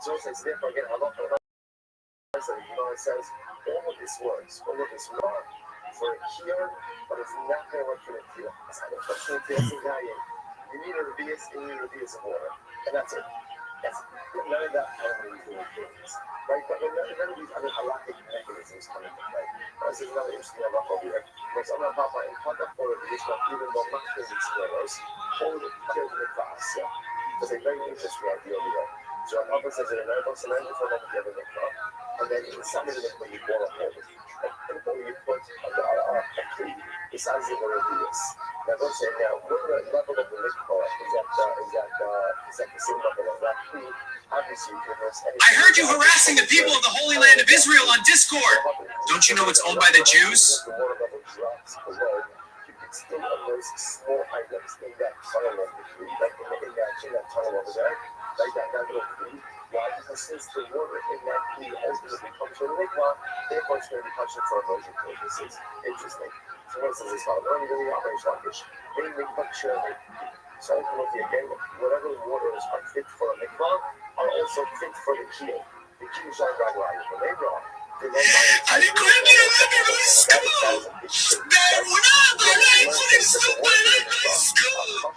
So it says, therefore, again, Allah says, all of this works, all of this work for a cure, but it's not going to work for a cure. You need a Rabbias and you need a Rabbias of water. And that's it. That's none of that things. Right? But none of these other halakhic mechanisms come into play. This is another interesting halakha over here. Where someone Papa in contact for Rabbias, but even though Machmas and Sneros, hold it here in the class. There's a very interesting idea over here. So our Papa says in America, so then for a moment you have a mikvah, and then inside of the mikvah you pour a hole. And when you put a key, besides the Rabbias. Now, let's say now, what level of the mikvah is that the same level of that key? Obviously, I heard you harassing the people of the Holy Land of Israel on Discord. Don't you know it's owned by the Jews? The water level drops below. You can still have those small items in that tunnel of the key, like in that tunnel over there, like that little key. Why? Because since the water in that key ultimately comes from the mikvah, therefore it's going to be touched for immersion purposes. Interesting. So what is this about? What are you doing out there, Swankish? They make picture. So ultimately, again, whatever water is unfit for a mikvah are also fit for the key. The key is not right line. When they wrong, they don't mind. I didn't claim you to let me release school. Man, when I thought I couldn't stop my life in school.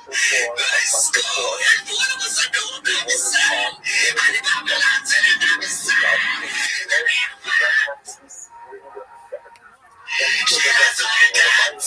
School, and one of us are doing baby son. I did not belong to the baby son. That's all I got.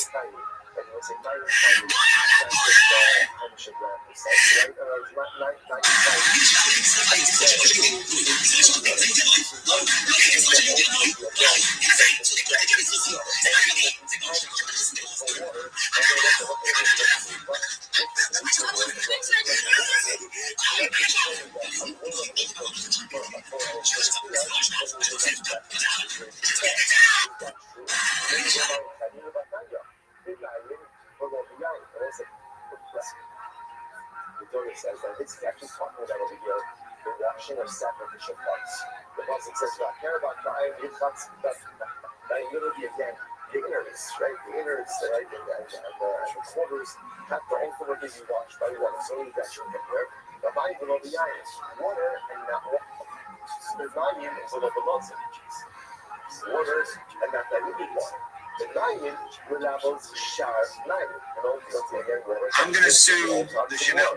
The says that it's actually talking about over here the washing of sacrificial parts. The Pasuk says, that literally again, the innards, right? The innards, right? And the quarters have to ultimately be washed by water. So that shouldn't get there. The Bible below the eyes, water and not water. The volume is below the blood centuries. Water and not diluted water. The lion will have those sharp lion. I'm going to sue the Chanel.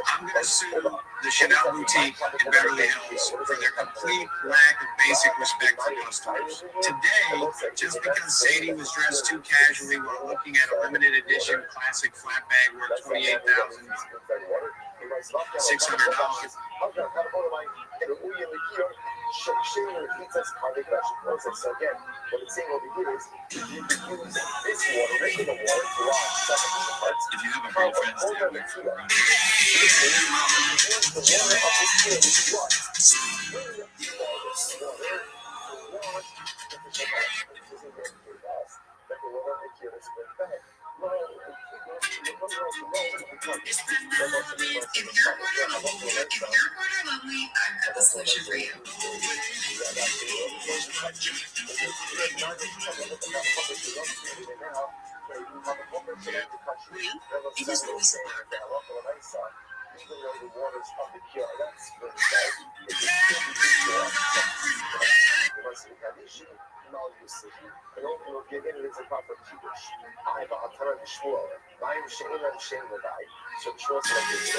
I'm going to sue the Chanel boutique in Beverly Hills for their complete lack of basic respect for customers. Today, just because Sadie was dressed too casually while looking at a limited edition classic flat bag worth $28,600. So again, what it's saying over here is you can use this water, regular water, to wash sacrificial parts. If you have a girlfriend, stay away from her. The water of this kid is what? If you're lonely, I've got the solution for you. It is always even though the waters of the cure, that's what and also again it is a proper kiddush. I have a ton of shmuel. I'm she'elam shem l'day. So shmuel says it's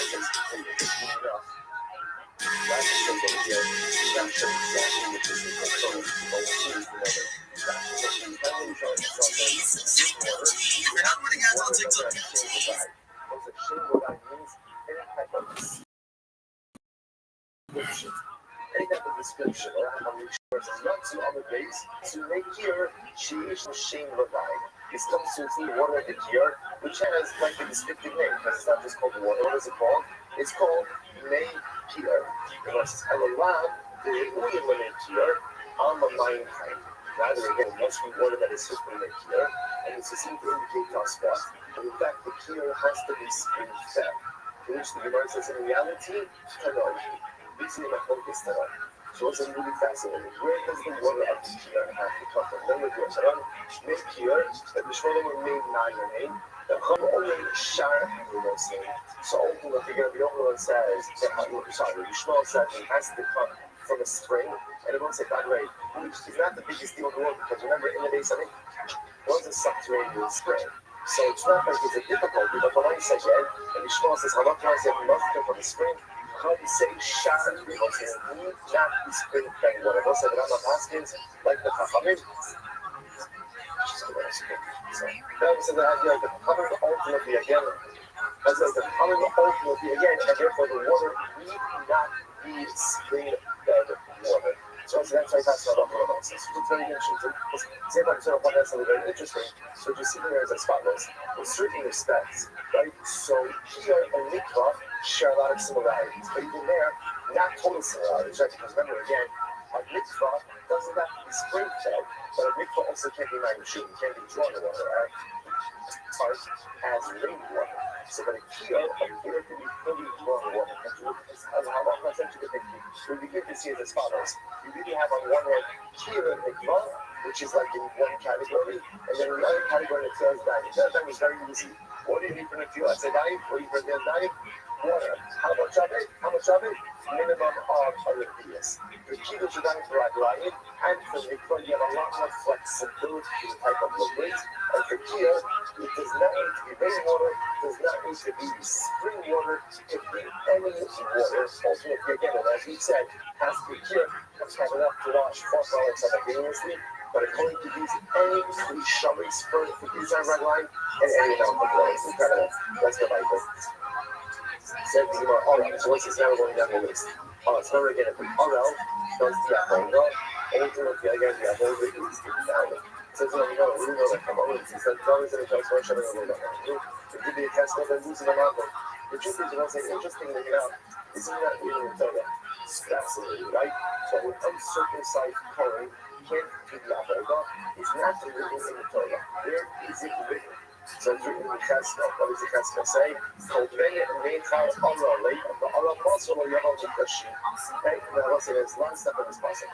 enough. That's the thing here. That's exactly what this is control. We're not running ads on TikTok. What's a shem l'day means any type of description or not to other days to make here she is machine l'day. This comes to the water of the here, which has like a descriptive name because it's not just called water. What is it called? It's called May Kier. And it's Elohim, the Uyim May Kier, on the mind type. Rather again, once we water that is simply May Kier, and it's a seem to indicate to us what. And in fact, the Kier has to be spring fed. To which the Gemara says in reality, Tanoi. This is my focus Tanoi. So what's really fascinating? Where does the water of the Kiyar have to come from? Then we're going to make Kiyar, that the Shmolim were made name, the Chum only Shar saying. So ultimately, the Yochanan says, sorry, the Shmuel says it has to come from a spring, and it won't say, by the way, it's not the biggest deal in the world, because remember, in the days, I think, it was a subterranean spring. So it's not like it's a difficulty, but the line says, and the Shmuel says, how much I said, must come from a spring? Come say Shar, because it's not the spring thing. What I will say, but I'm not asking, like the Chachamim, so that was the idea of the coming ultimately again, as the coming ultimately again, and therefore the water need not be spring-fed water. So that's why that's not all about this. It's very interesting. Same time, sort of one that's very interesting. So just sitting there as a spotless, in certain respects, right? So here and Mikvah share a lot of similarities, but even there, not total similarities, right? Because remember again, a Mikvah doesn't have to be spring-fed, but a Mikvah also can't be shooting, can't be drawn water, right? As rainwater. So that a keel can be fully drawn water. As how long I said to the thing, we begin to see it as follows. You really have on one hand keel and mikvah, which is like in one category, and then another category that says dying. That was very easy. What do you need for the keel? I said dying. What do you need for the dying? Water. How much of it? How much of it? Minimum of Olympias. The key that you're dying for Raglayim, and for mikvah, you have a lot more flexibility to the type of liquids. And for keel, it does not need to be rainwater, does not need to be spring water, it can be any water. Ultimately, again, and as we said, has to be pure, that's not enough to wash 4 products simultaneously, but according to these, any Shabbos for these are red line, and any amount of water. Incredible. That's the Bible. Said the Gemara, alright, so what's this now going down the list? Alright, so we're again, Arel does the Apple, ultimately, again, the Apple is the says, we know that come on. He said, dollars in a place, why should I go down? To give you a test of losing a mountain. The truth is, what's interesting to get out, isn't that even in Torah? It's fascinating, right? So an uncircumcised Kohen can't do the Avodah. It's not written in the Torah. Where is it written? So it's written in Cheskel. What does the Cheskel say? Okay, now listen, there's one step in this process.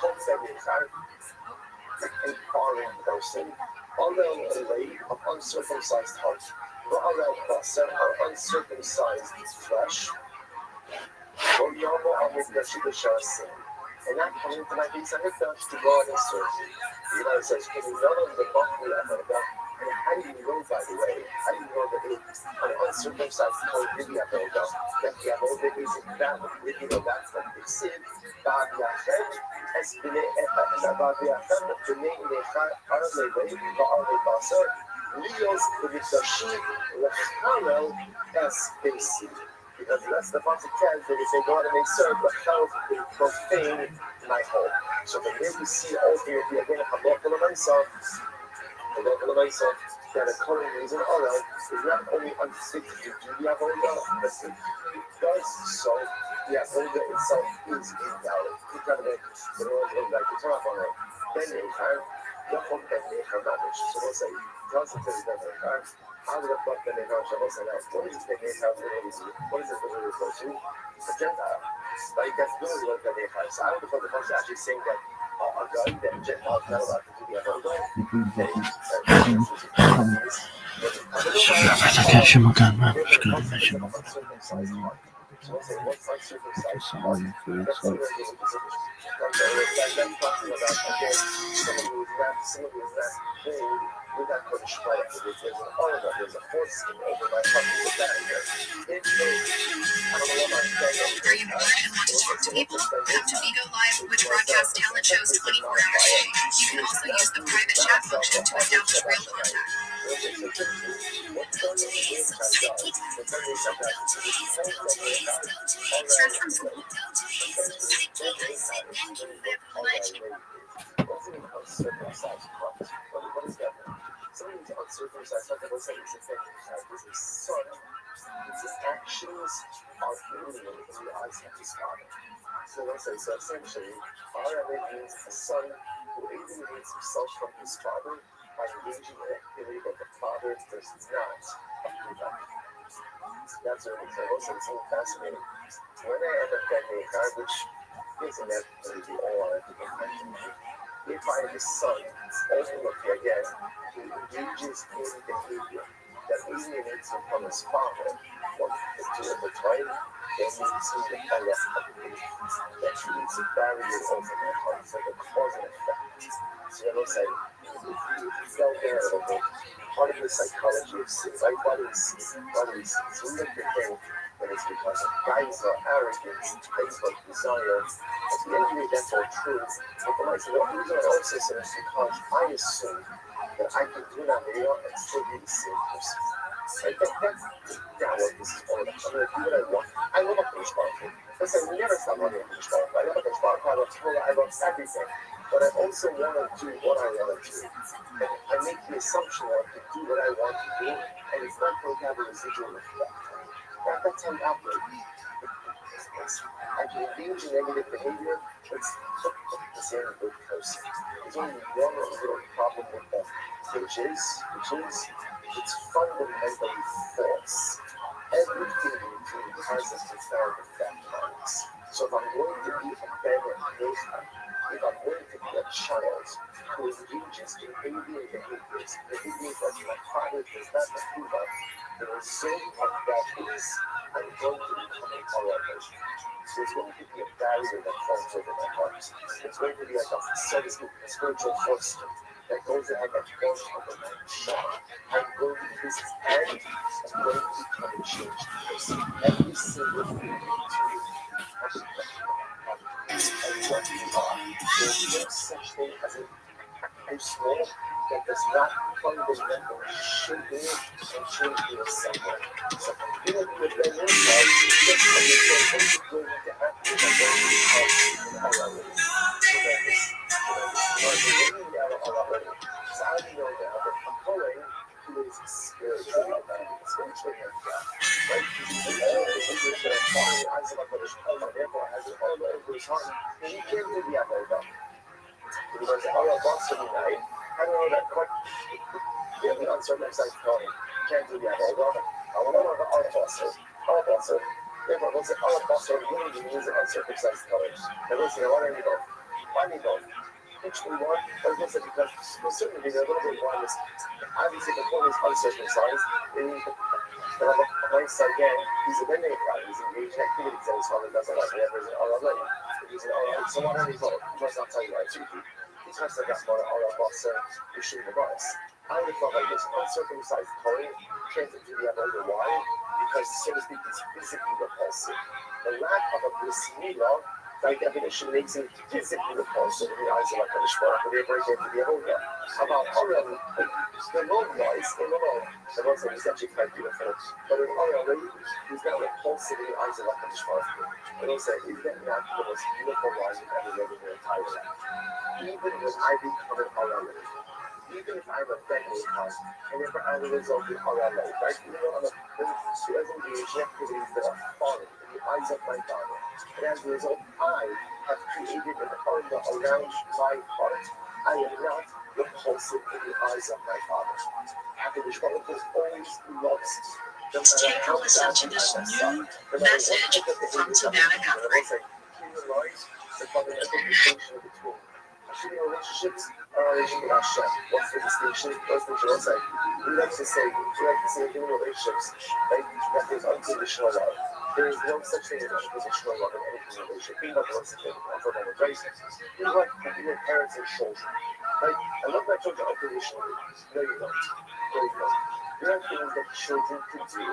A foreign person, although a lay of uncircumcised heart, although person or uncircumcised flesh, or Yama on his sin, and not coming to my peace and returns to God and serve. The United States can be none of the Bakri America. And how do you know, by the way, how do you know that an uncircumcised heart did the America? That the America is that, you know, that's what they said. God, Yachem, Espile, Bad Yachem, Bene, Necha, Arleve, Ba'arle Basar, Leos, B'Mikdashim, Lechayel, S.B.C. Because that's the part of kids that if they go out and they serve the health, they profane my home. So from here we see ultimately again a local myself, that a current reason oral is not only unfit to do the avodah, but if he does so, the avodah itself is invalid. Incredible. The Lord is like to turn up on it. Then they have Yaakov Ben Nechar Mamish. So we'll say, tells him to his Ben Nechar. How the fuck Ben Nechar Shabbos and out? What is Ben Nechar literally? What is it literally refer to? A Gentile. Like that's literally what Ben Nechar is. I don't know if the person actually saying that a gun that Gentiles not allowed to do the avodah. Are you bored and want to talk to people? Come to Vigo Live, which broadcasts talent shows 24 hours a day. You can also use the private chat function to establish real contact. Stress from school? Somebody's uncircumcised, like I was saying, is a son. His actions are alien in the eyes of his father. So let's say, so essentially, ViralRabbi means a son who alienates himself from his father by engaging in activity that the father does not approve of. That's what it is. Also, it's so fascinating. When I end up getting a card, which isn't that really all I think of? If I have a son, ultimately again, who engages in behavior that alienates him from his father, what to do at the time, then we see the power of faith that creates a barrier over their hearts, like a cause and effect. So I will say, if you go there a little bit, part of the psychology of sin, right? What do we see? What do we see? So we like to think that it's because of geyser, arrogance, Facebook, desire. At the end of the day, that's all true. But the reason I also say is because I assume that I can do that video and still be the same person. Right? That's what this is all about. I'm going to do what I want. I love a finish bar. Listen, we never stop loving a finish bar. I love a finish bar. I love everything. But I also want to do what I want to do. And I make the assumption that I can do what I want to do, and it's not going to have a residual effect. That's how I operate. I can engage in negative behavior, but it's the same as a good person. There's only one little problem with that, which is it's fundamentally false. Everything we do has a profound effect on us. So if I'm going to be a better person, if I'm going to be a child who engages in alien behaviors that my father does not approve of, the result of that is I'm going to become a horror person. So there's going to be a barrier that falls over my heart. It's going to be like a, so to speak, a spiritual force that goes ahead and falls over my shot. I'm going to this end, I'm going to become a changed person. Every single thing you do has to and what you are. There's no such thing as a small that does not fundamentally shape you and change you in some way. So if I'm going to be a better child, just understand what you're going to have to do. I'm going to become an already. So I know now that I'm going who is spiritually like right? He's all the English that are following the eyes of Allah, therefore has an all over his heart. And he can't do the other. Because Allah wants to be right. I don't know that quite. Yeah, the uncircumcised Kohen can't do that. Allah also. Therefore, we'll say Allah also really means an uncircumcised Kohen. And we'll say, why don't you go? Why do you go? Which we want, but we'll say because we'll certainly be a little bit more on this. Obviously, the Kohen is uncircumcised. But on the right side, again, he's a Benedict. He's engaged in activities that his father doesn't like. Therefore, he's an Allah. He's an Allah. So why don't you go? He must not tell you right. He must have got more Allah boss issue the boss. I would thought like this uncircumcised Kohen can't do the other. Why? Because, so to speak, it's physically repulsive. The lack of a bris milah, by definition, makes him physically repulsive in the eyes of HaKadosh Baruch Hu. Therefore, he can't do the other. About Aram, the Lord-wise, the Lord said he's actually quite beautiful. But in Aram, he's not repulsive in the eyes of HaKadosh Baruch Hu. And he'll say, is that not the most beautiful wine you've ever read in your entire life? Even when I become an Aram, even if I'm a family house, and if I'm a result of Aram, right? Even though I'm a doesn't engage in activities that are foreign in the eyes of my father. And as a result, I have created an aura around my heart. I am not repulsive in the eyes of my father. HaKadosh Baruch Hu always loves me. No matter how bad I am, Message from Savannah Guthrie. Human lives, the fundamental distinction between human relationships and our relationship with Hashem. What's the distinction? What's say? We like to say in human relationships, right, that there's unconditional love. There is no such thing as unconditional love in any human relationship. Being like what's the thing for them with race. We like your parents and children. Right? I love my children unconditionally. No, you don't. No, you don't. There are things that children can do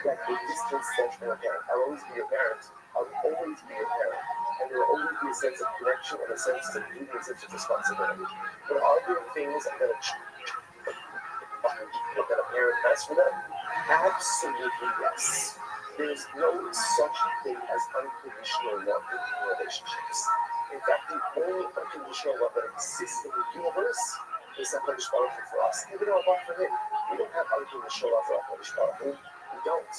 that they distance them from a parent. I'll always be your parent. I'll always be your parent. And there will always be a sense of connection and a sense of duty and a sense of responsibility. But are there things that a parent has for them? Absolutely yes. There is no such thing as unconditional love in relationships. In fact, the only unconditional love that exists in the universe is HaKadosh Baruch Hu for us. Even our love for Him, we don't have unconditional love for HaKadosh Baruch Hu. We don't.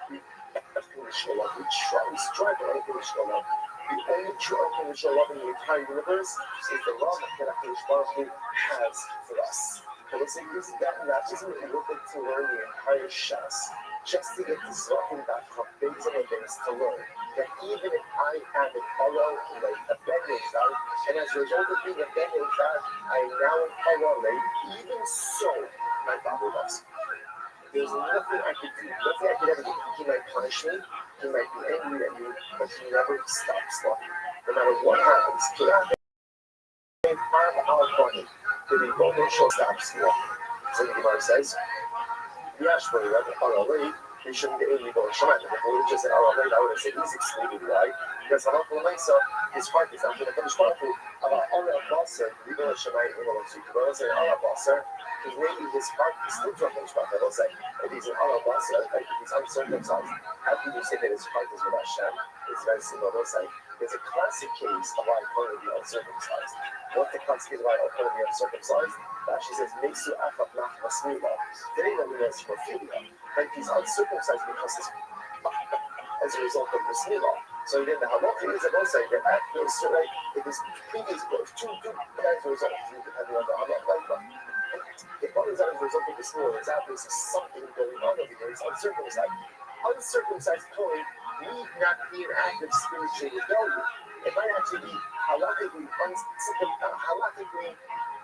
We have unconditional love. We strive for unconditional love. The only true unconditional love in the entire universe is the love that HaKadosh Baruch Hu has for us. And we'll say, isn't it worth it to learn the entire Shas just to get the Zrakim.com things and things to learn that even if I am an oral late, a Ben Nezar, and as a result of being a Ben Nezar, I am now an oral late, even so, my father loves me. There's nothing I could do, nothing I could ever do. He might punish me, he might be angry at me, but he never stops loving me. No matter what happens, to that have our money, the Rebbe stops walking. So the Gemara says, Yashbari, already, he shouldn't get illegal in Shemaim. If we would just say, already, I would have said he's excluded. Why? Because Halakha Lemaisa, his heart is under the Kodesh Baruch Hu, about Ara Basar, Rebbe Shemaim, Rebbe Shemaim, Rebbe say Ara Basar, because maybe his heart is still from Kodesh Baruch Hu. They'll say, if he's an Ara Basar, like if he's uncircumcised, how can you say that his heart is with Hashem? It's very similar. They'll say, there's a classic case of why Kohen would be uncircumcised. What the classic case of why Kohen would be uncircumcised? That she says, Mesu Achap Nach Masmila. They don't know that's Raphilia. Like he's uncircumcised because it's as a result of the Smila. So then the Halakha is also saying that after a certain, it is previous birth, two as a result, depending on the Halakha. If one is as a result of the Smila, it's obviously something going on over here. He's uncircumcised. Uncircumcised Kohen need not be an act of spiritual rebellion. It might actually be halakhically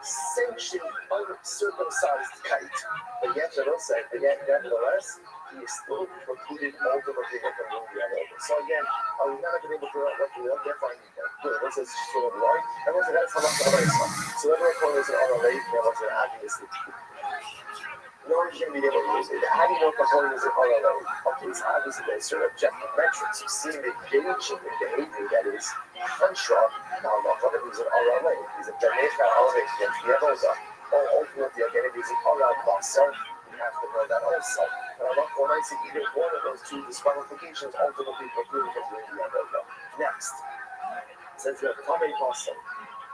sanctioned uncircumcised kite. But yet, nevertheless, he is still precluded ultimately from doing the other. So again, I would not have been able to figure out what the other finding that. Good, what's this sort of right? And what's that's halakha. So every point is an RLA, and what's an obviously. No one can be able to use it. How do you know if a Kohen is an RLA? Okay, it's obviously there's certain objective metrics. You see him engaging in behavior that is contra. Now, not whether he's an RLA. He's a Jamaica, RLA, against the Avoda. Or ultimately, again, if he's an RLA boxer, you have to know that also. But I'm not going to say either one of those two disqualifications ultimately preclude from doing the Avoda. Next, since we have Tomei Boston.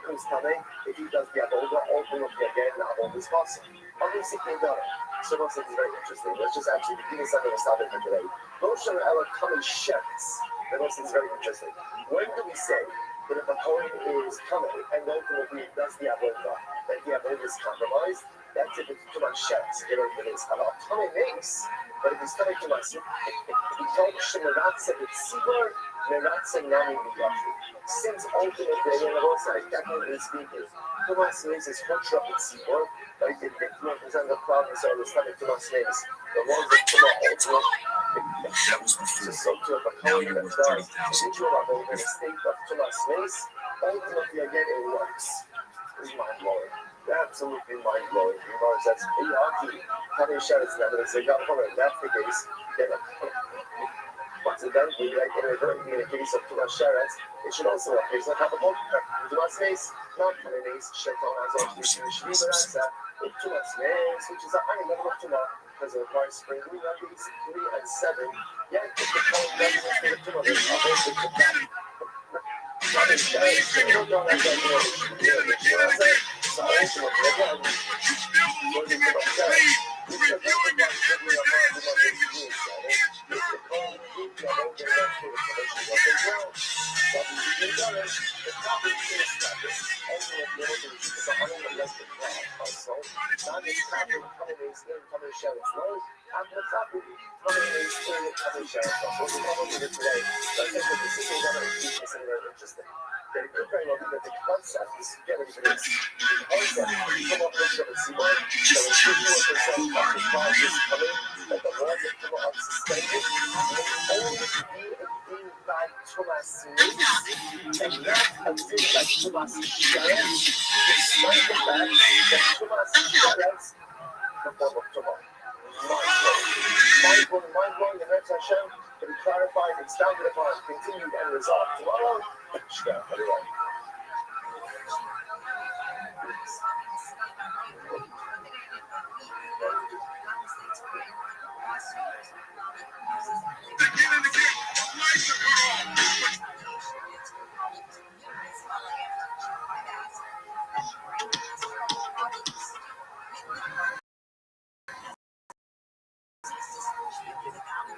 Who's coming? If he does the Avoda, ultimately again, the Avoda is possible. Obviously, he done it. So most of it's very interesting. Let's just actually begin something to start it for today. Moshe and Ella come in shepherds. The most is very interesting. When do we say that if a Kohen is coming and ultimately does the Avoda, that the Avoda is compromised? That's if it's too much shepherds. It is halal. Coming makes, but if he's coming too much, if he told Shemeratza with Sibor, Meratza Nami B'Yashu. Since ultimately, again, the Lord said, technically speaking, Tumas means is Hutra with Sibor, but if the victim represents the problem, so the stomach Tumas means the ones that Tuma ultimate. That was before. So to a Kohen that does individual level in a state of Tumas means, ultimately, again, it works. It's mind-blowing. Absolutely mind-blowing. Gemara says, "Hey, Honey Sheriff's never say, "God, hold on, that's the case." Then, once again, we like in a case of Tumas Sheriff's, it should also work. It's not a book. Tumas Mace, not Honey Mace, Sheton as also Shmimerasa, Tumas Mace, which is a high level of Tuma, because it requires spring Rabbis 3 and 7. Yeah, it's the point that is the Tuma. There's a whole big problem. Honey Sheriff's, you don't know that so ultimately, again, when you put a check, you should know that every amount of money is good, so it's the cold food that don't get that food, so they should work as well. But if you get done, the topic is that ultimately, it's a hundred and less than also, not just topic, coming in, coming share its lows, after the topic, coming in, coming share its lows. So we're going to do today, but I think that this is going to be something very interesting. The good thing about the concept is getting to this. The concept, you come up with some Simon, so it's 51% of the prices coming, that the laws of Tuma are suspended, will only be a thing like Tumas Smith, and not a thing like Tumas Sheret, despite the fact that Tumas Sheret, the form of Tuma. Mind-blowing, the next Hashem, to be clarified, expounded upon, continued, and resolved. Tomorrow, Shkar, everyone.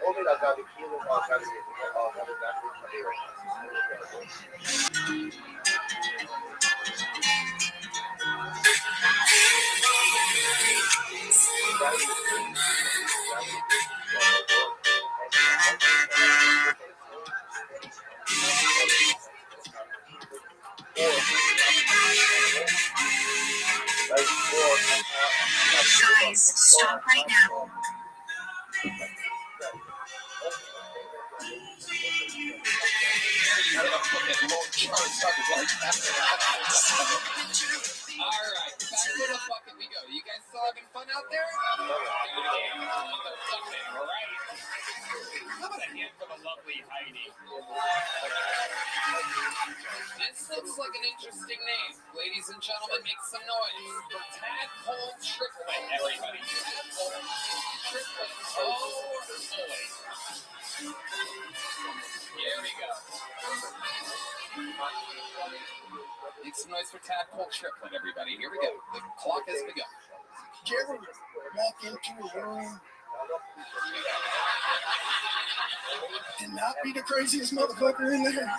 Only that got the kilo of all kinds of Guys, stop right now. Alright, back to the bucket we go. You guys still having fun out there? Goddamn motherfucking right. How about a hand for the lovely Heidi? This looks like an interesting name. Ladies and gentlemen, make some noise. Tadpole Triplet, everybody. Tadpole Triplet. Oh, boy. Here we go. Make some noise for Tadpole Triplet, everybody. Here we go. The clock has begun. Did you ever walk into a room and not be the craziest motherfucker in there?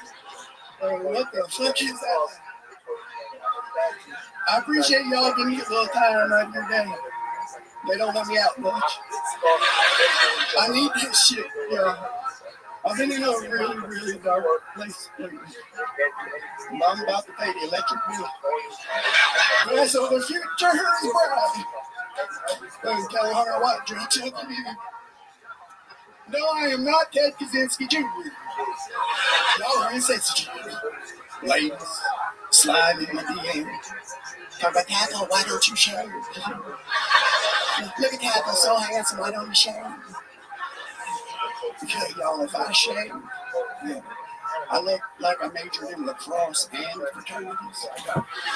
What the fuck is that? I appreciate y'all giving me a little time out of your day. They don't let me out much. I need this shit, yo. I've been in a really, really dark place lately. I'm about to pay the electric bill. Yeah, so the future is bright. Tell Hunter White, drink up to me. No, I am not Ted Kaczynski Jr. Y'all are insensitive. Ladies, slide in my DM. Talk about Taco, why don't you shave? Look at Taco, so handsome, why don't you shave? Okay, y'all, if I shave, yeah, I look like I majored in lacrosse and fraternities.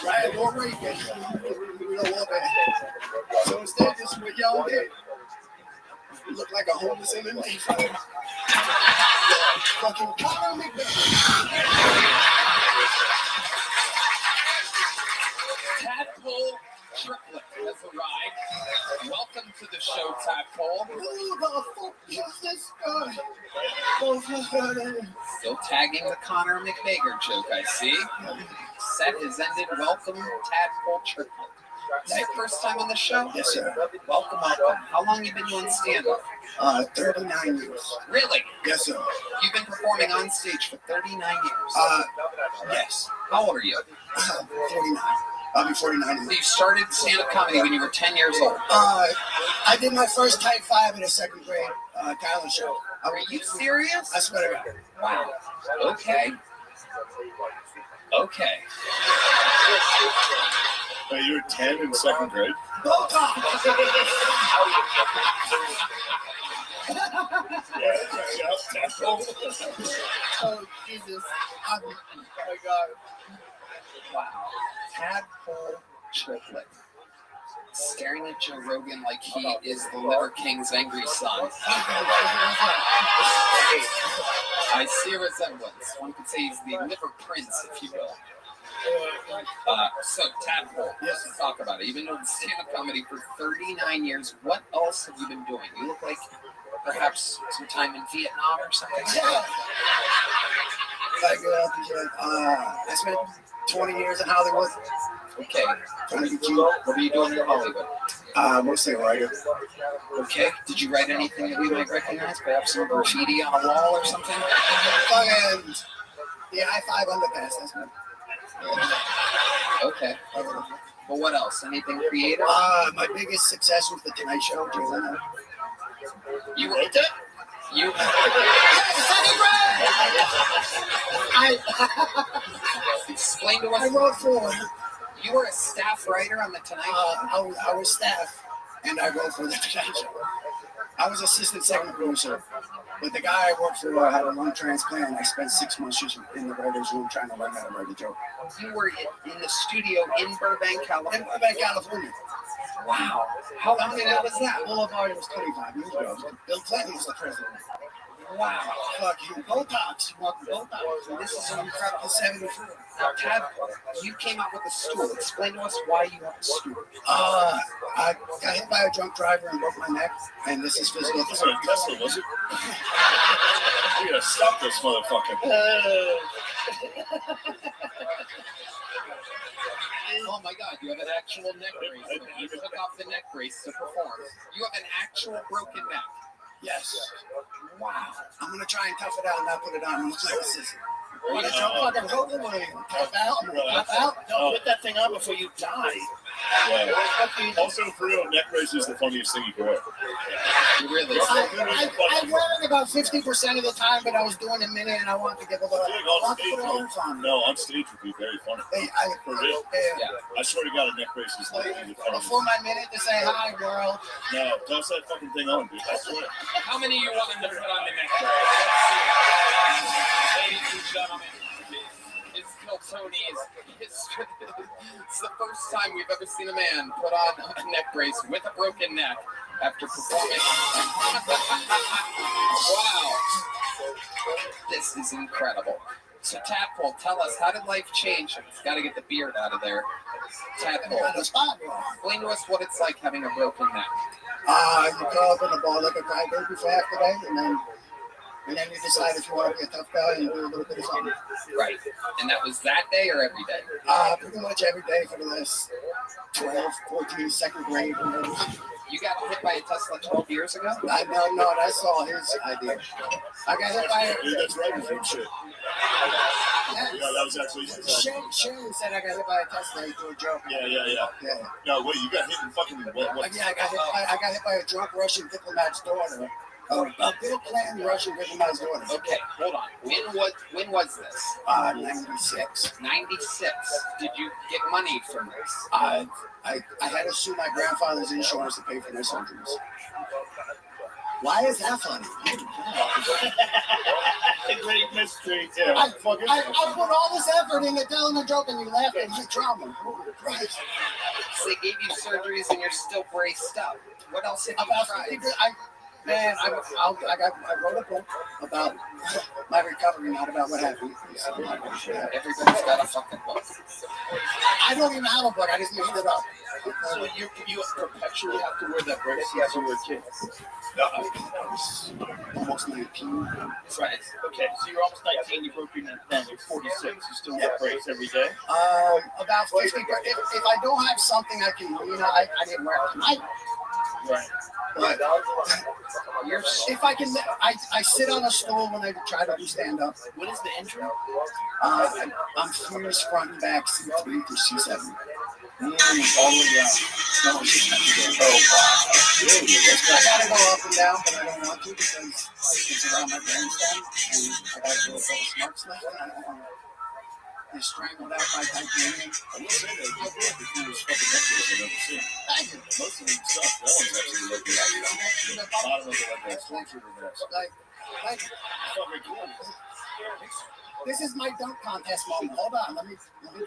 Right, or rape, we don't want that. So instead, this is what y'all did. You look like a homeless MMA fighter. Fucking Conor McGregor. Tadpole Triplet has arrived. Welcome to the show, Tadpole. Who the fuck is this guy? Oh, fuck. Still tagging the Conor McGregor joke, I see. Set has ended. Welcome, Tadpole Triplet. Is that your first time on the show? Yes, sir. Welcome, welcome. How long have you been doing stand-up? 39 years. Really? Yes, sir. You've been performing on stage for 39 years. Yes. How old are you? 49. I'll be 49 in You started stand-up comedy when you were 10 years old. I did my first type 5 in a second grade talent show. Are you serious? I swear to God. Wow. Okay. Okay. You were 10 in second grade? Botox! Oh, Jesus. Oh, my God. Wow. Tadpole Triplet. Staring at Joe Rogan like he is the Liver King's angry son. I see a resemblance. One could say he's the Liver Prince, if you will. So, Tadpole, Yes. let's talk about it. You've been doing stand-up comedy for 39 years. What else have you been doing? You look like perhaps some time in Vietnam or something. Yeah. I spent 20 years in Hollywood. Okay. Trying to get you. What were you doing in Hollywood? Mostly a writer. Okay. Did you write anything that we might recognize? Perhaps some graffiti on a wall or something? Fucking the I-5 underpass. That's me. Okay. Well, what else? Anything creative? My biggest success was the Tonight Show. You wrote that? You. Explain to I us. wrote for. You were a staff writer on the Tonight Show. I was staff, and I wrote for the Tonight Show. I was assistant second producer, but the guy I worked for had a lung transplant. I spent 6 months just in the writer's room trying to learn how to write a joke. You were in the studio in Burbank, California. In Burbank, California. Wow. How long ago was that? Boulevard was 25 years ago. Bill Clinton was the president. Wow. Fucking Botox. You want Botox? And this is an incredible 74. Now, Tadpole, you came out with a stool. Explain to us why you have a stool. I got hit by a drunk driver and broke my neck, and this is physical Was it a Tesla, was it? We gotta stop this motherfucker. Oh my God, you have an actual neck brace. You took off the neck brace to perform. You have an actual broken neck. Yes. Wow. I'm gonna try and tough it out and not put it on. I'm gonna play with this. I'm gonna jump fucking roll away. Tap out. Tap out. No, put that thing on before you die. Yeah. Also, for real, neck brace is the funniest thing you can wear. Really? I wear it about 50% of the time, but I was doing a minute and I wanted to get a little. I feel like on stage, on stage would be very funny. For real? Yeah. I swear to God, a neck brace is literally the funniest. Before my minute to say hi, world. No, toss that fucking thing on, dude. I swear. How many of you want him to put on the neck brace? Let's see. Ladies and gentlemen, his Tony is it's the first time we've ever seen a man put on a neck brace with a broken neck after performing. Wow. This is incredible. So Tadpole, tell us, how did life change? It's got to get the beard out of there. Tadpole, explain to us what it's like having a broken neck. You go up in the ball like a crybaby for half the day, and then you decide if you want to be a tough guy and do a little bit of something. Right. And that was that day or every day? Pretty much every day for the last 12, 14, second grade. You got hit by a Tesla 12 years ago? No, that's all his idea. I got hit by a... Dude, that's right, from shit. Yeah, that was actually... Shane said I got hit by a Tesla to a joke. Yeah. No, wait, you got hit in fucking... What? Yeah, I got hit by a drunk Russian diplomat's daughter. A Bill Clinton Russian diplomat's daughter. Okay, hold on. When was this? 96. 96. Did you get money from this? I had to sue my grandfather's insurance to pay for their surgeries. Why is that funny? Great mystery. Yeah. I put all this effort into telling a joke and you laugh at your trauma. Holy Christ. So they gave you surgeries and you're still braced up. What else have you tried? I wrote a book about my recovery, not about what happened. Everybody's got a fucking book. I don't even have a book. I just made it up. So you perpetually have to wear that brace since you were a kid? I was almost 19. Right. Okay, so you're almost 19, you broke your neck then, you're 46, you still wear brace every day? About 50, but if I don't have something I can, I didn't wear it tonight. Right. But if I can, I sit on a stool when I try to do stand up. What is the injury? I'm fused front and back C3 to C7. All the way down. No, it's just I gotta go up and down, but I don't want to because it's around my brainstem and I gotta do a couple smart stuff. I don't want to be strangled out by titanium. I will say that you did the coolest fucking necklace I've ever seen. Thank you. Most of the stuff, that one's actually looking like the bottom of it like a stormtrooper vest. Like, Fucking cool. this is my dunk contest moment. Hold on, let me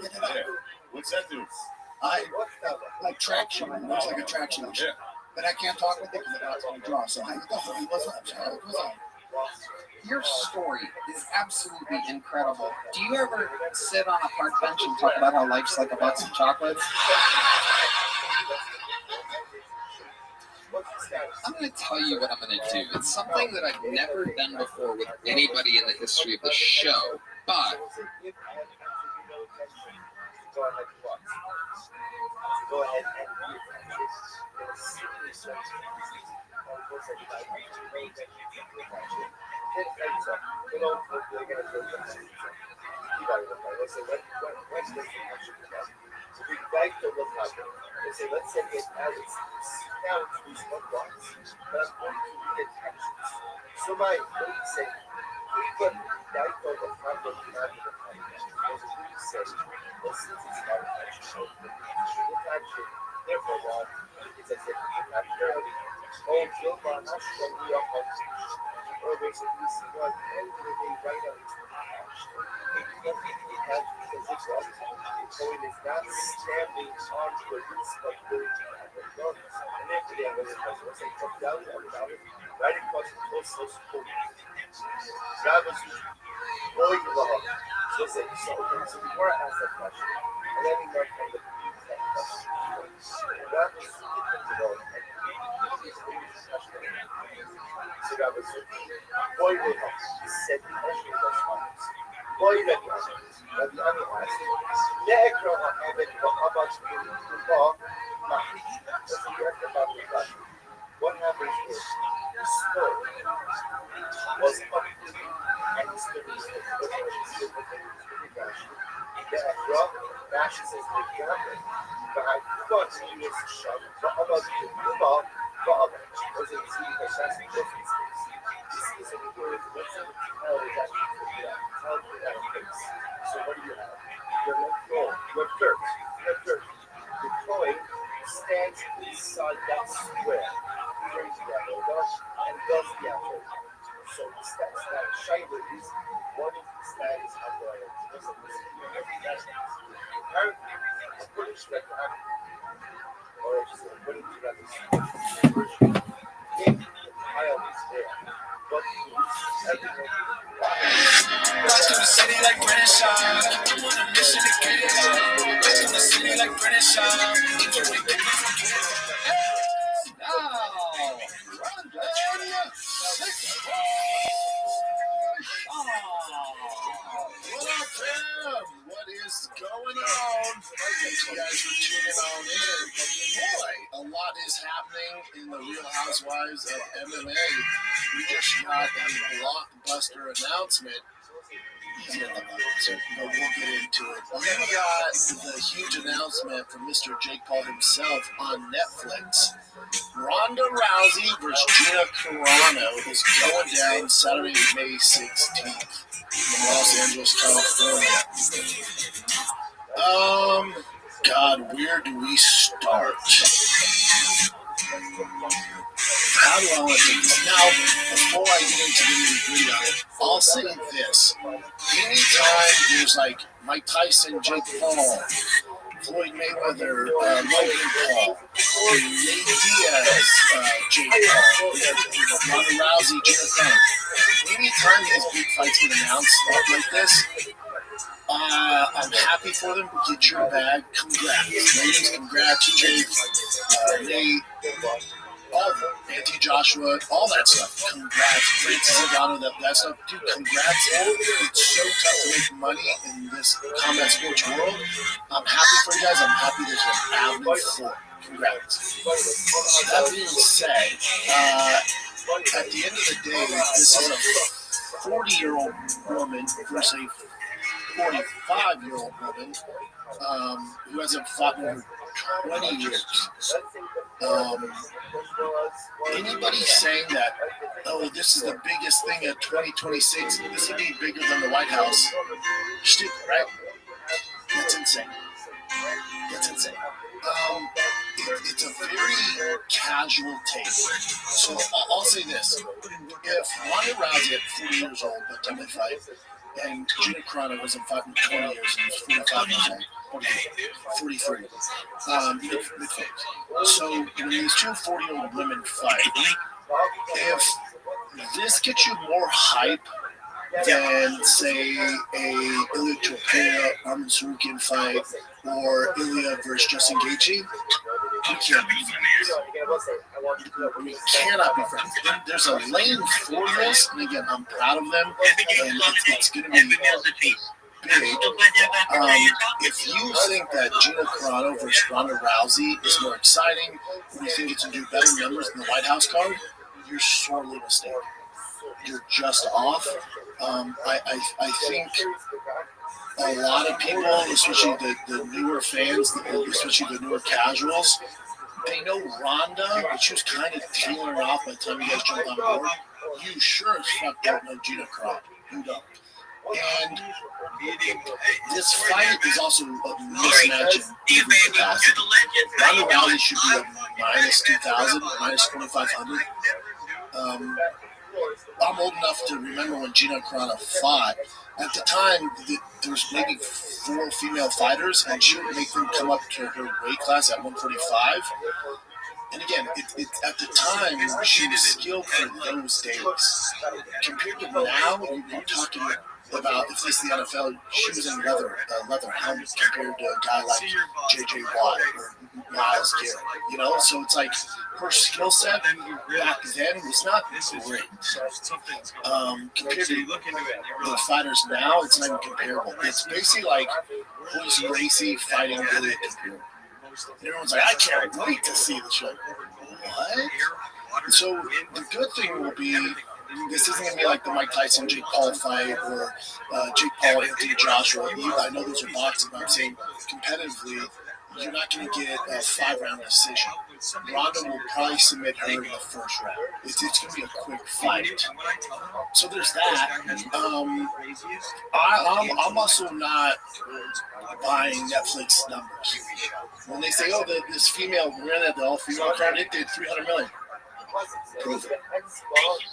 get it up. Yeah. What's that do? Like traction. It looks like a traction machine. Yeah. But I can't talk with it because I don't draw. So how you doing? What's up, Charlie? What's up? Your story is absolutely incredible. Do you ever sit on a park bench and talk about how life's like a box of chocolates? I'm going to tell you what I'm going to do. It's something that I've never done before with anybody in the history of the show, but Go ahead and let's say it as it sounds these blocks, but I'm going to read attention. So my say we get the problem say this is not action. Therefore, one is as if you have clarity. Oh, Jill Barnash from New York, or basically see what end of the day right out. It has because it's wrong. So it is not standing on the roots of the and if the other person say come down right across the closest point. Drivers boy you love. So say so before I ask that question, and then we learn from the what happens is the skull was up and the spirit the abrupt rashes as the So what do you have? Your dirt. The coin stands inside that square. He brings the avodah and does the avodah. So the steps that Shaila is one of the stands of the apparently, I'm pretty sure that or just putting together if the pile is there. But Rise to the city like British I'm on a mission to get it on. Rise to the city like British What is going on? Thank you guys for tuning on in. Boy, a lot is happening in the Real Housewives of MMA. We just got a blockbuster announcement. Easy on the blockbuster, but we'll get into it. We got the huge announcement from Mr. Jake Paul himself on Netflix. Ronda Rousey versus Gina Carano is going down Saturday, May 16th in Los Angeles, California. God, where do we start? How do I want to take this? Now, before I get into the nitty-gritty on it, I'll say this. Anytime there's like Mike Tyson, Jake Paul, Floyd Mayweather, Logan Paul, Nate Diaz, Jake Paul, Ronda Rousey, Gina Carano. Anytime these big fights get announced like this, I'm happy for them. Get your bag. Congrats. Ladies, congrats, Jake, Nate, all of them. Anthony Joshua, all that stuff. Congrats. Francis Ngannou, that stuff. Dude, congrats. It's so tough to make money in this combat sports world. I'm happy for you guys. I'm happy there's an avenue for it. Congrats. That being said, at the end of the day, this is a 40-year-old woman versus a 45-year-old woman who hasn't fought in over 20 years. Anybody saying that, oh, this is the biggest thing at 2026, this would be bigger than the White House, stupid, right? That's insane. It's a very casual take. So I'll say this. If Ronda Rousey at 40 years old, by the time they fight, and Gina Carano wasn't fighting 20 years and was 45 years old, 43, mid-phase. So when these two 40-year-old women fight, if this gets you more hype than, say, a Ilya Topuria, Arman Tsarukyan fight, or Ilya versus Justin Gaethje, we can't be friends. We cannot be friends. There's a lane for this, and again, I'm proud of them, and it's going to be big. If you think that Gina Carano versus Ronda Rousey is more exciting, or you think it's going to do better numbers than the White House card, you're sorely mistaken. You're just off. I think a lot of people, especially the newer fans, especially the newer casuals, they know Ronda, but she was kind of tailing off by the time you guys jumped on board. You sure as fuck don't know Gina Carano. You don't. And this fight is also a mismatch in every capacity. Ronda Rousey should be a minus 2,000, minus 2,500. I'm old enough to remember when Gina Carano fought. At the time, there was maybe 4 female fighters, and she would make them come up to her weight class at 145. And again, at the time, she was skilled for those days. Compared to now, you're talking about, if this is the NFL, she was in leather helmet compared to a guy like J.J. Watt or Myles Garrett, so it's like her skill set back then was not great. Compared to the fighters now, it's not even comparable. It's basically like Royce Gracie fighting Billy Computer. Everyone's like, I can't wait to see the show. What? So the good thing will be, this isn't going to be like the Mike Tyson, Jake Paul fight or Jake Paul, Anthony Joshua. I know those are boxing, but I'm saying competitively, you're not going to get a 5-round decision. Ronda will probably submit her in the first round. It's going to be a quick fight. So there's that. I'm also not buying Netflix numbers. When they say, oh, this female ran at the all-female card, it did $300 million. Prove it.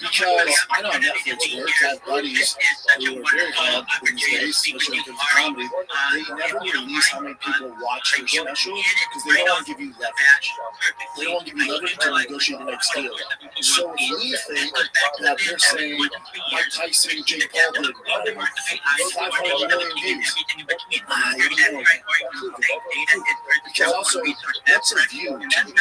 Because I know how Netflix works. I have buddies who are very high up in space, especially when it comes to comedy. They never release how many people watch their specials because they don't want to give you leverage. They don't want to give you leverage to negotiate the next deal. So if we think that they're saying Mike Tyson, Jake Paul did 500 million views, I don't know. Because also, that's a view too.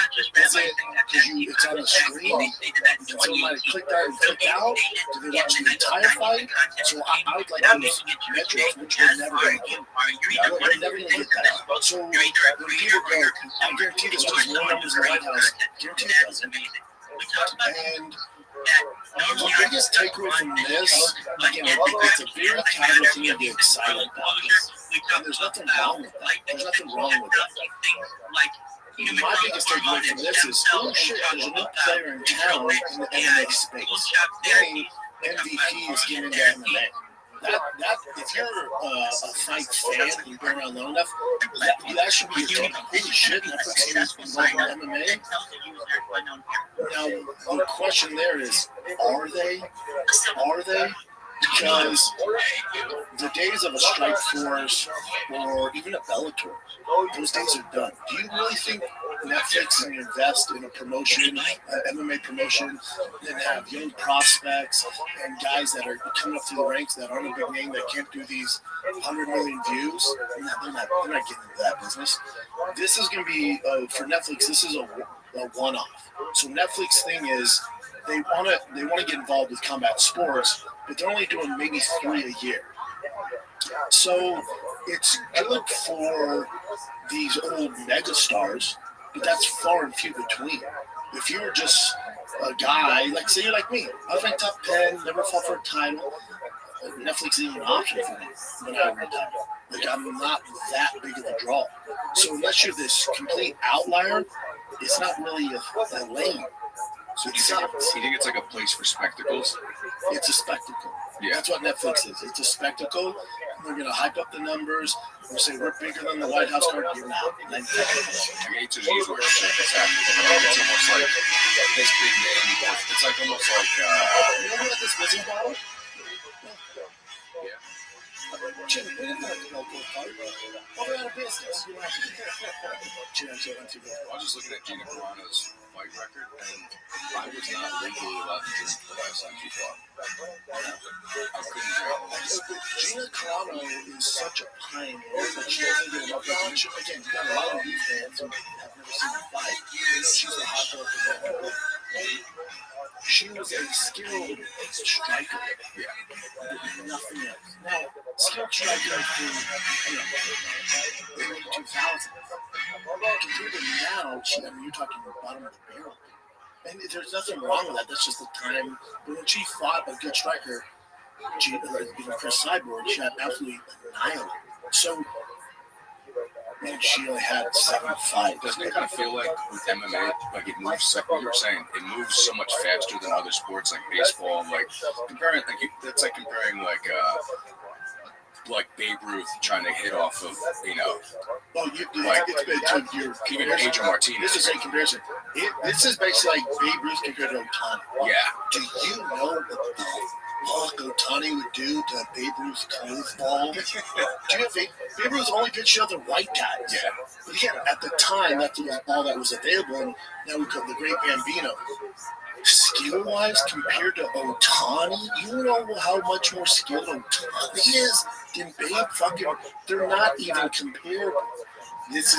Is it because it's on the screen? Did somebody click that and click out? Do they watch the entire fight? So I would like those metrics, which we're never going to get. We're never going to get that. So when people go, I guarantee this was more numbers in the White House. I guarantee it doesn't. And the biggest takeaway from this, again, it's a very casual thing to get excited about this. And there's nothing wrong with that. There's nothing wrong with that. My biggest takeaway from this is, oh shit, there's a new player in town in the MMA space. Meaning MVP is getting into MMA. That if you're a fight fan and you've been around long enough, that should be a thing. Holy shit, Netflix is involved in MMA. Now the question there is, are they? Because the days of a Strike Force or even a Bellator, those days are done. Do you really think Netflix is going to invest in a promotion, MMA promotion, and have young prospects and guys that are coming up through the ranks that aren't a big name that can't do these 100 million views? They're not getting into that business. This is going to be, for Netflix, this is a one-off. So Netflix thing is, they want to get involved with combat sports, but they're only doing maybe 3 a year. So it's good for these old megastars, but that's far and few between. If you're just a guy, like say you're like me, I was ranked top 10, never fought for a title. Netflix isn't an option for me when I retire. Like I'm not that big of a draw. So unless you're this complete outlier, it's not really a lane. So you think it's like a place for spectacles? It's a spectacle. Yeah. That's what Netflix is. It's a spectacle. We're going to hype up the numbers. We'll say we're bigger than the White House card. You're not. I hate to use what it's happening. It's almost like this big name. It's like almost like... you know what this business model? Yeah. Jim, we didn't have to go for a fight. Well, we're out of business. You have to. Jim, I was just looking at Gina Carano's fight record, and I was not legally allowed to drink the last time she fought. I couldn't drink. Gina Carano is such a pioneer that she doesn't get enough recognition. Again, you've got a lot of new fans who have never seen her fight. They know she's a hot girl for them. She was a skilled striker. Yeah. Nothing else. Now, skilled striker in the early 2000s. Compared to now, you're talking bottom of the barrel. And there's nothing wrong with that. That's just the time. But when she fought a good striker, Chris Cyborg, she had absolutely annihilated. So, man, she only had 7 fights. Doesn't it kind of feel like with MMA, like it moves, like what you were saying, it moves so much faster than other sports like baseball, like comparing, it's like comparing like Babe Ruth trying to hit off of, well, it's your even Adrian Martinez. This is a great comparison. This is basically like Babe Ruth compared to Ohtani. Yeah. Do you know what the fuck Ohtani would do to Babe Ruth's clothes ball? Do you think Babe Ruth only pitched other white guys? Yeah. But again, at the time, that's all that was available, and now we got the great Bambino. Skill-wise, compared to Ohtani, you know how much more skilled Ohtani is than Babe fucking. They're not even comparable. This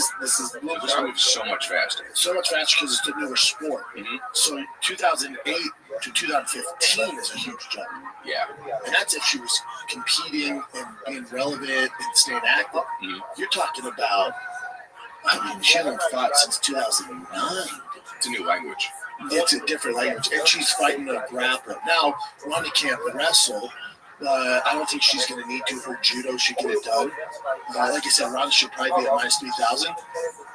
moves so much faster. So much faster because it's a newer sport. Mm-hmm. So 2008 to 2015 is a huge jump. Yeah. And that's if she was competing and being relevant and staying active. Mm-hmm. You're talking about, she hasn't fought since 2009. It's a new language. It's a different language. And she's fighting a grappler. Now, Ronda can't wrestle. I don't think she's going to need to. Her judo should get it done. Like I said, Ronda should probably be at minus 3,000.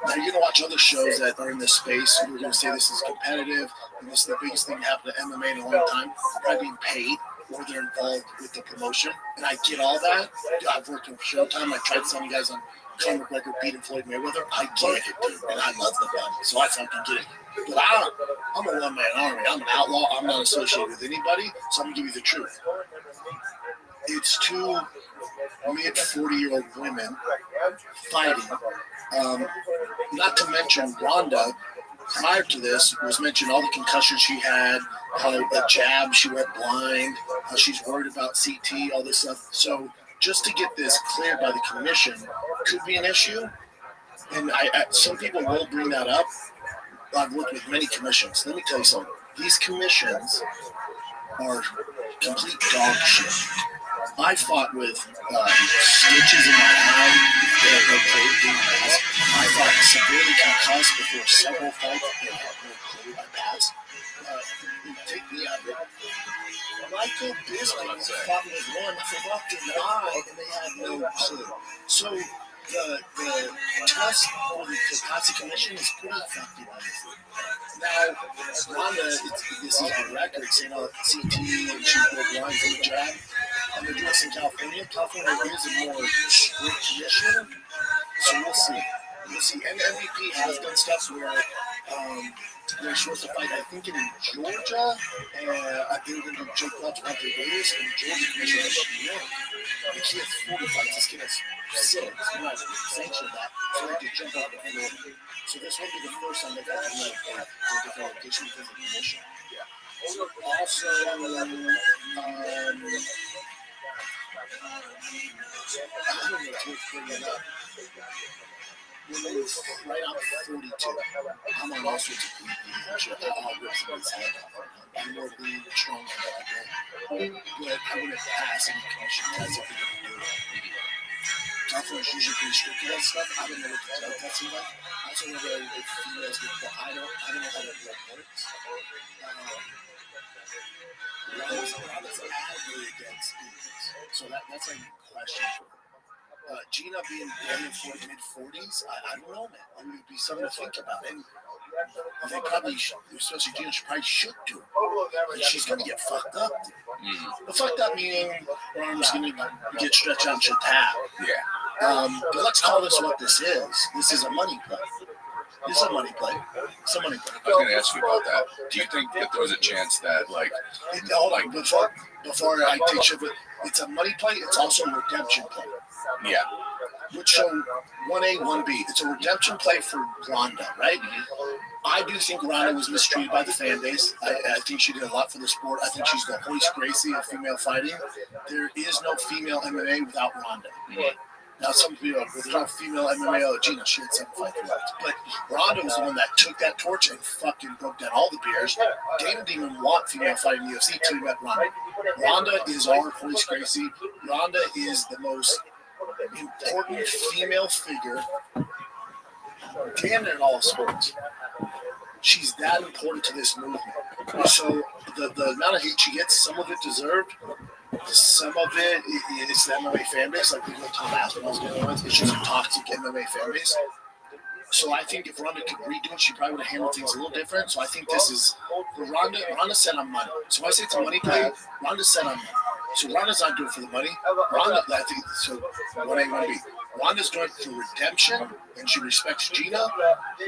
Now you're gonna watch other shows that are in this space, and we're gonna say this is competitive, and this is the biggest thing that happened to MMA in a long time. They're probably being paid, or they're involved with the promotion, and I get all that. I've worked with Showtime. I tried selling you guys on Conor McGregor beating Floyd Mayweather. I get it, dude, and I love the money, so I fucking get it. But I'm a one-man army. I'm an outlaw. I'm not associated with anybody, so I'm gonna give you the truth. It's two mid-40-year-old women fighting. Not to mention Ronda, prior to this, was mentioned all the concussions she had, how the jab, she went blind, how she's worried about CT, all this stuff. So just to get this cleared by the commission could be an issue. And some people will bring that up. I've worked with many commissions. Let me tell you something. These commissions are complete dog shit. I fought with stitches in my eye. They had no clue. I fought severely concussed before several fights. They had no clue. I passed. Take me out of it. Michael Bisping fought with one fucking eye, and they had no clue. So the test for the Capacity Commission is pretty effective, honestly. Now, Ronda, this is on record, saying all CT and she will go blind from the jab. And they're doing this in California. California is a more strict commission, so we'll see. We'll see. And the MVP has done stuff where they're supposed to fight, I think, in Georgia, and I think they're going to do Jake Paul to Monte Davis, and the Georgia commission has no. They can't 40 fights. This kid has 6. We're not sanctioned that, so they have to jump up and over. So this won't be the first time they've had to move to a different location because of the commission. Also, I don't know if it's bringing up. We're right out 42. I'm on all sorts of people. I'll rip somebody's head off. I'm more lean, strong than that. But I wouldn't pass any commission tests if we didn't do it. California's usually pretty strict with that stuff. I don't know what the drug testing like. I also know if females get, but I don't know how that drug works. Ronda's adamantly against demons. So that's a question. Gina being born in mid-40s, I don't know, man. I mean, it'd be something to think about. And they probably, especially Gina, she probably should do it. And she's going to get fucked up. But fucked up meaning her arm's going to get stretched out and she'll tap. Yeah. But let's call this what this is. This is a money play. This is a money play. It's a money play. I was going to ask you about that. Do you think that there was a chance that, hold on, before I take shit, it's a money play. It's also a redemption play. Yeah. Which show 1A, 1B. It's a redemption play for Ronda, right? I do think Ronda was mistreated by the fan base. I think she did a lot for the sport. I think she's the Hoist Gracie of female fighting. There is no female MMA without Ronda. Now, some people are like, there's no female MMA. Gina, she had 7 fights. But Ronda was the one that took that torch and fucking broke down all the barriers. Dana didn't even want female fighting in the UFC until he met Ronda. Ronda is our Hoist Gracie. Ronda is the most important female figure damn near in all sports. She's that important to this movement. So the amount of hate she gets, some of it deserved. Some of it is the MMA fan base, like people Tom Aspinall's getting on. It's just a toxic MMA fan base. So I think if Ronda could redo it, she probably would have handled things a little different. So I think this is Ronda set on money. So when I say it's a money play, Ronda set on money. So Ronda's not doing it for the money. Ronda, I think, so what I want to be. Ronda's doing it for redemption, and she respects Gina.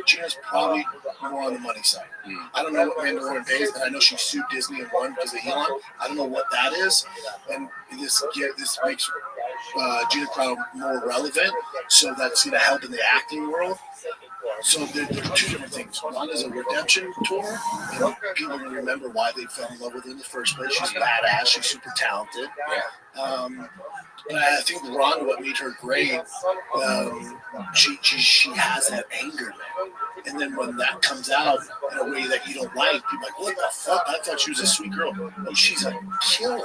Gina's probably more on the money side. I don't know what Mandalorian pays, and I know she sued Disney and won because of Elon. I don't know what that is, and this makes Gina Carano more relevant, so that's going to help in the acting world. So there are two different things. One is a redemption tour, and people will remember why they fell in love with her in the first place. She's badass. She's super talented. And I think Ronda, what made her great, she has that anger. And then when that comes out in a way that you don't like, people are like, what the fuck? I thought she was a sweet girl. Oh, she's a killer.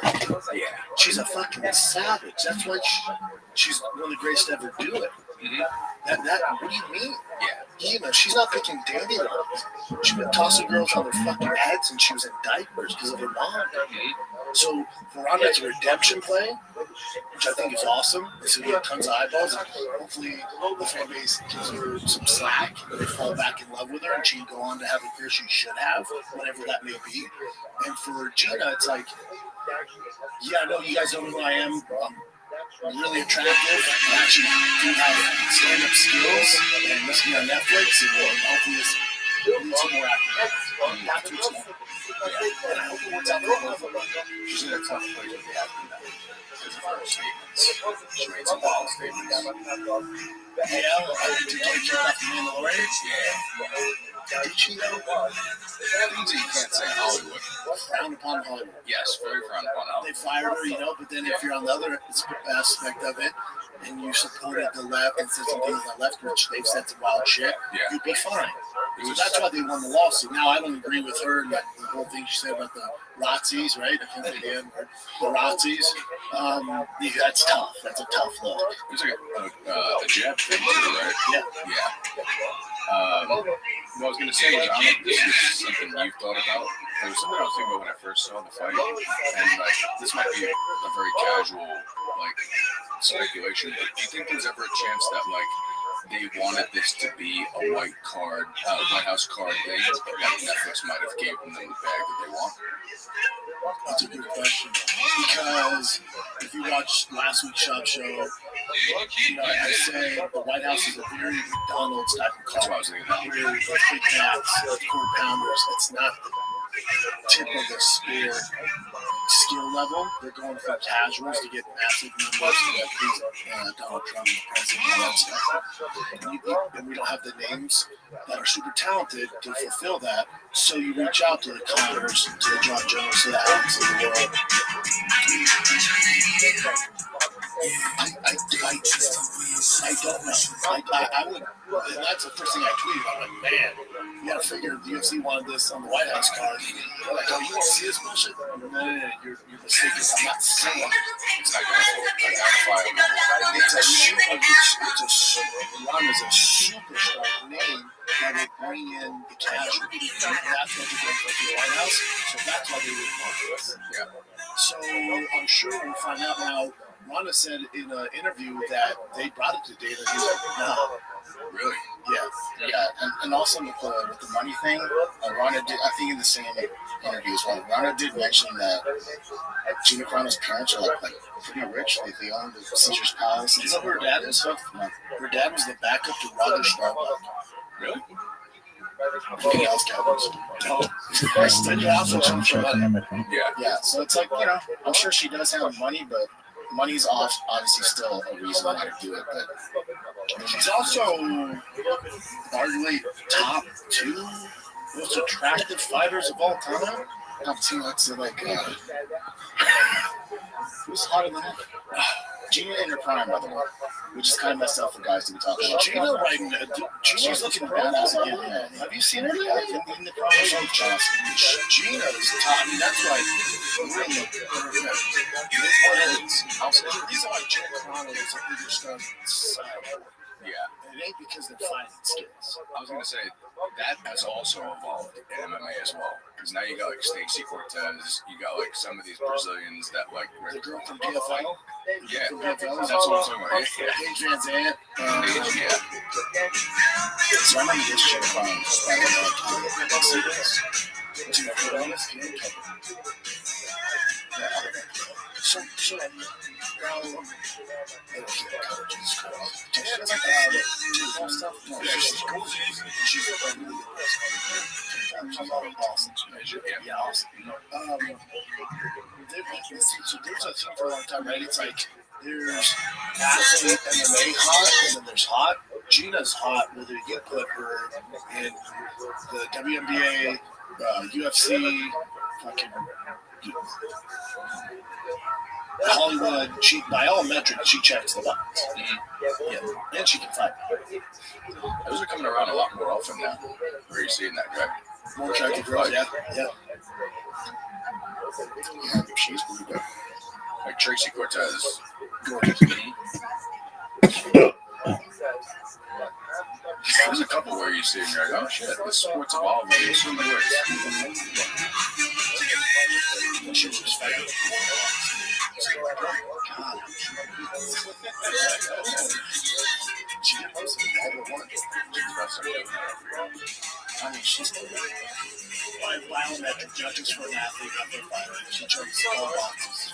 Yeah. She's a fucking savage. That's why she's one of the greatest to ever do it. That what do you mean? Yeah. Gina, she's not picking dandelions. She's been tossing girls on their fucking heads and she was in diapers because of her mom. So Veronica's a redemption play, which I think is awesome. This will get tons of eyeballs, and hopefully the fan base gives her some slack and they fall back in love with her and she can go on to have a career she should have, whatever that may be. And for Gina, it's like, yeah, I know you guys don't know who I am. I'm really attractive. I actually do have stand-up skills, and this will be on Netflix, and hopefully this leads to more acting. That's what's going on. Yeah. And I hope it works out for both of them. She's in a tough place with the acting now because of her statements. She made some wild statements. Yeah, I need to get kicked off the Mandalorian. Yeah. Did she though? Things that you can't say in Hollywood. Frowned upon Hollywood. Yes, very frowned upon Hollywood. They fired her, but then if you're on the other aspect of it and you supported the left and said some things on the left, which they've said some wild shit, you'd be fine. So that's why they won the lawsuit. Now, I don't agree with her and the whole thing she said about the Rothschilds, right? I think they did. The Rothschilds. That's tough. That's a tough look. There's like a jab thing too, right? Yeah. What I was going to say is, I don't know if this is something you've thought about. There was something I was thinking about when I first saw the fight, and like this might be a very casual like speculation, but do you think there's ever a chance that like they wanted this to be a White House card thing, but that Netflix might have given them the bag that they want? That's a good question. Because if you watched last week's Shop Show, I say the White House is a very McDonald's type of car. That's what I was thinking. Where Big Macs, 4-pounders, it's not the tip of the spear skill level. They're going for casuals to get massive numbers to get Donald Trump, the president, and all that stuff. And we don't have the names that are super talented to fulfill that. So you reach out to the Connors, to the John Jones, to the Alex of the world. I don't know. I would, and that's the first thing I tweeted. I'm like, man, you gotta figure the UFC wanted this on the White House card. I'm like, oh, you want to see this bullshit? No, you're mistaken. I'm not saying It's not going to identify. Ronda's a superstar name that would bring in the casual. That's what they're going for the White House. So that's why they would want this. Yeah. So I'm sure we'll find out now. Ronda said in an interview that they brought it to Dana. He's like, no. Really? Yeah, and also with the money thing, Ronda did, I think in the same interview as well, Ronda did mention that Gina Carano's parents are like pretty rich. They own the Caesar's Palace. Do you know who her dad is? Her dad was the backup to Roger Staubach. Really? Anything else, Cowboys? No. I studied out for money. Yeah, so it's like, I'm sure she does have money, but money's obviously still a reason why to do it, but she's also arguably top 2 most attractive fighters of all time. Top 2, let's say, like, who's hotter than her? Gina in her prime, by the way, which is kind of messed up for guys to be talking about. Gina right now, Gina's looking badass again. Yeah. Have you seen her yet? In the prime, Gina's top. I mean, that's like really perfect. The reason why Gina Carano is a bigger star than Yeah. it ain't because they're fighting skills. I was going to say, that has also evolved in MMA as well. Because now you got like Stacey Cortez, you got like some of these Brazilians that like. The girl from PFL? Yeah, from PFL. that's what I'm talking about. Paige Van Zandt. Yeah. So I'm going to get shit from So there's a thing for a long time, right? It's like there's athlete MMA hot, and then there's hot. Gina's hot, whether you put her in the WNBA, UFC, fucking Hollywood. She, by all metrics, she checks the box. Mm-hmm. Yeah, and she can fight. Those are coming around a lot more often now. Where you're seeing that guy. More attractive girls, yeah. Yeah, she's pretty good. Like Tracy Cortez. Gorgeous. There's a couple where you see and you're like, oh shit, this sport's evolving in so many ways. She was just fighting. God. She did most of it all at once. I mean, she's biometric judges for an athlete out there fighting. She checks all boxes.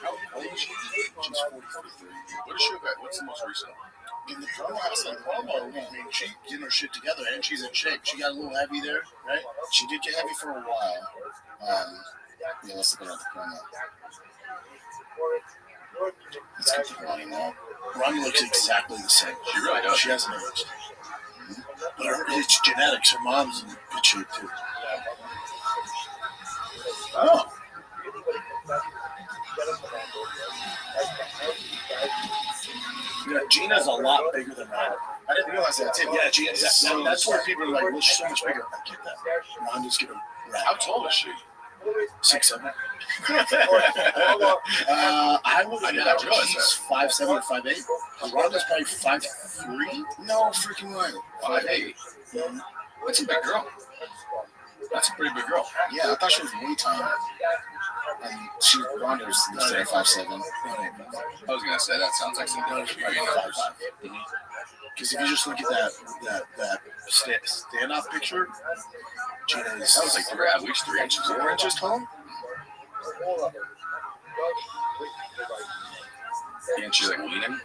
How old is she? She's 43. What is she about? What's the most recent? In the promo, I mean, she getting her shit together, and she's in shape. She got a little heavy there, right? She did get heavy for a while. Yeah, let's look at the promo. Let's keep the running now. Ronnie looks exactly the same. She really does. She hasn't aged. But it's genetics. Her mom's in good shape, too. Oh. Yeah, Gina's a lot bigger than Ronda. I didn't realize that, too. Yeah, Gina's that's where people are like, well, she's so much bigger. I get that. Ronda's getting How tall is she? 6'7". I would imagine she's 5'7" or 5'8". Ronda's probably 5'3". No freaking way. 5'8". That's a big girl. That's a pretty big girl. Yeah, I thought she was way taller. Ronda's instead of 5'7". I was gonna say that sounds like some numbers. Because if you just look at that standoff picture, Gina's that was like at least 3 inches. 4 inches tall. And she's like leaning.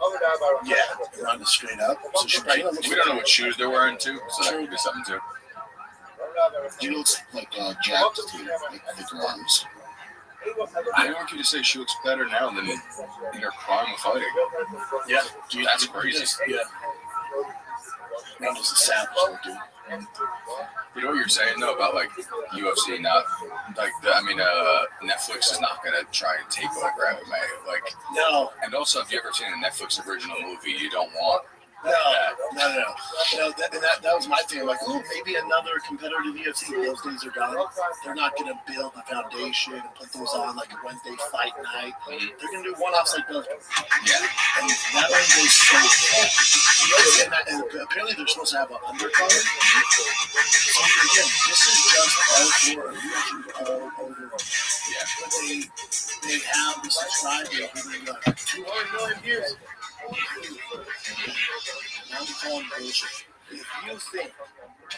Yeah, Ronda's straight up. So she probably we don't know what shoes they're wearing too, so that could be something too. Gina looks like jacked too, like thicker arms. I want you to say she looks better now than in her prime of fighting. Yeah, that's crazy. Yeah. Ronda's a savage, dude. You know what you're saying though about like UFC not like Netflix is not gonna try and take over MMA. Like no. And also, if you ever seen a Netflix original movie, you don't want. No. That was my thing. Like, oh, maybe another competitive UFC. Those days are gone. They're not going to build the foundation and put those on like a Wednesday fight night. They're going to do one-offs like those. Yeah. And that one goes straight. And apparently they're supposed to have an undercard. So again, this is just hardcore all over. Yeah. But they have the subscribers who are like 200 million views. I'm calling bullshit. If you think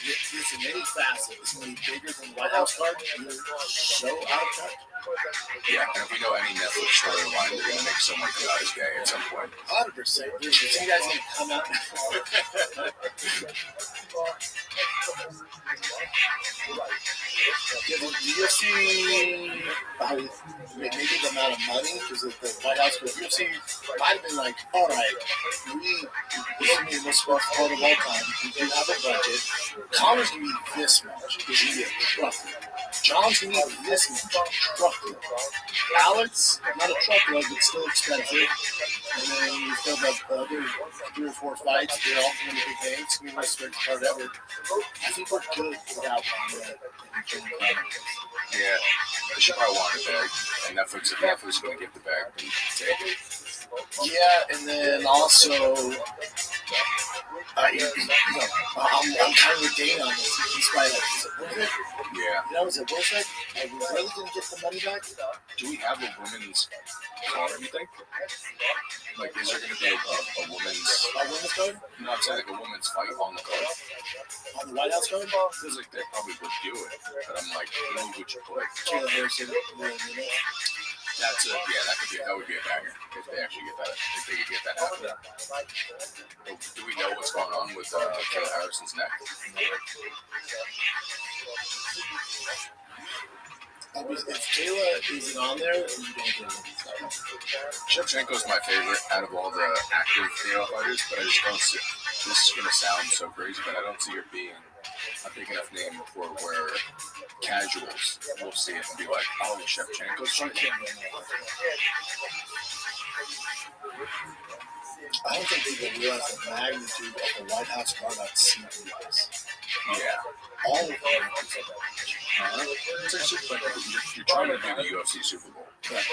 this in any facet is going to be bigger than White House card, you're so out of touch. Yeah, and if we know any Netflix storyline, they're going to make someone come out as gay at some point. 100%. You guys need to come out. UFC, maybe the amount of money, because of the White House, but UFC might have been like, all right, this is the most sports part of all time. We do have a budget. Connor's going to need this much, because he get truckload. John's going to need this much, truckload. Alex, not a truckload, but still expensive. And then you fill up the other 3 or 4 fights, they're all going to be big names. It's going to be the most strict card ever. I think we're good without Ronda. Yeah, they should probably want it back. And Netflix is going to get the bag and take it. Yeah, and then also, I'm kind of a day on this. He's probably like, is it worth it? Yeah. Is it worth it? Are we really going to get the money back? Do we have a women's card, you think? Like, is there going to be a women's... A women's card? No, I'm saying like a women's fight on the card. On the White House card? Feels like they probably would do it, but I'm like, who would you put? Taylor Harrison. That would be a banger if they actually get that. If they could get that happening. Do we know what's going on with Taylor Harrison's neck? If Taylor isn't on there, you don't get it. Shevchenko's my favorite out of all the active female fighters, but I just don't see. This is going to sound so crazy, but I don't see her being a big enough name for where casuals will see it and be like, oh, Shevchenko's fighting. I don't think people realize the magnitude of the White House card on CBS. Yeah. all of them. It's actually like you're trying to do the UFC Super Bowl. Right.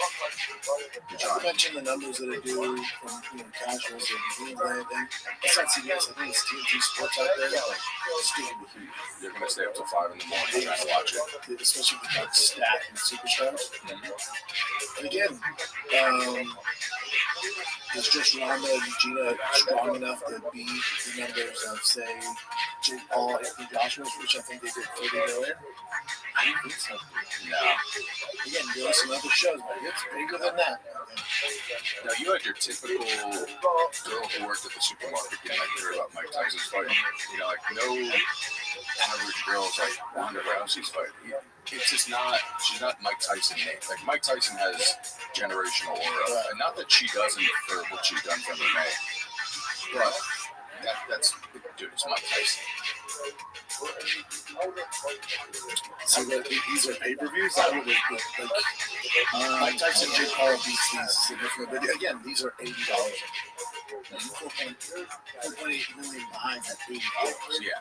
Not to mention the numbers that I do from casuals and England, and it's not CBS. I think it's TNT Sports out there. Like, it's going to be huge. They're going to stay up till 5 in the morning trying to watch it. Especially with like Stat and Superstars. And again, is just Rama and Gina strong enough to beat the numbers of, say, Jake Paul, Anthony Joshua, which I think they did 30 million? I don't think so. No. Again, there are some other shows, but it's bigger than that. Now, you had your typical girl who worked at the supermarket getting like heard about Mike Tyson's fighting. Like no average girl's like Ronda Rousey's fighting. It's just not, she's not Mike Tyson. Like Mike Tyson has generational aura. And not that she doesn't for what she's done for MMA. But that's, dude, it's Mike Tyson. So these are pay-per-views? That would like Mike Tyson, Jake Paul beats these significant. But again, these are $80. $4.8 million behind that $80. Yeah.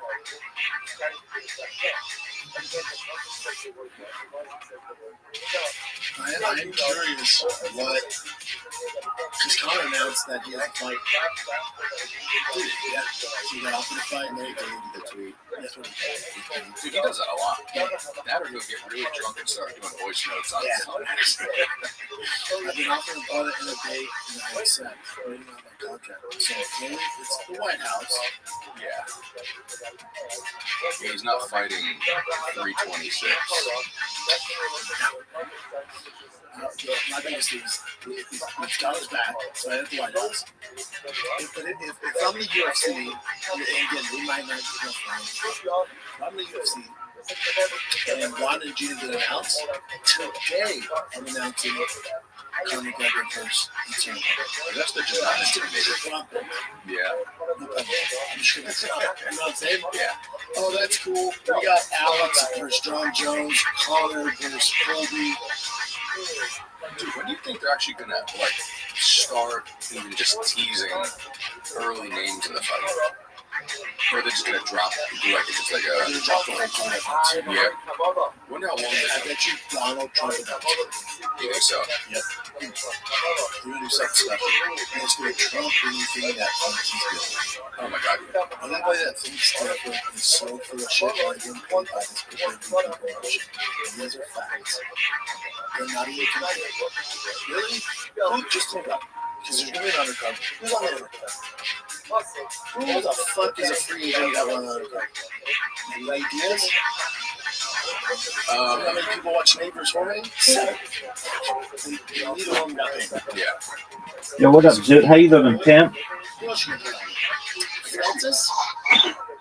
I'm curious what, because Conor announced that he has a fight. Dude, yeah, he got offered a fight and then he deleted the tweet. That's what he did. Dude, he does that a lot. That or he'll get really drunk and start doing voice notes on it. I've been offered about it in a date and I accept waiting on my contract. So it's the White House. Yeah. He's not fighting 326. My biggest thing is he's got his back, so I have the White House. If I'm the UFC, and again, they might not get enough fans. If I'm the UFC, and Ron and Gina get announced, today I'm announcing Conor McGregor versus Ethan. That's the just not intimidated. Yeah. I'm sure that's not. You know what I'm saying? Yeah. Oh, that's cool. We got Alex versus John Jones, Conor versus Colby. Dude, when do you think they're actually gonna start even just teasing early names in the fight? Or they're just gonna drop do it's just like a drop the whole time. Yeah. Wonder how long I bet you Donald Trump announced it. You think so? Yep. We're gonna do something special. And it's gonna trump anything that thinks he's good. Oh my god. Anybody that thinks Stanford is so full of shit are getting paid by this promotion. These are facts. They're not even connected. Really? Well, just hold up. Because there's gonna be an undercard. Who's on the undercard? Who the fuck is a free agent that won an undercard? Any ideas? How many people watch Neighbors for me? 7. Neither one got paid. Yeah. Yo, what up, dude? How you doing, pimp? Who else you gonna put on? Francis?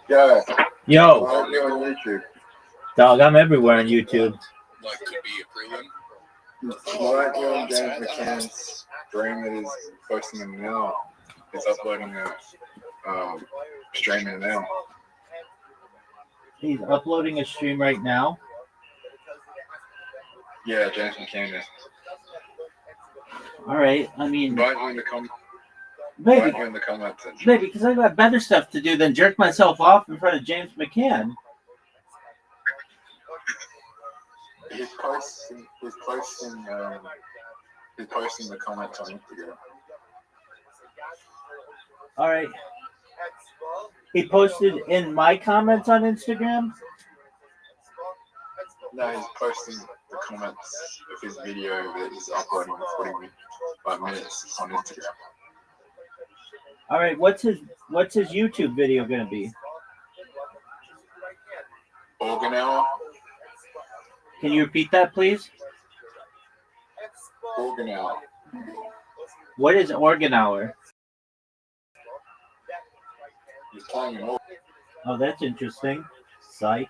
Yeah. Yo, I'm on YouTube. dog, I'm everywhere on YouTube. Like could be a prelim. Right doing James McCann's stream that is posting them now. It's uploading a stream it now. He's uploading a stream right now. Yeah, James McCann is. All right. I mean, Right in the comments. maybe, Right in the comments section. maybe because I got better stuff to do than jerk myself off in front of James McCann. He's posting the comments on Instagram. All right. He posted in my comments on Instagram. No, he's posting the comments of his video that he's uploading in 45 minutes on Instagram. All right. What's his YouTube video gonna be? Organ hour. Can you repeat that, please? Organ hour. What is Organ Hour? He's playing an organ. Oh, that's interesting. Psych.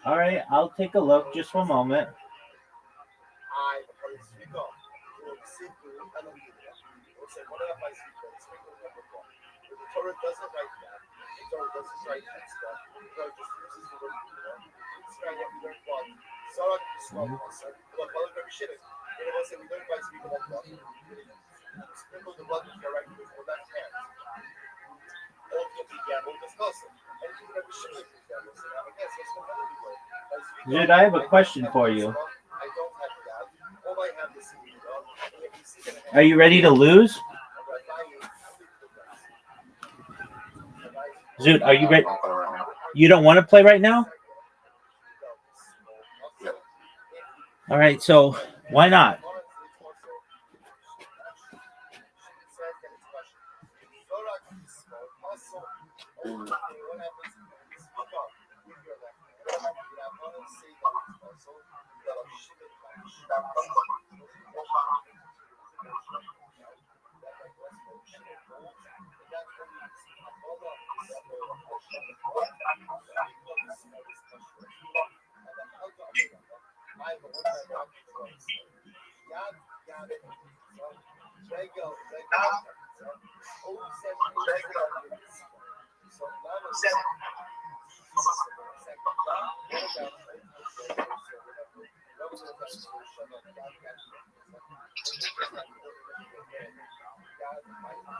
All right, I'll take a look. Just one moment. Sprinkle the blood with your right with your left hand. Ultimately, gamble descalzo. And you Rabbi Shimon is gamble. So now, yes, that's what I'm doing. Dude, I have a question for you. I don't have that. All I have is the Are you ready to lose? Zoot, are you ready? You don't want to play right now? All right, so why not?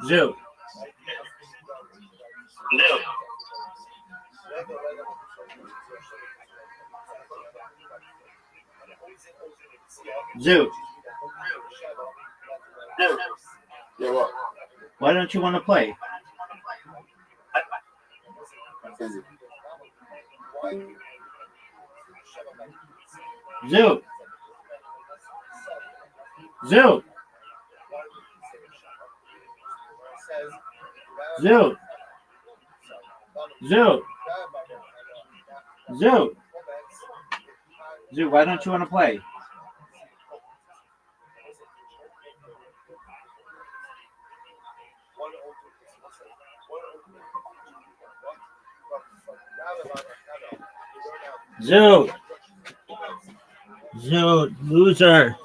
Zoot. Zoot. Yeah, what? Why don't you want to play? Zoot. Zoot. Zoot. Zoot. Zoot. Zoot, why don't you want to play? Zoot. Zoot, loser.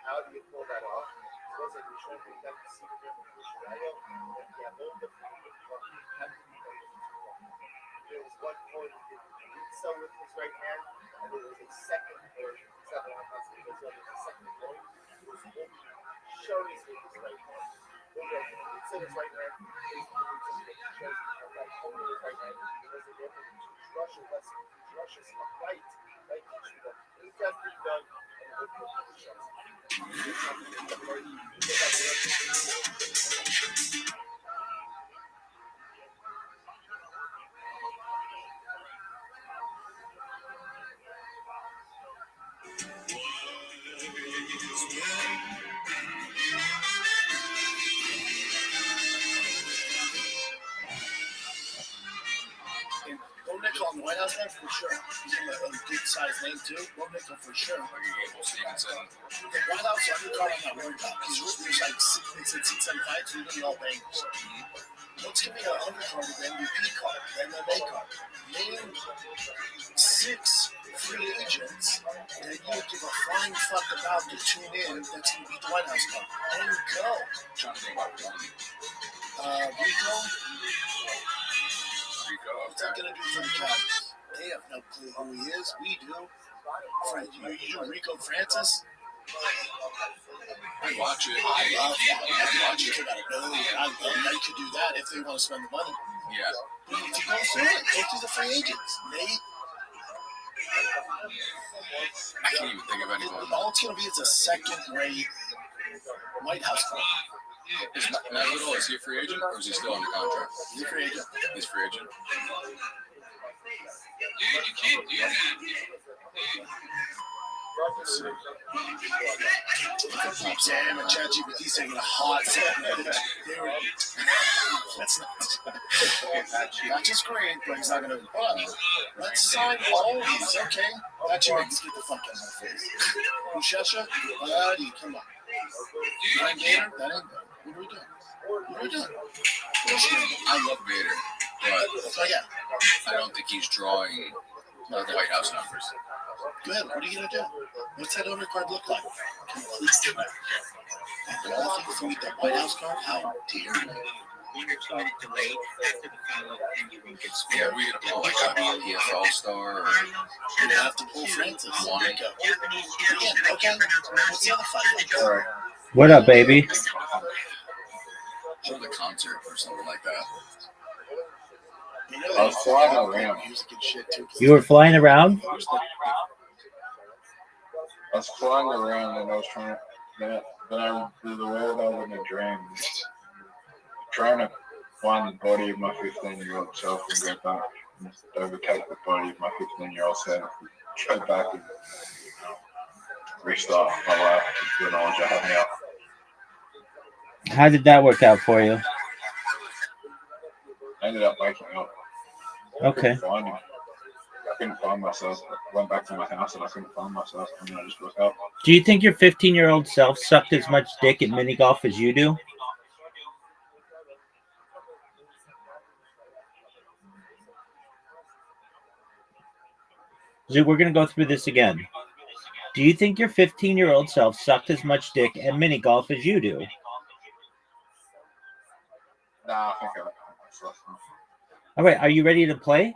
How do you pull that off? Was it showing that the secret of the Shirayo? Yeah, both the there was one point he did so with his right hand, and there was a second point. So there was a second point. It was Shuri's with his right hand. So his right hand is shows right over his right hand. It was a different Russia lesson. Russia's right. Right. He's just been done and it would put the shots. Go nickel on the White House guy for sure. He's in a good sized name too. Go nickel for sure. Like Gable Stevenson. The White House undercard I'm not worried about. He's like 6'5", so he's all bangers. Let's give me an undercard with MVP card, MMA card. Name 6 free agents that you would give a flying fuck about to tune in that's going to beat the White House card. And go. Trying to think about one. Rico. What's that Okay. going to do for the Cowboys? They have no clue who he is. We do. You do Rico Francis? I watch it. I love that. I watch it. I could do that if they want to spend the money. Yeah. But if you go through it, go through the free agents. Nate, I can't even think of anyone. All it's going to be is a second-rate White House club. Is Matt Little, is he a free agent or is he still under contract? He's a free agent. He's a free agent. Dude, you can't do that. Let's see. Sam and ChatGPT's taking a hot second. That's not just great, but he's not going to. Let's sign all of these, okay? That you makes get the fuck out of my face. Mushasha, buddy, come on. That ain't Gator? That ain't. What are we doing? What are we doing? I love Vader, but That's what I got. I don't think he's drawing the White House numbers. Good. What are you going to do? What's that undercard look like? Complete tonight. And all things to meet the White House card? How dare you? Yeah, we're gonna pull like a EFL star or You have to pull Francis. one. Again, okay. What's the other fight? All right. What up, baby? Hold a concert or something like that. You know, I was flying around. music and shit too. You were flying around? I was flying around and I was trying to, the way that I was in a dream, trying to find the body of my 15-year-old self and go back and overtake the body of my 15-year-old self, go back and restart my life with the knowledge I have now. How did that work out for you? I ended up waking up. Okay. I couldn't find myself. I went back to my house and I couldn't find myself, and then I just woke up. Do you think your 15-year-old self sucked as much dick at mini golf as you do? So we're going to go through this again. Do you think your 15-year-old self sucked as much dick at mini golf as you do? Nah, I think I myself. All right, are you ready to play?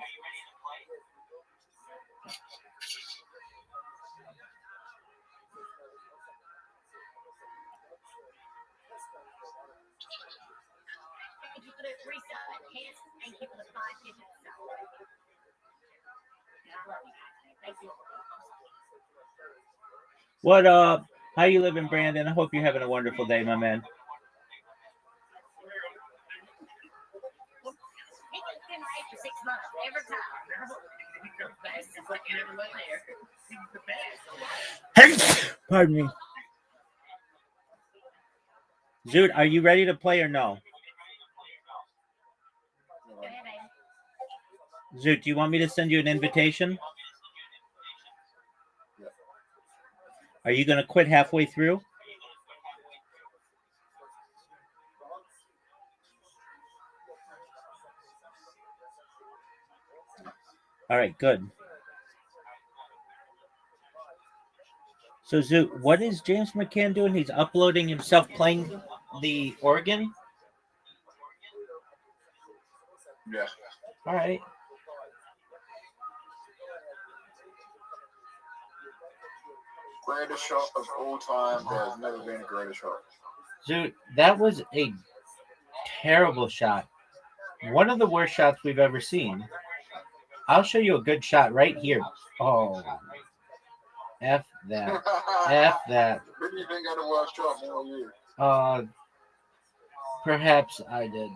What up? How you living, Brandon? I hope you're having a wonderful day, my man. Pardon me. Zoot, are you ready to play or no? Zoot, do you want me to send you an invitation? Are you going to quit halfway through? All right, good. So, Zoot, what is James McCann doing? He's uploading himself playing the organ? Yeah. All right. Greatest shot of all time. There's never been a greater shot. Dude, that was a terrible shot. One of the worst shots we've ever seen. I'll show you a good shot right here. Oh. F that. F that. Who do you think had a worse shot more than you? Perhaps I did.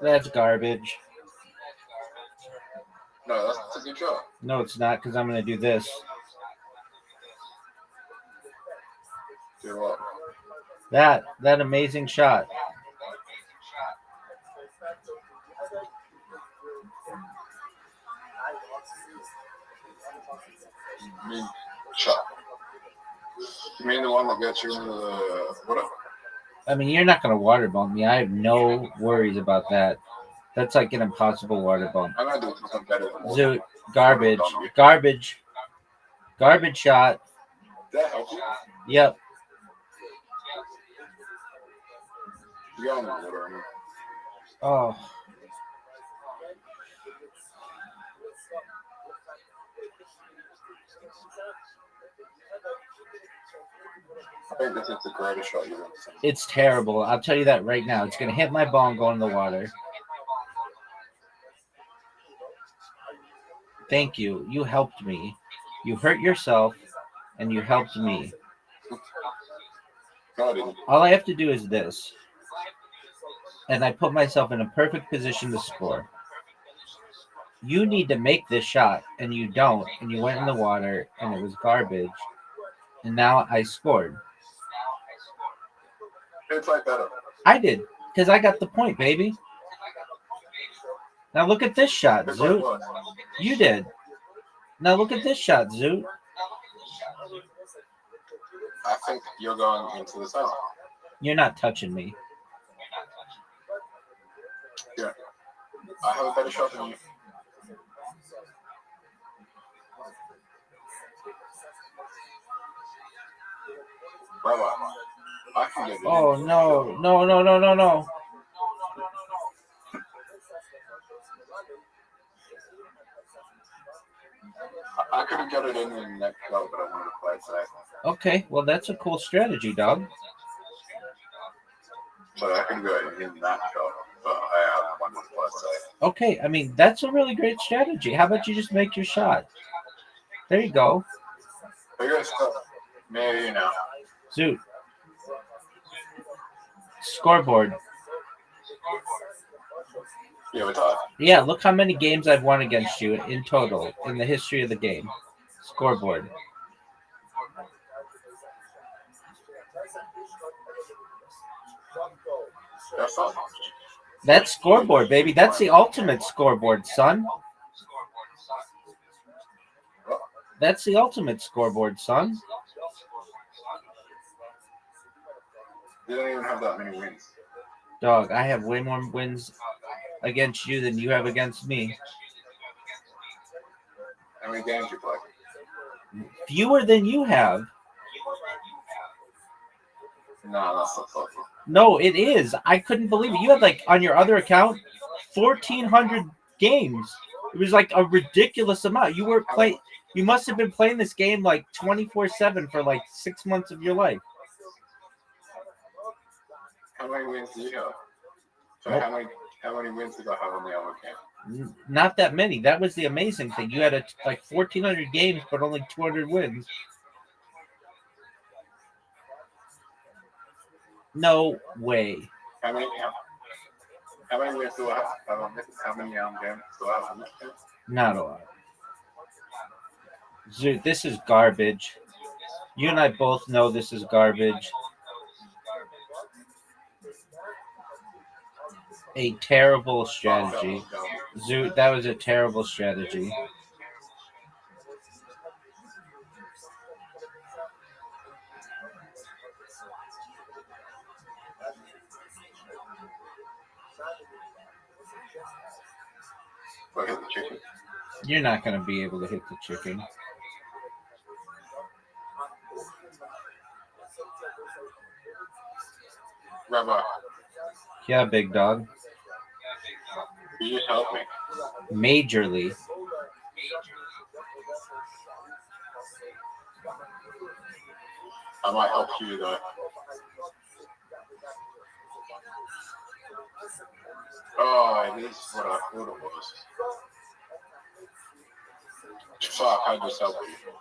That's garbage. No, that's a good shot. No, it's not, because I'm going to do this. Do what? That amazing shot. You mean shot? You mean the one that gets you into the whatever? I mean, you're not going to water bomb me. I have no worries about that. That's like an impossible water bomb. I'm gonna do something better than Zoot, garbage. Garbage. Garbage shot. That helps you. Yep. You got on the water, I mean. Oh. I think this is the greatest shot you've ever seen. It's terrible. I'll tell you that right now. It's going to hit my ball and go in the water. Thank you. You helped me. You hurt yourself, and you helped me. No, I didn't. All I have to do is this, and I put myself in a perfect position to score. You need to make this shot, and you don't, and you went in the water, and it was garbage, and now I scored. It's like better. I did, because I got the point, baby. Now look at this shot, It's like Zoot. what? You did. Now look at this shot, Zoot. I think you're going into the center. You're not touching me. Yeah. I have a better shot than you. Rabbi, I can get it. Oh, no. No, no, no, no, no. I could have got it in the next shot, but I wanted to play it safe. Okay, well, that's a cool strategy, dog. So I could go in that shot, but I wanted to play it safe. Okay, I mean, that's a really great strategy. How about you just make your shot? There you go. Are you guys stuck? Maybe now. Zoot. Scoreboard. Yeah, we're tied. Yeah, look how many games I've won against you in total in the history of the game. Scoreboard. That's not. That's scoreboard, baby. That's the ultimate scoreboard, son. That's the ultimate scoreboard, son. You don't even have that many wins. Dog, I have way more wins against you than you have against me. How many games you play? Fewer than you have. No, that's not possible. No, it is. I couldn't believe it. You had like on your other account 1,400 games. It was like a ridiculous amount. You must have been playing this game like 24/7 for like 6 months of your life. How many wins do you have? So Nope. how many wins did I have on the other account? Not that many. That was the amazing thing. You had like 1,400 games, but only 200 wins. No way. How many wins do I have on this? How many games do I have on this account? Not a lot. Dude, this is garbage. You and I both know this is garbage. A terrible strategy. Zoot, that was a terrible strategy. I hit the chicken. You're not going to be able to hit the chicken. Rabbi, Yeah, big dog. will you help me? Majorly. I might help you though. Oh, it is what I thought it was. Fuck, I just helped you.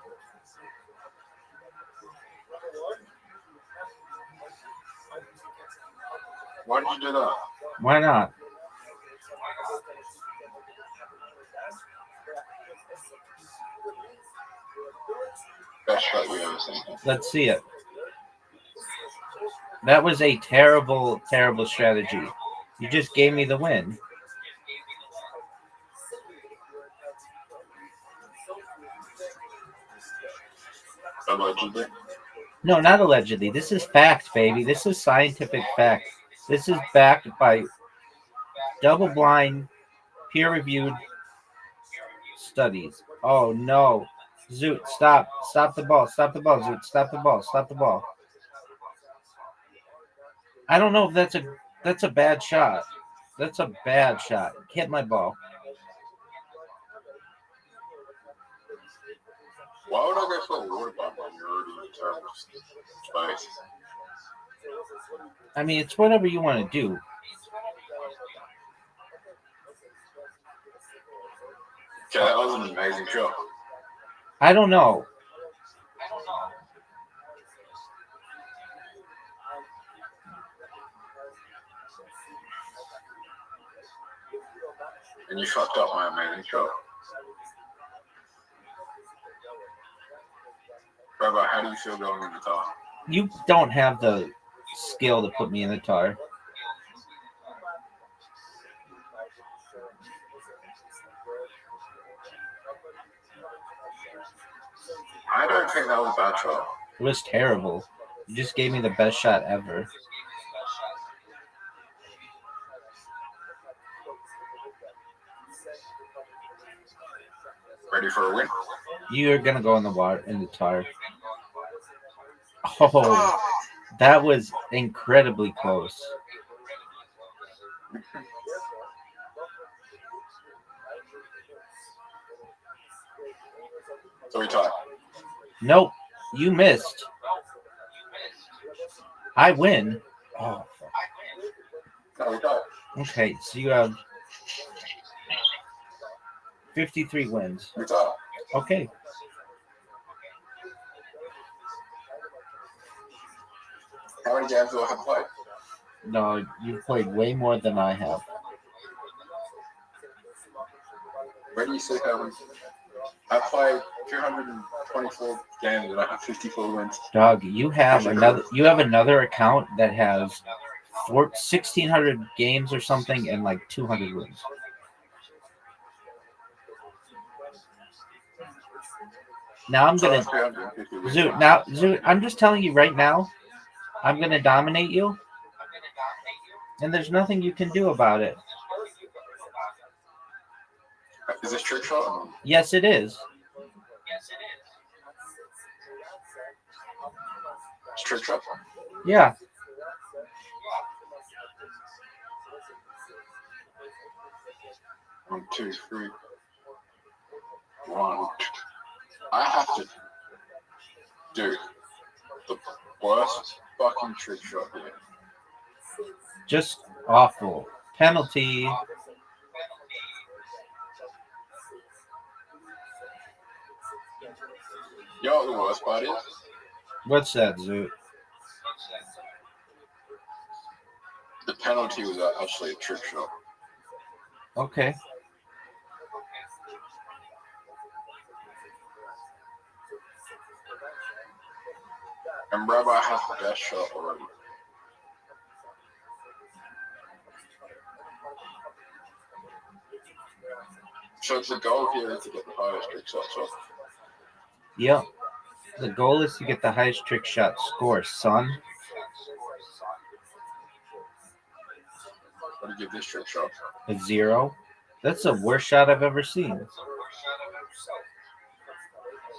Why did you do that? Why not? Best shot you ever seen. Let's see it. That was a terrible, terrible strategy. You just gave me the win. Allegedly. No, not allegedly. This is fact, baby. This is scientific fact. This is backed by double-blind, peer-reviewed studies. Oh, no. Zoot, stop. Stop the ball. Stop the ball, Zoot. Stop the ball. Stop the ball. I don't know if that's a bad shot. That's a bad shot. Hit my ball. Why would I go for a water bomb when you're already in terrible space? I mean, it's whatever you want to do. Okay, that was an amazing shot. I don't know. And you fucked up my amazing shot. Rabbi, how do you feel going in the tar? You don't have the skill to put me in the tar. I don't think that was a bad shot. It was terrible. You just gave me the best shot ever. Ready for a win? You're gonna go in the water in the tar. Oh, that was incredibly close. So we tie. Nope, you missed. I win. Oh, fuck. No, we tie. Okay, so you have 53 wins. We tie. Okay. How many games do I have played? No, you've played way more than I have. Where do you see how I've played 224 games and I have 54 wins. Dog, you have another account that has 1,600 games or something and like 200 wins. Now I'm gonna Zoot, I'm just telling you right now, I'm gonna dominate you, and there's nothing you can do about it. Is this trick shot? Yes, it is. It's trick shot. Yeah. One, two, three. One. I have to do the worst fucking trick shot here. Just awful. Penalty. You know what the worst part is? What's that, Zoot? The penalty was actually a trick shot. Okay. And Rabbi has the best shot already. So the goal here is to get the highest trick shot. So Yep. The goal is to get the highest trick shot score, son. what do you give this trick shot? A 0. That's the worst shot I've ever seen.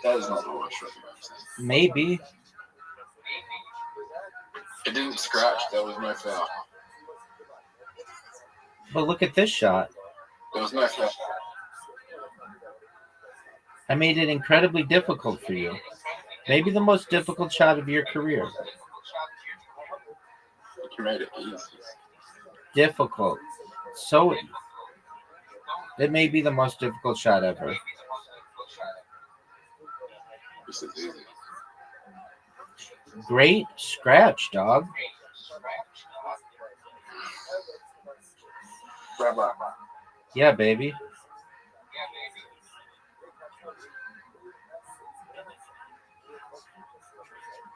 That is not the worst shot I've ever seen. Maybe. It didn't scratch. There was no foul. But look at this shot. There was no foul. I made it incredibly difficult for you. Maybe the most difficult shot of your career. You made it easy. Difficult. So it may be the most difficult shot ever. This is easy. Great scratch, dog. Rabbi. Yeah, baby.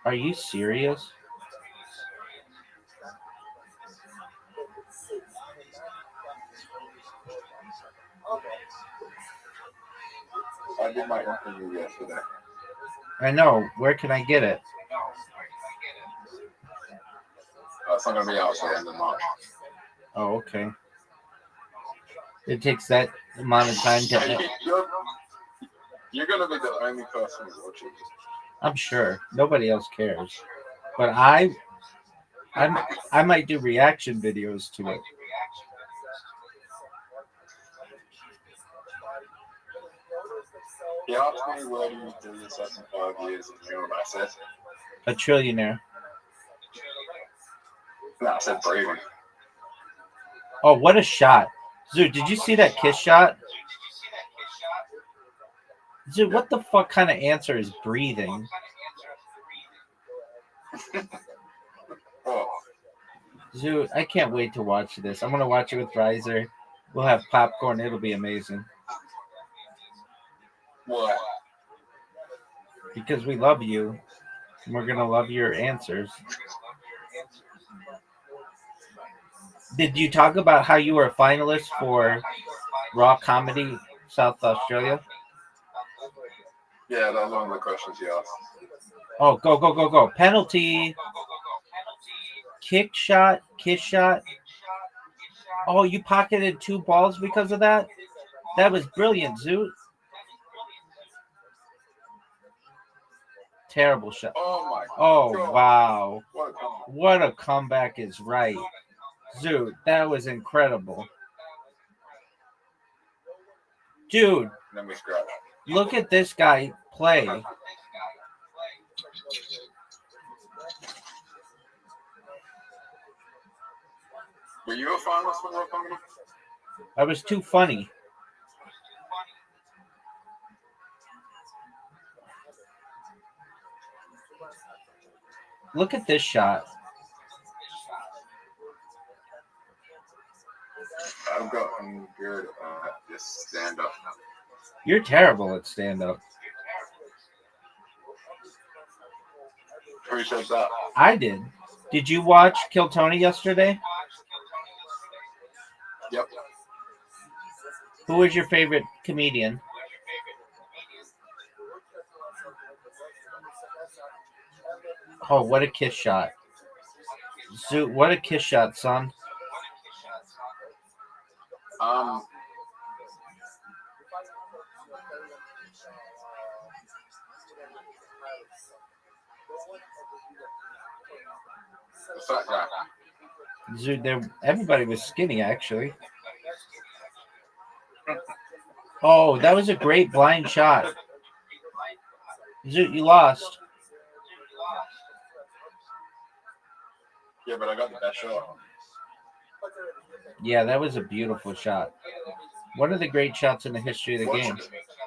Are you serious? I did my interview yesterday. I know. Where can I get it? It's not going to be out till the end of March. Oh, okay. It takes that amount of time to... You're going to be the only person who watches it. I'm sure. Nobody else cares. But I might do reaction videos to it. He asked me where do you do this after 5 years, and you know what I said? A trillionaire. No, I said breathing. Oh, what a shot. Zoo, did you see that kiss shot? Dude, what the fuck kind of answer is breathing? Oh, Dude, I can't wait to watch this. I'm gonna watch it with Riser. We'll have popcorn. It'll be amazing. what? Because we love you. And we're gonna love your answers. Did you talk about how you were a finalist for Raw Comedy South Australia? Yeah, that was one of the questions you asked. Oh, go, go, go, go. Penalty. Kick shot. Kiss shot. Oh, you pocketed 2 balls because of that? That was brilliant, Zoot. Terrible shot. Oh my Oh, God. wow. What a comeback. What a comeback is right. Dude, that was incredible. Dude, Let me scratch. look at this guy play. Were you a finalist for World Comedy? I was too funny. Look at this shot. I've gotten good at this stand-up. You're terrible at stand-up. Who said that? I did. Did you watch Kill Tony yesterday? Yep. Who was your favorite comedian? Oh, what a kiss shot. Zoot, what a kiss shot, son. The fat guy. Zoot, everybody was skinny, actually. Oh, that was a great blind shot. Zoot, you lost. Yeah, but I got the best shot. Yeah, that was a beautiful shot. One of the great shots in the history of the game.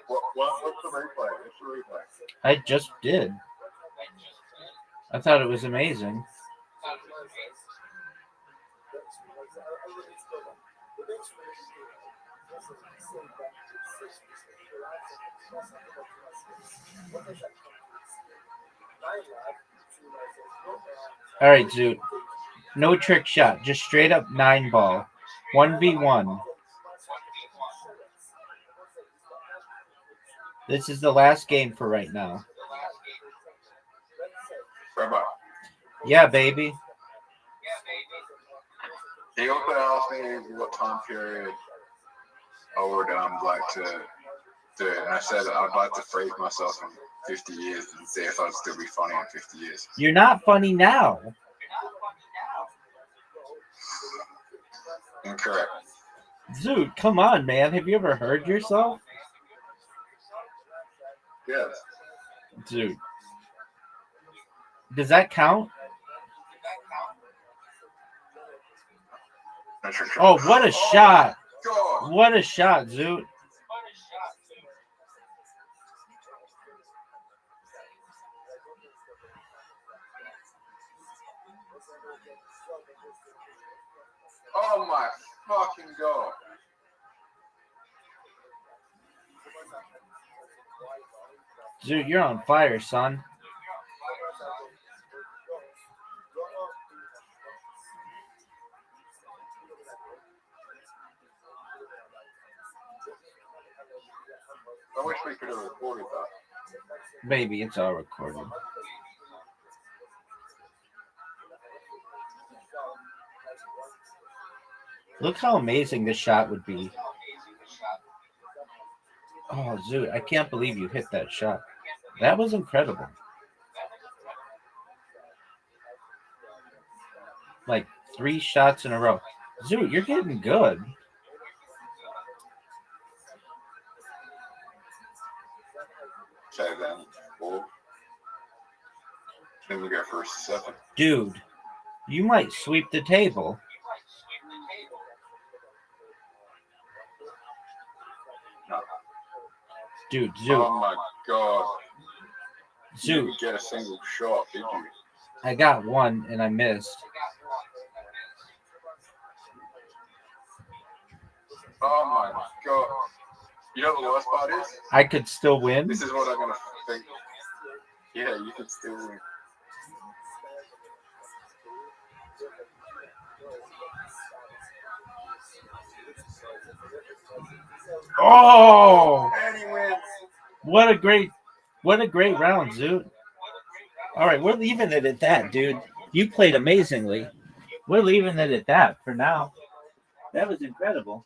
What's the replay? What's the replay? I just did. I thought it was amazing. All right, Zoot. No trick shot, just straight up 9 ball. 1v1. This is the last game for right now. Rabbi. Yeah, baby. He also asked me what time period I would like to do it. And I said I'd like to freeze myself in 50 years and see if I'd still be funny in 50 years. You're not funny now. Incorrect. Zoot, come on, man. Have you ever heard yourself? Yes. Dude. Does that count? Oh, what a shot. God. What a shot, Zoot. Oh my fucking God. Dude, you're on fire, son. I wish we could have recorded that. Baby, it's all recorded. Look how amazing this shot would be. Oh, Zoot, I can't believe you hit that shot. That was incredible. Like 3 shots in a row. Zoot, you're getting good. Okay, then. Well, then we go for 7. Dude, you might sweep the table. No. Dude, Zoot. Oh my god. You Zoot. didn't get a single shot, did you? I got one and I missed. Oh my god. You know what the worst part is? I could still win. This is what I'm gonna think. Yeah, you could still win. Oh, And he wins. what a great round, Zoot. All right, we're leaving it at that, dude. You played amazingly. We're leaving it at that for now. That was incredible.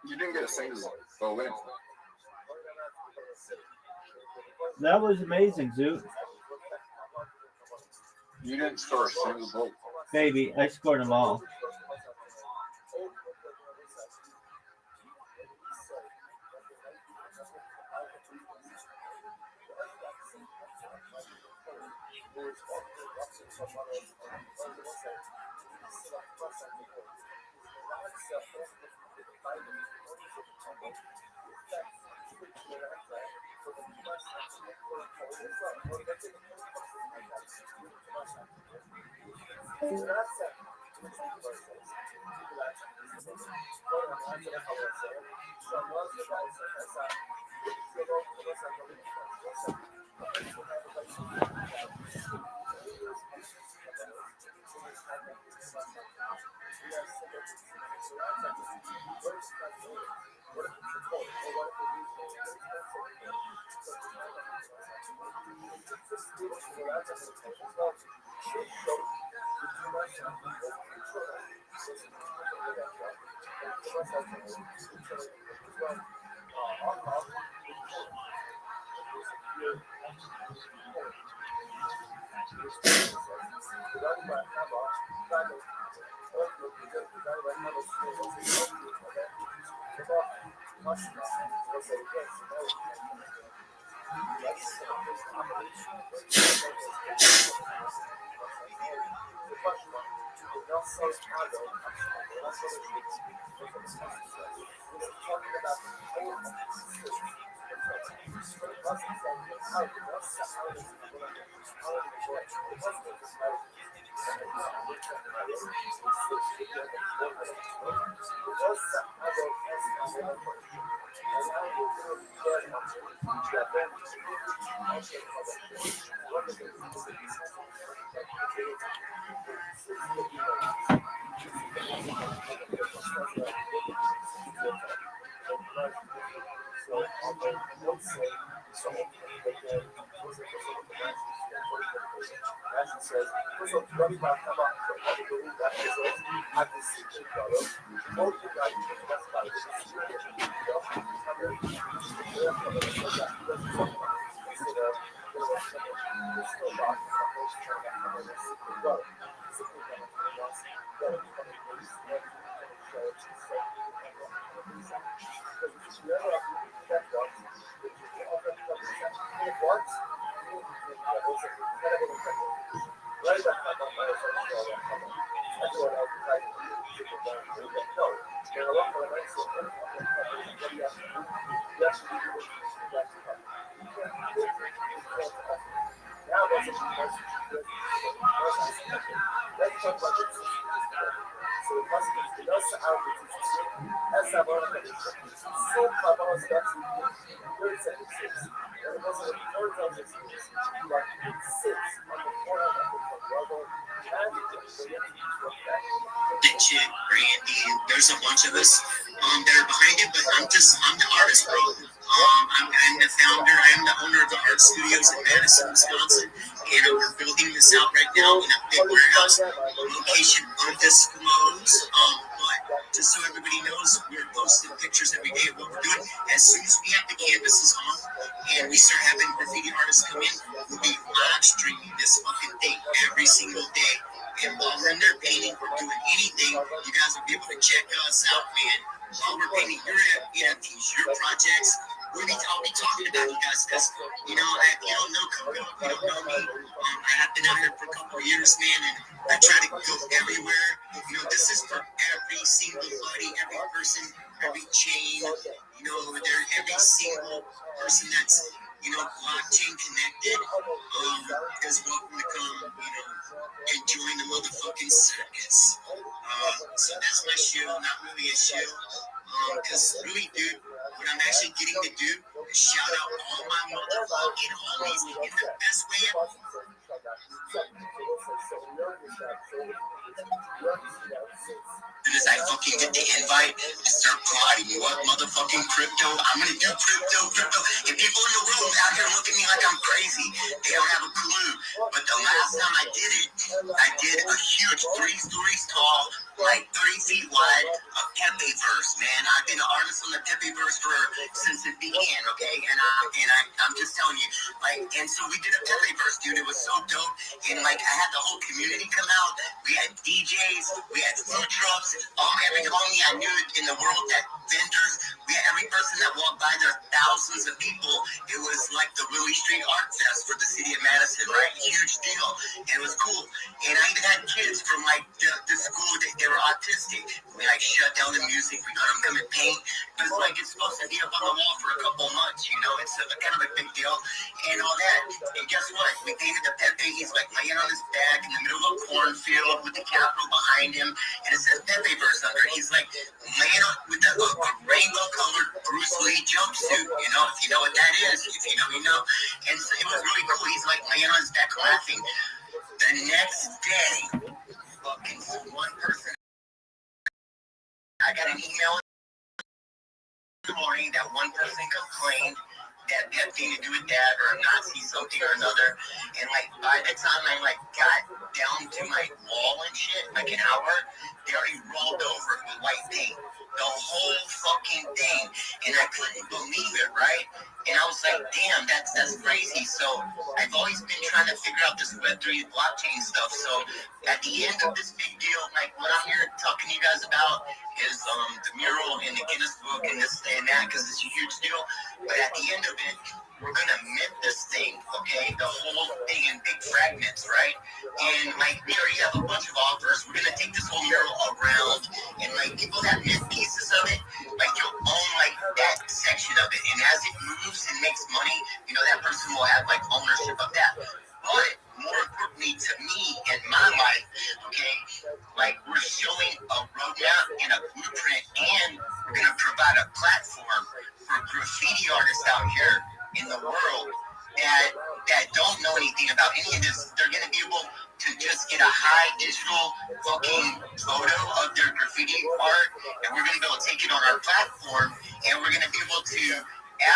You didn't get a single one. So win. That was amazing, Zoot. You didn't score a single goal. Baby, I scored them all. Chick, Brandy, there's a bunch of us that are behind it, but I'm the artist, bro. I'm the founder, I'm the owner of the art studios in Madison, Wisconsin, and we're building this out right now in a big warehouse location undisclosed. But just so everybody knows, we're posting pictures every day of what we're doing. As soon as we have the canvases on and we start having graffiti artists come in, we'll be live streaming this fucking thing every single day. And while we're in there painting or doing anything, you guys will be able to check us out, man. While we're painting your NFTs, your projects, I'll be talking about you guys because, you know, if you don't know Coco, if you don't know me, I have been out here for a couple of years, man, and I try to go everywhere. You know, this is for every single buddy, every person, every chain, you know, every single person that's, you know, blockchain connected is welcome to come, you know, and join the motherfucking circus. So that's my shield, not really a shield. Because really, dude, what I'm actually getting to do is shout out all my motherfucking homies in the best way ever. As soon as I fucking get the invite, I start providing you what motherfucking crypto. I'm gonna do crypto. And people in the room out here look at me like I'm crazy. They don't have a clue. But the last time I did it, I did a huge 3 stories tall, like 30 feet wide, a Pepe verse, man. I've been an artist on the Pepe verse since it began, okay? And I'm just telling you, like, and so we did a Pepe verse, dude. It was so dope. And like, I had the whole community come out. We had DJs, we had food trucks, every homie I knew in the world that vendors. We had every person that walked by there, thousands of people. It was like the Willie Street Art Fest for the city of Madison, right? Huge deal. And it was cool. And I even had kids from like the school that they were autistic. We like shut down the music. We let them come and paint. It was like it's supposed to be up on the wall for a couple months, you know. It's kind of a big deal and all that. And guess what? We gave it to Pepe. He's like laying on his back in the middle of a cornfield with the Capitol behind him, and it says Pepe verse under. He's like laying on with a rainbow-colored Bruce Lee jumpsuit. You know, if you know what that is, if you know, you know. And so it was really cool. He's like laying on his back laughing. The next day, fucking one person, I got an email in the morning that one person complained that had something to do with that or a Nazi something or another. And like by the time I like got down to my wall and shit, like an hour, they already rolled over with white paint. The whole fucking thing. And I couldn't believe it, right? And I was like, damn, that's crazy. So I've always been trying to figure out this Web3 blockchain stuff. So at the end of this big deal, like what I'm here talking to you guys about is the mural in the Guinness Book and this and that, because it's a huge deal. But at the end of it, we're gonna mint this thing, okay? The whole thing in big fragments, right? And like we already have a bunch of offers. We're gonna take this whole mural around, and like people that mint pieces of it, like you'll own like that section of it. And as it moves and makes money, you know, that person will have like ownership of that. But more importantly to me in my life, okay, like we're showing a roadmap and a blueprint, and we're gonna provide a platform for graffiti artists out here in the world that don't know anything about any of this. They're gonna be able to just get a high digital fucking photo of their graffiti art, and we're gonna be able to take it on our platform, and we're gonna be able to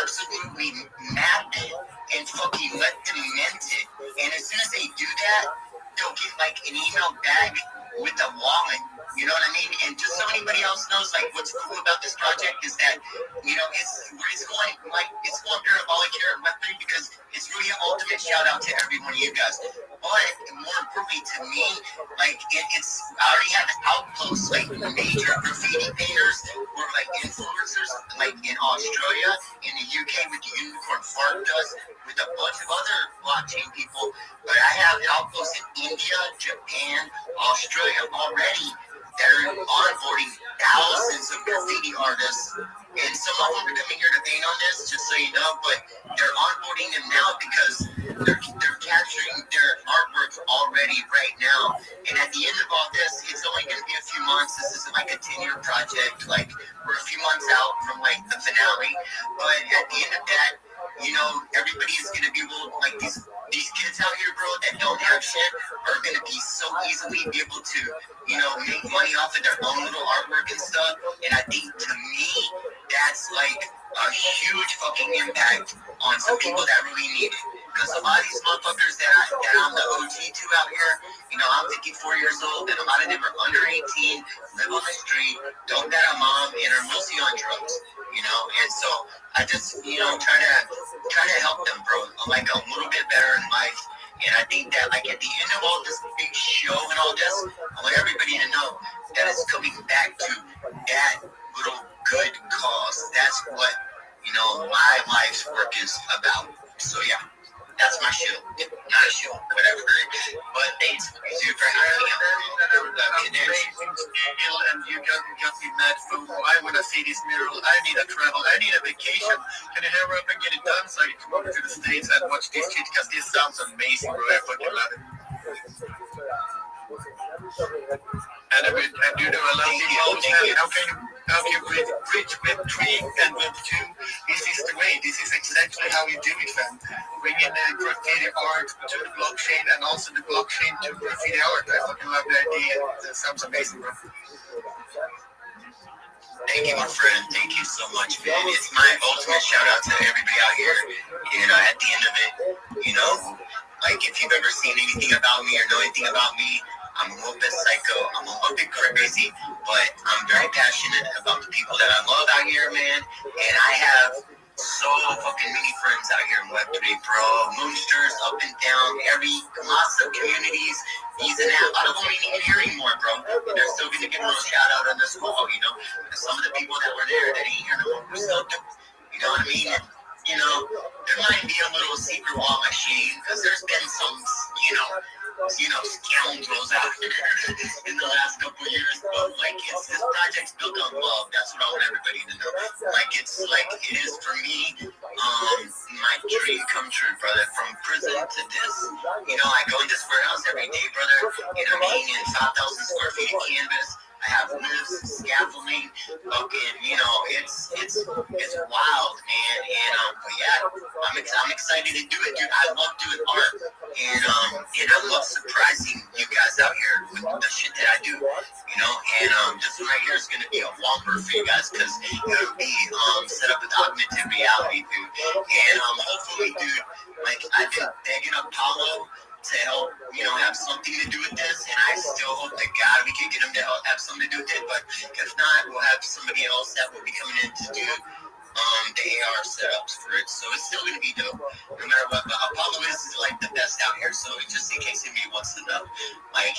absolutely map it and fucking let them mint it. And as soon as they do that, they'll get like an email back with a wallet. You know what I mean? And just so anybody else knows, like what's cool about this project is that, you know, it's going parabolic here at Web3 because it's really an ultimate shout out to every one of you guys. But more importantly to me, like it's I already have outposts like major graffiti painters or like influencers like in Australia, in the UK with the Unicorn Fart Dust, with a bunch of other blockchain people. But I have outposts in India, Japan, Australia already that are onboarding thousands of graffiti artists. And some of them are coming here to paint on this, just so you know, but they're onboarding them now because they're capturing their artwork already right now. And at the end of all this, it's only going to be a few months. This isn't like a 10-year project. Like, we're a few months out from like the finale. But at the end of that, you know, everybody's going to be able, like these kids out here, bro, that don't have shit are going to be so easily be able to, you know, make money off of their own little artwork and stuff. And I think to me, that's like a huge fucking impact on some people that really need it. Because a lot of these motherfuckers that I'm the OG to out here, you know, I'm 54 years old, and a lot of them are under 18, live on the street, don't got a mom, and are mostly on drugs, you know. And so I just, you know, try to help them, bro, like a little bit better in life. And I think that, like, at the end of all this big show and all this, I want everybody to know that it's coming back to that little good cause. That's what, my life's work is about. So yeah, that's my show. Not a show, whatever. But it's super happy. And you got me mad fool. I want to see this mural. I need a travel. I need a vacation. Can you hurry up and get it done so I can come over to the States and watch this shit? Because this sounds amazing, bro. I fucking love it. And you know, I love people. How can you bridge Web 3 and Web 2? This is the way. This is exactly how you do it, fam. Bring in the graffiti art to the blockchain and also the blockchain to graffiti art. I fucking love the idea. That sounds amazing, bro. Thank you, my friend. Thank you so much, man. It's my ultimate shout out to everybody out here. At the end of it, like if you've ever seen anything about me or know anything about me, I'm a little bit psycho. I'm a little bit crazy, but I'm very passionate about the people that I love out here, man. And I have so fucking many friends out here in Web3, bro. Moonsters up and down, lots of communities, these and that. A lot of them ain't even here anymore, bro. And they're still gonna give them a shout out on this call, And some of the people that were there that ain't here no more, we're still doing. You know what I mean? There might be a little secret wall machine because there's been some, scoundrels out there in the last couple of years. But this project's built on love. That's what I want everybody to know. It is for me, my dream come true, brother. From prison to this, I go in this warehouse every day, brother. In 5,000 square feet of canvas. I have lifts, scaffolding, it's wild, man. And but yeah, I'm excited to do it, dude. I love doing art, and I love surprising you guys out here with the shit that I do, And this one right here is gonna be a whopper for you guys because it'll be set up with augmented reality, dude. And hopefully, dude, I've been begging Apollo to help, have something to do with this, and I still hope that God, we can get him to have something to do with it, but if not, we'll have somebody else that will be coming in to do the AR setups for it, so it's still going to be dope, no matter what. But Apollo is the best out here, so just in case anybody wants to know,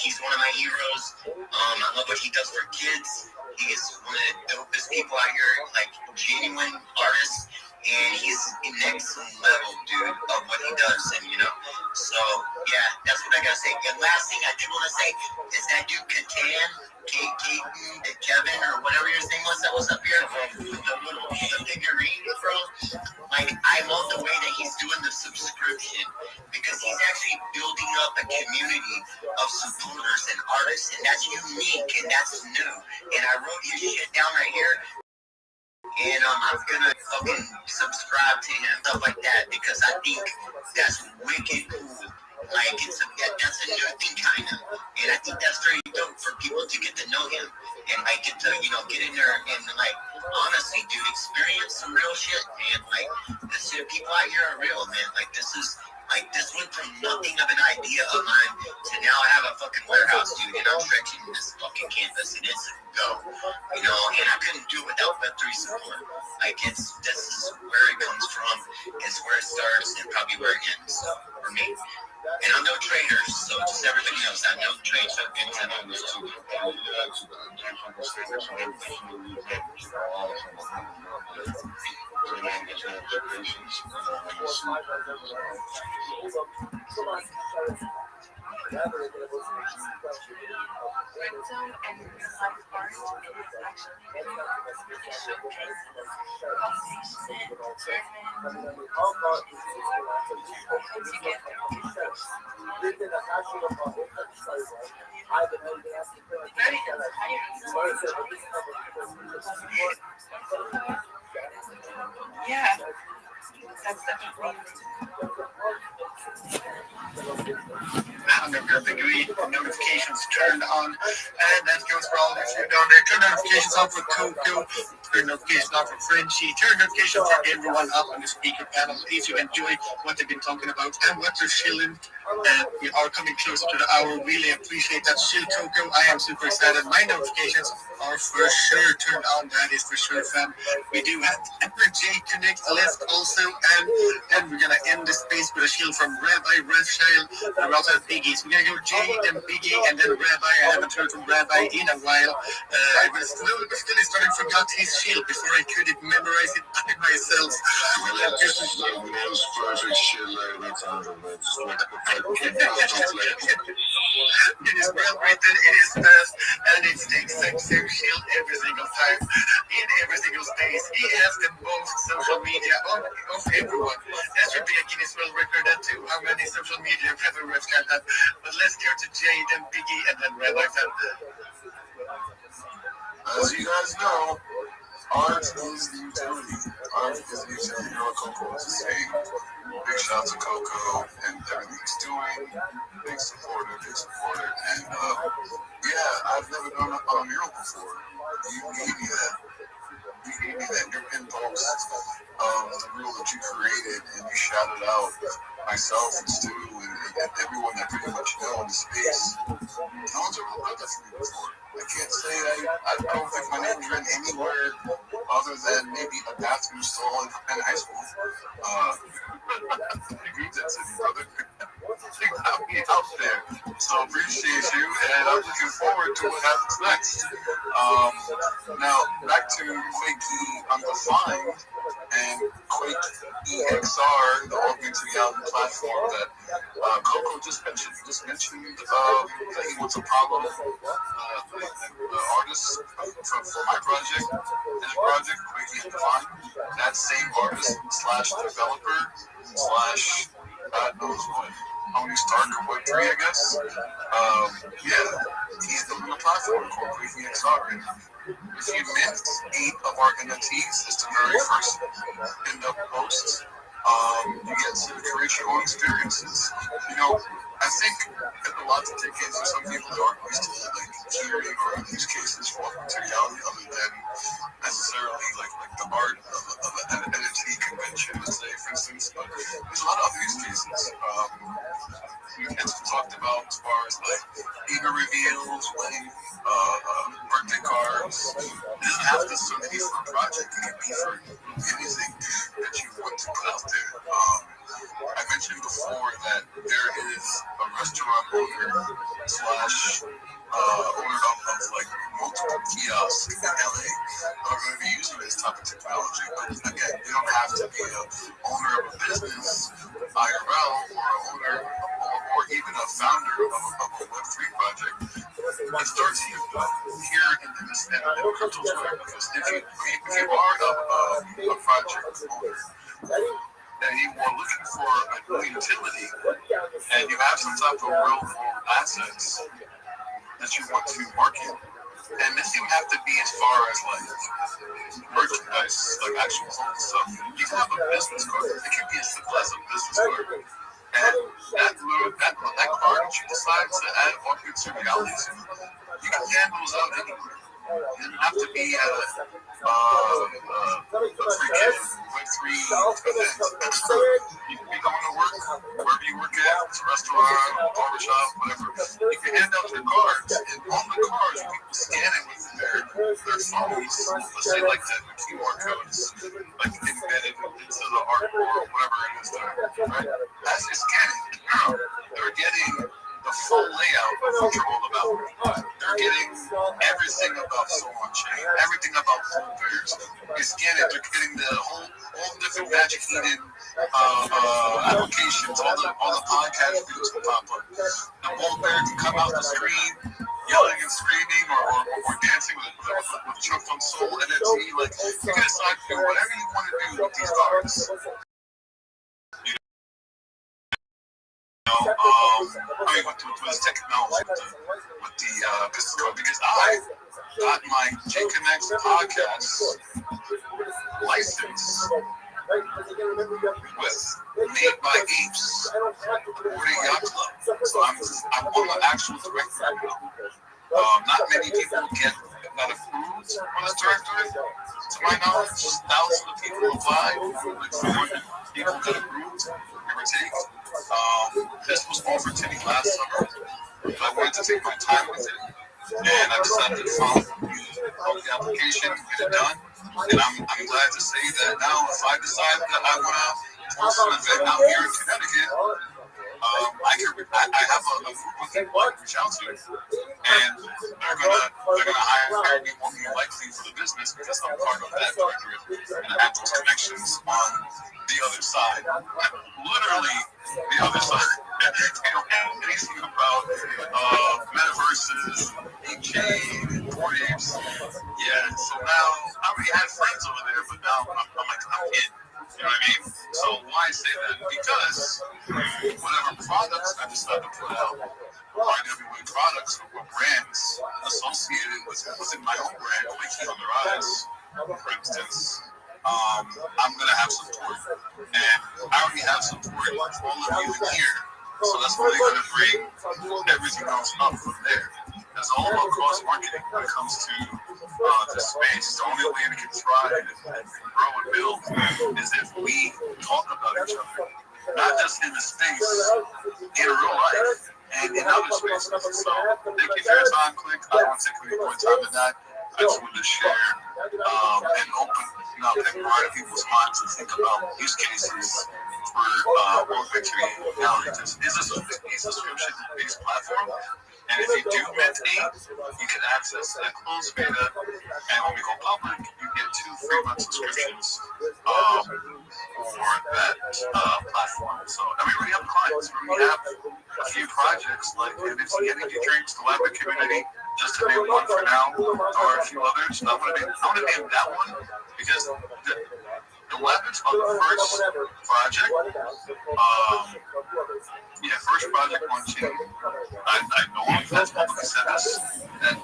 he's one of my heroes. I love what he does for kids. He's one of the dopest people out here, genuine artists. And he's next level, dude, of what he does, and so yeah, that's what I gotta say. And last thing I did want to say is that dude Kevin, or whatever his name was, that was up here, the figurine, bro. I love the way that he's doing the subscription because he's actually building up a community of supporters and artists, and that's unique and that's new. And I wrote his shit down right here. And I'm gonna fucking subscribe to him, stuff like that, because I think that's wicked cool. That's a new thing, kind of. And I think that's very dope for people to get to know him and get to, get in there and honestly, dude, experience some real shit, man. People out here are real, man. This went from nothing of an idea of mine to now I have a fucking warehouse, dude, and I'm stretching this fucking canvas, and it's a go, and I couldn't do it without Web3 support. This is where it comes from, it's where it starts, and probably where it ends, so, for me. And I'm no trader, so just everybody knows I'm no trader, so good to know this too. Rental and real life art is actually really showcase conversation, determine yeah, that's definitely 100% agree. Notifications turned on, and that goes for all of you down there. Turn notifications on for Coco, turn notifications on for Frenchie, turn notifications for everyone up on the speaker panel. Please, you enjoy what they've been talking about and what they're shilling. We are coming closer to the hour. Really appreciate that. Shill Coco, I am super excited. My notifications are for sure turned on. That is for sure, fam. We do have Emperor J Connect left also, and then we're gonna end the space with a shield from Rabbi Rothschild. And we also have Biggie please. We're gonna go Jay, then Biggie, and then Rabbi. I haven't heard from Rabbi in a while. I was still starting to forgot his shield before I could memorize it by myself. It is well written, it is fast, and it's the exact same shield every single time, in every single space. He has the most social media of everyone. That should be a Guinness World Record, that too, how many social media followers can have. But let's go to Jay, then Biggie, and then Rabbi Fan. As you guys know, art is the utility. Art is the utility. You know what Coco was saying. Big shout out to Coco and everything he's doing. Big supporter. And yeah, I've never done a mural before. You gave me that. Your impulse, the mural that you created, and you shouted out myself and Stu and everyone that pretty much know in the space. No one's ever done that for me before. I can't say I don't think my name ran anywhere other than maybe a bathroom stall in high school. You read that to me, brother. You got me out there. So appreciate you, and I'm looking forward to what happens next. Now, back to Quake Undefined and Quake EXR, the augmented reality platform that Coco just mentioned. That he wants Apollo, the artist for my project, his project, Quake Undefined. That same artist / developer / God knows what. Tony Stark or Web3, I guess. Yeah, he's building a platform called Quake EXR. And if you missed 8 of our NFTs, it's the very first in-up post. You get to create your own experiences. You know, I think there's a lot to take in for some people that aren't used to like hearing or use cases for materiality other than necessarily like the art of an NFT convention, let's say, for instance. But there's a lot of other use cases. It's talked about as far as like eager reveals, wedding, birthday cards. It doesn't have to necessarily be for a project. It can be for anything that you want to put out there. I mentioned before that there is a restaurant owner / owner of like multiple kiosks in LA that are going to be using this type of technology. But again, you don't have to be an owner of a business, IRL, or an owner or even a founder of a Web3 project. It starts here in this crypto Twitter, because if you are a project owner and you are looking for a utility and you have some type of real world assets that you want to market, and this even have to be as far as like merchandise, like actual stuff. You can have a business card. It can be as simple as a business card. And that card that you decide to add augmented reality to, you can hand those out anywhere. You don't have to be at a freaking Web3 event. You can be going to work, wherever you work at, it's a restaurant, barbershop, whatever. You can hand out your cards, and on the cards, people scan it with their phones, let's say like the QR codes, like embedded into the art or whatever it is there, right? As they scan it, they're getting the full layout of what you're all about. They're getting everything about Soul on Chain, everything about Full Bears. They scan it, they're getting all the different Magic Eden applications, all the podcast videos can pop up. The Full Bear can come out the screen, yelling and screaming or dancing with Trump on Soul NFT. Like, you can decide to do whatever you want to do with these cards. With this technology, with the business card, because I got my J Connects podcast license made by Apes, Boarding Yacht Club. So I'm on the actual director now. Not many people got approved on this directory. To my knowledge, thousands of people applied, like 400 people got approved, give or take. This was offered to me last summer, but I wanted to take my time with it, and I decided to follow the application, get it done, and I'm glad to say that now if I decide that I want to host an event out here in Connecticut, I have a group of people I can reach out to, and they're gonna hire me more than likely for the business because I'm part of that directorate and I have those connections on the other side, literally the other side. They don't have anything about metaverses, blockchain, waves. Yeah, so now I already had friends over there, but now I'm like, I'm in. You know what I mean? So why say that? Because whatever products I decide to put out are going to be with products or brands associated with within my own brand, like Heat on Their Eyes, for instance. I'm going to have support. And I already have support for all of you in here. So that's really going to bring everything else up from there. It's all about cross marketing when it comes to this space. The only way we can thrive and grow and build is if we talk about each other, not just in the space, in real life and in other spaces. So thank you for your time, Click. I don't want to take any more time than that. I just wanted to share and open up and broaden people's minds to think about use cases for World Victory. Now, is this a subscription-based platform? And if you do mint A, you can access that closed beta. And when we go public, you get 2 free month subscriptions for that platform. So, and we already have clients. We have a few projects like NFT Energy Drinks, the Lab Community, just to name one for now, or a few others. I want to name that one because the Labs on the first project, first project on chain. I know that's publicly said this, that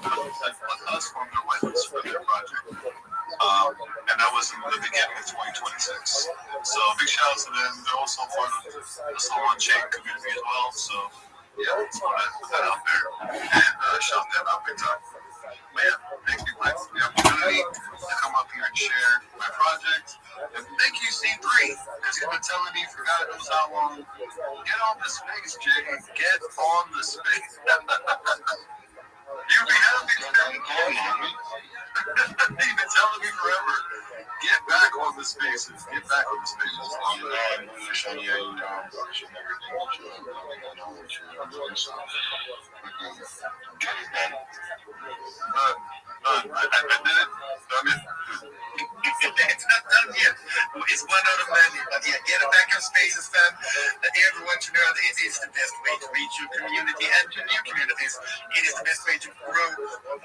us formed their whitelist for their project. And that was in the beginning of 2026. So big shout out to them. They're also part of the Slow on Chain community as well. So yeah, just want to put that out there and shout them out big time. But yeah, thank you, Mike, for the opportunity to come up here and share my project. And thank you, C3, because you've been telling me for God knows how long, get on the space, Jay. Get on the space. You'll be happy today. You've been telling me forever. Get back on the spaces. Get back on the spaces. I did it. It's not done yet. It's one out of many. But yeah, get it back on spaces, fam. Everyone should know that it is the best way to reach your community and to new communities. It is the best way to grow.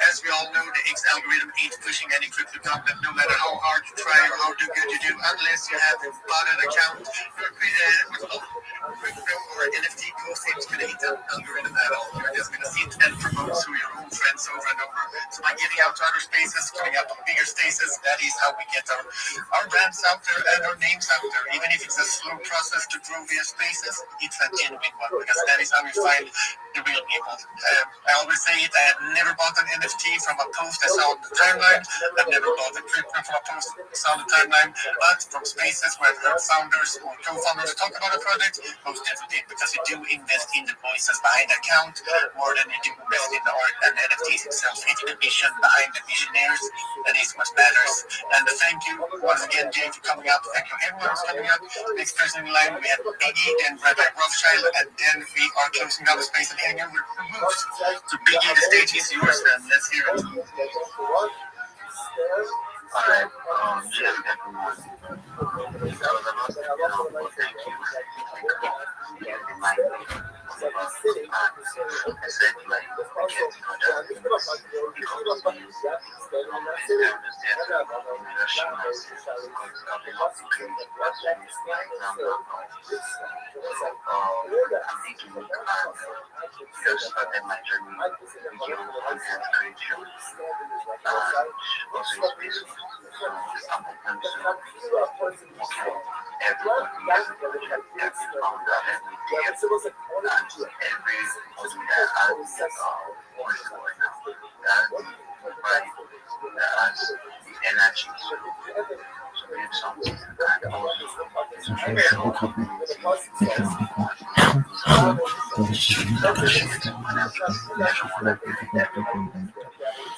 As we all know, the X algorithm ain't pushing any crypto content, no matter how hard you try or how good you do, unless you have a botted account or crypto or NFT post. It's going to hit the algorithm at all. You're just going to see it and promote to your own friends over and over. So by getting out to other spaces, getting out to bigger spaces, that is how we get our brands out there and our names out there. Even if it's a slow process to grow via spaces, it's a genuine one because that is how we find the real people. I always say it, I have never bought an NFT from a post I saw on the timeline. I've never bought a crypto from a post I saw on the timeline, but from spaces where I've heard founders or co-founders talk about a project, most definitely, because you do invest in the voices behind the account more than you do invest in the art and the NFTs itself. It's the vision behind the visionaries that is what matters. And thank you once again, Jay, for coming up. Thank you everyone who's coming up. Next person in line, we have Biggie, then Rabbi Rothschild, and then we are closing down the space and hanging over the booth. So Biggie, the stage is yours, then. Let's hear it. Alright, yes, everyone. Thank you. You remind me about I said, like, I can't do that because I'm thinking just started my journey with your content creation and also space. So I'm open to working with everybody, every founder, every day, and everybody that has voice right now, that has the vibe, that has the energy to create something, and also to make sure community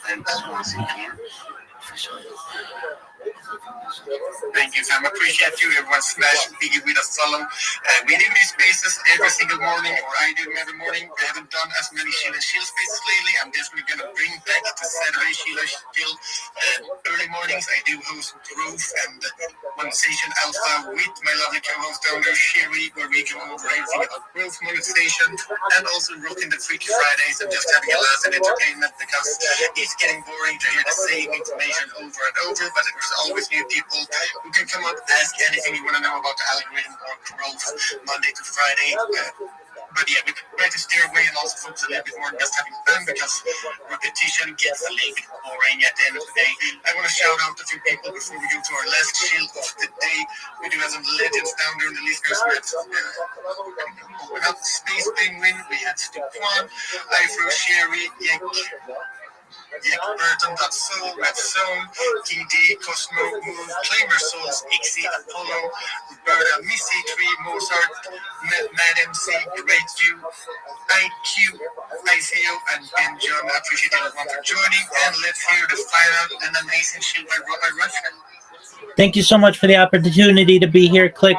thanks once again. Thank you, Sam. Appreciate you. Everyone smash Biggie with a follow. We do these spaces every single morning, or I do them every morning. We haven't done as many Sheila and Shield spaces lately. I'm definitely going to bring back the Saturday Sheila Shield early mornings. I do host Growth and Monetization Alpha with my lovely co-host down there, Sherry, where we go over everything about growth, monetization, and also rocking the Freaky Fridays and just having a laugh and entertainment, because it's getting boring to hear the same information over and over, but there's always new people who can come up, ask anything you want to know about the algorithm or growth Monday to Friday. But yeah, we try to steer away and also focus a little bit more on just having fun, because repetition gets a little bit boring at the end of the day. I want to shout out a few people before we go to our last shield of the day. We do have some legends down there in the listeners. We had Open Up Space Penguin, we had Stu Kwan, Ifro, Sherry, Burton, That Soul, Red Zone, King D, Cosmo, Move, Claimer Souls, Ixie, Apollo, Roberta, Missy, Tree, Mozart, Mad MC, Great View, IQ, ICO, and Ben John. I appreciate everyone for joining, and let's hear the final and amazing shit by Rabbi Rothschild. Thank you so much for the opportunity to be here. Click.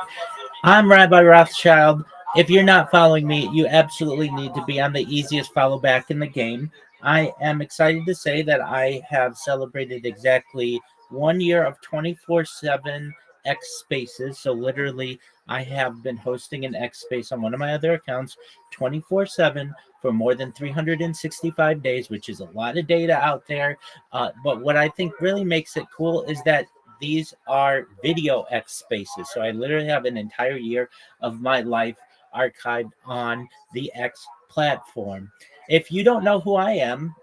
I'm Rabbi Rothschild. If you're not following me, you absolutely need to be. I'm the easiest follow back in the game. I am excited to say that I have celebrated exactly 1 year of 24/7 X spaces. So literally, I have been hosting an X space on one of my other accounts 24/7 for more than 365 days, which is a lot of data out there. But what I think really makes it cool is that these are video X spaces. So I literally have an entire year of my life archived on the X platform. If you don't know who I am,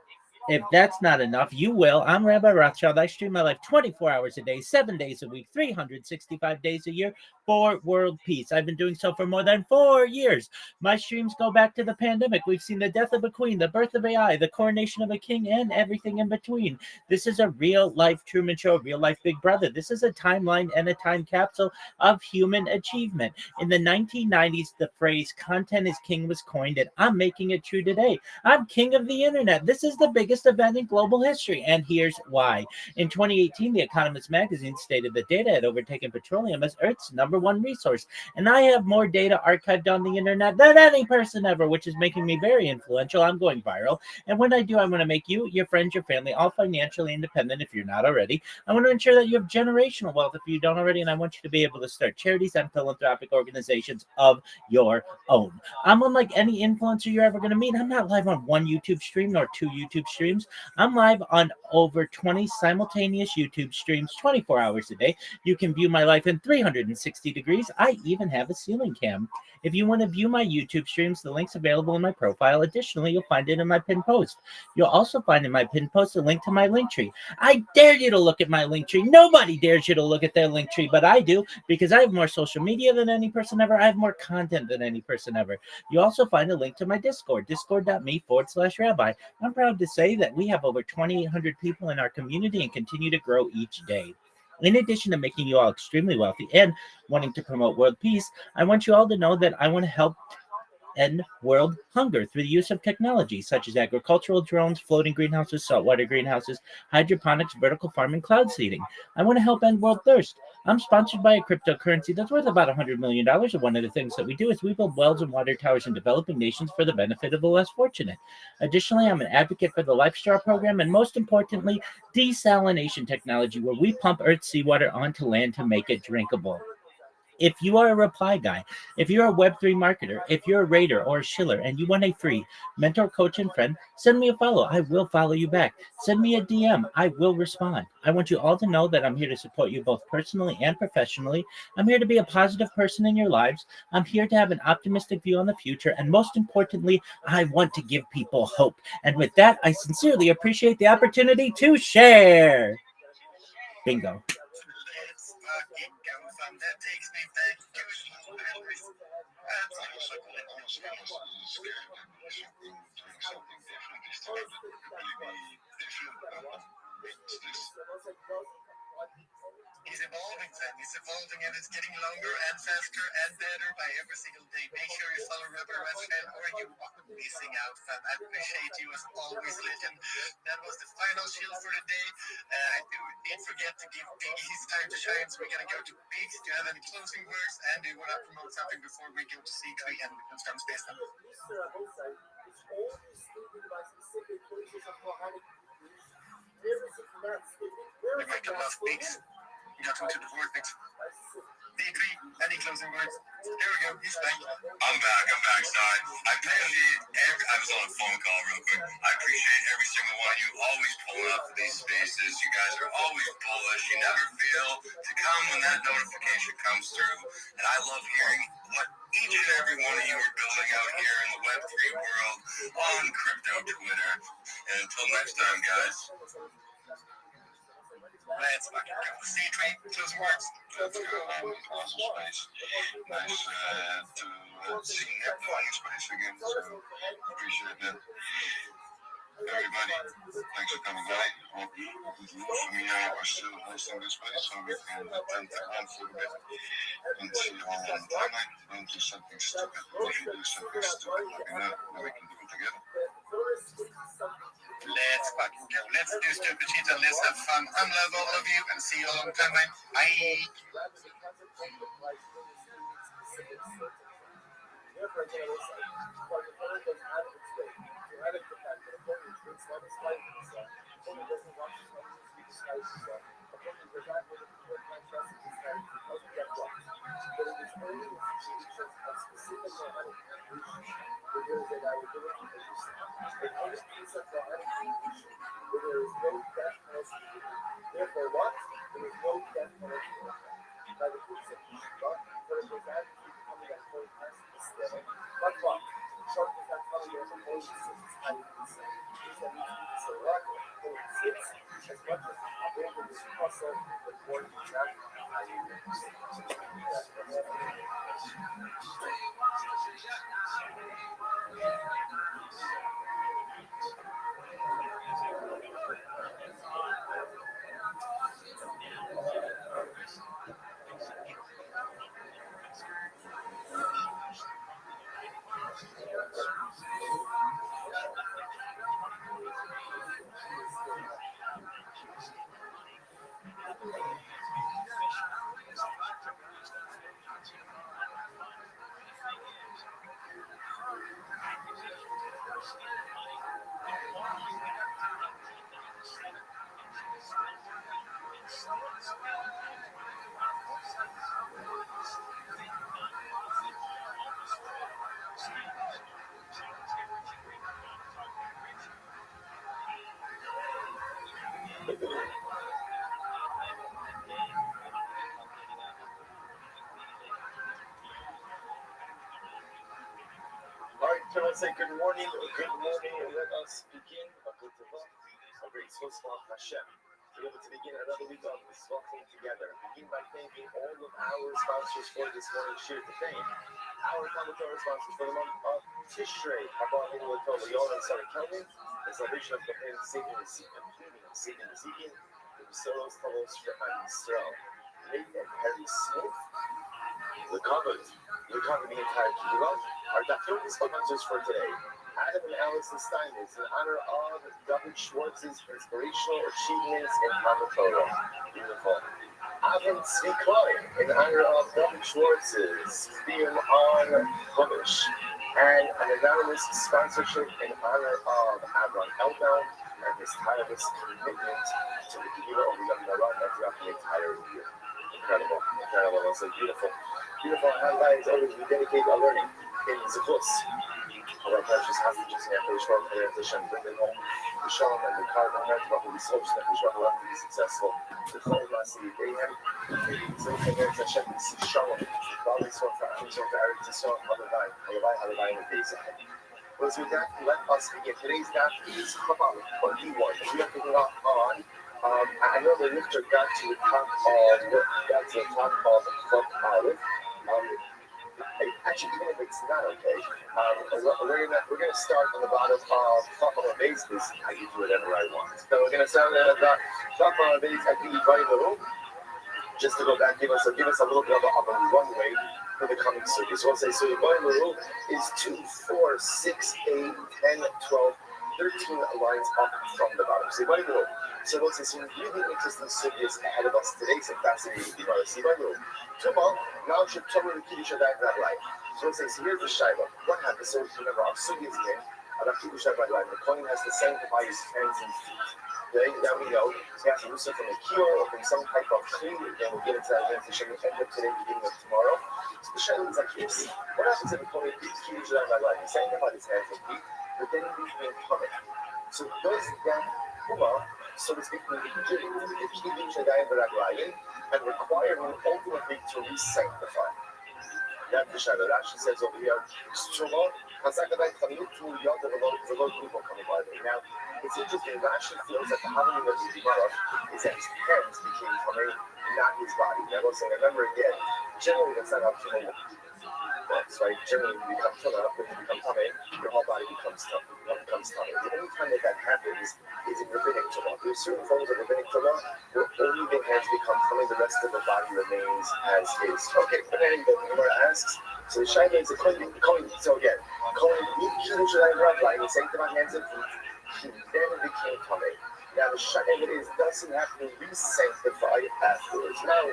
if that's not enough, you will. I'm Rabbi Rothschild. I stream my life 24 hours a day, 7 days a week, 365 days a year for world peace. I've been doing so for more than 4 years. My streams go back to the pandemic. We've seen the death of a queen, the birth of AI, the coronation of a king, and everything in between. This is a real life Truman Show, real life Big Brother. This is a timeline and a time capsule of human achievement. In the 1990s, the phrase content is king was coined, and I'm making it true today. I'm king of the internet. This is the biggest event in global history, and here's why. In 2018, The Economist magazine stated that data had overtaken petroleum as Earth's #1 resource, and I have more data archived on the internet than any person ever, which is making me very influential. I'm going viral, and when I do, I want to make you, your friends, your family, all financially independent if you're not already. I want to ensure that you have generational wealth if you don't already, and I want you to be able to start charities and philanthropic organizations of your own. I'm unlike any influencer you're ever going to meet. I'm not live on one YouTube stream nor two YouTube streams. I'm live on over 20 simultaneous YouTube streams 24 hours a day. You can view my life in 360 degrees. I even have a ceiling cam. If you want to view my YouTube streams, the link's available in my profile. Additionally, you'll find it in my pinned post. You'll also find in my pinned post a link to my link tree. I dare you to look at my link tree. Nobody dares you to look at their link tree, but I do, because I have more social media than any person ever. I have more content than any person ever. You also find a link to my Discord, discord.me/rabbi. I'm proud to say that we have over 2,800 people in our community and continue to grow each day. In addition to making you all extremely wealthy and wanting to promote world peace, I want you all to know that I want to help end world hunger through the use of technology such as agricultural drones, floating greenhouses, saltwater greenhouses, hydroponics, vertical farming, cloud seeding. I want to help end world thirst. I'm sponsored by a cryptocurrency that's worth about $100 million, and one of the things that we do is we build wells and water towers in developing nations for the benefit of the less fortunate. Additionally, I'm an advocate for the LifeStar program, and most importantly, desalination technology, where we pump Earth's seawater onto land to make it drinkable. If you are a reply guy, if you're a Web3 marketer, if you're a raider or a shiller and you want a free mentor, coach, and friend, send me a follow. I will follow you back. Send me a DM. I will respond. I want you all to know that I'm here to support you both personally and professionally. I'm here to be a positive person in your lives. I'm here to have an optimistic view on the future. And most importantly, I want to give people hope. And with that, I sincerely appreciate the opportunity to share. Bingo. Let's fucking go, fam. That takes me back to school memories. He's evolving, Sam. He's evolving, and it's getting longer and faster and better by every single day. Make sure you follow Rabbi Rothschild, or you are missing out, fam. I appreciate you as always, legend. That was the final shield for the day. I did forget to give Biggie his time to shine, so we're gonna go to Biggs. Do you have any closing words? And do you want to promote something before we go to C3 and become some space time? We might have lost Biggs. We got him to the vortex. D3, any closing words? There we go, he's back. I'm back, son. I was on a phone call real quick. I appreciate every single one of you always pulling up to these spaces. You guys are always bullish. You never fail to come when that notification comes through. And I love hearing what each and every one of you are building out here in the Web3 world on crypto Twitter. And until next time, guys. Let's fucking go. C3, closing words. Let's go. Awesome space. Nice to see everyone in space again. So appreciate that. Everybody, thanks for coming by. Hope me are still hosting this space so we can attend to run for a bit and see you all on the timeline. Don't do something stupid. If you do something stupid, let me know. Then we can do it together. Let's fucking go. Let's do stupid shit and let's have fun. I love all of you and see you all on timeline. Bye. Alright, can I say good morning? Good morning, and let us begin a great Tzvah Hashem. To be able to begin another week of Tzvachim together. Begin by thanking all of our sponsors for this morning's shir to fame. Our commentary sponsors for the month of Tishrei, Haba Hinu Tov, Yol and Sarah Kelvin, the salvation of the Kohen, saving the Seeking, the Besoros, Tavos, Shemai Yisrael. Nate and Harry Smith, the covered the entire Kila. Our Dr. sponsors for today. Adam and Allison Steinmetz in honor of David Schwartz's inspirational achievements in Talmud Torah. Beautiful. Avon Tzvi Klein in honor of David Schwartz's theme on Chumash. And an anonymous sponsorship in honor of Avron Elbaum and his tireless commitment to the Kila of the Young Naran throughout the entire year. Incredible. It's so beautiful. Beautiful highlights. Always we dedicate our learning in Zechus. Our precious hostages and for Yisrael and Hashem, bring them home to Shalom and the Karvan Heart, but will be so that Yisrael will have to be successful. The whole last week, Amen. So we can learn to Hashem, we see Shalom. God is so for Eretz Yisrael, Halavai, and Days ahead. Well, as we got, let us begin. Today's daf is Chabal, or D1. We are picking up on. I know the lifter got to the top of Chok Aleph. Actually, even if it's not okay, we're gonna start on the bottom of top of the base. I can do whatever I want. So we're gonna start at the top of the base. I think right in the room. Just to go back, give us a little bit of a runway for the coming sugi. So we'll say so Yivayilu is 2, 4, 6, 8, 10, 12, 13 lines up from the bottom. So Yivayilu. So we'll say some really interesting sugis ahead of us today. Some fascinating Yivayilu. So Yivayilu. Tuma, now should Tuma the Kiddush that line. So we'll say, so here's the Shiva. What happens? So remember, our sugi is again, and our Kiddush that line. The Kohen has to sanctify his hands and feet. Okay, that we know. He has to do so from a kiyur or from some type of clean. Again, we'll get into that again. Hashem will end up today, beginning of tomorrow. So the Shiloh is like this. What happens if a Kohen keeps Kiddush that line? He's sanctified his hands and feet, but then he's being punished. So does that Puma, so to speak, the Kiddush that line and require him ultimately to re-sanctify? That the Shiloh. Rashi says over here, Struma, Hasakai Tamut to Yod of the Lord people coming by. Now, it's interesting. Rashi feels that the Havamim of the Gemara is that his hands became Tamei, not his body. Now, listen, remember again, generally that's not how Tumah works, right? Generally, you become Tumah, when you become Tamei, your whole body becomes Tamei. The only time that happens is in rabbinic Tumah. There are certain forms of rabbinic Tumah where only the hands become Tamei, the rest of the body remains as is. Okay, but then the Gemara asks, so the Shaila is a Kohen, so again, Kohen, Kiddush Rabbi, he sanctified hands and feet. He then became Tamei. Now the Shaila is doesn't have to re-sanctify afterwards. Now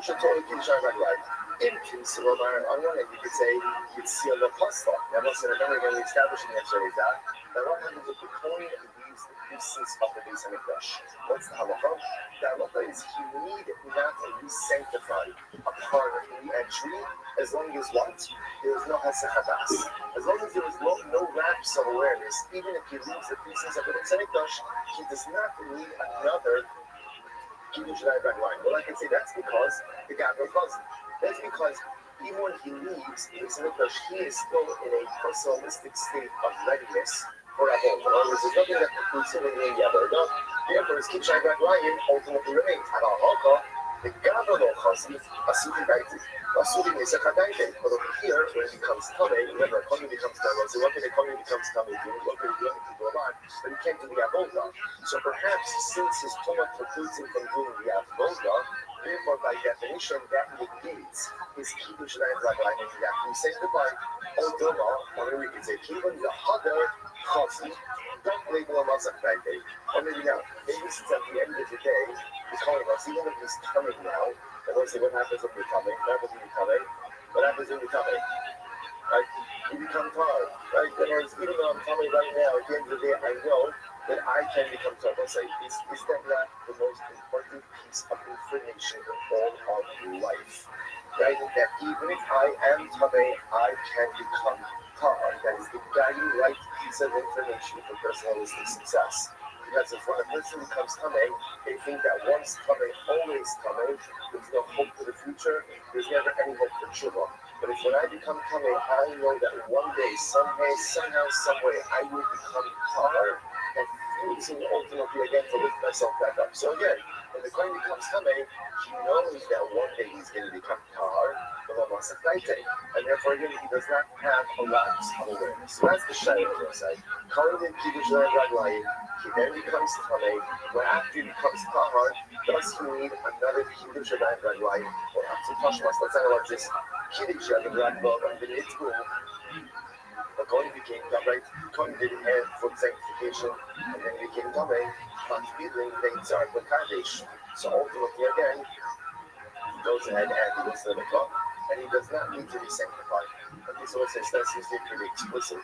Shatola Kiddush Rabbi. In principle, on one hand, you could say you'd seal the pasta. Now, listen, remember again, we established in yesterday that what happens if the Kohen leaves the pieces of the Beis Hamikdash? What's the halacha? The halacha is he need not to re-sanctify upon re-entry as long as what? There is no hasachadas. As long as there is no lapse of awareness, even if he leaves the pieces of the Beis Hamikdash, he does not need another Kiddush line. Well, I can say that's because the Gabra caused it. That's because even when he leaves the Beis Hamikdash, he is still in a personalistic state of readiness for Avon. In other words, there's nothing that precludes him in doing Yavodah. Therefore, his Kiddush line ultimately remains. The Gabra lo chasid, asudi daiti, asudi nesachadaiti. But over here, when it becomes Tamei, remember, Kohen becomes Tamei. So what can the Kohen becomes Tamei do? What can he do? He can do a lot, but he can't do the Avodah. So perhaps since his Torah precludes him from doing the Avodah, therefore, by definition, that negates his Kiddush Rabbi, and he has to be sanctified. Odoma, or we can say, even the other Chazit, don't label him as a Friday. Or maybe not. Maybe since at the end of the day, he's calling us, even if he's coming now, and we'll say, what happens if we're coming? What happens when you're coming? What happens when you're coming? Right? You become tired, right? Because even though I'm coming right now, at the end of the day, I know that I can become tired. I'll say, is that not the most important piece of information in all of life? Right? That even if I am Tamei, I can become tired. That is the guiding right piece of information for personalistic success. Because if when a person becomes Tamei, they think that once Tamei, always Tamei, there's no hope for the future, there's never any hope for Tshuva. But if when I become Tamei, I know that one day, somehow, some way, I will become tired and fusing ultimately again to lift myself back up. So again, when the Kohen becomes Tamei, he knows that one day he's going to become tired, and therefore again, he does not have a lapse of awareness. So that's the Shaila on say. Kohen and Kiddush Rabbi, he then becomes Tamei. When after he becomes Tahar, does he need another Kiddush Rabbi or after Tashmas? Let's talk about this Kiddush Rabbi and the Nitzvah. The Kohen became Tamei. Kohen didn't have foot sanctification, and then he became Tamei. So ultimately, again, he goes ahead and he goes to the Mikvah, and he does not need to be sanctified. But this also says seems to be pretty explicit.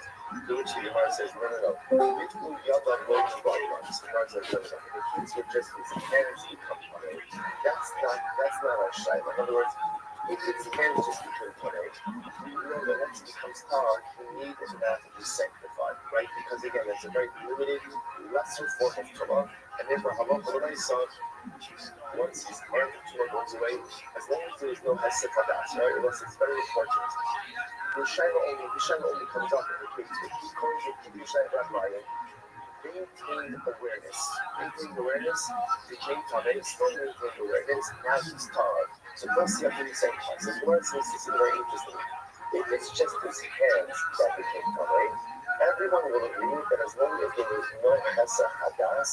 To which the Gemara says, no. The Gemara says, no. The kids would just his hands become Tamei. That's not our Shaila. In other words, if his hands just become Tamei, you know that once he becomes Tahar, he needs that to be sanctified, right? Because again, it's a very limited, lesser form of Torah, and therefore, once his hand of Torah goes away, as long as there is no Hesed-Hadas, right? Unless it's very important. The Shaila only comes up in the case where he calls it Kiddush Rabbi, maintained awareness, became Tamei, still maintained awareness, now he's Tahar. So plus you have to be sanctified. So the Gemara says this is very interesting. If it's just his hands that became Kohen, everyone will agree that as long as there is no Hesed Hadas,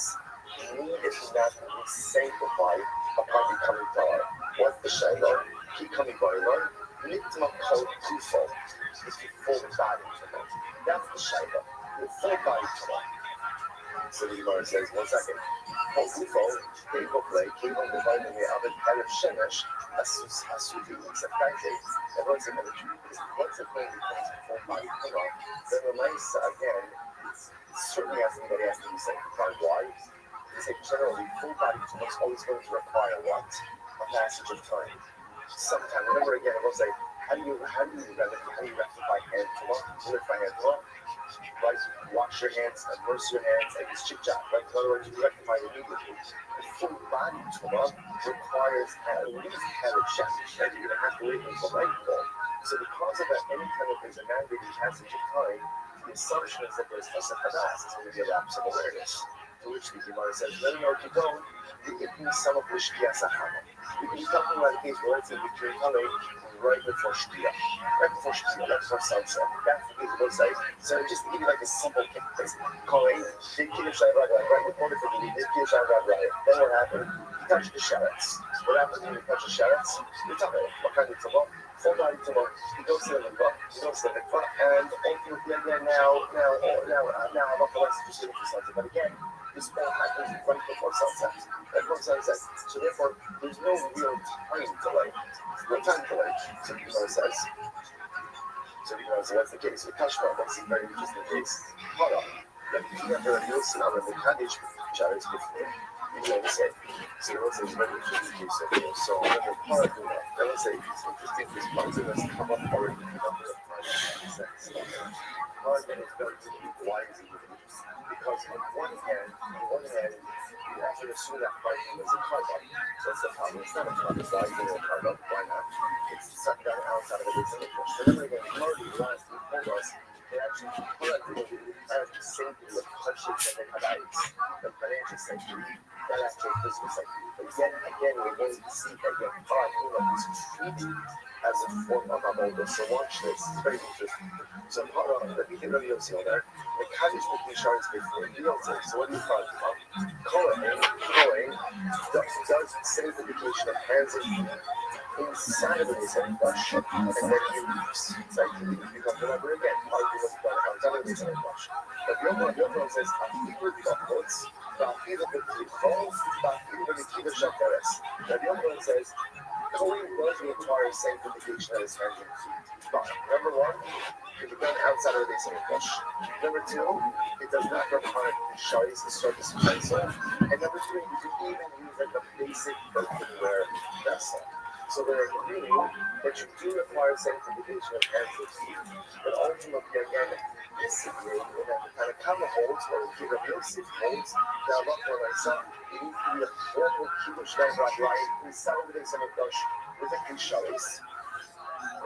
need is not to be sanctified upon becoming Tahor. What's the Shiloh? Keep coming by Lord. Nitma Kol Kufo. It's your full body Tumah. That's the Shiloh. Your full body Tumah. So the Gemara says, 1 second. Kol Kufo, Keiko play, Keiko dividing the other kind of Shemesh, Asufi, except that day. Everyone's in the what's the point becomes a full body Tumah? Then the nice, again, certainly has to be sanctified. Why? They say generally, full body Tumah is always going to require what? A passage of time. Sometime, remember again, I will say, how do you rectify hand Tumah? Rectify hand Tumah? Right? Wash your hands, immerse your hands, and it's chip chop. Right? In other words, you rectify it immediately. The full body Tumah requires at least head of chest. Right? You're going to have to wait until nightfall. So because of that, anytime that there's a mandated passage of time, the assumption is that there's Hesed Hadas, it's going to be a lapse of awareness. To which the Gemara says, no, if you don't, it means some of the Shkia Sahana. He's talking about a case where it's in between color right before Shkia. Right before Shkia, right before sunset. That's the case we'll say. So just to give you like a simple case, Kohen did Kiddush Rabbi, right before the Kiddush, did Kiddush Rabbi. Then what happened? He touched the Sharets. What happens when you touch the Sharets? You talk about what kind of Tumah? Full body Tumah. He goes to the mikvah, and ultimately again now I'm not going to just for sunset. But again, this all happens right before sunset. Right before sunset. So therefore, there's no real time delay. No time delay. So the Gemara says. What's the case? With Kashmir, that's a very interesting case. Hold on. If you have a real sin on the Kaddish, Sharets before. You know what I'm saying? So let's say it's very interesting case of here. So I'm going to Paraduma. Let's say it's interesting this Paraduma has come up already in a number of times. Paraduma is very unique. Why is it unique? Because on one hand, you have to assume that Paraduma is a carbon. So it's the problem. It's not a carbon. Why is it a carbon? Why not? It's sucked down outside of the basic push. So then again, Marty last week told us they actually Paraduma has the same thing with Kashik and the Kadais, the financial sector. That actually physical sector. But again, we're going to see again Paraduma is treated as a form of Avodah. So watch this. It's very interesting. So let me get rid of Yossi on there. The Kaddish with the Sharets before Yossi. So what do you call it? Kohen does sanctification of hands and feet inside of the Mizrach Bush, and then he leaves. Like you become the number again. Paraduma is done outside of the Mizrach Bush. But Yom says, Afibur Bachutz, Afibur B'Tichol, Afibur B'Kiva Shateres. Now Yom says, Kohen does require sanctification of his hands and feet. But number one, it can be done outside of the Mizrach Bush. Number two, it does not require Shari's surface pencil. And number three, you can even use like a basic earthenware vessel. So they're agreeing that you do require sanctification of hands and feet, but ultimately, again, disagree in that the kind of Kama holds, or the Rabbi Yosef holds, that Allah for myself, you need to be a formal Kiddush Rabbi inside of the Mizrach Bush with a Kisharis.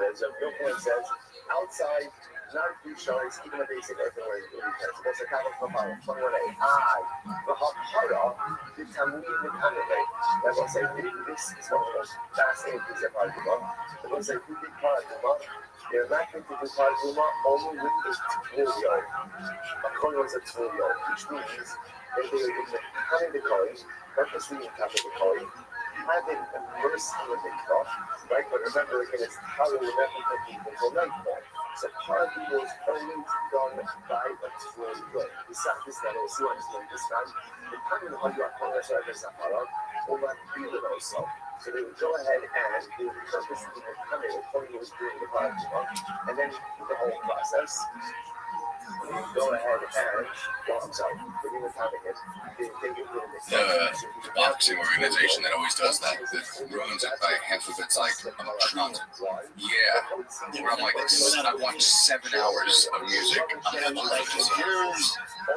As Rabbi Yochanan says, outside, not a few Sharis, even a basic earthenware utensils. What's a Kama Kapara? 21A. The Hapara, the Tamid, the Kaname. That's what I say, this is one of the most fascinating things about Paraduma. They're going to say, who did Paraduma? They're not going to do Paraduma only with a Tvulio. A Kohen was a Tvulio, which means that they were in the Kane the Kohen, purposely in Kane the Kohen, have it immersed in the mikvah, right? But remember, again, it's how we remember the people until nightfall. So Paraduma was only done by a Tvulio. Besides this, that we'll see what is doing this time. The Kane the Kohen, will not be it also. So they would go ahead and they would purposely come in when Kohen was doing the Paraduma, and then the whole process. Go ahead and, I'm sorry, we're going to have it. The boxing organization that always does that ruins it by half of its like amount. Yeah, where I'm like, I watched 7 hours of music.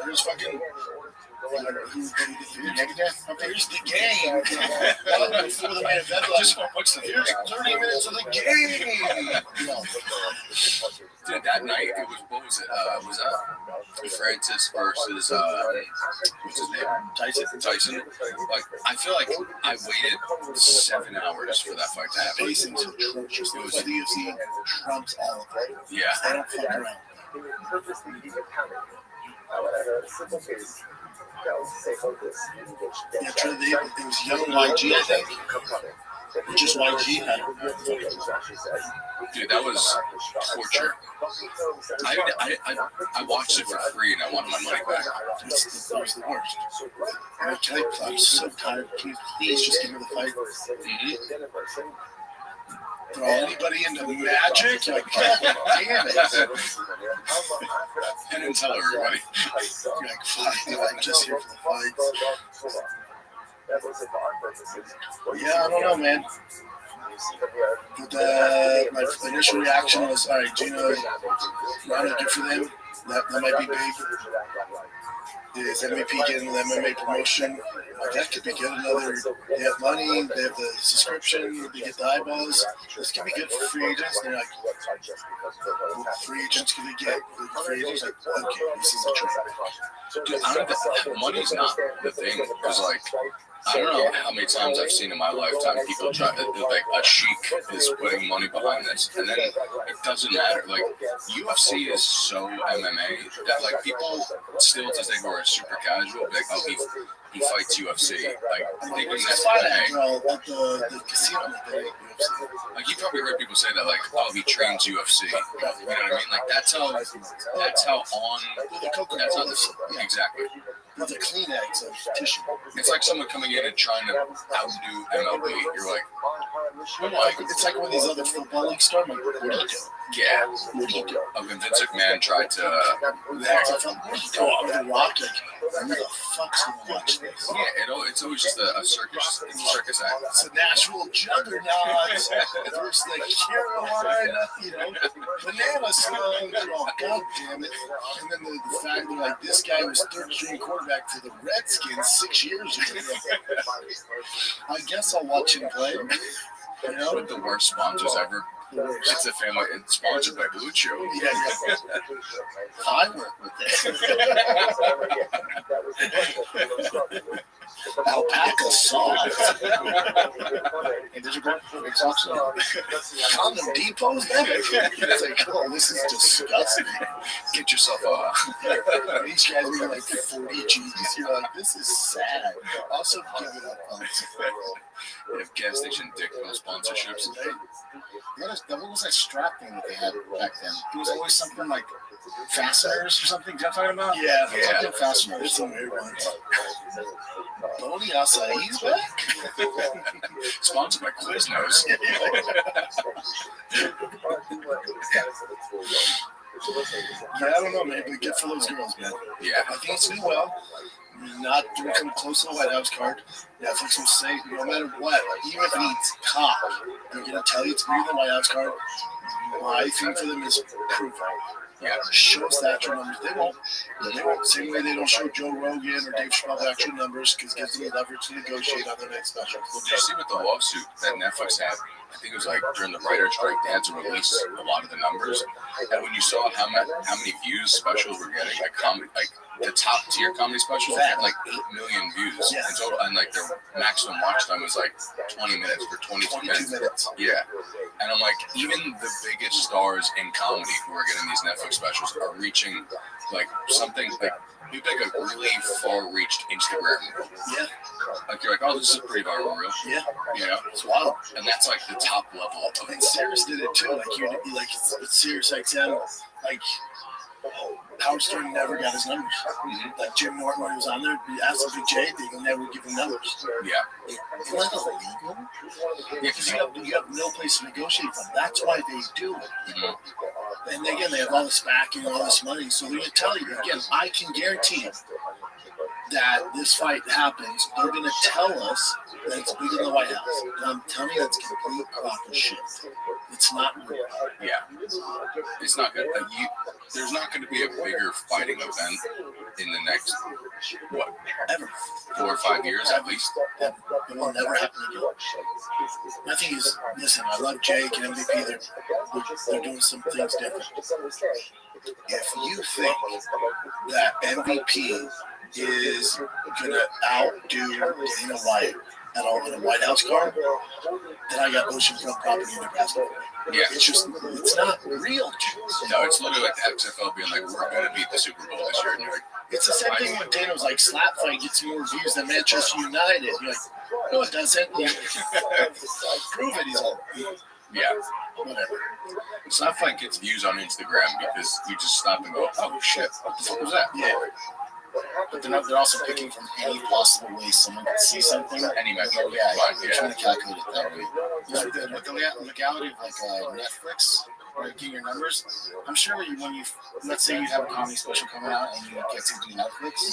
Here's fucking Here's the game. Before the main event, here's 30 minutes of the game. Dude, that night, it was, what was it? Was that Francis versus, what's his name? Tyson. Like, I feel like I waited 7 hours for that fight to happen. Pacing's atrocious. It was the UFC trumps all of it. Yeah. They don't fuck around. Yeah, true. It was young YG, I think. Just YG had it. Dude, that was torture. I watched it for free and I wanted my money back. It was the worst. I'm so tired. Please just give me the fight. Throw anybody into Magic? Like, God damn it. I didn't tell everybody. You're like, fuck, I'm just here for the fights. Yeah, I don't know, man. But my initial reaction was, all right, Gino, Ronald, good for them. That might be big. Is MVP getting the MMA promotion? That could be good. They have money, they have the subscription, they get the eyeballs. This could be good for free agents. They're like, what free agents can we get? Free agents like, okay, this is a trade. Dude, money's not the thing. Because, like, I don't know how many times I've seen in my lifetime people try to, like, a sheik is putting money behind this, and then it doesn't matter. Like, UFC is so MMA that, like, people still to think we're super casual, like, oh, he fights UFC. Like, thinking that's MMA. The casino that they UFC. Like, you probably heard people say that, like, oh, he trains UFC. You know what I mean? Like, that's how on, that's how this, yeah, exactly. With the Kleenex of tissue. It's like someone coming in and trying to outdo MLB. You're like, it's like when these other football leagues start. Like, what do you do? Yeah. What do you do? When Vince McMahon tried to go off the rock, like, who the fuck's gonna watch this? Yeah, it's always just a circus. It's a circus act. It's a Nashville juggernaut versus the Carolina, banana slugs. Oh, God damn it. And then the fact that, like, this guy was third string quarterback for the Redskins 6 years ago. I guess I'll watch him play. With the worst sponsors ever. It's a family. It's sponsored by Blue Chew. Yeah. I work with it. Alpaca sauce. And did you go for the sauce? Condom depots? It's like, oh, this is disgusting. Get yourself These guys are like 40 G's. You're like, this is sad. Also, give it up. They have gas station dick pill sponsorships. What was that strap thing that they had back then? It was always something like fasteners or something. You know what I'm talking about? Yeah. Something fasteners. There's some weird ones. Boney Acai's back? Sponsored by Quiznos. Yeah, I don't know, man, but good for those girls, man. Yeah. I think it's doing well. Not doing come close to the White House card. Netflix will say, no matter what, even if it eats cock, they're going to tell you it's bigger than the White House card. My thing for them is proof. Yeah, show stature numbers. They won't. Same way they don't show Joe Rogan or Dave Chappelle actual numbers because it gives them leverage to negotiate on their next special. Well, did you see what the lawsuit that Netflix had? I think it was like during the writer's strike, they had to release a lot of the numbers. And when you saw how many views specials were getting, like the top tier comedy specials had like 8 million views in total, and like their maximum watch time was like 20 minutes for 22 minutes. Yeah, and I'm like, even the biggest stars in comedy who are getting these Netflix specials are reaching like something like you make a really far-reached Instagram reel. Yeah. Like you're like, oh, this is a pretty viral reel. Yeah. You know, it's wild, and that's like the top level of it. And Sirius did it too. Like you, like Sirius XM, like. Howard Stern never got his numbers. Mm-hmm. Like Jim Norton, when he was on there, he asked the Big J, they will never give him numbers. Yeah. It's like illegal. Yeah, because you have no place to negotiate from. That's why they do it. Mm-hmm. And again, they have all this backing, all this money. So they're going to tell you, again, I can guarantee you that this fight happens. They're going to tell us that it's bigger than the White House. And I'm telling you, that's complete crock of shit. It's not real. Yeah, it's not good. There's not going to be a bigger fighting event in the next, what, Ever. 4 or 5 years at least. It will never happen again. My thing is, listen, I love Jake and MVP. They're doing some things different. If you think that MVP is going to outdo Dana White at all in a White House car, then I got oceanfront property in Nebraska. Yeah. It's not real. No, it's literally like the XFL being like, we're going to beat the Super Bowl this year. And you're like, it's the same thing when Dana was like, slap fight gets more views than Manchester United. You're like, no, it doesn't. Prove it. He's like, yeah. whatever. Slap fight gets views on Instagram because you just stop and go, oh shit, what the fuck was that? Yeah. But they're also picking from any possible way someone can see something. Any metric. Yeah, they're Yeah. trying to calculate it that way. With the legality of like Netflix, ranking your numbers, I'm sure when you, let's say you have a comedy special coming out and you get to do Netflix,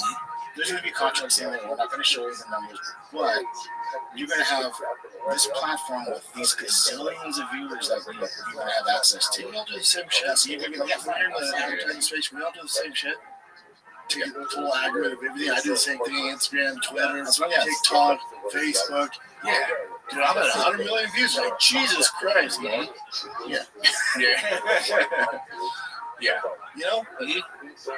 there's going to be contracts saying that we're not going to show you the numbers, but you're going to have this platform with these gazillions of viewers that you're going to have access to. We all do the same shit. So you're going to be like, yeah, we're in the advertising space. We all do the same shit. To get the full aggregate of everything. I do the same thing on Instagram, Twitter, TikTok, Facebook. Yeah. Dude, I'm at 100 million views. Like, Jesus Christ, man. Yeah. Yeah. Yeah. You know? Mm-hmm.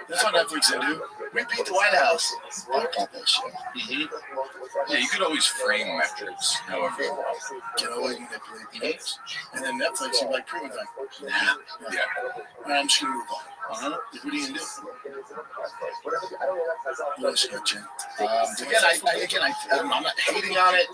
That's what Netflix can do. We beat the White House. I got that shit. Mm-hmm. Yeah, you could always frame metrics however you want. Can always manipulate the names. And then Netflix, you're like, prove it. Like, nah. Yeah. And I'm just going to move on. Like, what are you going to do? What else you got, Jen? I'm not hating on it.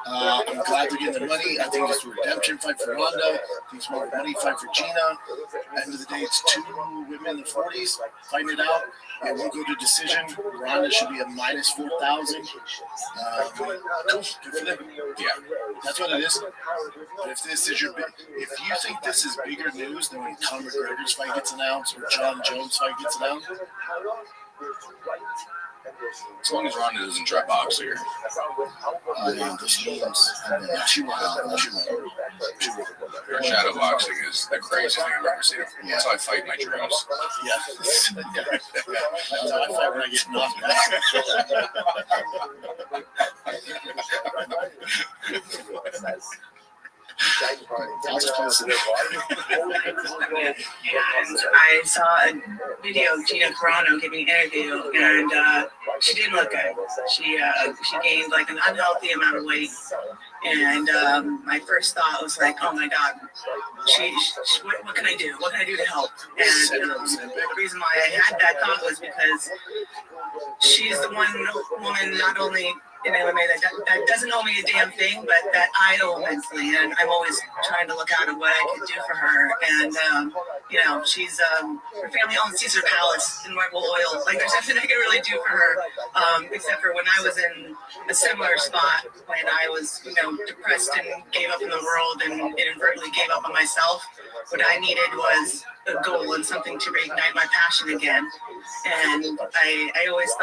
I'm glad they're getting the money. I think it's a redemption fight for Ronda. I think it's more of a money fight for Gina. At the end of the day, it's 2 women in the 40s fighting it out. It won't go to decision. Ronda should be a minus 4,000. Cool. Good for them. Yeah. That's what it is. But if this is if you think this is bigger news than when Conor McGregor's fight gets announced or John Jones' fight gets announced, as long as Ronda doesn't try boxing. This means she won't. Her shadow boxing is the craziest thing I've ever seen. That's how I fight my dreams. Yeah. That's how I fight when I get knocked out. And I saw a video of Gina Carano giving an interview, and she didn't look good. She gained like an unhealthy amount of weight, and my first thought was like, oh my god, what can I do? What can I do to help? And the reason why I had that thought was because she's the one woman not only in MMA that doesn't owe me a damn thing, but that I owe immensely, and I'm always trying to look out at what I can do for her. And she's her family owns Caesar Palace in Marble Oil. Like, there's nothing I can really do for her, except for when I was in a similar spot when I was, depressed and gave up in the world and inadvertently gave up on myself. What I needed was a goal and something to reignite my passion again. And I always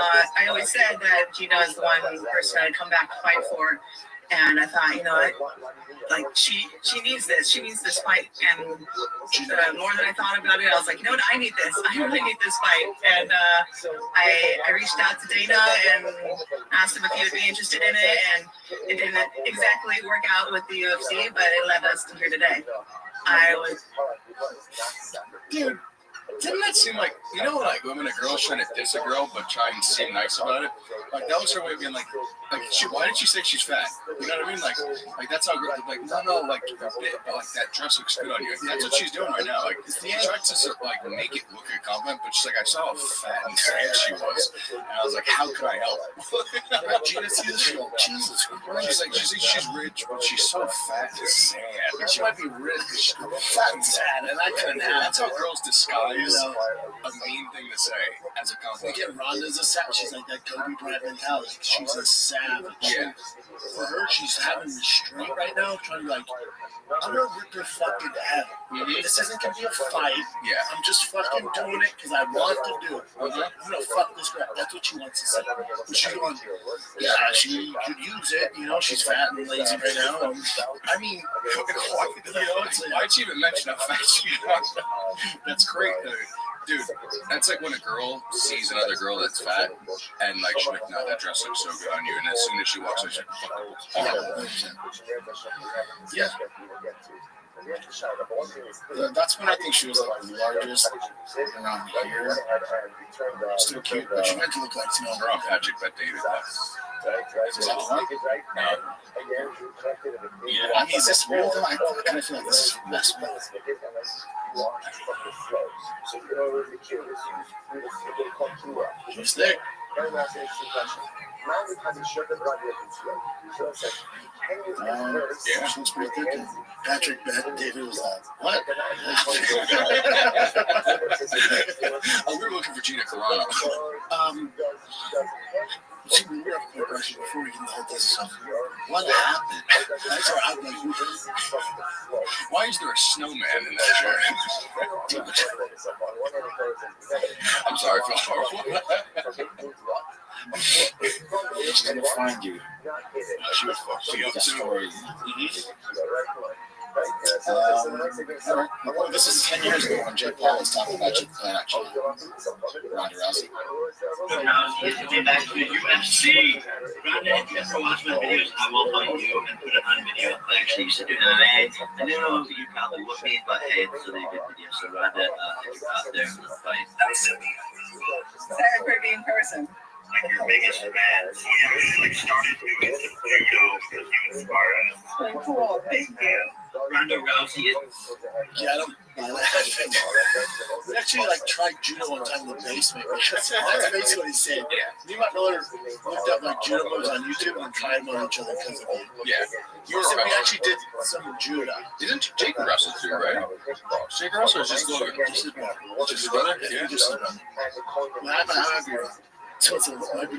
said that Gina is the one person I'd come back to fight for. And I thought, like she needs this. She needs this fight. And more than I thought about it, I was like, what? I need this. I really need this fight. And I reached out to Dana and asked him if he would be interested in it. And it didn't exactly work out with the UFC, but it led us to here today. Dude, didn't that seem like, like when a girl's trying to diss a girl but try and seem nice about it? Like, that was her way of being like, why did she say she's fat? You know what I mean? Like that's how girls like, no, like, you're fit, but like that dress looks good on you. Like, that's what she's doing right now. Like, she tried to like make it look a compliment, but she's like, I saw how fat and sad she was, and I was like, how could I help? Gina sees this, Jesus Christ. She's like, she's rich, but she's so fat and sad. Like, she might be rich, but she's fat and sad, and I couldn't have. That's how girls disguise is a mean thing to say as a compliment. Again, Rhonda's a savage. She's like that Kobe Bryant mentality. She's a savage. Yeah. For her, she's having restraint right now, trying to like, I'm gonna rip her fucking head. This isn't gonna be a fight. Yeah. I'm just fucking doing it because I want to do it. I'm gonna fuck this girl. That's what she wants to say. But she's going, yeah, she could use it. You know, she's fat and lazy right now. I mean, why'd you even mention how fat she is? That's great, dude. That's like when a girl sees another girl that's fat, and like she's like, "No, that dress looks so good on you." And as soon as she walks in, she's like, yeah. That's when I think she was like the largest around here. Still cute, but she meant to look like her on Patrick Bet David. Yeah, I mean, is this real though? I kind of feel like this is messed up. Who's there? Yeah, she's pretty good. Patrick Bet David was like, what? Oh, we were looking for Gina Carano. We were up for a question before we can hold this stuff. What happened? That's where I'm like, why is there a snowman in that chair? I'm sorry, Phil. She's gonna find you. She would fuck you. Destroy you. This is 10 years ago when Jake Paul was talking about Jake Paul, actually. Ronda Rousey. Get back to the UFC. Ronda, if you ever watch my videos, I will find you and put it on video. I actually used to do MMA. I know you probably would be, but hey, it's a really good video. So Ronda, if you're out there, let's fight. Sarah Kirby in person. Like your biggest fan. Yeah, like started doing some judo because you inspired us. Very cool. Thank you. Ronda Rousey is. Get him. We actually like tried judo one time in the basement. That's basically what he said. Me and my brother looked up like judo moves on YouTube and tried them on each other because of it. Yeah. You said we actually did some judo. Isn't Jake wrestle too, right? Jake wrestle is just Logan. Just his brother? Yeah. Just his brother. I might be wrong. So it's might be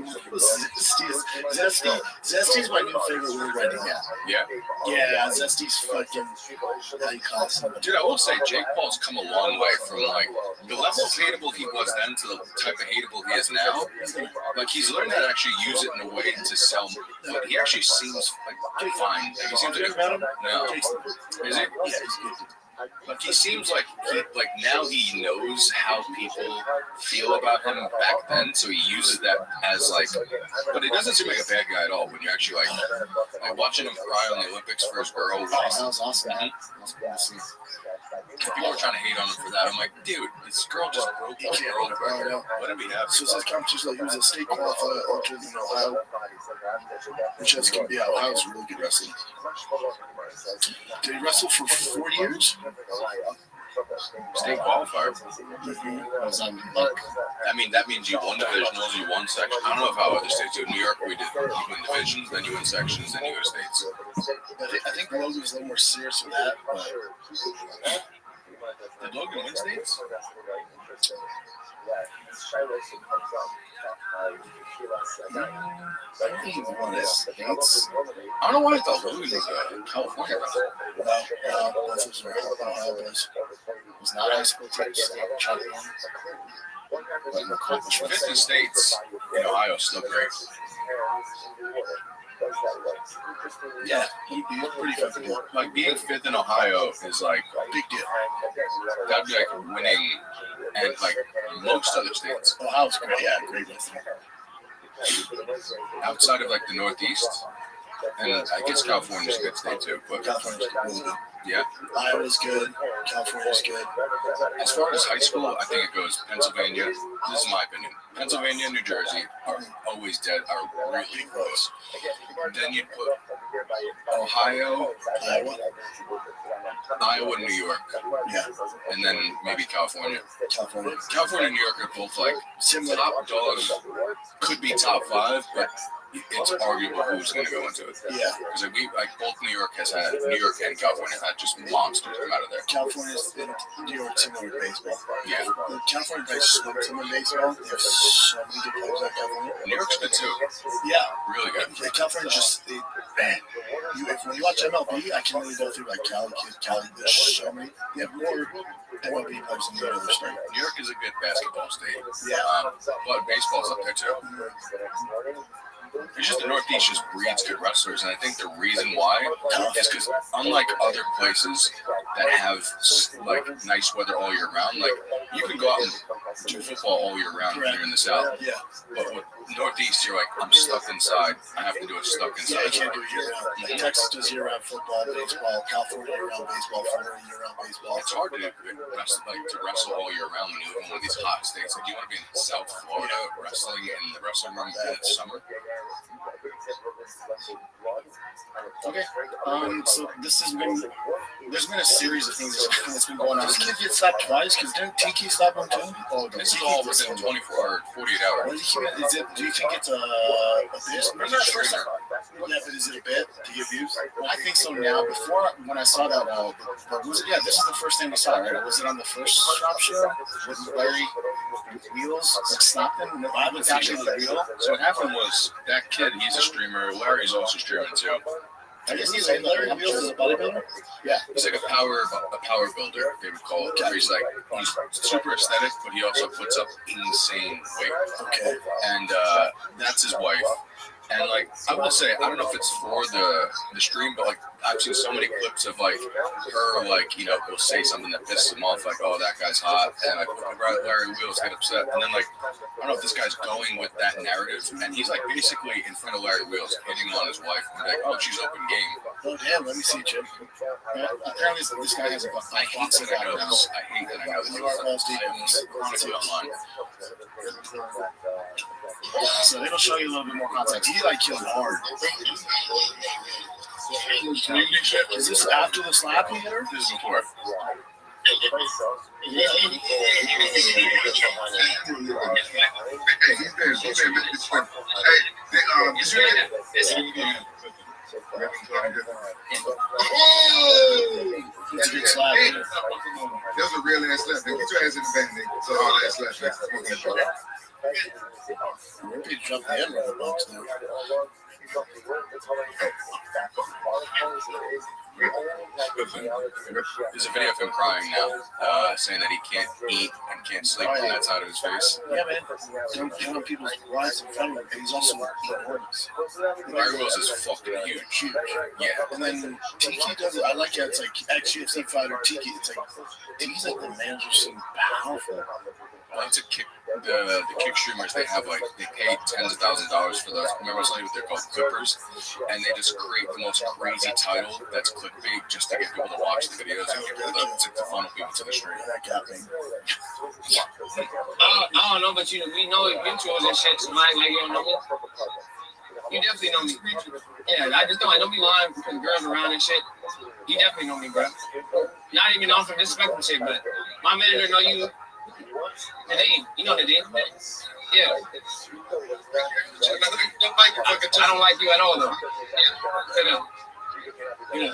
Zesty. Zesty's my new favorite word right now. Yeah. Yeah, Zesty's fucking how you call it. Dude, I will say Jake Paul's come a long way from like the level of hateable he was then to the type of hateable he is now. Like he's learned how to actually use it in a way to sell. But he actually seems like fine. Like he seems like no. Is he? Yeah, he's good. Like he seems like now he knows how people feel about him back then, so he uses that as like. But he doesn't seem like a bad guy at all when you actually like watching him cry on the Olympics for his girl. That was awesome. People were trying to hate on him for that. I'm like, dude, this girl just broke his world record. Let him be happy. So this competition, like, he was a state qualifier ultra in Ohio, which is going to be Ohio's really good wrestling. Did he wrestle for 4 years? State qualifier. Was on luck. I mean, that means you won divisionals, you won sections. I don't know how other states do. New York, we did. You win divisions, then you win sections, then you go to states. I think Logan was a little more serious with that. Did Logan win states? I think he won his states. I don't know why I thought Logan was California. No, this is where Ohio was. It was not high school types. But 50 states in Ohio is still great. Yeah, he's pretty fucking good. Like being fifth in Ohio is like a big deal. That'd be like winning and like most other states. Ohio's great, yeah, great wrestling. Outside of like the Northeast, and I guess California's a good state too. But California's really good. Yeah. Iowa's good. California's good. As far as high school, I think it goes Pennsylvania. This is my opinion. Pennsylvania and New Jersey are always dead, are really close. Then you put Ohio, Iowa, Iowa, New York, Yeah. and then maybe California. California. California and New York are both like Similar. top dogs. Could be top 5, but it's arguable who's going to go into it. Yeah. Because both New York and California had just monsters come out of there. California's in New York similar to baseball. Yeah. The California guys swim similar to baseball. They have so many good players out California. New York's good too. Yeah. Really good. Yeah, California just man. When you watch MLB, I can really go through like Cali. There's so many. They have more MLB players than the other state. New York is a good basketball state. Yeah. But baseball's up there too. It's just the Northeast just breeds good wrestlers, and I think the reason why is because unlike other places that have like nice weather all year round, like you can go out and do football all year round when you're in the South. Yeah. But with Northeast, you're like, I'm stuck inside. I have to do it stuck Yeah, you inside. can't do it year round. Like Texas does year round football, baseball. California year round baseball. Florida year round baseball. It's hard to wrestle all year round when you live in one of these hot states. Like you want to be in South Florida wrestling in the wrestling room in the summer. Okay. So there's been a series of things that's been going on. This kid gets stopped twice because didn't Tiki stop him too? Oh, This is all within 24 or 48 hours. Do you think it's a bit? Remember that first time? Yeah, but is it a bit to get views? I think so now. Before, when I saw that, this is the first thing we saw, right? Was it on the first shop show with Larry Wheels snapped him? I was actually the wheel. So what happened was that kid, he's a streamer. Larry's also streaming too. I guess he's like Larry Wheels is a bodybuilder. Yeah, he's like a power builder, they would call it. He's super aesthetic, but he also puts up insane weight. Okay, and that's his wife. And like I will say, I don't know if it's for the stream, but like I've seen so many clips of like her will say something that pisses him off, like, oh, that guy's hot, and like Larry Wheels get upset, and then like I don't know if this guy's going with that narrative, and he's like basically in front of Larry Wheels hitting on his wife, and like, oh, she's open game. Oh damn, let me see, Chip. Apparently this guy has a box. I hate that I know this. I hate that I know this. I am chronically online. So it'll show you a little bit more context. He like killed hard. Is this after the slap he hit her? This is before. That's a good slap. That was a real ass slap. Get your ass in the band, nigga. So all that slap. He jumped the end of the box now. There's a video of him crying now, saying that he can't eat and can't sleep on that side of his face. Yeah, man. Killing people's lives in front of him, and he's also enormous. Larry Wheels is fucking huge. Yeah. And then Tiki does it. I like it. It's like ex-UFC fighter Tiki. It's like Tiki's like the manager, so powerful. I like to kick the kick streamers. They have they pay tens of thousands of dollars for those. Remember I was telling you what they're called, clippers, and they just create the most crazy title that's clickbait just to get people to watch the videos and get people to funnel people to the stream. I don't know, but we know intros and shit. So like you don't know me. You definitely know me. Yeah, I don't be lying because girls around and shit. You definitely know me, bro. Not even on from disrespect and shit, but my manager know you. Nadine, you know Nadine? Yeah. I don't like you at all, though. Yeah.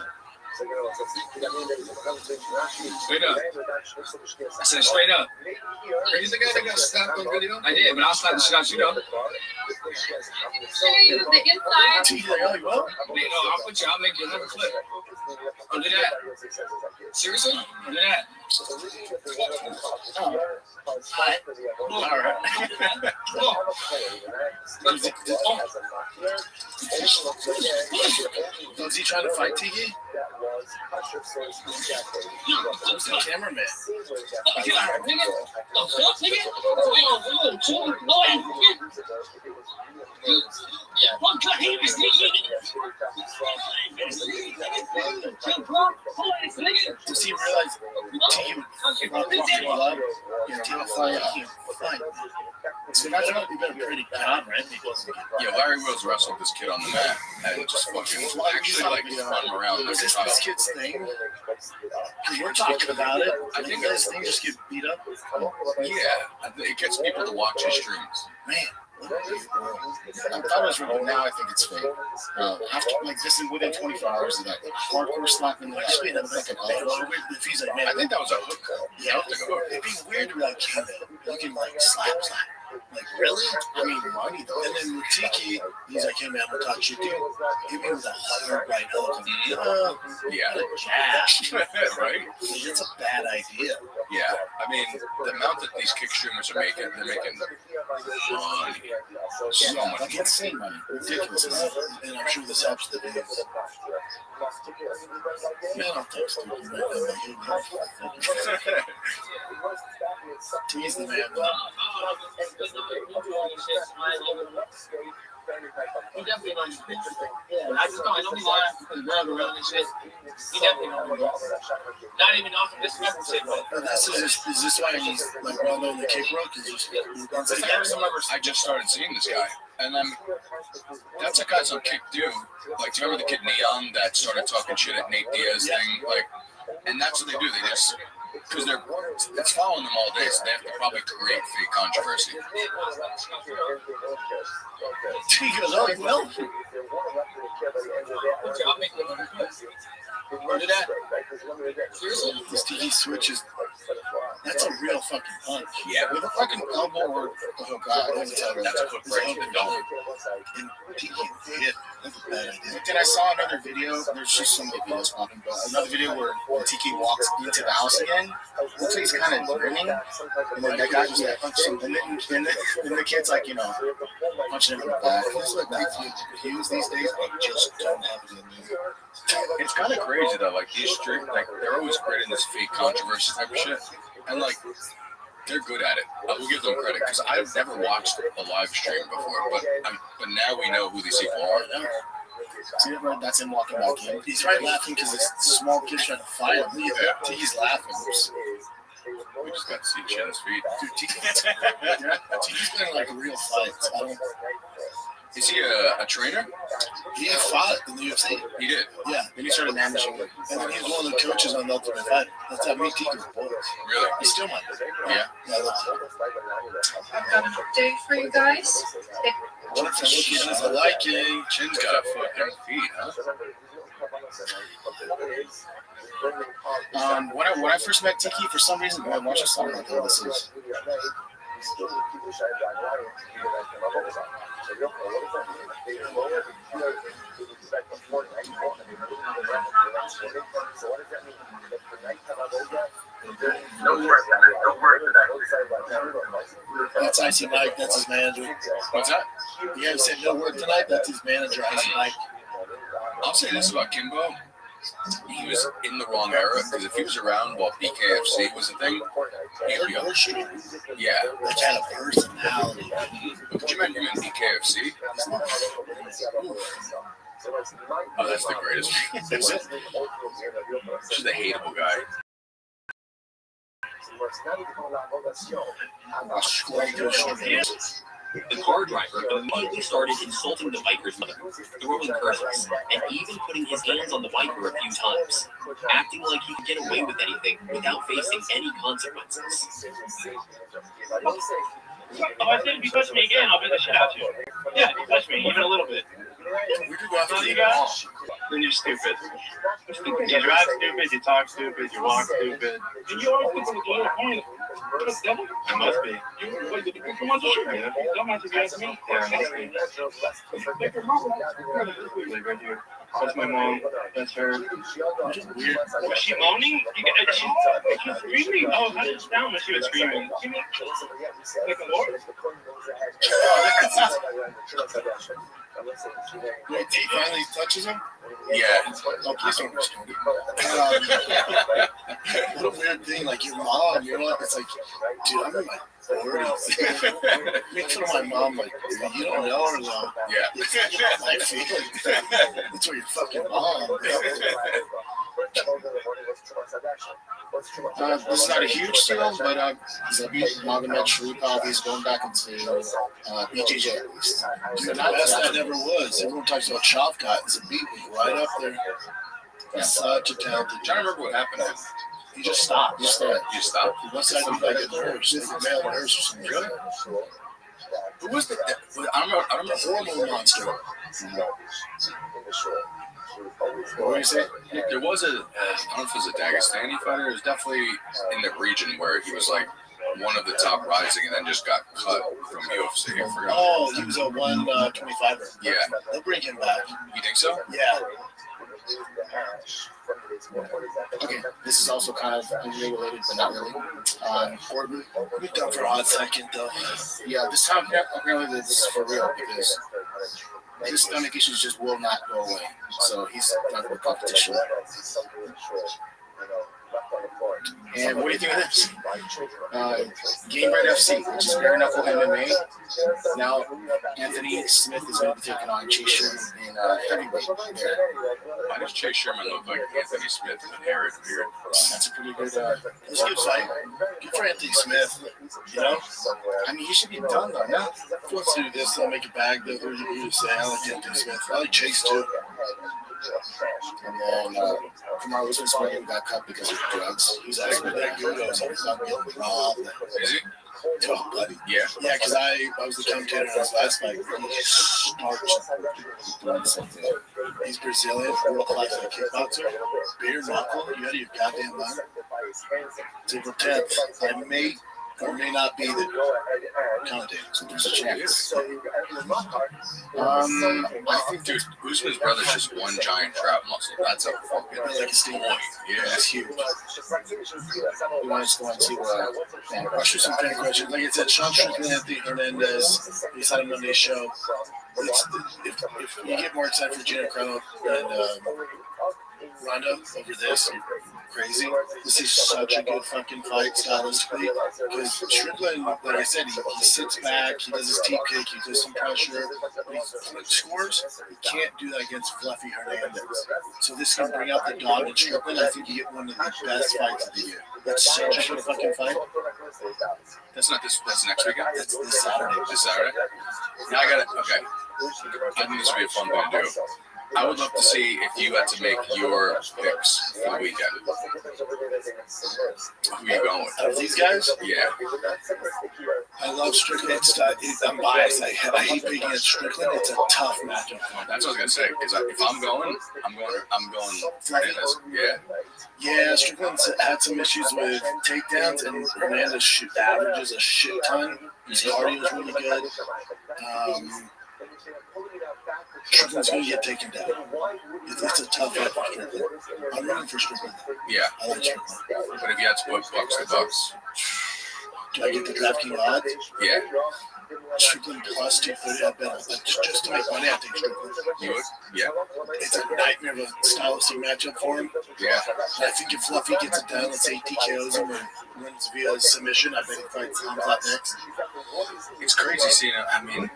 Straight up. I said straight up. Are you the guy that got slapped on video? I did, but I'll slap the shit out you, though. The inside. I'll make you another clip. I'll do that. Seriously? I'll do that. All right. Was he trying to fight Tiki? Who's the cameraman? Does he realize Tiki would walk people up? So imagine how you've been a pretty con, right? Yeah, Larry Wheels wrestled this kid on the mat and just fucking actually run around. Is this kid's thing? Because we're talking about it. I think this thing just get beat up. Yeah, it gets people to watch his streams. Man. I thought it was real, but now I think it's fake. After like this is within 24 hours of that hardcore slapping, like just being like a if he's like, man, I think that was a hook. Yeah, it'd be weird to be like, hey, you can like slap. Like, really? I mean, money though. And then with Tiki, he's like, hey man, I'm gonna talk shit to you. Hit me with a hard right hook. Yeah. Jab. Right? It's a bad idea. Yeah. I mean, the amount that these kick streamers are making, they're making money. So Yeah, much like money. insane money. Ridiculous amount. And I'm sure this helps the views. Man, I'll text you. Tease the man. He definitely knows his bitch. Yeah, I just don't be lying because girls around and shit. He definitely knows his bitch. Not even off of this record shit, but. Is this why he's like well known in the kick rock? I just started seeing this guy, and that's a guy some kick do. Like, do you remember the kid Neon that started talking shit at Nate Diaz thing? Like, and that's what they do. They just because it's following them all day, so they have to probably create fake controversy. He goes, oh, well. Look at that. This TV switches. That's a real fucking punch. Yeah. With a fucking elbow or a hook. That's a hook right to the dome. And TV hit. That's a bad idea. Then I saw another video. There's just so many videos popping, but another video where Tiki walks into the house again. Looks like he's kind of grinning. And then that guy just got punched him. And the kid's like, punching him in the back. He's like, views these days, but just don't have it in there. It's kind of crazy though. Like these stream, like they're always creating this fake controversy type of shit, and like they're good at it. I will give them credit because I've never watched a live stream before, but now we know who these people are. See, that's him walking back in. He's right laughing because this small kid's trying to fight him. Yeah. He's laughing. We just got to see Chen's feet. Dude, Tiki's playing like real fights. Is he a trainer? He fought in the UFC. He did? Yeah, and he started managing it. And then he was one of the coaches on the Ultimate Fighter. That's how me Tiki was born. Really? He's still my Yeah. I've got an update for you guys. Chen's a liking. Chen's got a fucking feet, huh? When I first met Tiki, for some reason, when I watched a song like, oh, this is. That's Icy Mike. That's his manager. What's that? Yeah, he said no work tonight. That's his manager, Icy Mike. I'll say this about Kimbo. He was in the wrong era because if he was around while BKFC was a thing, he'd be up. Yeah. That kind of personality. But could you imagine him in BKFC? Oh, that's the greatest. Is it? She's a hateable guy. The car driver immediately started insulting the biker's mother, throwing curses, and even putting his hands on the biker a few times, acting like he could get away with anything without facing any consequences. Oh, I said if you touch me again, I'll beat the shit out of you. Yeah, if you touch me, even a little bit. We could go after you guys? Then you're stupid. You drive stupid, you talk stupid, you walk stupid. And you always think you're the point. It must be. You want to shoot me? Dumbass, if you ask me. Yeah, it must be. Like right here. That's my mom. That's her. Weird. Was she moaning? She's screaming? Oh, how did it sound when she was screaming? She mean, like a lord? Wait, he finally touches him? Yeah. Oh, please don't record it. What a weird thing, like your mom, it's like, dude, I'm in my 40s. Make fun of my mom, like, you don't know her though. Yeah. It's my feeling. That's where your fucking mom, bro. This is not a huge deal, but Zabit Magomed Sharipov, he's going back into BJJ at least. Dude, the best that ever was. Everyone talks about Shavkat. Zabit was right up there. He's such a talented. I'm trying to remember what happened. He just stopped. You stopped? He must have been like a nurse, like a male nurse or something. Really? Who was the? I don't know. Hormone monster. What were you saying? There was a, I don't know if it was a Dagestani fighter. It was definitely in the region where he was like one of the top rising and then just got cut from UFC. I forgot. Oh, he was a 125er. Yeah. They'll bring him back. You think so? Yeah. Okay, this is also kind of unrelated, but not really. We're done for a hot second, though. Yeah, this time apparently this is for real because his stomach issues just will not go away. So he's done for competition. And what do you think of this? Game Bread FC, which is bare knuckle MMA. Now, Anthony Smith is going to be taking on Chase Sherman in heavyweight. Why does Chase Sherman look like Anthony Smith with an hair and beard? That's a pretty good. It's a good fight. Good for Anthony Smith. You know, I mean, he should be done though. Now, if he wants to do this, they'll make it back. They'll really say, I like Anthony Smith. I like Chase too. And then Kamaru Usman's fighting got cut because of drugs. He's actually that good. He's not getting robbed. Is he? Oh, buddy. Yeah. Yeah, because I was the commentator on his last fight. He starts. He's Brazilian, world class kickboxer. Bare knuckle. You out of your goddamn mind. April 10th. I may or may not be the commentator, so there's a chance. I think, dude, Usman's brother's just one giant trap muscle. That's a fucking like a steam point. Yeah, that's huge. We want to go into I'll shoot some fan questions. Like I said, Sean Strickland, Anthony Hernandez, we said on Monday's show. If you get more excited for Gina Carano and Ronda over this, crazy. This is such a good fucking fight stylistically. Because Strickland, like I said, he sits back, he does his teep kick, he does some pressure, he scores. He can't do that against Fluffy Hernandez. So this can bring out the dog in Strickland. I think you get one of the best fights of the year. That's such a good fucking fight. That's not this. That's next weekend. That's this Saturday. This Saturday. Now I got it. Okay. I think this would be a fun thing to do. I would love to see if you had to make your picks for the weekend. Who are you going with? Out of these guys? Yeah. I love Strickland. I'm biased. I hate picking against Strickland. It's a tough matchup. That's what I was gonna say. Because if I'm going Hernandez. Yeah. Yeah, Strickland's had some issues with takedowns, and Hernandez averages a shit ton. His cardio is really good. Strickland's going to get taken down. It's a tough fight for Strickland. I'm rooting for Strickland. Yeah. I like Strickland. But if you had to put bucks to bucks. Do I get the DraftKings odds? Yeah. Strickland plus 230. I bet. Just to make money, I take Strickland. You would? Yeah. It's a nightmare of a stylistic matchup for him. Yeah. I think if Fluffy gets it done, let's say TKOs him or wins via submission, I bet he fights Hamzat next. It's crazy seeing it. I mean,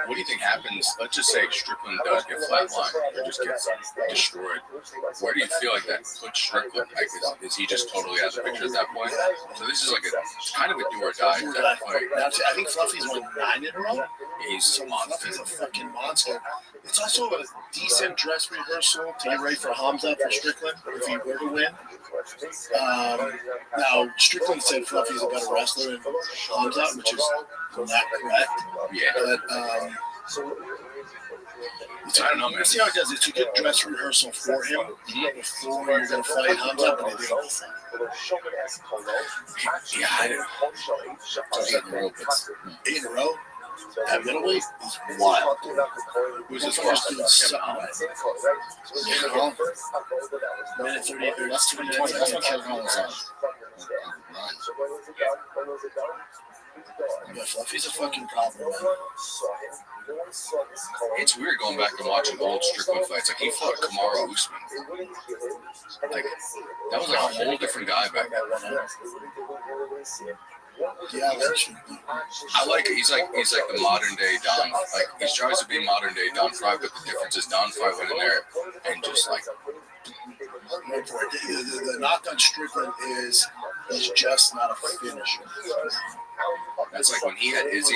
what do you think happens? Let's just say Strickland does get flatlined or just gets destroyed. Where do you feel like that puts Strickland? Like, is he just totally out of the picture at that point? So this is like it's kind of a do or die type fight. I think Fluffy's won 9 in a row. He's a monster. Fluffy's a fucking monster. It's also a decent dress rehearsal to get ready for Hamzat for Strickland if he were to win. Now, Strickland said Fluffy's a better wrestler than Hamzat, which is not correct. Yeah. But, I don't know, man. See how it does. It's a good dress rehearsal for him before you're going to fight Hamzat, but they didn't. Yeah, I do. 8 in a row? At middleweight is wild. Who's his first dude? Minute 30, or that's 2020. That's what Kevin Holland's on. Yeah, Fluffy's a fucking problem, man. It's weird going back and watching old Strickland fights. Like, he fought Kamaru Usman. Like, that was like a whole different guy back then. Yeah, I like it. He's like the modern day Don. Like, he tries to be modern day Don Fry, but the difference is Don Fry went in there and just like. The knock on Strickland is he's just not a finisher. That's like when he had Izzy,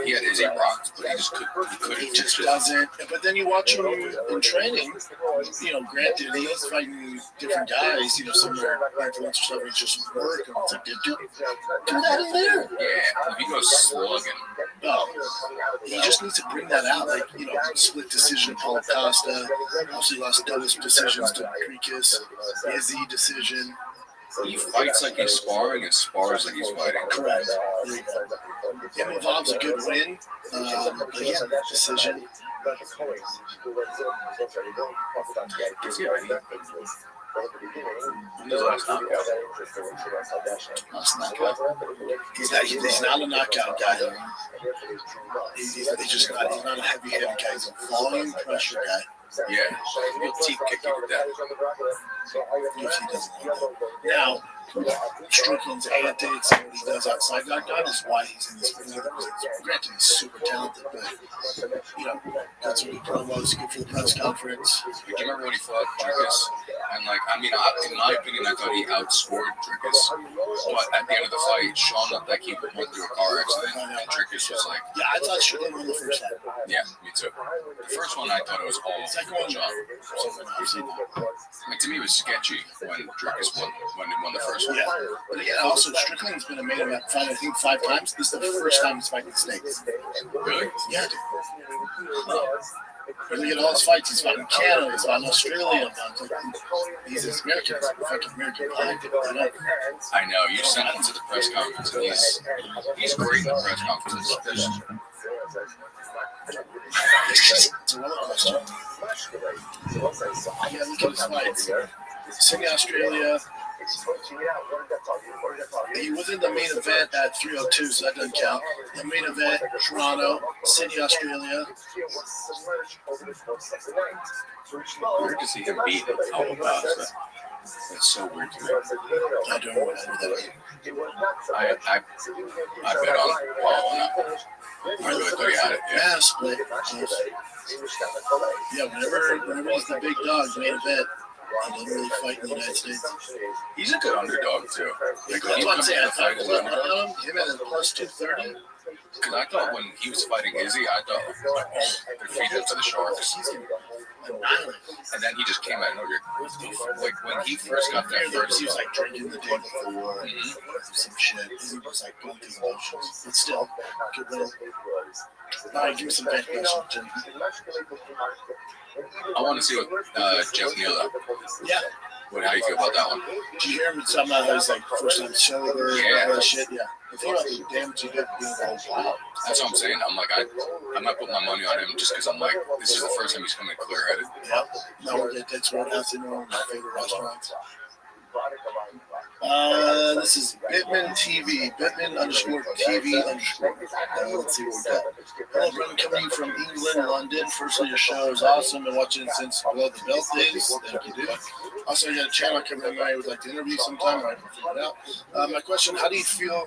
he had Izzy rocked, but he couldn't. He just doesn't. But then you watch him in training. Granted, he is fighting different guys. Some of their influence or stuff. He's just working. It's like, dude, get out of there. Yeah, he goes slugging. No, he just needs to bring that out. Split decision, Paul Costa. Obviously lost double decisions to Krikis. Izzy decision. He fights like he's sparring and spars like he's fighting. Correct. It involves a good win. Decision. He's not a knockout guy. He's not a heavy-handed guy. He's a volume pressure guy. Yeah, he'll teeth kick you with that. Now, Strickland's antics and what he does outside that is why he's in this movie. Granted, he's super talented, but got some good promos, good for the press conference. Do you remember when he fought Dricus? And in my opinion, I thought he outscored Dricus. But at the end of the fight, Sean looked like he went through a car accident, and Dricus was like, "Yeah, I thought Strickland won the first time." Yeah, me too. The first one, I thought it was all John. To me, it was sketchy when Dricus won the first one. Yeah, but again, also Strickland's been a main event fight, I think 5 times. This is the first time he's fighting snakes. Really? Yeah, dude. Look at all his fights. He's fought in Canada, he's fought in Australia. He's American. He's a fucking American pie. I know. You sent him to the press conference, and he's great in the press conferences. It's a roller coaster. Yeah, look at his fights. Sydney, Australia. He was in the main event at 302, so that doesn't count. The main event, Toronto, Sydney, Australia. Weird to see him beat Alba Costa. That's so weird to me. I don't know what that is. I bet on Paul on that one. I really thought he had it. Yeah, split. Yeah, whenever he's the big dog, main event. He doesn't really fight in the United States. He's a good underdog, too. That's what I'm saying. I thought him at a plus 230. Because I thought when he was fighting Izzy, I thought they'd feed him to the Sharks. And then he just came out of nowhere. Like when he first got that first, he was like drinking the day before, some shit. He was like going through the motions. But still, good little. All right, give me some back question. I want to see what Jeff Neal. Yeah. How do you feel about that one? Did you hear him talking about how he's like first time sober? Yeah. Shit. Yeah. I think about the damage he did being all wild. That's what I'm saying. I'm like, I might put my money on him just because I'm like, this is the first time he's coming clear headed. Yep. Now we're at Dick's Roadhouse in one of my favorite restaurants. This is Bitman TV, Bitman _TV_. Let's see what we got. Hello, brother, coming from England, London. Firstly, your show is awesome. Been watching it since below the belt days. Thank you, dude. Also, I got a channel coming I would like to interview sometime. I can figure it out. My question: how do you feel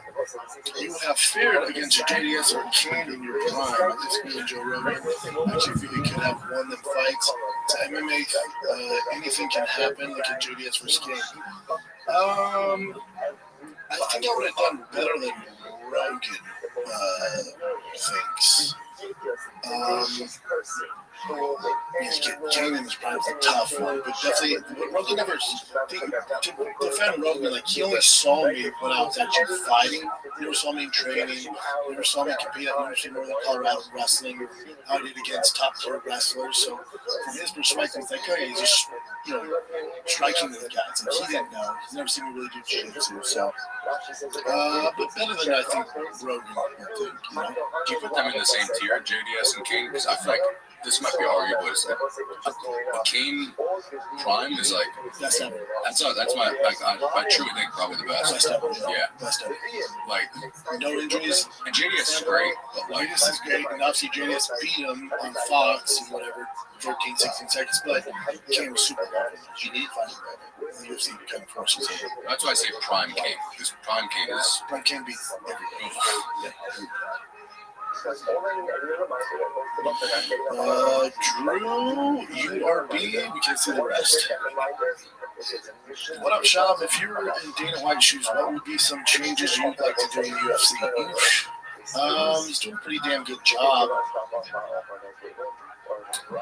you have fared against JDS or Kane in your prime? At this point, Joe Rogan. I actually feel you could have won the fights. To MMA, anything can happen. Look at JDS versus Kane. I think I would have done better than Rogan thinks. Kane in his prime is a tough one, but definitely Rogan never to defend Rogan. Like he only saw me when I was actually fighting. He never saw me in training. He never saw me compete at University of Northern Colorado wrestling. How I did against top tier wrestlers. So from his perspective, it's like, oh yeah, he's just striking with guys. And he didn't know. He's never seen me really do jiu-jitsu. So, but better than I think Rogan. Do you put them in the same tier, JDS and Kane? Because I feel like this might be arguable. Is that a Kane prime is like that's my I truly think probably the best. Yeah, like no injuries. And JDS is great, but like JDS is great, and obviously JDS beat him on Fox and whatever 14, 16 seconds, but Kane was super hard. She did find it right. The UFC kind of forces it. That's why I say prime Kane, because prime Kane beats everybody. Yeah. Drew, URB, we can't see the rest. What up, Shab? If you were in Dana White's shoes, what would be some changes you'd like to do in the UFC? He's doing a pretty damn good job.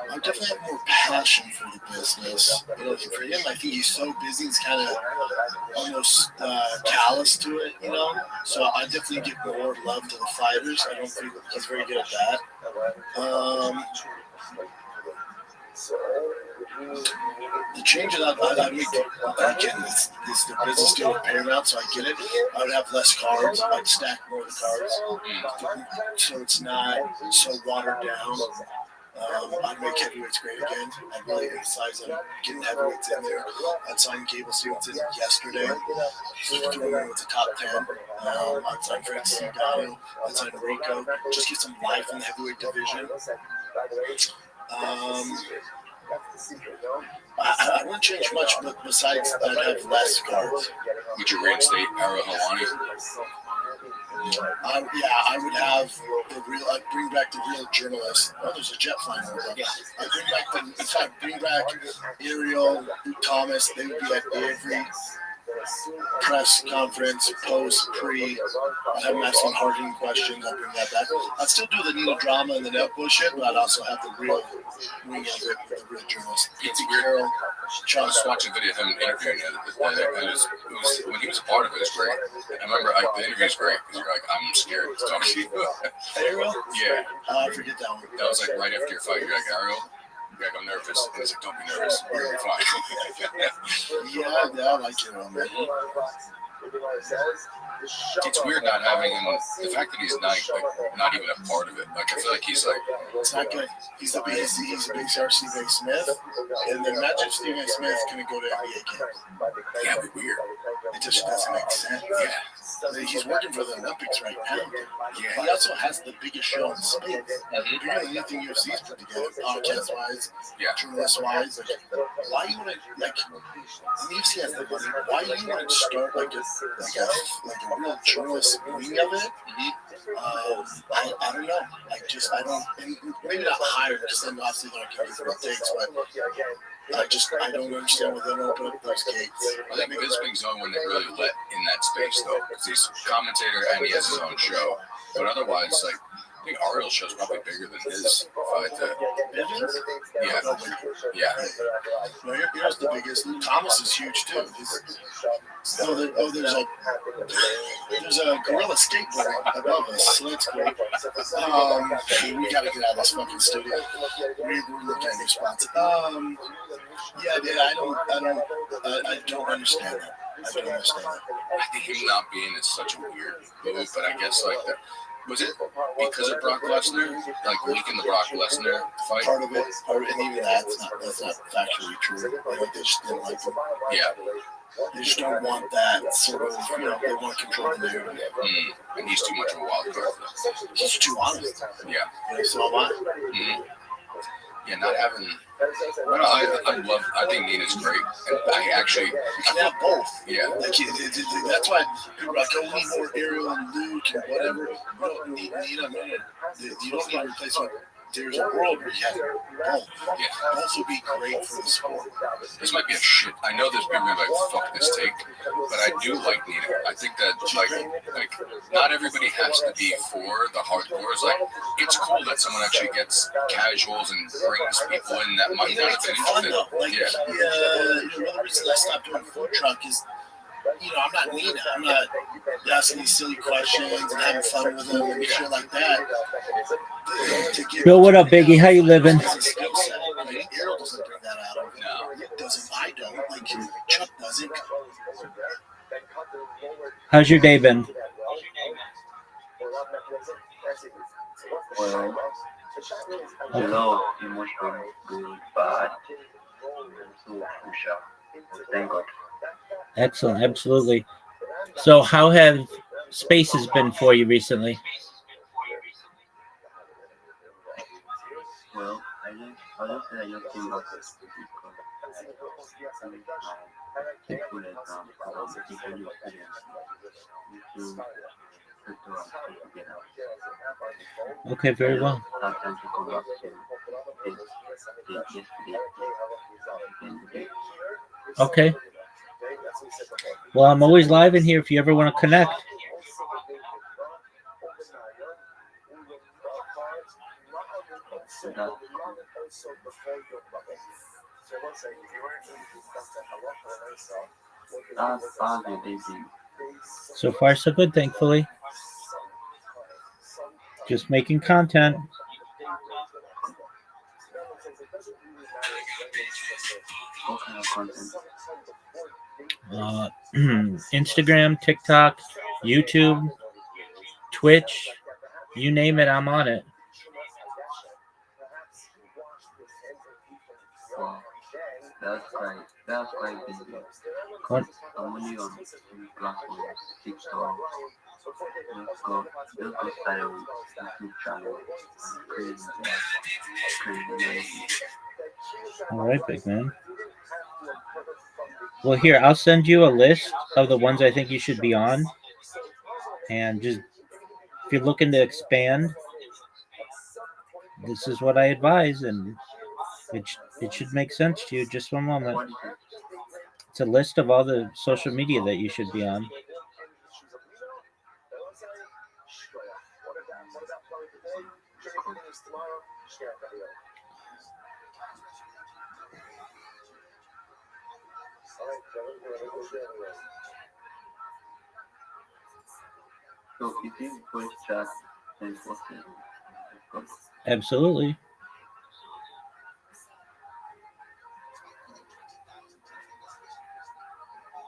I definitely have more passion for the business. You know, for him, I think he's so busy, he's kind of almost callous to it, you know? So I definitely give more love to the fighters. I don't think he's very good at that. The changes I make, again, it's the business deal with Paramount, so I get it. I would have less cards. I'd stack more of the cards, so it's not so watered down. I'd make heavyweights great again. I'd really emphasize on getting heavyweights in there. I'd sign Gable Stevenson yesterday. Throwing him with the top 10. I'd sign Francis Ngannou. I'd sign Rico. Just get some life in the heavyweight division. I wouldn't change much, but besides, I'd have less cards. Would you reinstate Ariel Helwani? I would have the real. I'd bring back the real journalist. Oh, there's a jet flying over. Yeah. I'd bring back Ariel, Thomas. They would be at every press conference, post, pre. I'd have them asking hard-hitting questions. I'd bring that back. I'd still do the Nina drama and the net bullshit, but I'd also have the real wing of it with the real journalist. It's weird. I was watching a video of him interviewing it, and it was when he was a part of it, it was great. I remember the interview was great because you're like, I'm scared to talk to you. Ariel? Yeah. I forget that one. That was like right after your fight. You're like, Ariel? You're like, I'm nervous. And he's like, don't be nervous. You're going to be fine. Yeah, I like it, man. It's weird not having him. The fact that he's not even a part of it. Like I feel like he's like. It's not good. He's a big RC Bay Smith, and then imagine Stephen Smith gonna go to NBA games. Yeah, it'd be weird. It just doesn't make sense. Yeah. He's working for the Olympics right now. Yeah. He also has the biggest show in space. Bigger than anything UFC's put together, podcast wise, journalist wise. Like, why you wanna like? UFC has the money. Why do you want to start like a real journalist wing of it? I don't know. I don't. Maybe not hire because then obviously they're not going to get what it takes. But I don't understand why they don't open up those gates. I think Bisping's the only one that really let in that space though, because he's a commentator and he has his own show. But otherwise, like. I think Ariel's show's probably bigger than his fight. Yeah. No, here's the biggest. Thomas is huge too. There's a gorilla skateboarding above us, so that's cool. We gotta get out of this fucking studio. We're looking at new spots. I don't understand that. I think him not being is such a weird move, but I guess like that. Was it because of Brock Lesnar? Like leaking the Brock Lesnar fight? Part of it, and even that's not factually true. Like they just didn't like him. Yeah. They just don't want that sort of, they want to control the narrative. And he's too much of a wild card. He's too honest. Yeah. So am I. Yeah, not having. I think Nina's great. And I actually. You can have both. Yeah. That's why people are like, oh, we need more Ariel and Luke and whatever. You don't need Nina. You don't need a replacement. There's a world where you have both. Yeah. Also be great for the sport. This might be a shit. I know there's people who are like, fuck this take, but I do like Nina. I think that like not everybody has to be for the hardcores. Like it's cool that someone actually gets casuals and brings people in that might not have been interested. The other reason I stopped doing food truck is. I'm not Nina. I'm not asking these silly questions and having fun with them and shit like that. Bill, what up, Biggie? How you living? Ariel doesn't bring that out. No, it doesn't. I don't. Like Chuck doesn't. How's your day been? Well, hello, emotional, good, bad, so crucial. Thank God. Excellent, absolutely. So how have spaces been for you recently? Well, I don't say I just came back because thankfulness about the different experience to together. Okay, very well. Start time to come back to yesterday. Okay. Well, I'm always live in here if you ever want to connect. So far, so good, thankfully. Just making content. What kind of content? Instagram, TikTok, YouTube, Twitch, you name it, I'm on it. Wow, that's quite busy. What? I'm only on platforms, TikTok. Just go start with YouTube channel and create All right, big man. Well, here, I'll send you a list of the ones I think you should be on. And just, if you're looking to expand, this is what I advise. And it should make sense to you. Just one moment. What is it? It's a list of all the social media that you should be on. So if you voice chat and post it, Absolutely.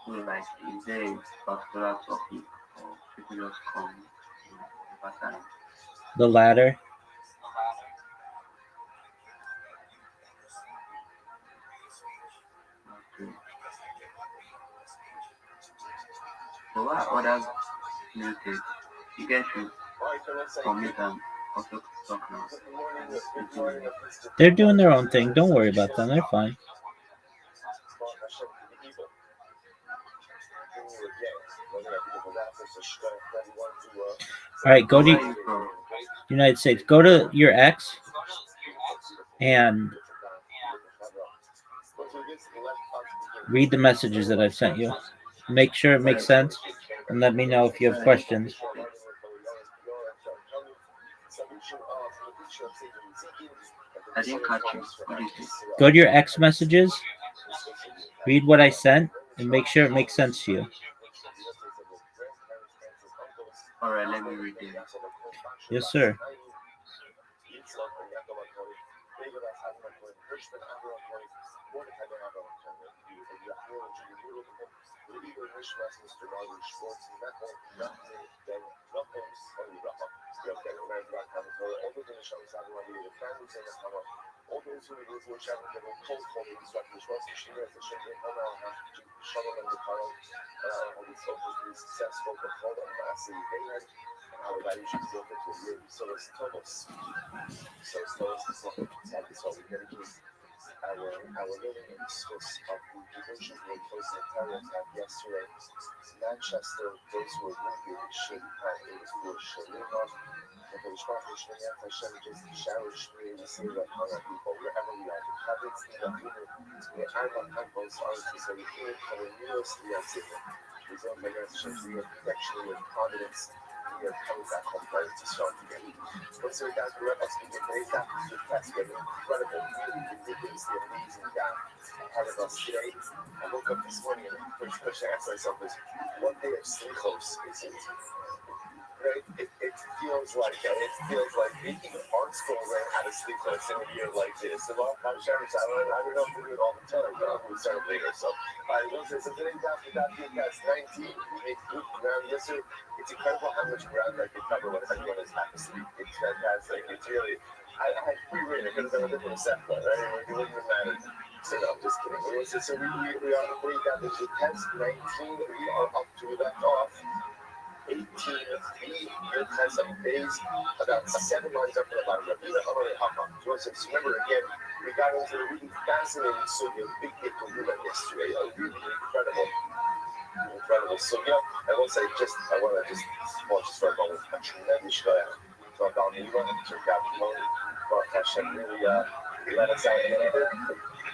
so like is there a particular topic or people just come over time? The latter. Okay. So what others muted? You guys should commit and also talk now. They're doing their own thing. Don't worry about them. They're fine. All right, go to United States. Go to your ex and read the messages that I've sent you. Make sure it makes sense and let me know if you have questions. I didn't catch you. What is it? Go to your ex messages, read what I sent, and make sure it makes sense to you. Alright, let me read it. Yes, sir.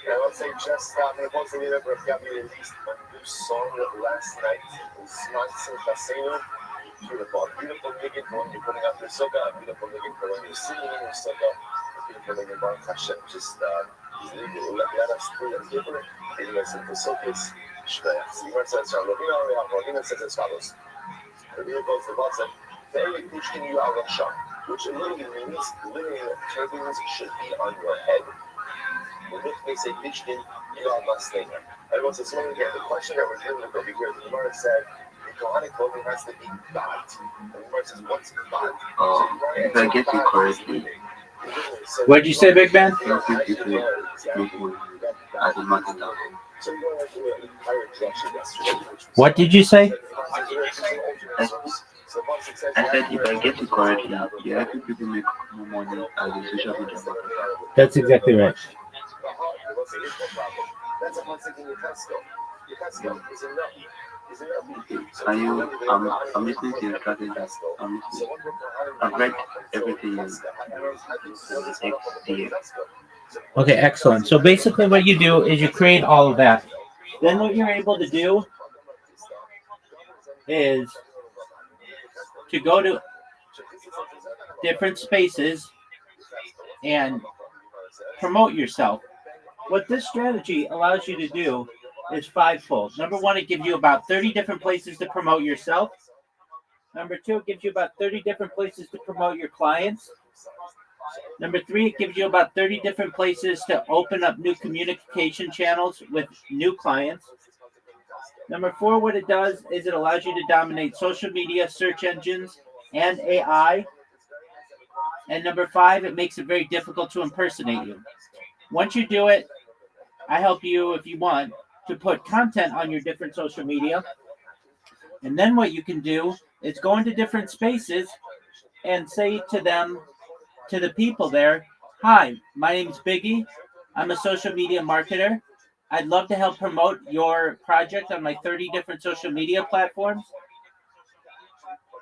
I would say just me posso dire perché abbiamo released a new song last night in Smash Casino. Beautiful, beautiful nigga when you're putting out your soca, beautiful nigga when you're singing in your soca, beautiful nigga Baruch Hashem. Just let us do it different. Ele vai ser pessoas Simon says, Rabbi says as follows. The vehicle is about to very pushing you out of shop, which literally means literally turbines should be on your head. When it makes a Pishkin, you are Maslena. Everyone says, so again, the question that we're dealing with over here, the Gemara said, the Kohanic clothing has to be bad. The Gemara says, what's bad? If I get you correctly, What'd you say, Big Ben? What did you say? I said if I get it correctly, you help people make more money as a social media marketer. That's exactly right. Are you? I'm listening to your strategy. I've read everything in Okay, excellent. So basically what you do is you create all of that. Then what you're able to do is to go to different spaces and promote yourself. What this strategy allows you to do is fivefold. Number one, it gives you about 30 different places to promote yourself. Number two, it gives you about 30 different places to promote your clients. Number three, it gives you about 30 different places to open up new communication channels with new clients. Number four, what it does is it allows you to dominate social media, search engines, and AI. And number five, it makes it very difficult to impersonate you. Once you do it, I help you, if you want, to put content on your different social media. And then what you can do is go into different spaces and say to them, to the people there, hi, my name's Biggie. I'm a social media marketer. I'd love to help promote your project on my 30 different social media platforms.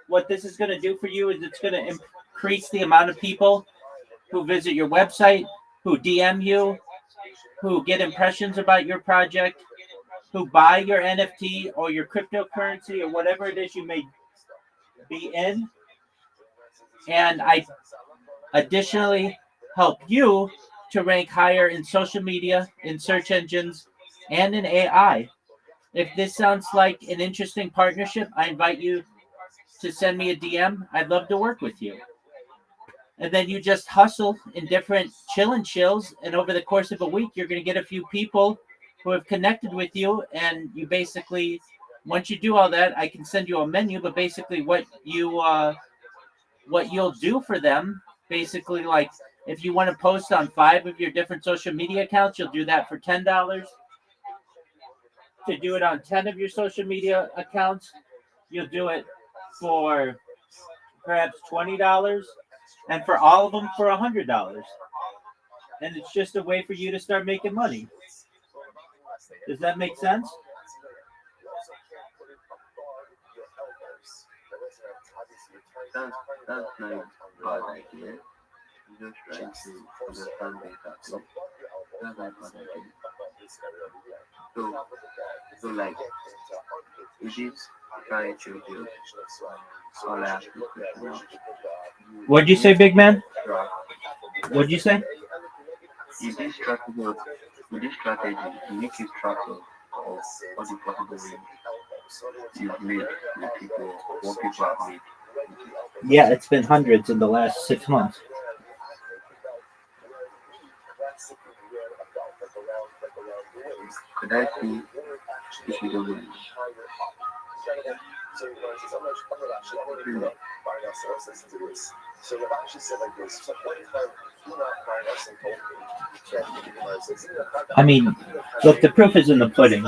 What this is going to do for you is it's going to increase the amount of people who visit your website, who DM you, who get impressions about your project, who buy your NFT or your cryptocurrency or whatever it is you may be in. And I additionally help you to rank higher in social media, in search engines, and in AI. If this sounds like an interesting partnership, I invite you to send me a DM. I'd love to work with you. And then you just hustle in different chill and chills, and over the course of a week, you're going to get a few people who have connected with you, and you basically, once you do all that, I can send you a menu, but basically what you'll do for them, basically, like if you want to post on 5 of your different social media accounts, you'll do that for $10. To do it on 10 of your social media accounts, you'll do it for perhaps $20, and for all of them for $100. And it's just a way for you to start making money. Does that make sense? That's not a bad idea. I'm just trying to understand better. So that's not a bad idea. So like, is it trying to do all I have to question now? What'd you say, big man? What'd you say? With this strategy, you need to track of all the possible ways you've made with people, what people have made. Yeah, it's been hundreds in the last 6 months. Could I see if you don't mind? So Rabbi actually said like this, so one time, do not find us and told me. I mean, look, the proof is in the pudding.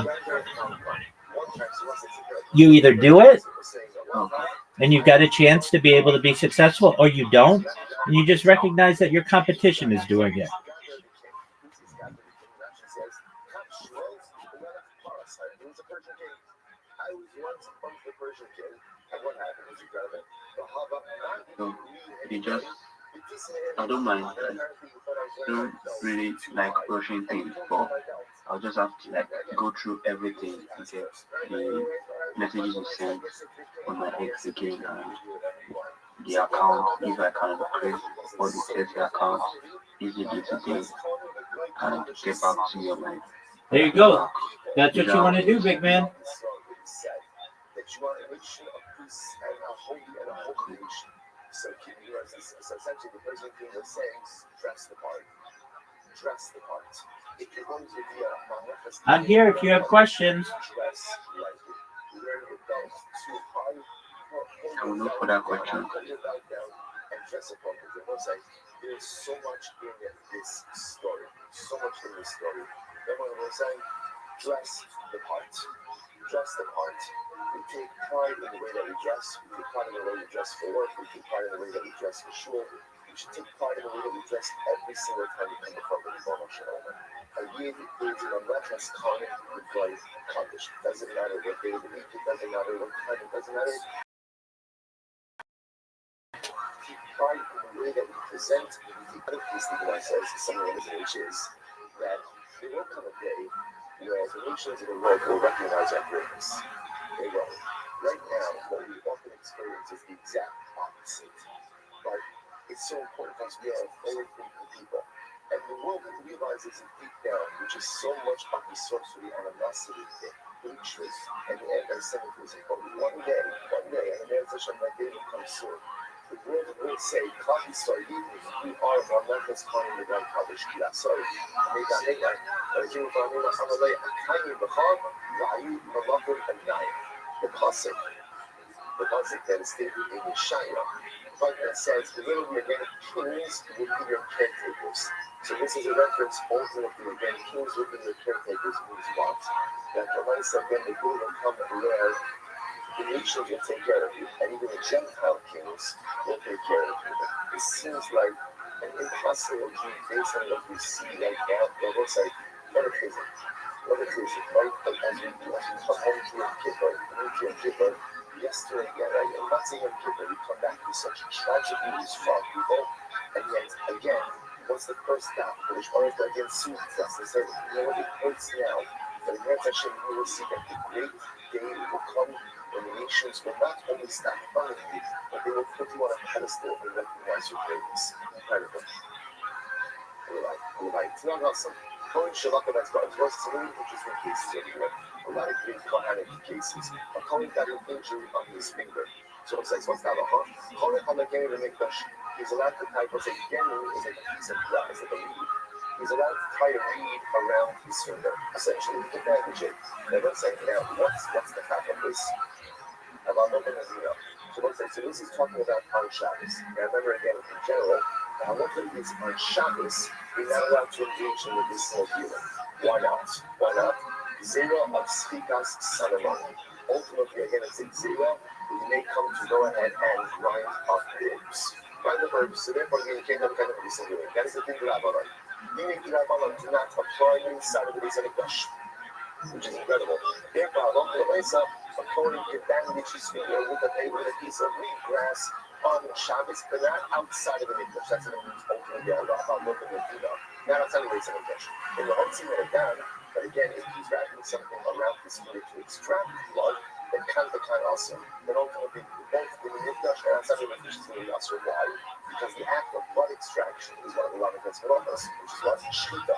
You either do it, and you've got a chance to be able to be successful, or you don't, and you just recognize that your competition is doing it. So you just, I don't mind. don't really like rushing things, but I'll just have to like go through everything to get the messages you send on my X again and the account if I can create all the testing account easily today and get back to your mind. There you go. That's what you want to do, big man. That you are a nation of priests and a holy nation. So keeping yours is essentially the person thing was saying, dress the part. Dress the part. If you're going to be a manifest, I'm here if you have questions. dress lightly. Wear your belt too high. I will look for that question. Put your belt down and dress appropriately. I was like, there's so much in this story. So much in this story. Everyone was saying, dress the part. Dress the part. We take pride in the way that we dress. We take pride in the way we dress for work. We take pride in the way that we dress for shul. We should take pride in the way that we dress every single time we come before the Ribono Shel Olam. And we is a reference common with life accomplished. Doesn't matter what day of the week, it doesn't matter what time, it doesn't matter. Take pride in the way that we present. The other piece that I says is something which is that there will come a day where the nations of the world will recognize our greatness. They will. Right now, what we often experience is the exact opposite. But it's so important because we are a forward-thinking people. And the world realizes deep down, which is so much of the sorcery, animosity, hatred, and anti-Semitism. But one day, and the man says, my day will come soon. The world will say, we are one members calling the God published. Sorry. The pasuk that is stated in Yeshaya, but that says, literally again, kings will be your caretakers. So this is a reference ultimately again, kings will be your caretakers means what? That the Lord said again, the good will come where the nations will take care of you, and even the Gentile kings will take care of you. It seems like an impossible dream based on what we see right now, but it looks like, what it isn't. What it isn't, right? But as we come home to Yom Kippur, yesterday again, right? And not saying Yom Kippur, we come back with such tragic news from people, and yet, again, what's the first stop? Which one is again soon for us to say, you know what, it hurts now, but again, Hashem, we will see that the great day will come when the nations will not only stop following you, but they will put you on a pedestal and recognize your greatness. Incredible. It's not awesome. Cohen Shalaka, that's what it was. It's a really interesting cases everywhere. A lot of great Kohanic cases. A Cohen got an injury on his finger. So it's like, what's that? Cohen Hamageni to make he's allowed to tie, because a genu is like a piece of glass, like a reed. He's allowed to tie a reed around his finger, essentially, to bandage it. And let's say, now, what's the fact of this? So this is talking about on Shabbos. Now remember again, in general, the halacha is on Shabbos, we're not allowed to engage in medicinal healing. Why not? Why not? Zera of Spikas Sanamon. Ultimately, again, it's a zera, you may come to go ahead and grind up herbs. Grind up herbs, so therefore you can't have kind of medicinal healing. That is the thing that Rabbanon. Meaning that Rabbanon do not apply inside of the Beis HaMikdash, which is incredible. Therefore, according to bandage his finger with a piece of wheat grass on Shabbos, but not outside of the Mikdash. That's what it means ultimately. Not outside of the Mikdash. In the Hotzi Meregan, but again, if he's wrapping something around his finger to extract blood, then can also. Then ultimately, both in the Mikdash and outside of the Mikdash is going to be also. Why? Because the act of blood extraction is one of the Lamakas Meromas, which is what? Shlita.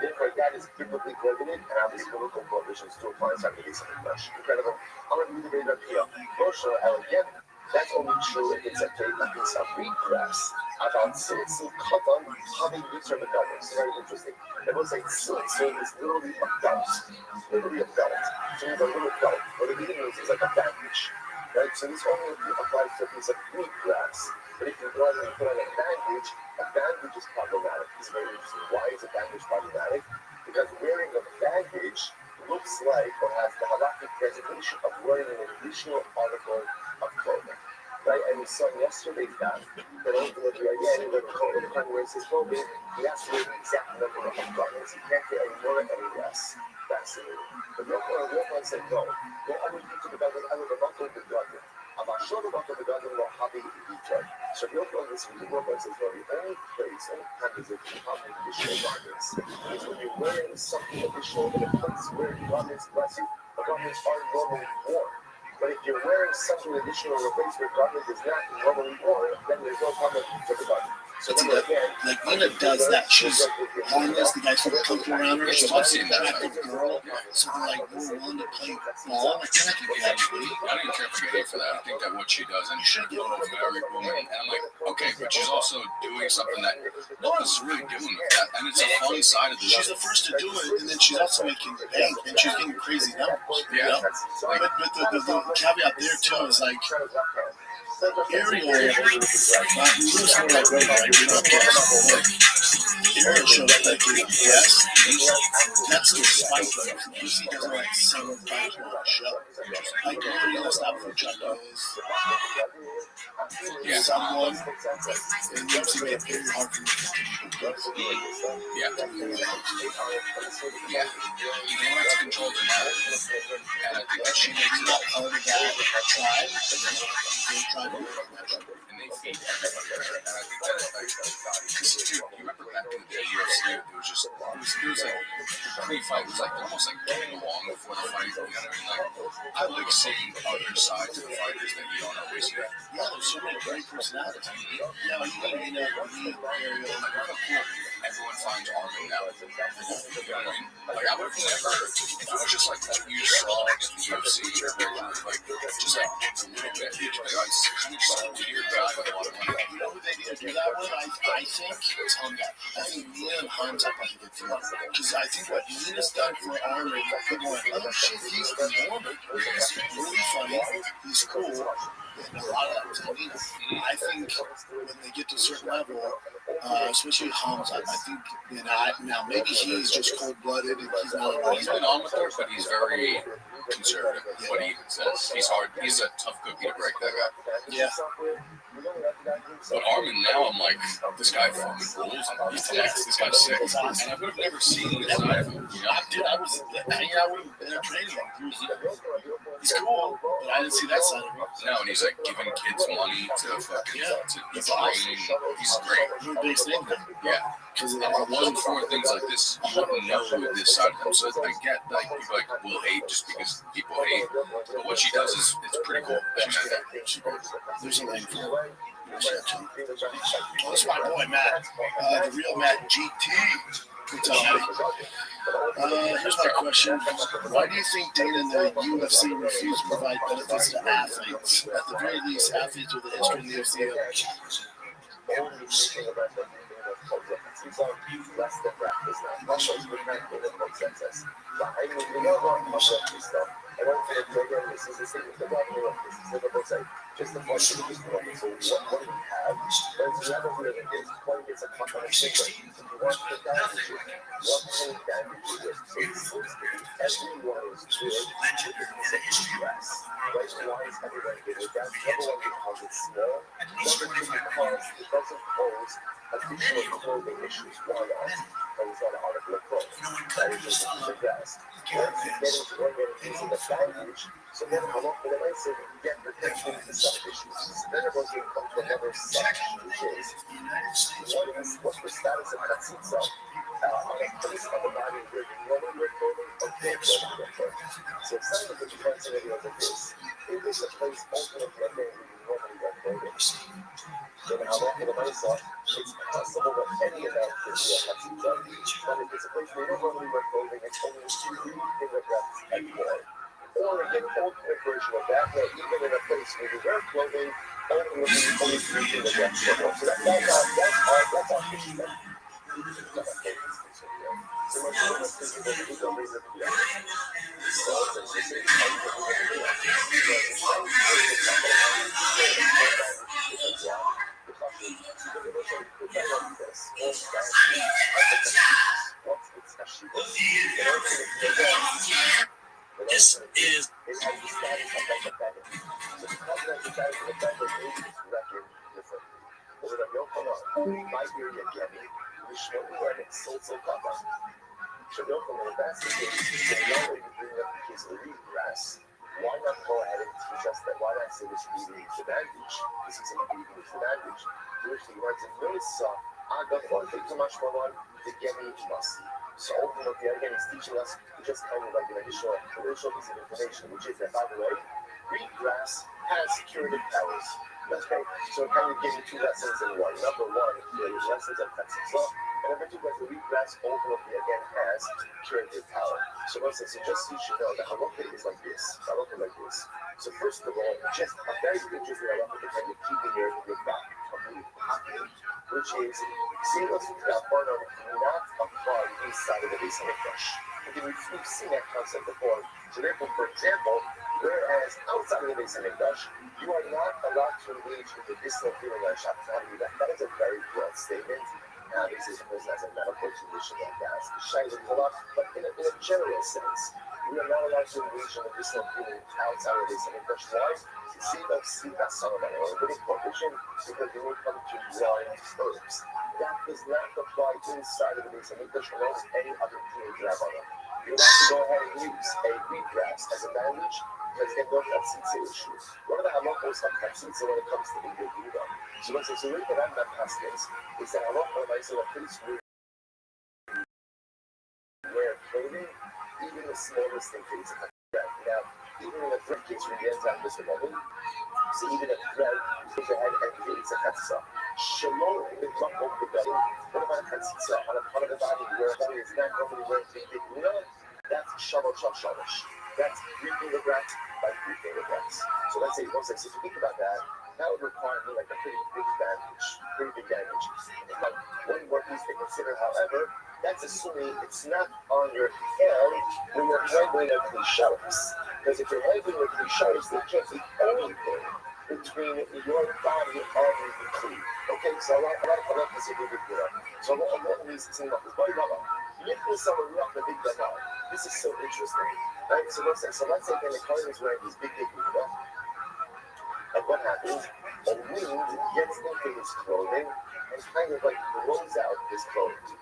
Therefore, that is biblically prohibited, and obviously biblical prohibitions to apply inside the Beis HaMikdash. Incredible. I'm going to read the Red Rabbi Rothschild, and again, that's only true if it's a piece of wheat grass. About Silitzel Katan, having roots of the belt. It's very interesting. It looks like Silitzel is literally a belt. Literally a belt. So it's a little belt. What it really means is like a bandage. Right? So this only applies to a piece of wheat grass. But if you go ahead and put on a bandage is problematic. It's very interesting. Why is a bandage problematic? Because wearing a bandage looks like or has the halakhic presentation of wearing an additional article of clothing. Right? And we saw yesterday's that ultimately, again, when the Kohen wears his clothing, he has to wear the exact number of garments. He can't get any more or any less. Fascinating. But the Kohen said, no, I will teach you about it. I will not go to garment. המשול ובקו בגדול לא חבי איתו. Shabbat is the only place, only time is it you have additional garments. Is when you're wearing something additional in a place where garments, bless you, the garments are normally worn. But if you're wearing something additional in a place where garment is not normally worn, then there's no problem for the garment. So like Nina does that. She's harmless. The guys from come around her. She's also an attractive girl. Something like more willing to play ball. I think I can be actually. I don't care if you hate for that. I think that what she does, and she's a married woman, and I'm like, okay, but she's also doing something that no one's really doing with that, and it's a fun side of the. She's the first to do it, and then she's also making bank, and she's getting crazy numbers. Yeah. You know? But the caveat there too is like. Ariel, Ariel showed up like yes, that's the spike. Lucy doesn't like summer bike on the show. Like Ariel stop for Chuck is someone and Lucy made it very hard for me to yeah. They like to control the narrative, and I think that she makes it part of that tribe. And they feed everybody there. And I think that, like, because dude, you remember back in the day, UFC, it was like, pre-fight, it was like almost like getting along before the fight, you know what I mean? Like, I like seeing other sides of the fighters that you don't always see. Yeah, there's so many great personalities. Yeah, you know, everyone finds Armin now. You know what I mean? Like, I would have never, if it was just like you saw in the UFC, like, just like a little bit, you'd be like, oh, it's kind of just a weird guy with a lot of money. You know who they need to do that with? I think it's Honda. I think Nina and Hans are like a good team. Because I think what Nina's done for Armin, people are like, oh shit, he's normal. He's really funny. He's cool. And a lot of that was Nina. I think when they get to a certain level, especially Hans, I think, you know, now maybe he's just cold-blooded and he's not. He's been on with her, but he's very conservative. What he even says, he's hard. He's a tough cookie to break. That guy. Yeah. But Armin now, I'm like, this guy fucking rules. He's next. This guy's sick. And I would have never seen this side of him. You know? Dude, I was hanging out with him in a training. He's cool, but I didn't see that side of him. No, and he's like giving kids money to fucking to be training. He's great. He's a big thing. Yeah. Because if it wasn't for things like this, you wouldn't know this side of him. So I get like people like will hate just because people hate. But what she does is it's pretty cool. There's a lane for it. Oh, this is my boy Matt, the real Matt GT. What's up, Matty? Here's my question. Why do you think Dana and the UFC refuse to provide benefits to athletes? At the very least, athletes with a history in the UFC. Just the point of this one. So what do we have? There's never really is. Point is a contradiction. One thing damage, everyone is doing stress. Right? Why is everybody getting that? Number one, because it's small. Number two, because it doesn't pose additional clothing issues. Why not? There's not an article of clothes. That is just suggest. Once you get into the baggage, so then how long can I say you get the sub issues? Then it goes to come to another section, which is what's the status of that itself? On a place of the body where you normally wear clothing or can't wear clothing. So it's not the different scenarios of this. It is a place ultimately where you normally wear clothing. Then how long can I say it's possible that any of that could be a taxi done, but if it's a place where you don't normally wear clothing, it's only in the breath and more. Or an ultimate version of that, where even in a place where you wear clothing, ultimately only in the breath and more. So that's our mission. So much more thinking that we don't reason to do that. This is why not go ahead and teach us that? Why not say this eating is the bandage? This is an eating is the bandage. Which he writes in Melissa, Agathon, Tikumash Monon, the Gemi Masi. So ultimately, again, he's teaching us just kind of like an additional piece of information, which is that, by the way, wheatgrass has curative powers. Okay, so it kind of gives you two lessons in one. Number one, the lessons of Katzitza, and number two, that the wheatgrass ultimately again has curative power. So listen, so just so you should know that halacha is like this. Halacha like this. So first of all, just a very interesting halacha to kind of keeping your back completely, which is seamless Rabbanon not apply inside of the base of the flesh. Okay, we've seen that concept before. So therefore, for example, whereas outside of the base of the flesh, you are not allowed to engage in the medicinal healing on Shabbat. That is a very broad statement. This is as a medical condition like that. But in a general sense, we are not allowed to engage in medicinal healing outside of the base of the flesh. Why? See that Sita Solomon, or a little provision, because when we come to blind herbs, that does not apply inside of the base of the flesh along with any other healing Rabbanon. You're allowed to go ahead and use a wheatgrass as a bandage, because they don't have Katzitza issues. One of the halachos of Katzitza when it comes to the Yehuda. So let's say, so the way that I'm not past this is that halacha of Isaiah pretty smooth. Wear clothing, even the smallest thing is a thread. Now, even in a thread case, when the enzyme is removed, so even a thread, you go ahead and create a Katzitza. Shalom, the drop of the belly. What about a Katzitza on a part of the body where the body is not normally wearing big Yehuda? That's shalosh. That's 3 kilograms by 3 kilograms. So let's say, so if you think about that, that would require me like a pretty big bandage. But one more piece to consider, however, that's assuming it's not on your hand when you're handling a Klisharis. Because if you're handling a Klisharis, there can't be anything between your body and the Kli. Okay, so a lot of this is a big deal. So a lot of these things about this. This is so interesting, right? So let's say again, the Kohen is wearing these big Yehuda, and what happens? A wind gets into his clothing and kind of like blows out his clothing.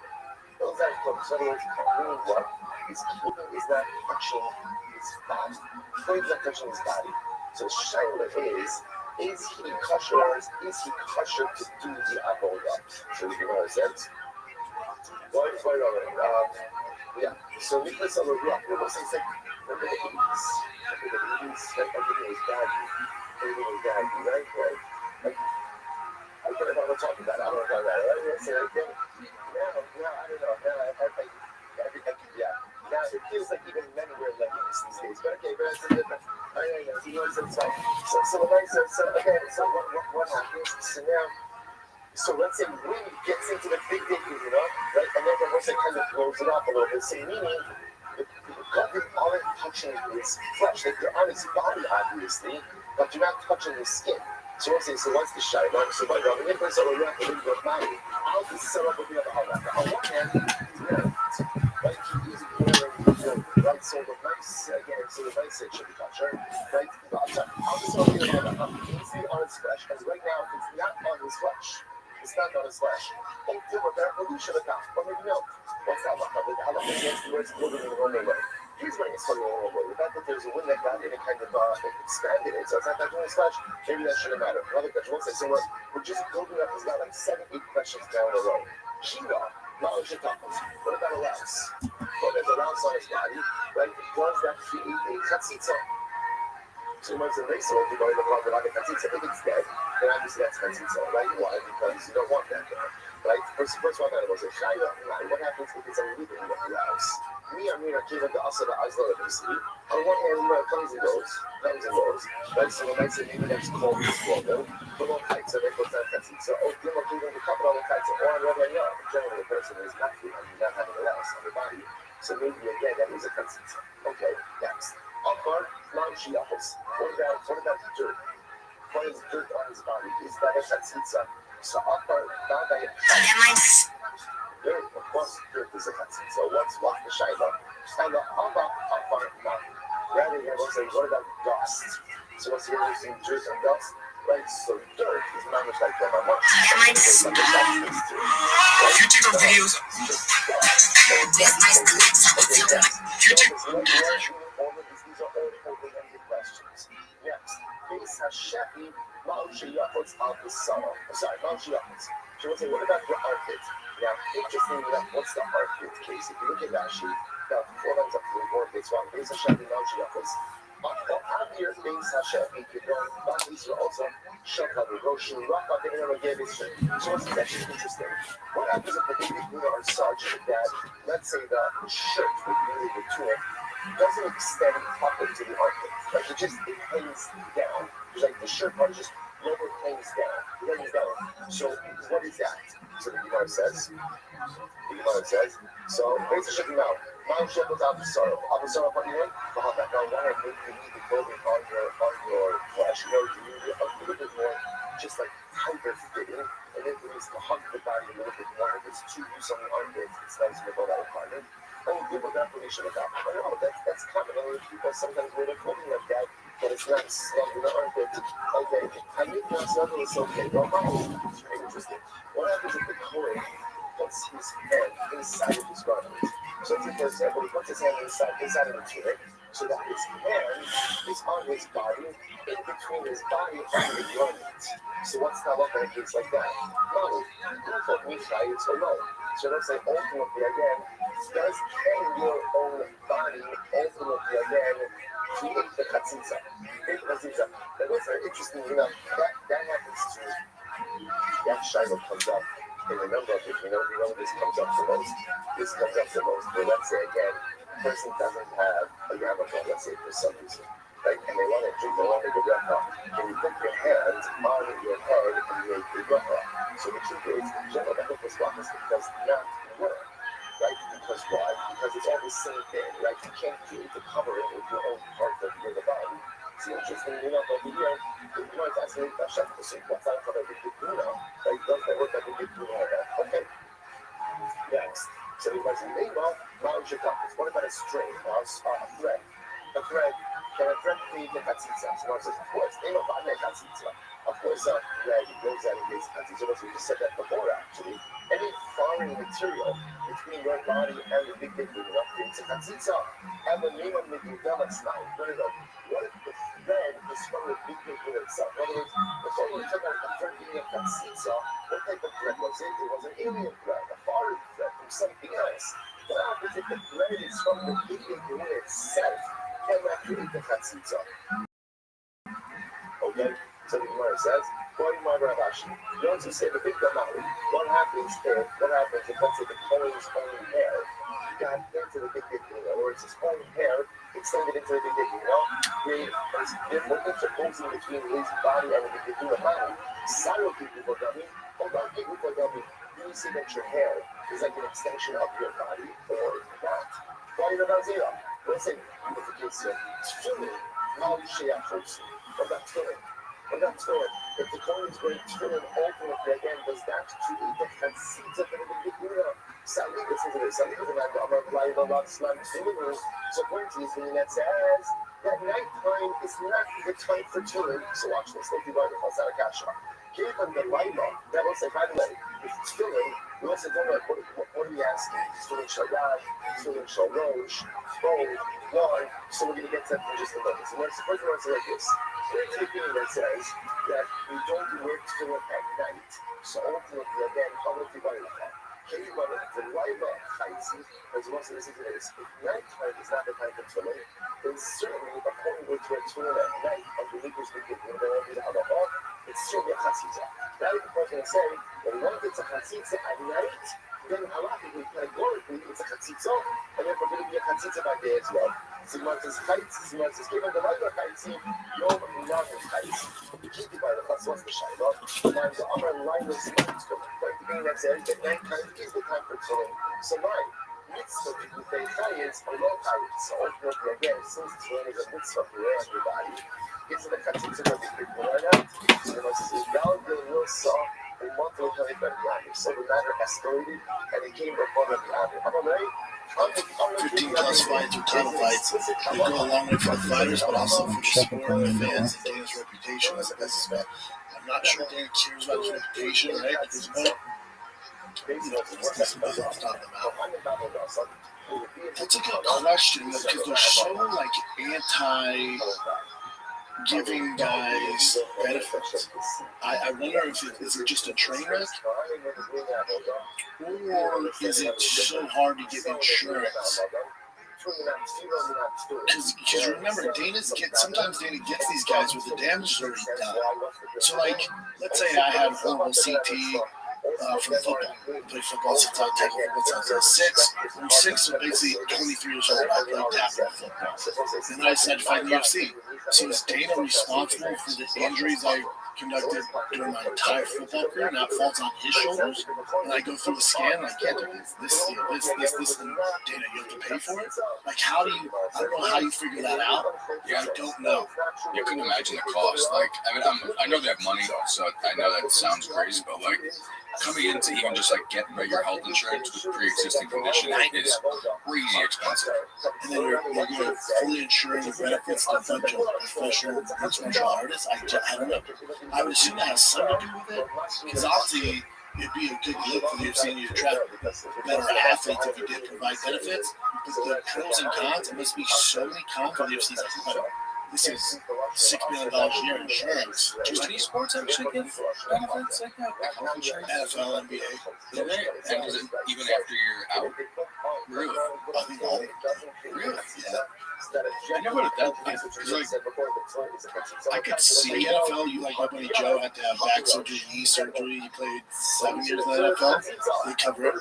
So in other words, meaning what? His clothing is not touching his body. His clothing is not touching his body. So the shaila is he kosher or is he kosher to do the avodah? So you know what it says? Yeah, so Nicholas on the rock, it was like, remember the 80s, like everything was baggy, right? Like, I don't know what I'm talking about, right? So again, now, I don't know, yeah. Now, it feels like even men wear leggings these days, but okay, but it's a different, so what happens, so let's say wind gets into the big Yehuda, right? And then once it kind of blows it up a little bit, so meaning the clothing aren't touching his flesh. Like they're on his body, obviously, but you're not touching his skin. So let's say, so what's the shine? So by the way, so we're not going to go body. How does this set up with the other halakha? On one hand, right? He's wearing right, so the nice, again, so the nice should be kosher, right? How does it all get on his flesh? And right now, it's not on his flesh. It's not on his flesh. Or maybe no. What's that halakha? The halakha against the words clothing in the normal way. He's wearing his clothing in the normal way. The fact that there's a wind that got in and kind of expanded it, so it's not touching his flesh, maybe that shouldn't matter. Another question, we'll say, so we're just building up, he's got like 7-8 questions down the road. Shira, knowledge of topics. What about a louse? Well, there's a louse on his body, right? Does that create a chatzitza? So once the race over, you're going to call it like a chatzitza. If it's dead, then obviously that's chatzitza, right? Why? Because you don't want that there, right? First one that was a shayla. What happens if it's a living louse? Me, I mean, I came into Asa the Isla of the city. On one hand, comes and goes, right? So when I say maybe that's called this woman, but all kites are equal to chatzitza. Oh, give the couple of kites, or on one hand, generally a person is not having a louse on the body. So maybe again, that is a chatzitza. Okay, next. Akbar, Lamshiachos. What about dirt? What is dirt on his body? Is that a chatzitza? So Akbar, dirt, of course, dirt is a chatzitza. So what's the shayla? And the Akbar, not. Rather, here we'll say, what about dust? So what's here using dirt and dust? Right, so dirt is not much like that. If you take our videos, These are all open-ended questions. Malchiapas. She will say, what about your armpit? Now, interestingly enough, what's the armpit case? If you look at Rashi, now, 4 lines up to the armpits, one, Beis Hashem and Malchiapas. Here, Beis Hashem, these are also Shakal, Roshu, Rafa, so what's actually interesting? What happens if the baby are such that, let's say, the shirt with really the tunic doesn't extend upward to the armpit? Like it hangs down. Like the shirt part just never hangs down. So what is that? So the Gemara says, so basically now, Mount Shepherd's Abasar, what do you want? Now, why make you need the clothing on your flesh? You need a little bit more, just like tighter fitting, and then it needs to hug the body a little bit more. If it's too loose on the armpits, it's nice to go that apartment. And people have information about that. I know that's common. I mean, people sometimes wear their clothing like that, but it's not snug in the armpit. Okay, I need not snug, it's okay. No problem. It's very interesting. What happens if the Kohen puts his hand inside of his garment? So, for example, he puts his hand inside of the tunic, so that his hand is on his body, in between his body and the garment. So, what's not up in a case like that? No, we try it so low. So, let's say ultimately again, can your own body ultimately again create the chatzitza? That was very interesting enough. That happens to that shiloh comes up in a number of things. We know this comes up the most. This comes up the most. But let's say again, a person doesn't have a yarmulke, let's say for some reason, right? And they want to drink, they want to make a bracha. Can you put your hands on your head and make the bracha? So the truth is, in general, the Hilchos Brachos does not work. Right? Because why? Because it's all the same thing, right? You can't do it to cover it with your own part of the body. It's interesting, over here, the Gemara is asking the Hashem to say, what's that called a big guna? Right? Does that work like a big guna? Okay. Next. So the Gemara says, what about a string or a thread? A thread, can a thread create a chatzitza? So the Gemara says, of course, of course, thread goes out and makes chatzitza. We just said that before, actually. Any foreign material between your body and the big guna creates a chatzitza. And when you want to do that, it's not. No. What if the thread is from the big guna itself? In other words, before we took out the thread being a chatzitza, what type of thread was it? It was an alien thread, a foreign thread from something else. What happens if the thread is from the big guna itself? Can that create the chatzitza? Okay? So the Gemara says, you also say the big Damari. What happens if, let's say, the Kohen's own hair got into the big guna, or it's his own hair extended into the big guna? They're interposing between his body and the big guna body. Do you see that your hair is like an extension of your body, or not? Let's say, tefillin, what about tefillin? If the Kohen is wearing tefillin ultimately again, does that create the chatzitza for the big guna? Sali, listen to this. Sali is an Amar Blaiva Ratzman tefillin. So according to this meaning that says that nighttime is not the time for tefillin. So watch this. Thank you, Rabbi Rothschild. Given the Blaiva, that will say, by the way, if it's tefillin, we also don't know what are we asking? Tefillin Shabbat, tefillin Shalosh, both, one. So we're going to get to that in just a moment. So let's suppose we want to say like this. We're taking that says that we don't wear tefillin at night. So ultimately, again, how would you buy it? Can you buy it? The Laiva Chaitzi, as well as this is this. If nighttime is not the time for tefillin, then certainly the Kohen would wear tefillin at night under Liger's Big Guna, the Halacha, it's certainly a chatzitza. Now the person can say, when one gets a chatzitza at night, then halachically, categorically, it's a chatzitza, and therefore going to be a chatzitza by day as well. Simon says, given the Laiva Chaitzi, Yom Minan Chaitzi. You keep it by the chutz, what's the shayla? And the other line is not right? The being that says that nighttime is the time for tefillin. So mine, mitzvah to do chayitz or no chayitz. So ultimately, again, since tefillin is a mitzvah to wear on your body, is it a chatzitza for the big guna or not? So the Moses says, Gal Gil Saw, and Montel Khalid Ben Yamir. So the matter escalated, and it came before Rabbi Yamir. Am I right? 15 plus fights or title fights. They go a long way for the fighters, but also for the sport and the fans and Dana's reputation as a businessman. I'm not sure Dana cares about his reputation, right? At this point, that's about what I'm talking about. That's a good question because they're so like anti giving guys benefits. I wonder if is it just a train wreck, or is it so hard to get insurance? Because remember, sometimes Dana gets these guys with the damage already done. So, like, let's say I have horrible CT from football. I played football since I take football since I was 6. I'm 6, so basically 23 years old. I played tackle football. And then I decided to fight in the UFC. So is Dana responsible for the injuries I conducted during my entire football career? Now it falls on his shoulders. And I go through a scan, and I can't do this, and Dana, you have to pay for it? Like, how do you, I don't know how you figure that out. Yeah. I don't know. You couldn't imagine the cost. Like, I mean, I know they have money, so I know that sounds crazy, but like, coming in to even just like get regular health insurance with pre-existing condition is crazy expensive. And then you're fully insuring the benefits to a bunch of professional mixed martial artists. I don't know. I would assume that has something to do with it, because obviously it'd be a good look for the UFC and you attract better athletes if you did provide benefits. But the pros and cons, there must be so many cons for the UFC. This is $6 million a year insurance. Do any sports actually give benefits like that? Like health insurance? NFL, NBA. Do they? And is it even after you're out? Really? I think all. Really? Yeah. I never would have done that. Because, like, I could see the NFL, you like my buddy Joe had to have back surgery, knee surgery. He played 7 years in the NFL. They cover it.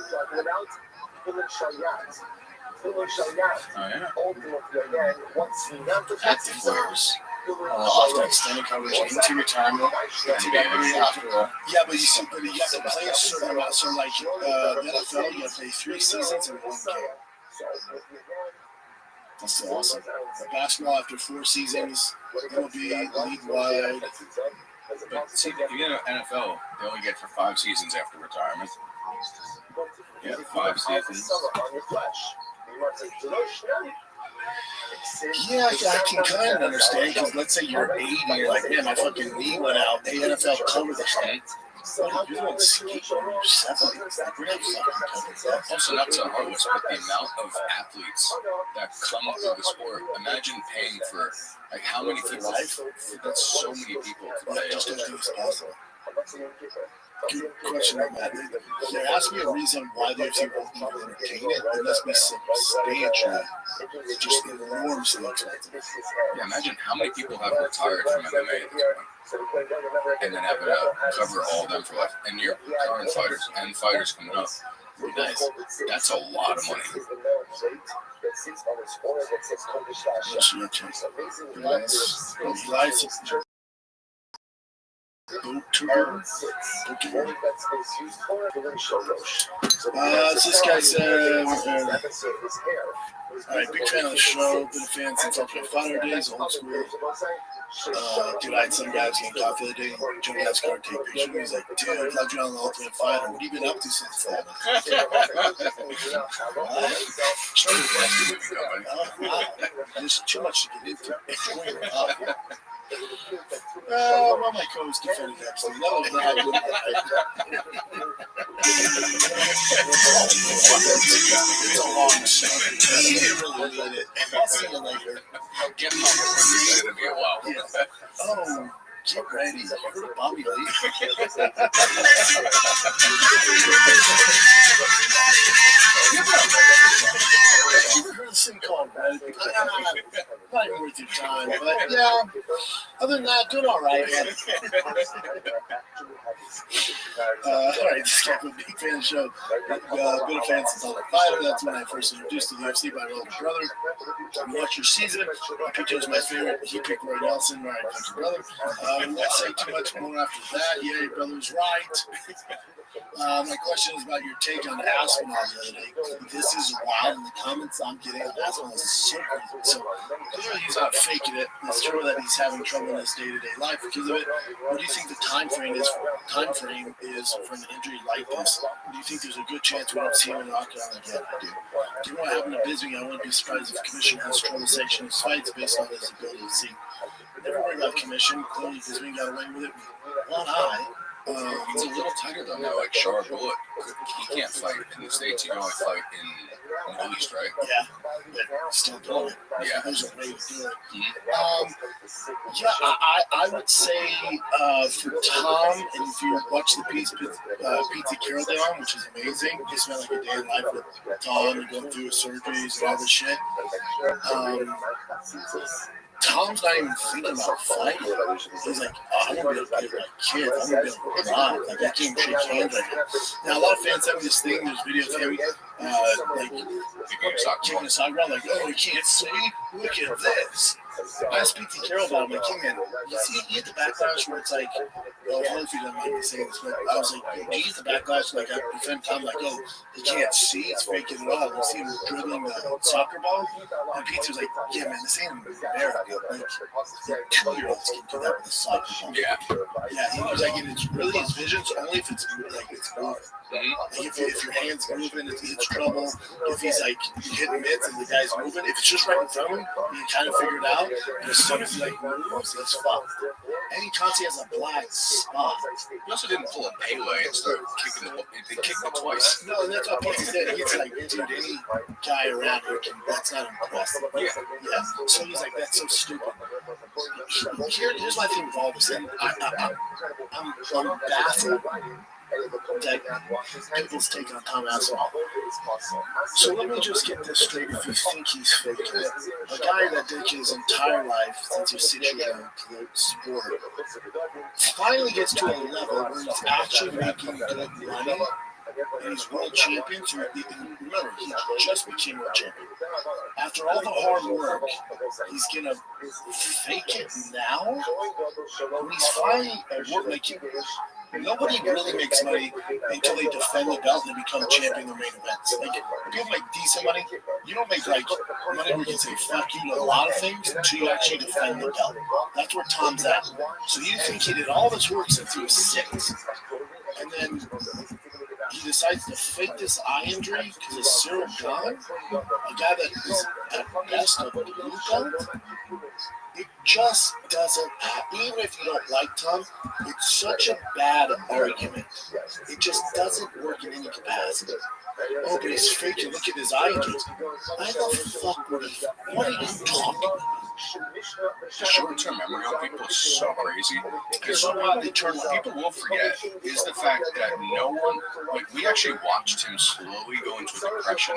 Active players. Often extended coverage into retirement. Yeah, but you see, you have to play a certain amount. So, like the NFL, you have to play 3 seasons in 1 game. That's so awesome. The basketball, after 4 seasons, it'll be league-wide. But see, you get an NFL, they only get for 5 seasons after retirement. Yeah, 5 seasons. Yeah, I can kind of understand, because let's say you're 80 and you're like, man, my fucking knee went out. The NFL covered the shit. You're doing ski when you're 70. Also, not to harvest, but the amount of athletes that come through the sport. Imagine paying for, like, how many people? That's so many people today. Just don't think it's possible. Good question on that. There has to be a reason why the UFC won't even entertain it. There must be substantial, just enormously expensive. Yeah, imagine how many people have retired from MMA at this point. And then having to cover all of them for life. And your current fighters and fighters coming up. Nice. That's a lot of money. This guy said, all right, big fan of the show, been a fan since Ultimate Fighter days, old school. Dude, I had some guys getting coffee the other day, Joe Gascar take pictures. He's like, dude, glad you're on the Ultimate Fighter. What have you been up to since then? There's too much to get into. Well, my co-host defended Epstein. Other than that, I wouldn't. It's a long show. He didn't really need it. I'll see you later. Get him on the front. It'll be a while. Yeah. Oh, get ready. You heard of Bobby Lee? You ever heard of this thing called Red? Not even worth your time, but yeah. Other than that, doing all right, man. All right, this guy was a big fan of the show. Been a fan since I was a fighter. That's when I first introduced to the UFC by my older brother. Watch your season. I picked you as my favorite. He picked Roy Nelson. Right, picked your brother. Won't say too much more after that. Yeah, your brother's right. My question is about your take on Aspinall the other day. This is wild in the comments I'm getting on Aspinall. This is so crazy. So clearly he's not faking it. It's true that he's having trouble in his day-to-day life because of it. What do you think the time frame is for an injury like this? Do you think there's a good chance we don't see him in the octagon again? I do. Do you know what happened to Bisping? I wouldn't be surprised if the commission has trouble sanctioning his fights based on his ability to see. Never worry about the commission. Clearly Bisping got away with it with one eye. He's a little tighter though now. Like Sharp Bullet, he can't fight in the States. He can only fight in the Middle East, right? Yeah, but still doing it. Yeah. There's a way to do it. Mm-hmm. Yeah, I would say for Tom, and if you watch the Pizza Carol down, which is amazing, he spent like a day in life with Tom and going through his surgeries and all this shit. Tom's not even thinking about fighting. He's like, I want to be able to give my kids. I want to be able to drive. Like, I can't shake hands right now. Now, a lot of fans have this thing. There's videos of him, like, kicking a soccer ball. Like, oh, you can't see? Look at this. I asked P.T. Carroll about him. Like, hey, man, you get the backlash where it's like, well, I don't know if he doesn't mind me saying this, but I was like, do you get the backlash? Like, I defend Tom, like, oh, he can't see. It's faking it all. You see him dribbling the soccer ball? And P.T. was like, yeah, man, this ain't America. Like, 2-year-olds can do that with a soccer ball. Yeah. Yeah, he was like, it's really his vision's only if it's like it's moving. Like if your hand's moving, it's trouble. If he's like hitting mitts and the guy's moving, if it's just right in front of him, you can kind of figure it out. And as soon as he like moves, he's fucked. Anytime he has a black spot. He also didn't pull a Pele and start kicking the ball. They kicked it twice. No, and that's what Pete said. It's like, dude, any guy around here can. That's not impressive. Yeah. So he's like, that's so stupid. Here's my thing with all this. And I'm baffled that people's take on Tom Aspinall. So let me just get this straight. If you think he's faking it, a guy that dedicated his entire life since he was 6 years old to the sport finally gets to a level where he's actually making good money. And he's world champion. So remember, he just became world champion. After all the hard work, he's gonna fake it now. When he's finally at work, like nobody really makes money until they defend the belt and they become champion in the main events. Like people make decent money. You don't make like money where you can say fuck you to a lot of things until you actually defend the belt. That's where Tom's at. So you think he did all this work since he was 6, and then he decides to fake this eye injury because of Cyril Gahn, a guy that is at best a blue belt. It just doesn't happen. Even if you don't like Tom, it's such a bad argument. It just doesn't work in any capacity. Oh, but he's faking. Look at his eye injuries. Why the fuck would he? What are you talking about? The short-term memory on people is so crazy. Because somehow they turn, what people will forget is the fact that no one, like, we actually watched him slowly go into a depression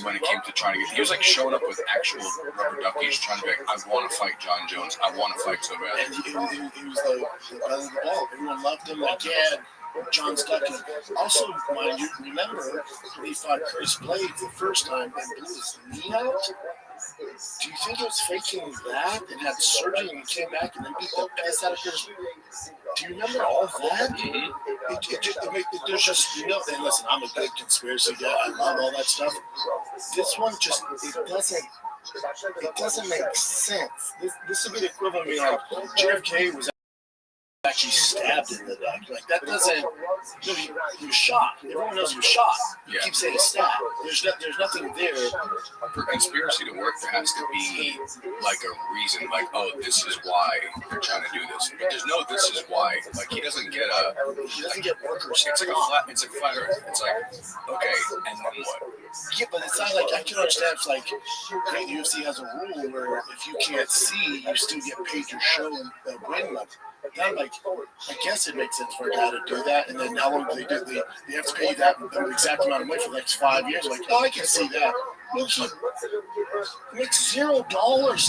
when it came to trying to get, he was like showing up with actual rubber duckies trying to be like, I want to fight John Jones. I want to fight so bad. And he was the belly of the ball. Everyone loved him. Like, yeah, John's ducking. Also, mind you, remember when he fought Curtis Blade the first time and blew his knee out? Do you think it was faking that and had surgery and he came back and then beat the piss out of Curtis? Do you remember all of that? There's just, you know, and listen, I'm a big conspiracy guy. I love all that stuff. This one just, it doesn't make sense. This would be the equivalent of being like, JFK was actually stabbed in the neck. Like, that doesn't, he was shot. Everyone knows he was shot. You keep saying stabbed. There's nothing there. For conspiracy to work, there has to be like a reason, like, oh, this is why they're trying to do this. But there's no this is why. Like, he doesn't get workers. It's like a flat, it's like flat earth. It's like, okay, and then what? Yeah, but it's not like, I can understand if like the UFC has a rule where if you can't see, you still get paid your show and win money. Then, like, I guess it makes sense for a guy to do that, and then how long do they do? They have to pay you that exact amount of money for the next 5 years. Like, oh, I can see that. Look, he makes $0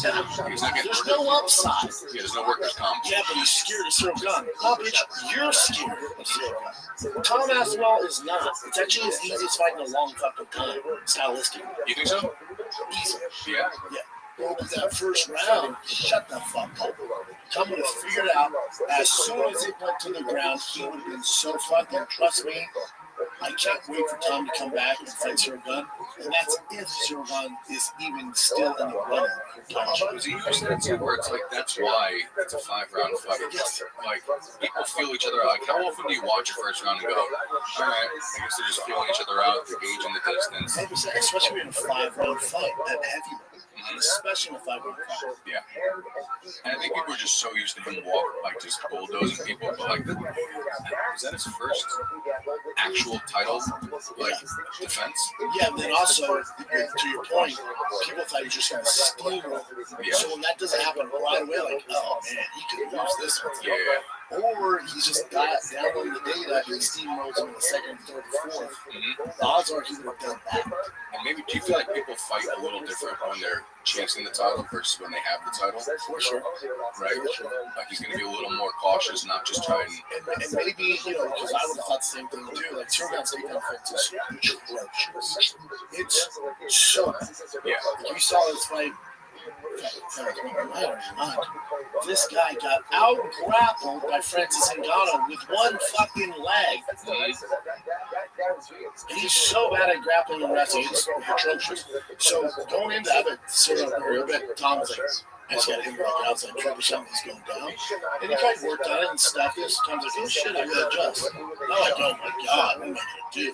now. There's no upside. Yeah, there's no workers' comp. Yeah, but he's scared of Cyril Gahn. Oh, bitch, you're scared of Cyril Gahn. Tom Aspinall is not. It's actually his easiest fight in a long fucking time, stylistically. You think so? Easy. Yeah. Well, that first round, shut the fuck up. Tom would have figured out as soon as it went to the ground, he would have been so fucking, trust me, I can't wait for Tom to come back and fight Cyril Gahn. And that's if Zervan is even still in the running. Was he used that too, where it's like that's why it's a 5-round fight? Like people feel each other out. Like how often do you watch a first round and go, all right, I guess they're just feeling each other out, they're gauging the distance. 100%, especially in a 5-round fight at heavyweight. Especially in a 5-round fight. Yeah. And I think people are just so used to him just bulldozing people, but like, was that his first actual title, defense? Yeah, and then also, to your point, people thought he was just going to steamroll. Yeah. So when that doesn't happen right away, like, oh man, he could lose this one. Yeah. Or he's just downloading the data and he steamrolls him in the second, third, fourth. The odds are he would have done that. And maybe do you feel like people fight a little different when they're chasing the title versus when they have the title? For sure. Right? Like he's going to be a little more cautious, not just trying. And maybe, because I would have thought the same thing too. Like, Zervan's takedown defense is atrocious. It's so bad. Yeah. Like, you saw this fight. This guy got out grappled by Francis Ngannou with one fucking leg. He's so bad at grappling and wrestling. It's atrocious. So going into that, Tom was like, I just got him like outside trip or something. He's going down. And he kind of worked on it and stuff this. Tom's like, oh shit, I gotta adjust. I'm like, oh my god, what am I gonna do?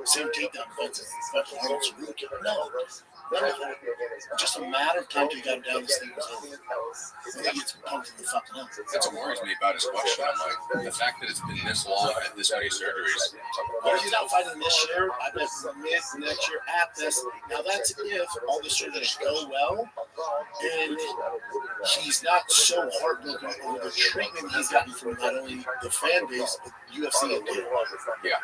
Same takedown defense as fucking Arnold Cerruti. No. Just a matter of time to get him down this thing was over. And he gets pumped in the fucking up. That's what worries me about his question. I'm like, the fact that it's been this long and this many surgeries. Well, he's not fighting this year. I bet mid next year at this. Now that's if all the surgeries go well and he's not so heartbroken over the treatment he's gotten from not only the fan base, but UFC and Dana. Yeah.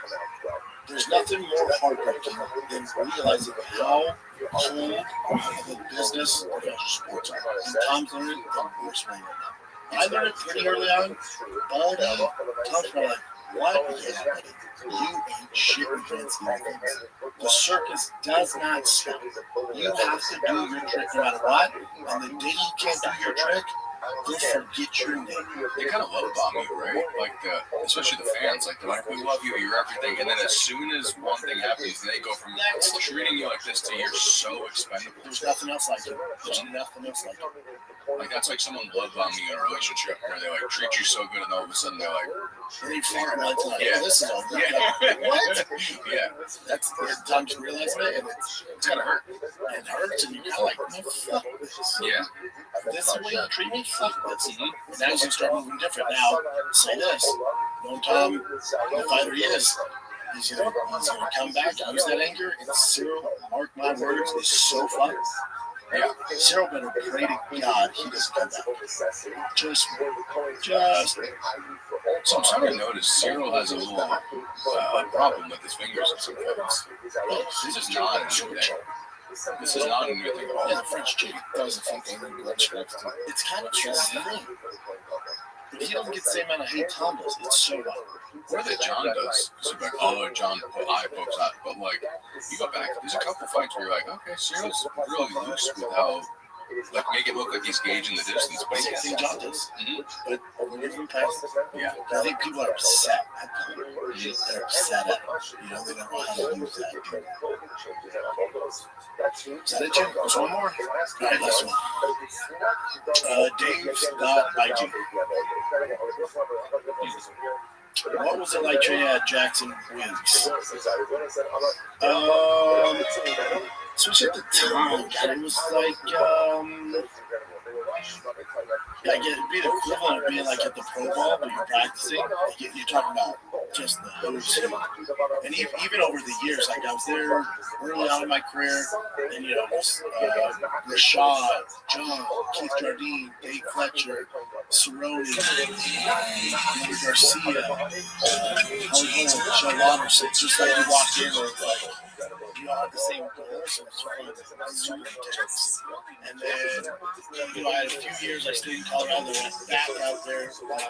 There's nothing more heartbreaking than realizing how cold of a business professional sports are. And Tom's learned it the worst way right now. I learned it pretty early on, but Tom's probably like, what? Yeah, buddy. You ain't shit against anything. The circus does not stop. You have to do your trick no matter what, and the day you can't do your trick, they'll forget your name. They kind of love bomb you, right? Like, especially the fans. Like, they're like, we love you, you're everything. And then as soon as one thing happens, they go from treating you like this to you're so expendable. There's nothing else like it. There's nothing else like it. Like, that's like someone love bombing you in a relationship where they like treat you so good and all of a sudden they're like, yeah, this is all good. Yeah. What? Yeah. That's the time to realize it, and it's gonna hurt. It hurts, and you're kind of like, no, fuck this. Yeah. This is the way you treat me? Fuck this. And now he's gonna start moving different. Now, say this. Don't Tom, the fighter he is. He's gonna come back and use that anger, and Cyril, mark my words, is so fucked. Yeah, Cyril better pray to God he doesn't come back. Just. So I'm starting to notice Cyril has a little problem with his fingers in some fights. This is not a new thing. This is not a new thing at all. Yeah, the French chick does the same thing with blood strips. It's kind of his thing. But he doesn't get the same amount of hate Tom does. It's so wild. Or that John does. So like, oh, John put eye pokes out. But like, you go back, there's a couple fights where you're like, okay, Cyril's really loose with how, like, make it look like he's gauging the distance. But I think John does. But over different types, yeah. I think people are upset at Tom. They're upset at him. You know, they don't know how to use that. Is that it, Jim? There's one more? All right, last one. Dave's got IG. What was it like training at Jackson Wins? Switch at the time, God, it was like, I get it'd be the equivalent of being like at the Pro Bowl, but you're practicing. Like, you're talking about just the hoops. And even over the years, like I was there early on in my career, and you know, Rashad, John, Keith Jardine, Dave Fletcher, Cerrone, Garcia, Howard Joe Lauderson. It's just like you walk in and it's like, you all have the same goals, so it's fun. It's super intense. And then, you know, I had a few years I stayed in Colorado, went back out there. Back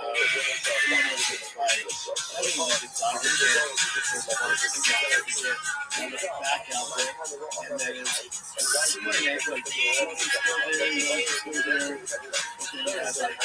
out there, and then it was like, then you had like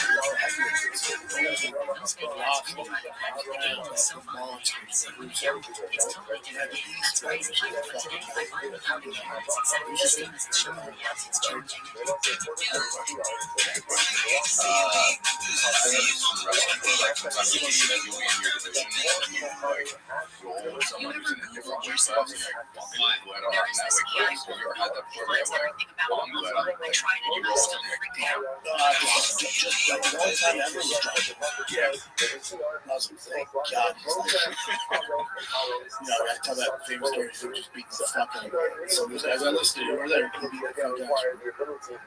Sometimes you'll be in your division and you like roll with someone who's in a different weight class and you're like, well, I'm glad I'm not in that weight class. Have you ever had that before? Where you're like, well, I'm glad I'm like, you roll and you're like, damn. just like the only time ever was driving. Yeah. I was like, thank God. You know, I tell that famous story, he was just beating the fucking some of those guys I listened to over there. He beat the fuck guys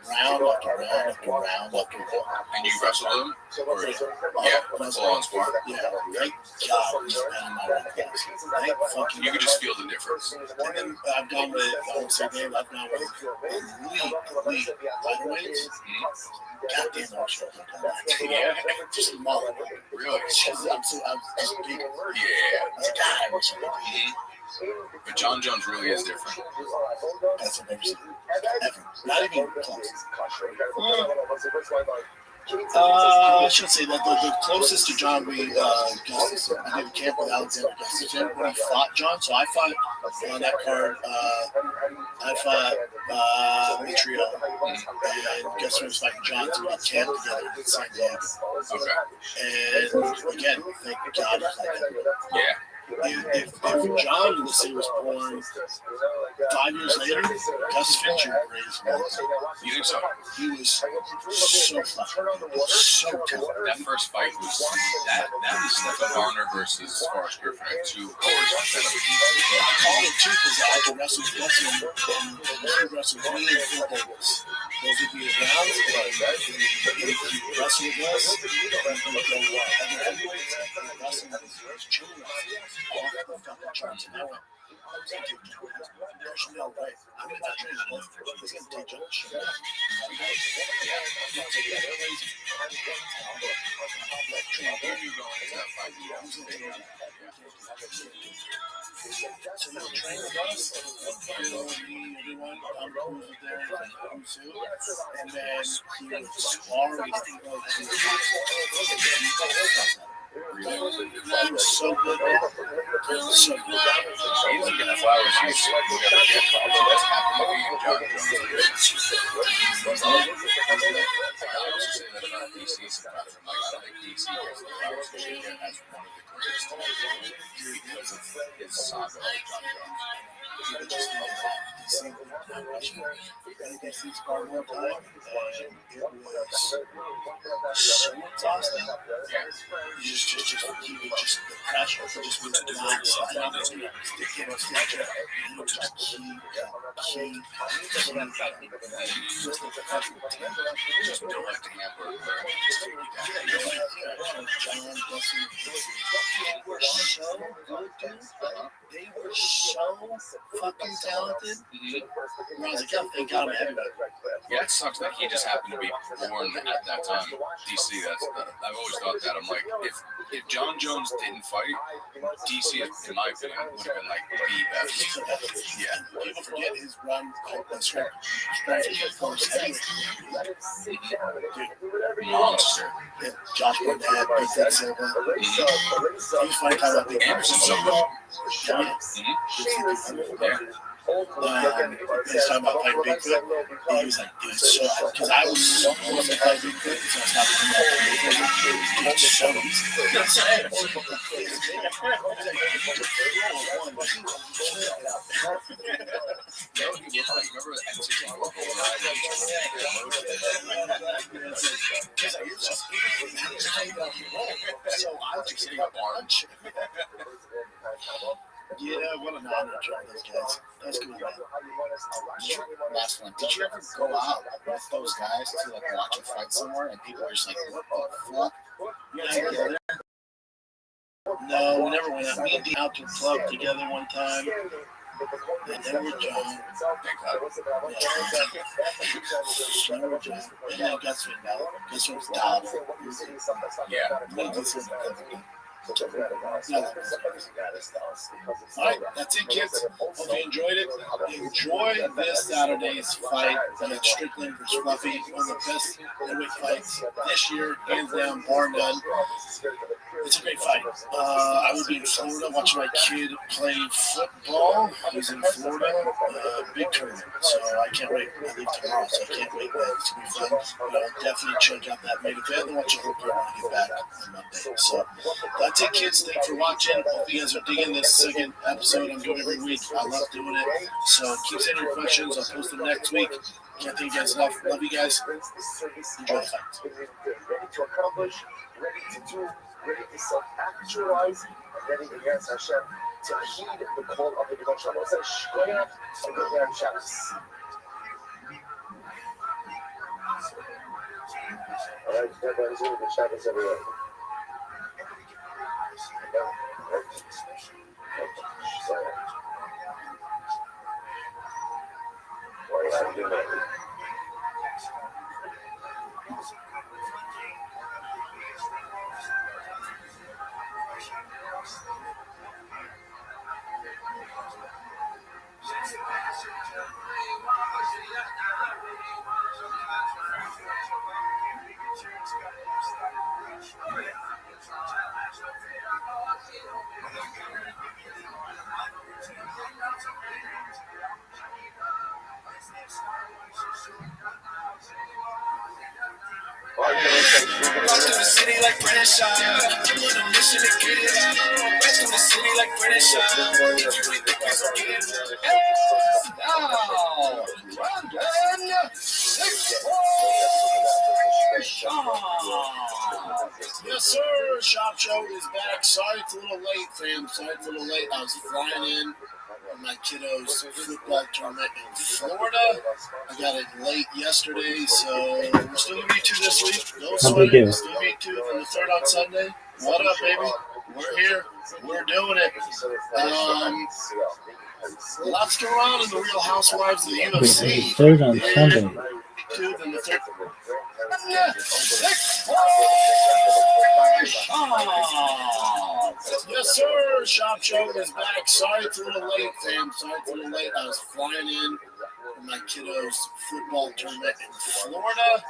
round after round after round after round. And you wrestled them? Or, yeah, full on spar. Yeah, thank God he's been in my weight class. Thank fucking You can just feel the difference. And then I've gone with, I won't say name, I've gone with elite lightweights. Goddamn, I'm sure I've done that. Yeah. Just a mother. Really? I'm just big. Yeah. But John Jones really is different. That's what I've never seen. Ever. Not even close. I should say that the closest to John we Gustafson. I did a camp with Alexander Gustafson when he fought John. So I fought on that card. I fought Mitrio, and Gustafson was fighting John. So we did camp together in San Diego. Okay. And again, thank God. Yeah. If John, let's say, was born 5 years later, Gus Fincher raised him. You think so? He was so fucking, so talented. That first fight was that was Stephen Bonner versus Forrest Griffin, right? Two always I call it too because I could wrestle Gus and he wrestled me and Phil Davis. Those would be his rounds. He wrestled with us. He would go other heavyweights. Wrestling with his chin off the fucking charts, and I went, there's no way. I'm going to train both. He's going to take John shit. So he'll train with us, me, everyone, Tom Cruise was there, and then he would spar with he was so good, man. So good. He doesn't get the flowers he's going to get. That's happened to be John Jones. I also say that about DC sometimes. I'm like, I don't think DC gets the flowers he should get as one of the greatest because of his saga of John Jones. DC sparred one time, and it was so exhausting. He would just the pressure just would not stop. He would just keep. Just don't let the hamburger burn. Just take you down. John, they were so good, dude. They were so fucking talented. I was like, oh, thank God I'm heavyweight. Yeah, it sucks that he just happened to be born at that time. DC, I've always thought that. I'm like, if John Jones didn't fight, DC, in my opinion, would have been like the best. Yeah. People forget his run strength force heavyweight. Monster. Yeah, Josh Barnett, Big Red Silva. He's fighting kind of big Anderson Silva. Yeah. He's talking about fighting Bigfoot. He was like, dude, so, because I was so close to fight Bigfoot, so I was talking about Bigfoot. Dude, so easy. That's it. So I was just a bunch. Yeah, what an honor to join those guys. That's cool, man. Last one. Did you ever go out with those guys to like watch a fight somewhere and people are just like, what the fuck? No, we never went out. Me and Dean out to the club together one time. And then we're John. Then we're John. And then Gus went out. Gus was down. Yeah. All right, that's it, kids. Hope you enjoyed it. Enjoy this Saturday's fight against Strickland versus Fluffy. One of the best heavyweight fights this year, hands down, bar none. It's a great fight. I will be in Florida watching my kid play football. He's in Florida, big tournament, so I can't wait. I leave tomorrow, so I can't wait. It's going to be fun. But I'll definitely check out that main event and watch the whole card when I get back on Monday. So that's it, kids. Thanks for watching. Hope you guys are digging this second episode I'm doing every week. I love doing it. So keep sending your questions. I'll post them next week. Can't thank you guys enough. Love you guys. Enjoy the fight. Ready to accomplish, ready to do, ready to self-actualize, and ready against Hashem to heed the call of the Divine Shalom. So, Shkoyach, and go there and Shabbos. All right, everybody's doing the Shabbos everywhere. Rest of the city like British I'm on a mission to get it out. Rest of the city like British if you ain't the guys will get it. And now, London, 6-4 Shop. Yes, sir. Shop Show is back. Sorry it's a little late, fam. Sorry it's a little late. I was flying in my kiddos' football tournament in Florida. I got it late yesterday, so we're still going to be 2 this week. No sweat. We're still going to be 2 on the 3rd on Sunday. What up, baby? We're here. We're doing it. Lots going on in the Real Housewives of the UFC. 3rd on Sunday. 2 then the 3rd. Yes, sir. Shop Show is back. Sorry it's a little late, fam. Sorry it's a little late. I was flying in for my kiddos' football tournament in Florida.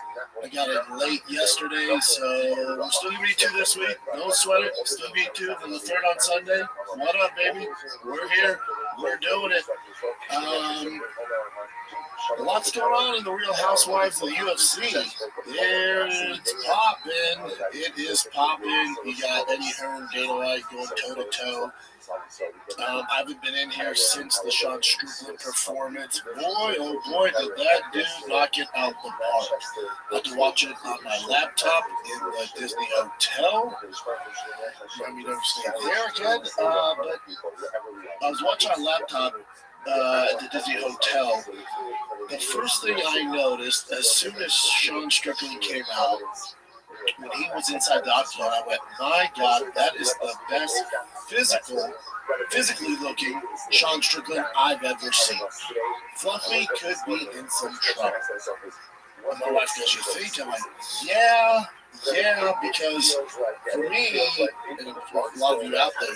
I got it late yesterday, so we're still going to be 2 this week. Don't sweat it. Still going to be 2 then the 3rd on Sunday. What up, baby? We're here. We're doing it. Lots going on in the Real Housewives of the UFC. It's popping. It is popping. We got Eddie Hearn, Dana White going toe-to-toe. I haven't been in here since the Sean Strickland performance. Boy, oh boy, did that dude knock it out the park. I had to watch it on my laptop in the Disney Hotel. I mean, never stayed there again. But I was watching my laptop at the Disney Hotel. The first thing I noticed, as soon as Sean Strickland came out, when he was inside the octagon, I went, my God, that is the best physically looking Sean Strickland I've ever seen. Fluffy could be in some trouble. And my wife goes, you think? I'm like, yeah, because for me, and a lot of you out there,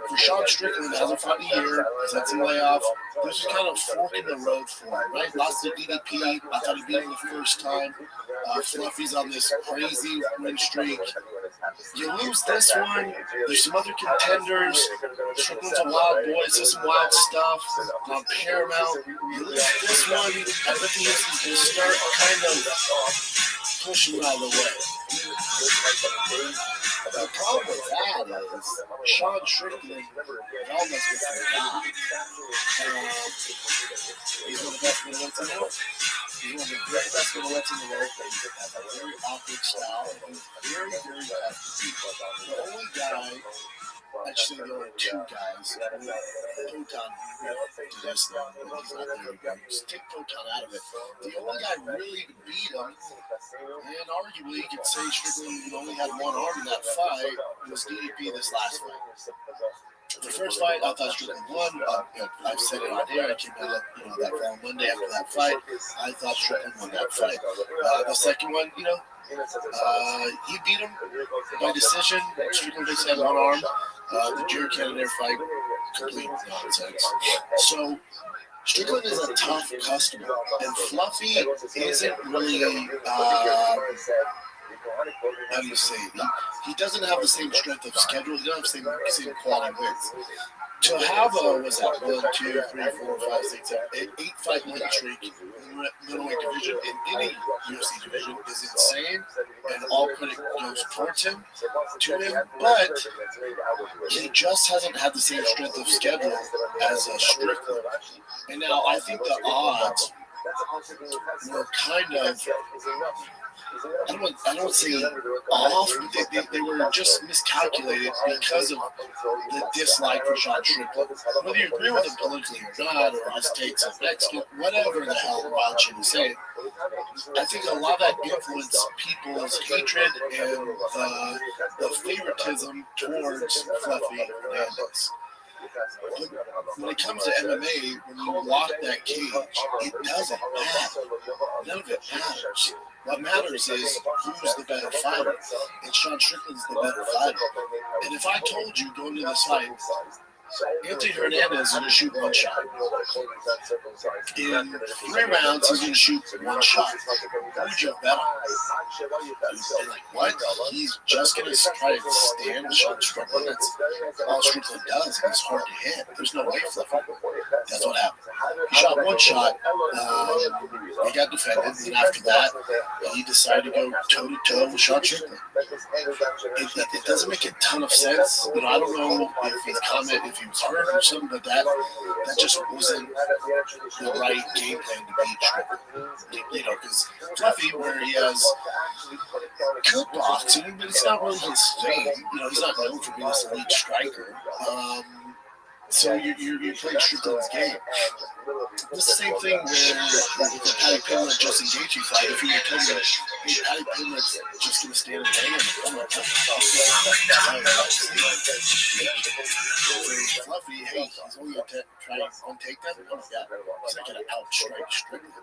for Sean Strickland, hasn't fought in a year, he's had some layoff. This is kind of fork in the road for him, right? Lost to DDP. I thought he beat him the first time. Fluffy's on this crazy win streak. You lose this one, there's some other contenders. Strickland's a wild boy, says some wild stuff on Paramount. You lose this one, I bet you can start kind of pushing him out of the way. The problem with that is Sean Strickland almost gets the guy. He's one of the best middleweights in the world. He's one of the best middleweights in the world. He has a very awkward style. He's very, very tough to beat. The only guy, actually the only 2 guys, Proton to this thing, but he's not there again. Just take Proton out of it. The only guy really beat him, and arguably you could say Strickland only had one arm in that fight, was DDP this last fight. The first fight, I thought Strickland won. I've said it on here. I came out, that following Monday after that fight. I thought Strickland won that fight. The second one, he beat him by decision. Strickland just had one arm. The Jared Cannonier fight, complete nonsense. So Strickland is a tough customer, and Fluffy isn't really. How do you say it? He doesn't have the same strength of schedule. He doesn't have the same quality wins. To have a 1, 2, 3, 4, 5, 6, 7, 8 fight win streak in the middleweight division in any UFC division is insane, and all credit goes towards him, to him. But he just hasn't had the same strength of schedule as a Strickland. And now I think the odds were kind of. I don't say off, but they were just miscalculated because of the dislike for Sean Strickland. Whether you agree with him politically or not, or his takes on Mexican, whatever the hell Wild Chin is saying, I think a lot of that influenced people's hatred and the favoritism towards Fluffy Hernandez. When it comes to MMA, when you walk that cage, it doesn't matter. None of it matters. What matters is who's the better fighter, and Sean Strickland's the better fighter. And if I told you going into this fight, Anthony Hernandez is going to shoot one shot. In 3 rounds, he's going to shoot one shot. Who would you bet on? And like, what? He's just going to try to stand with Sean Strickland. That's all Strickland does. He's hard to hit. There's no way Fluffy. That's what happened. He shot one shot. He got defended. And after that, he decided to go toe-to-toe with Sean Strickland. It doesn't make a ton of sense. I don't know if his comment, if he was hurt or something, but that just wasn't the right game plan to beat Strickland. Because Fluffy, where he has good boxing, but it's not really his thing. He's not known for being this elite striker. So you're playing Strickland's game. It's the same thing where the Paddy Pimblett Justin Gaethje fight. If you were telling me, hey, Paddy Pimblett's just going to stand and bang him, I'm like, Fluffy, hey, he's only going to try one takedown. Oh, yeah. He's not going to outstrike Strickland.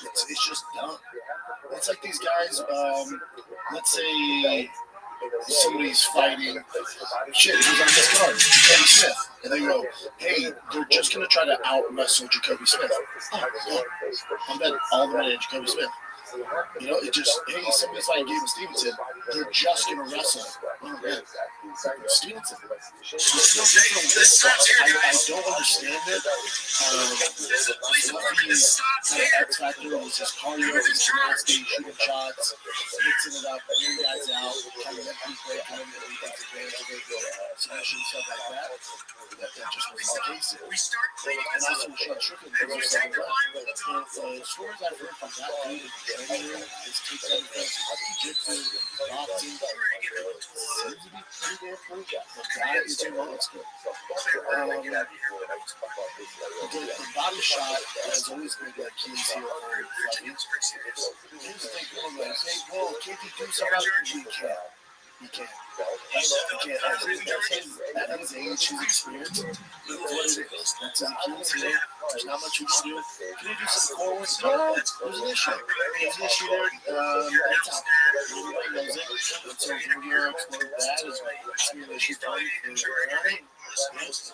It's just dumb. It's like these guys, let's say somebody's fighting, shit, who's on this card? Jacoby Smith. And they go, hey, they're just going to try to out-wrestle Jacoby Smith. Oh, yeah. I'm betting all the money on Jacoby Smith. It just, hey, somebody's fighting Gabe Stevenson. They're just going to wrestle. Oh, man. Stevenson. I don't understand it. Fluffy's kind of X factor was his cardio, his nasty shooting shots, mixing it up, wearing guys out, kind of mentally breaking them, and he takes advantage of it, submission, stuff like that. That just wasn't the case. And also with Sean Strickland, there was something left. The stories I've heard from that dude in training room, his takes on jiu-jitsu, boxing, seems to be pretty damn cool. The guy is in roller school. The body shot has always been the Achilles heel for Fluffy. Here's the thing, people are say, well, can't he do something else? He can. He can't. At his age, his experience, that's his Achilles heel. There's not much you can do. Can he do some core work? No, there's an issue. There's an issue there. That's out. Everybody knows it. So Junior explained that as an issue for learning.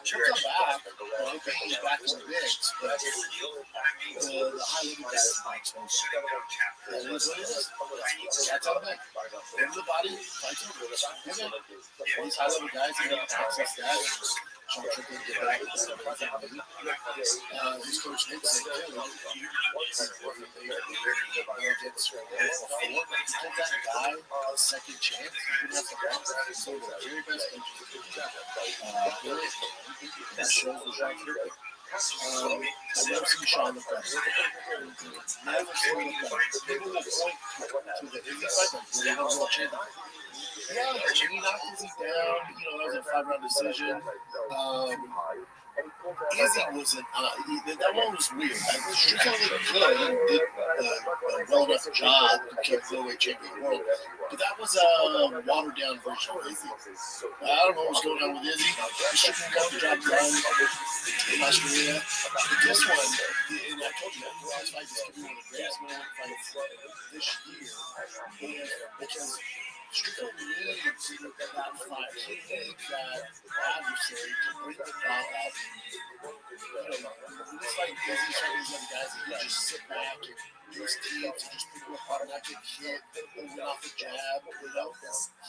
She'll come back. He's back in the mix, but the high level guy is not exposed. That is what it is. That's all back. Into the body, fights over. These high level guys are going to access that. Sean Strickland get back into the his coach Nick said, give that guy a second chance. He wouldn't have to walk. So the very best coaches that shows the Sean Strickland. I've never seen Sean the best. Never seen the best. People will point to the Izzy fight when they don't watch it. Yeah, he knocked Izzy down. That was a 5-round decision. Izzy wasn't. That one was weird. Strickland looked good. He did a well enough job to become middleweight champion of the world. But that was a watered down version of Izzy. I don't know what's going on with Izzy. Strickland got the job done in Australia. But this one, and I told you that, this fight is going to be one of the greatest middleweight fights this year. Because Strickland needs that fight. He needs that adversary to bring the dog out. It's like Izzy, some of these other guys that you just sit back and do his teams and just pick him apart and not get hit, moving off the jab,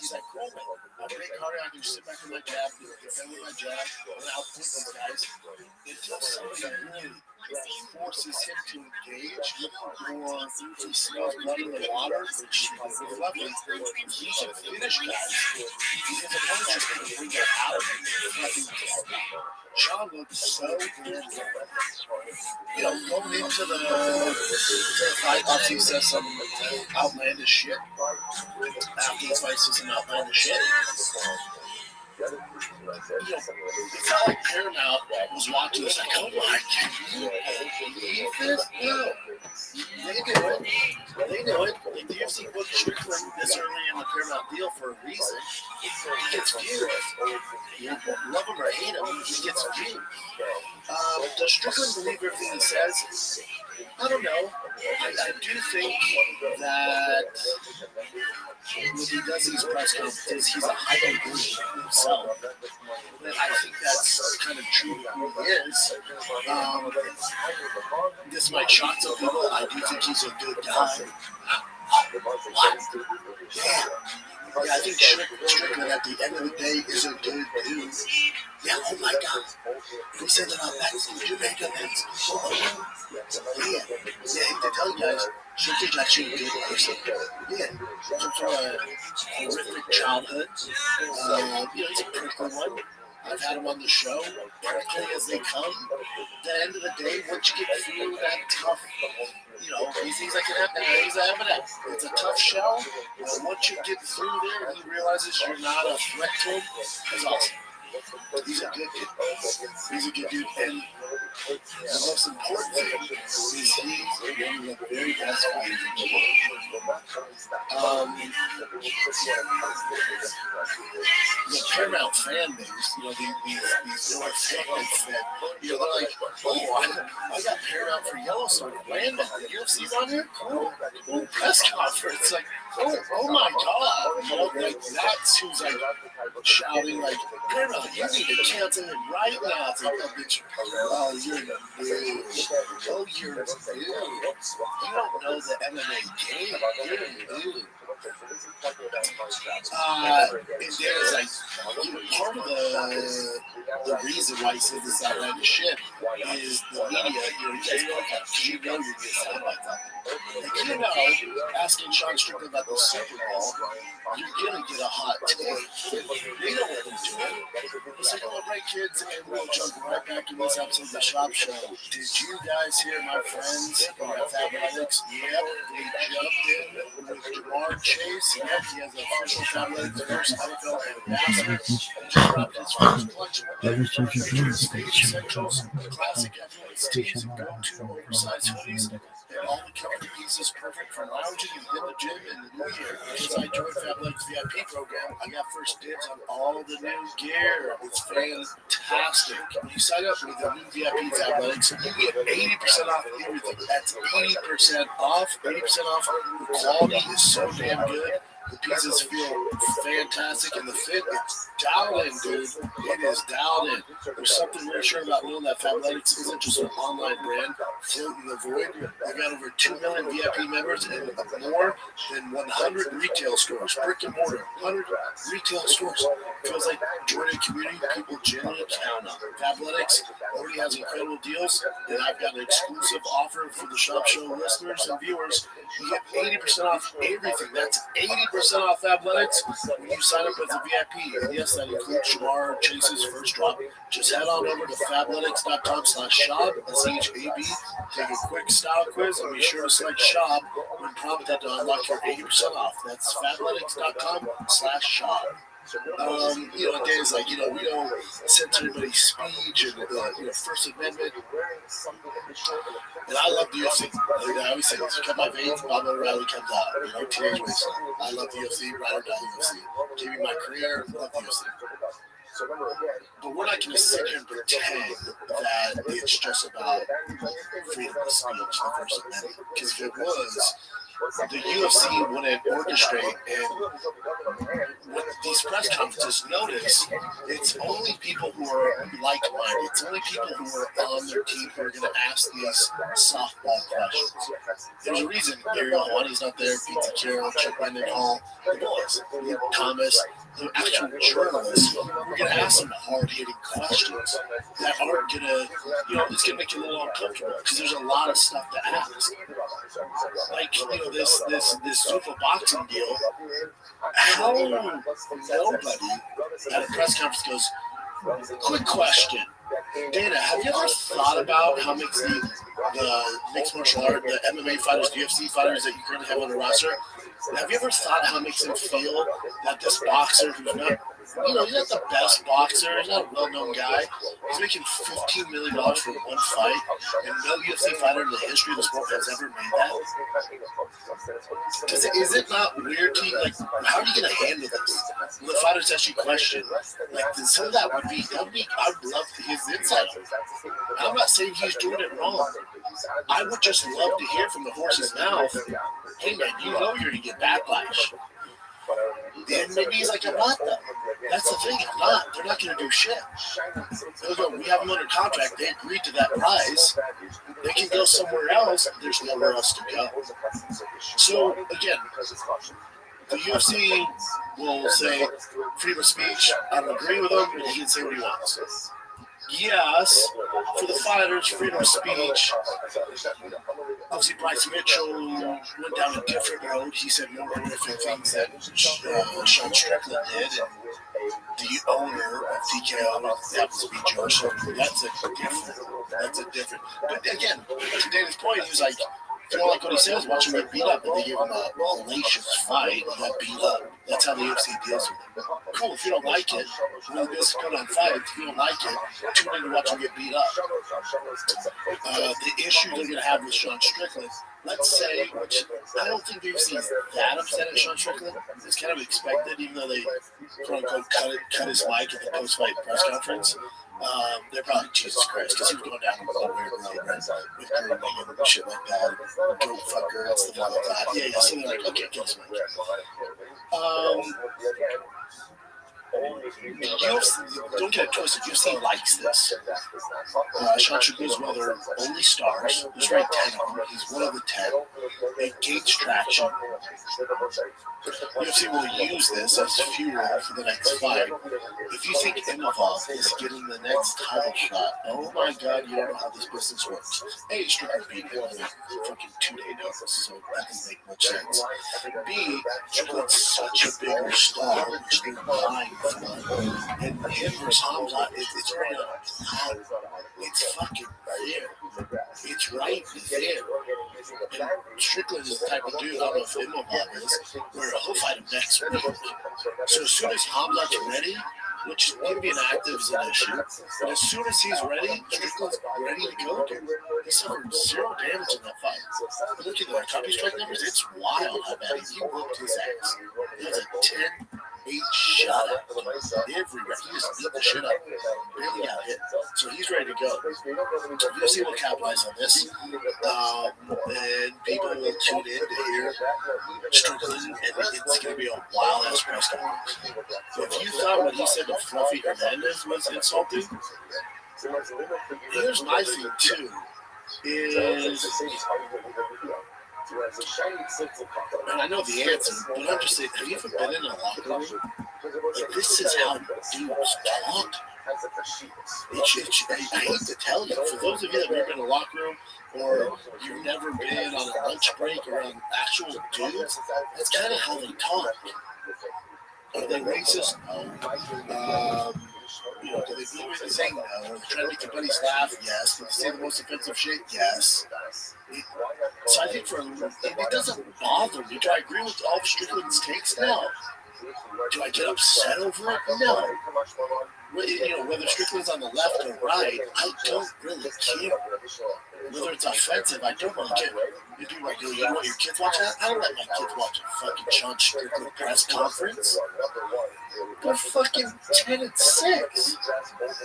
He's like, cool, man. I'm great cardio. I can just sit back with my jab, defend with my jab, and output these guys. Until somebody really forces him to engage, or he smells blood in the water, which is lovely, he can finish guys. His opponents just going to bring it out of him. Sean looked so good. Going into the fight, obviously he says some outlandish shit. After the fight, says some outlandish shit. It's not like Paramount was watching this like, oh my, can you believe this? No. They know it. Like the UFC booked Strickland this early in the Paramount deal for a reason. He gets viewed. You love him or hate him, he gets viewed. Does Strickland believe everything he says? I don't know. I do think that when he does these press conferences, he's a hyper himself. And I think that's kind of true who he is. This might shock some people. I do think he's a good guy. What? Yeah, I think Strickland at the end of the day is a good dude. Yeah, oh my God. Who said that on backstage Jamaica things? Yeah, to tell you guys, Strickland's actually a good person. Yeah, from a horrific childhood. He's a prickly one. I've had him on the show, prickly as they come. At the end of the day, once you get through that tough, he's like an M&M. It's a tough shell. Once you get through there and he realizes you're not a threat to him, he's awesome. He's a good dude. He's a good dude. And the most important thing is he's one of the very best fighters in the world. The Paramount fan base, these North fans that, they're like, oh, I got Paramount for Yellowstone. Random. The UFC's on here? Cool. Press conference. Like, oh my God. Like, that's who's like shouting, like, Paramount, you need to cancel it right now. It's like, oh, you're new. Oh, you're new. You don't know the MMA game. You're new. There's like part of the reason why he says this outlandish shit is the media. Because you know you're getting sound like that. Like, asking Sean Strickland about the Super Bowl, you're gonna get a hot take. They know what they're doing. It's like, all right, kids, and we'll jump right back in this episode of the Shop Show. Did you guys hear my friends from Athletics? Yep, they jumped in with Jamar Chase. Yep, he has an official Athletics first NFL ambassador. Just dropped his first punch. Essentials, classic athletes tees, go-to oversized hoodies, and all the company pieces perfect for lounging and in the gym in the new year. Because I joined Athletics VIP program, I got first dibs on all the new gear. It's fantastic. When you sign up with the new VIP Athletics, you get 80% off everything. That's 80% off. 80% off. The quality is so damn good. The pieces feel fantastic, and the fit, it's dialed in, dude. It is dialed in. There's something reassuring about knowing that Fabletics isn't just an online brand floating the void. They've got over 2 million VIP members and more than 100 retail stores, brick and mortar, 100 retail stores. Feels like joining a community people genuinely count on. Fabletics already has incredible deals, and I've got an exclusive offer for the Shop Show listeners and viewers. You get 80% off everything. That's 80% off Athletics when you sign up as a VIP. And yes, that includes Jamar Chase's first drop. Just head on over to fabletics.com/shop, SHAB. Take a quick style quiz and be sure to select shop when prompted to unlock your 80% off. That's fabletics.com/shop. Days like, we don't censor anybody's speech and, First Amendment And I love the UFC. Like I always say this, cut my veins, Bob O'Reilly comes out. You know, Teenage Wasteland. I love the UFC, ride or die UFC. Give me my career, love the UFC. But we're not going to sit here and pretend that it's just about freedom of speech, the First Amendment. Because if it was, the UFC wouldn't orchestrate, and with these press conferences, notice it's only people who are like-minded. It's only people who are on their team who are going to ask these softball questions. There's a reason Ariel Hawani's not there, Pete Carroll, Chip Mendenhall, the boys, Thomas, the actual journalists. We're going to ask them hard-hitting questions that aren't going to, it's going to make you a little uncomfortable because there's a lot of stuff to ask. Like, this Zuffa boxing deal, how nobody at a press conference goes, quick question, Dana, have you ever thought about how makes the mixed martial art, the MMA fighters, the UFC fighters that you currently have on the roster, have you ever thought how it makes them feel that this boxer who's not, he's not the best boxer, he's not a well-known guy, he's making $15 million for one fight, and no UFC fighter in the history of the sport has ever made that? Because is it not weird to you, like, how are you going to handle this? When the fighters ask you questions, like, some of that would be, I would love his insight. I'm not saying he's doing it wrong. I would just love to hear from the horse's mouth, hey man, you're going to get backlash. And maybe he's like, I'm not though. That's the thing, I'm not. They're not going to do shit. They'll go, we have them under contract. They agreed to that price. They can go somewhere else. There's nowhere else to go. So, again, the UFC will say freedom of speech. I don't agree with him, but he can say what he wants. Yes, for the fighters, freedom of speech. Obviously, Bryce Mitchell went down a different road. He said more horrific things that Sean Strickland did. And the owner of TKO happens to be George. So that's a different. But again, to Dana's point, he was like, if you don't like what he says, watch him get beat up. And they give him a hellacious fight. He got beat up. That's how the UFC deals with him. Cool, if you don't like it, when this put on fight, if you don't like it, tune in to watch him get beat up. The issue they're going to have with Sean Strickland, let's say, which I don't think the UFC is that upset at Sean Strickland. It's kind of expected, even though they quote-unquote cut his mic at the post-fight press conference. They're probably, Jesus Christ, because he was going down a weird road, right? With grooming and shit like that. Goat fucker, that's the one like that. Yeah, so they're like, okay, kill his mic. UFC, don't get it twisted, UFC likes this. Sean Strickland is one of their only stars. There's right 10 of them. He's one of the 10. They gains traction. UFC will use this as fuel for the next fight. If you think Imavov is getting the next title shot, oh my God, you don't know how this business works. A, Strickland beat him with a fucking 2-day notice, so that doesn't make much sense. B, Strickland's such a bigger star, which they're buying from. And him versus Hamza, it's right on a platter. It's fucking there. It's right there. And Strickland is the type of dude, I don't know if Imavov is, where he'll fight him next week. So as soon as Hamza's ready, which him being active is an issue, but as soon as he's ready, Strickland's ready to go, dude. He suffered 0 damage in that fight. But look at the copy strike numbers, it's wild how bad he whooped his ass. It was a 10-8 shot at him. Every round. He just beat the shit up. Barely got hit. So he's ready to go. UFC will capitalize on this. And people will tune in to hear Strickland, and it's going to be a wild-ass press conference. So if you thought what he said to Fluffy Hernandez was insulting, here's my thing, too, is... And I know the answer, but I'm just saying, have you ever been in a locker room? Like, this is how dudes talk. I hate to tell you, for those of you that have never been in a locker room, or you've never been on a lunch break around actual dudes, that's kind of how they talk. Are they racist? No. Do they feel the same? No. Are they trying to make their buddies laugh? Yes. Do they say the most offensive shit? Yes. So I think it doesn't bother me. Do I agree with all of Strickland's takes? No. Do I get upset over it? No. whether Strickland's on the left or right, I don't really care. Whether it's offensive, I don't really care. If people are like, you want your kids watch that? I don't let my kids watch a fucking Sean Strickland press conference. They're fucking 10 and 6.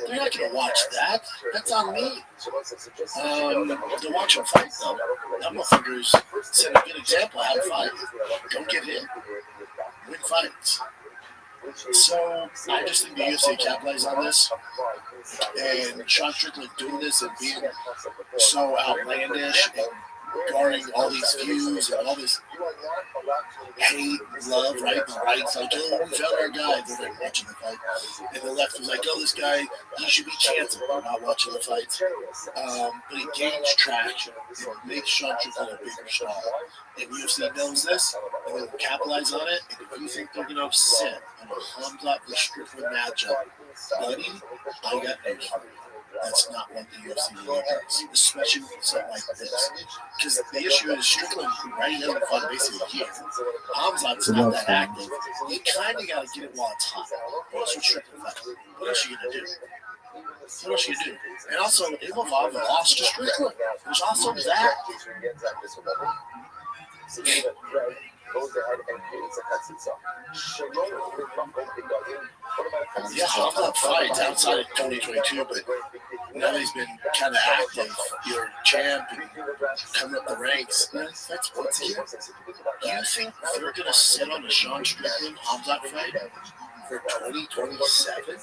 They're not gonna watch that. That's on me. To watch him fight though, that motherfucker's set a good example of how to fight. Don't get hit. Win fights. So I just think the UFC capitalized on this, and Sean Strickland doing this and being so outlandish and garnering all these views and all this hate, love, right? The right's like, oh, we found our guy. They're not watching the fight. And the left was like, oh, this guy, he should be canceled. They're not watching the fights. But he gains traction. It makes Sean Strickland a bigger star. And UFC knows this, and they'll capitalize on it. And if you think they're going to upset on a Hamzat versus Strickland matchup, buddy, I got news for you. That's not what the UFC really does, especially with something like this. Because the issue is Strickland, right? He hasn't fought basically a year. Hamzat's not that active. You kind of got to get it while it's hot. What's what Strickland fight? What else are you going to do? What else you do? And also, Imavov lost to Strickland. There's also that. Yeah, Hamzat fights outside of 2022, but now he's been kind of active. You're a champ and coming up the ranks. That's what's here. You think they're going to sit on a Sean Strickland Hamzat fight for 2027?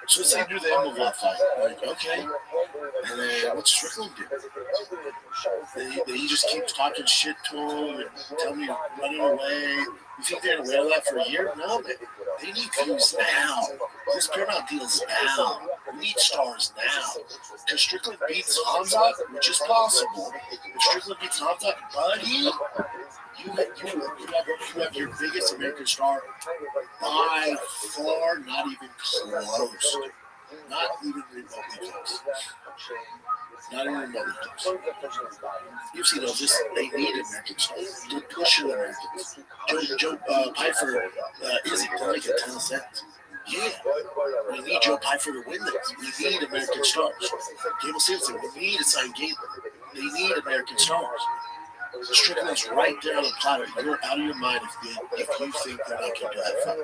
So let's say do the Imavov fight. Like, okay. And then what's Strickland do? He just keeps talking shit to him and telling me running away. You think they're going to wait that for a year? No, man. They need views now. This Paramount deal's now. We need stars now. Because Strickland beats Hamzat, which is possible. If Strickland beats Hamzat, buddy, you have your biggest American star by far, not even close. Not even remotely close. Not even remotely close. UFC knows this. They need American stars. They're pushing Americans. Joe Pyfer isn't making a ton of sense. Yeah, we need Joe Pyfer to win this. We need American stars. Gable Stevenson, we need a signed Gable. They need American stars. Strickland's right there on the platter. You're out of your mind if you think they're not going to do that fight.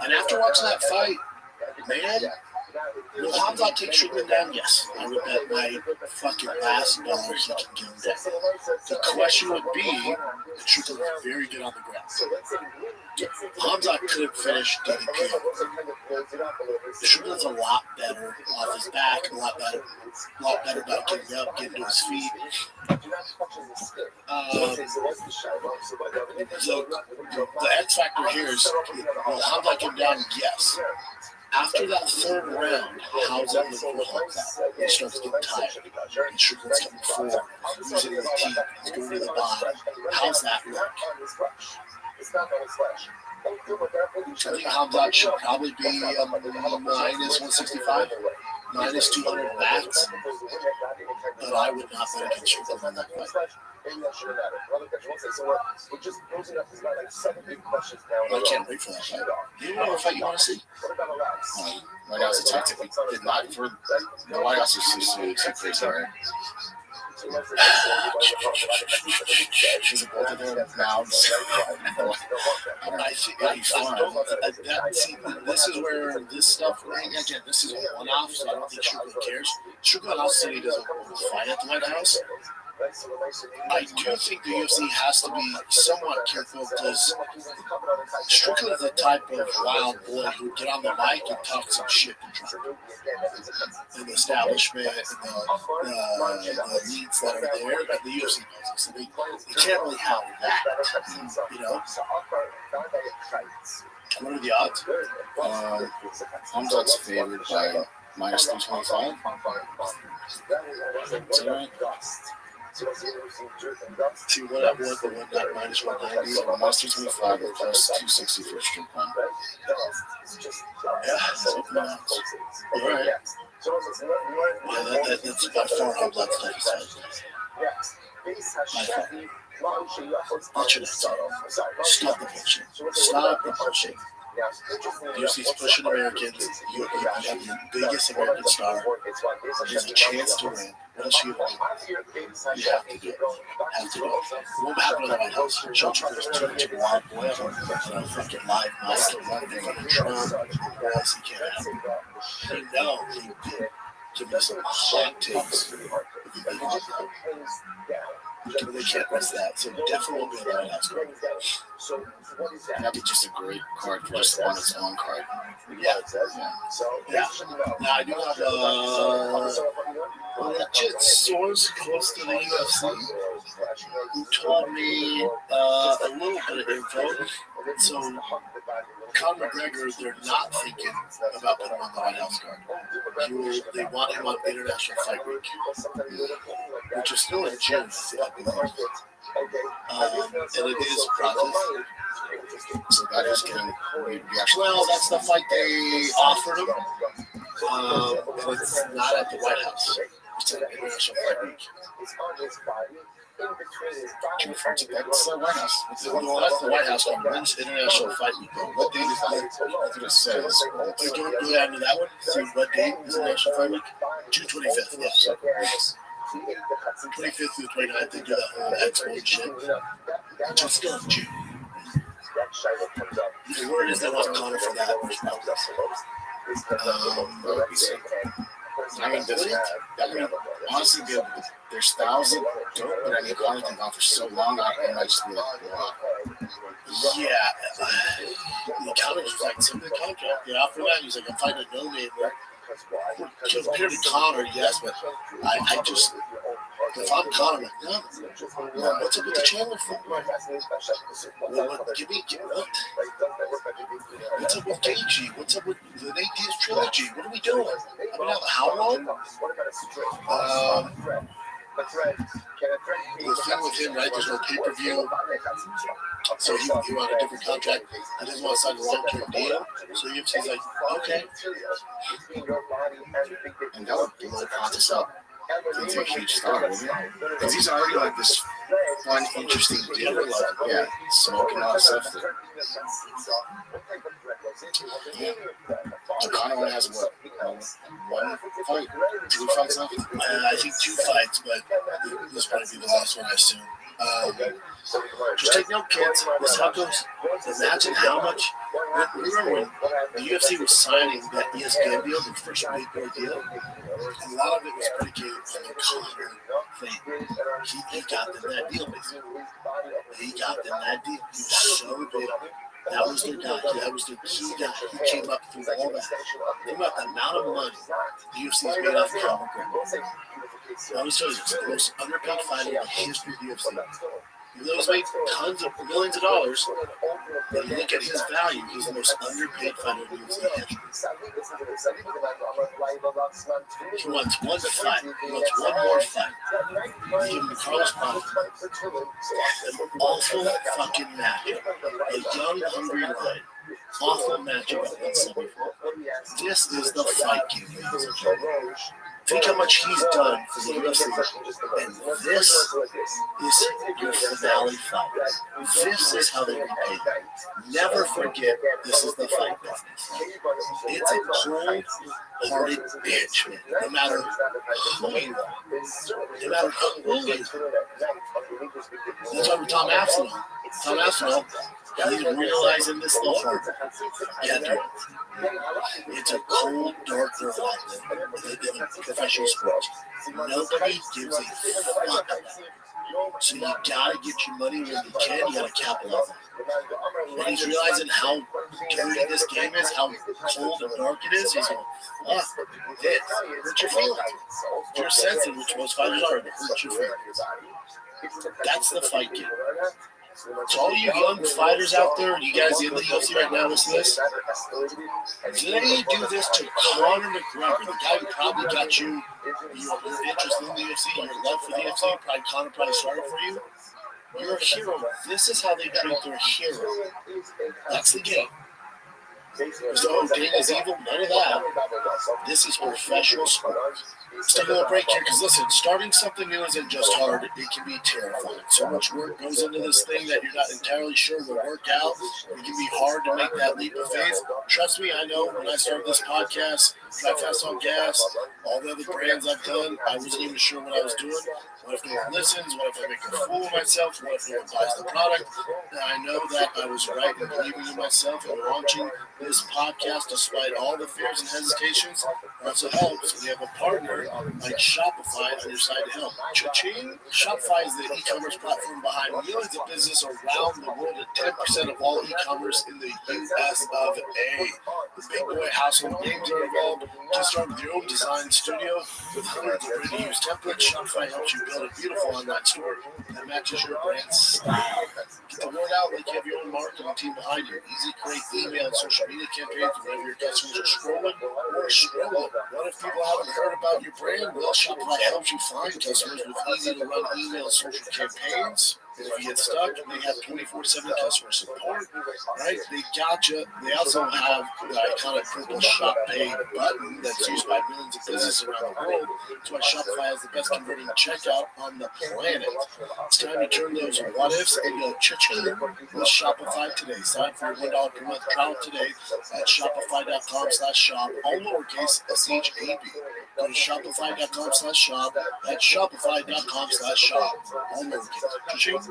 And after watching that fight, man, will Hamzat take Strickland down? Yes. I would bet my fucking last dollar he can give him down. The question would be, Strickland is very good on the ground. Hamzat couldn't finish DDP. Strickland's a lot better off his back, a lot better about getting up, getting to his feet. The X factor here is, will Hamzat get down? Yes. After that third round, how's that look for Hamzat? He starts getting tired. And Strickland's coming forward. He's using the teeth. He's going to the bottom. How's that look? I think Hamzat should probably be minus 165, minus 200 max. But I would not bet against Strickland on that fight. I can't wait for that fight. You know what fight you want to see? White House attacked it. We did not for the White House is too crazy, right? Is it both of their mouths? I think that'd be fun. This is where this stuff, again, this is a one-off, so I don't think Strickland cares. Strickland also said he doesn't want to fight at the White House. I do think the UFC has to be somewhat careful because Strickland is the type of wild boy who would get on the mic and talk some shit to Trump. And the establishment and the elites that are there, but the UFC knows this. So they can't really have that, you know? What are the odds? Hamzat's favored by minus 325. Is that right? See what that minus 190 or minus 325 or plus 260 for Strickland. Yeah, all right. Yeah, that's by far Hamzat's toughest fight. Watch it. Stop the bullshit. Stop the bullshit. UFC's pushing Americans. You have the biggest American star. There's a chance to win. What else are you going to do? You have to do it. Have to do it. It won't happen in the White House. Show Trooper's too much of a wild boy on a fucking live mic. One thing on Trump. What else he can't have? You know he did give me some hot takes. They can't miss that. So definitely will be on the White House card. That'd be just a great card for just on its own card. Yeah. Now I do have a legit source close to the UFC who told me a little bit of info. So Conor McGregor, they're not thinking about putting him on the White House card. They want him on International Fight Week, which is still in June, I believe. And it is process. So that is getting well, that's the fight they offered him. And it's not at the White House. It's at International Fight Week. That's the White House. Well, that's the White House on When's International Fight Week. What date is that? That's what it says. Wait, don't go down to that one. See what date is International Fight Week? June 25th. Yeah. 25th through the 29th, they do that whole expo and shit. Which is still in June. The word is they want Conor for that, which I mean, honestly, there's thousands don't, but I mean, Connor's been gone for so long, I might just be like, wow. Yeah, the Connor's like, some of the contract. Yeah, after that, he's like, I'm fighting a no-name. Compared to Conor, yes, but I just, if I'm Conor, like, no, what's up with the Chandler fight? Give me what? What's up with KG? What's up with the Nate Diaz trilogy? What are we doing? I mean, how long? The thing with him, right, there's no pay-per-view. So he on a different contract. He doesn't want to sign a long-term deal. So UFC's like, okay. And that would blow Pontus up. He's a huge star, wouldn't he? Because he's already like this fun, interesting deal. Like, yeah, smoking all that stuff. Yeah. So Conor only has what? One fight? 2 fights left? I think 2 fights, but this will probably be the last one, I assume. Just take note, kids. This is how it goes. Imagine how much. Remember when the UFC was signing that ESPN deal, the first big deal, and a lot of it was predicated on the Conor thing. He got them that deal, basically. He got them that deal. He was so big. That was their guy. That was their key guy. He came up through all that. Think about the amount of money the UFC has made off Conor McGregor. I always tell you, it's the most underpaid fighter in the history of the UFC. Even though he's made tons of millions of dollars, when you look at his value, he's the most underpaid fighter in the UFC history. He wants one fight. He wants one more fight. They give him the Carlos Paz. An awful fucking matchup. A young, hungry lion. Awful matchup at 174. This is the fight game, ladies and gentlemen. Think how much he's done for the UFC. And this is your finale fight. This is how they repay. Never forget, this is the fight business. It's a cold-hearted bitch, man. No matter who you are. No matter who you are. That's why with Tom Aspinall, he's realizing this little hard. Yeah, dude. It's a cold, dark world out there in professional sports. Nobody gives a fuck about it. So you gotta get your money when you can. You gotta capitalize on it. When he's realizing how dirty this game is, how cold and dark it is, he's going, it hurts your feelings. You're sensitive, which most fighters are, but hurts your feelings. That's the fight game. So all you young fighters out there, you guys in the UFC right now, listen to this. They do this to Conor McGregor, the guy who probably got you your interest in the UFC, your love for the UFC, Conor probably started for you. You're a hero. This is how they treat their hero. That's the game. So Dana's evil, none of that. This is professional sports. Let's take a little break here because listen, starting something new isn't just hard, it can be terrifying. So much work goes into this thing that you're not entirely sure will work out. It can be hard to make that leap of faith. Trust me, I know when I started this podcast, Drive Fast on Gas, all the other brands I've done, I wasn't even sure what I was doing. What if no one listens? What if I make a fool of myself? What if no one buys the product? And I know that I was right in believing in myself and launching this podcast despite all the fears and hesitations. Also helps. We have a partner like Shopify on your side to help. Cha-ching! Shopify is the e-commerce platform behind millions of businesses around the world and 10% of all e-commerce in the US of A. The big boy household names are involved. Get started with your own design studio with hundreds of ready-to-use templates. Shopify helps you build a beautiful online store that matches your brand style. Get the word out like you have your own marketing team behind you. Easy, create email and social media campaigns whenever your customers are scrolling or scrolling. What if people haven't heard about your brand? Well, Shopify helps you find customers with easy-to-run email and social campaigns. And if you get stuck, they have 24/7 customer support, right? They got you. They also have the iconic purple Shop Pay button that's used by millions of businesses around the world. That's why Shopify has the best converting checkout on the planet. It's time to turn those what ifs into cha-ching with Shopify today. Sign up for your $1 per month trial today at shopify.com/shop, all lowercase SHAP. Go to shopify.com/shop. That's shopify.com/shop, all lowercase. Cha-ching.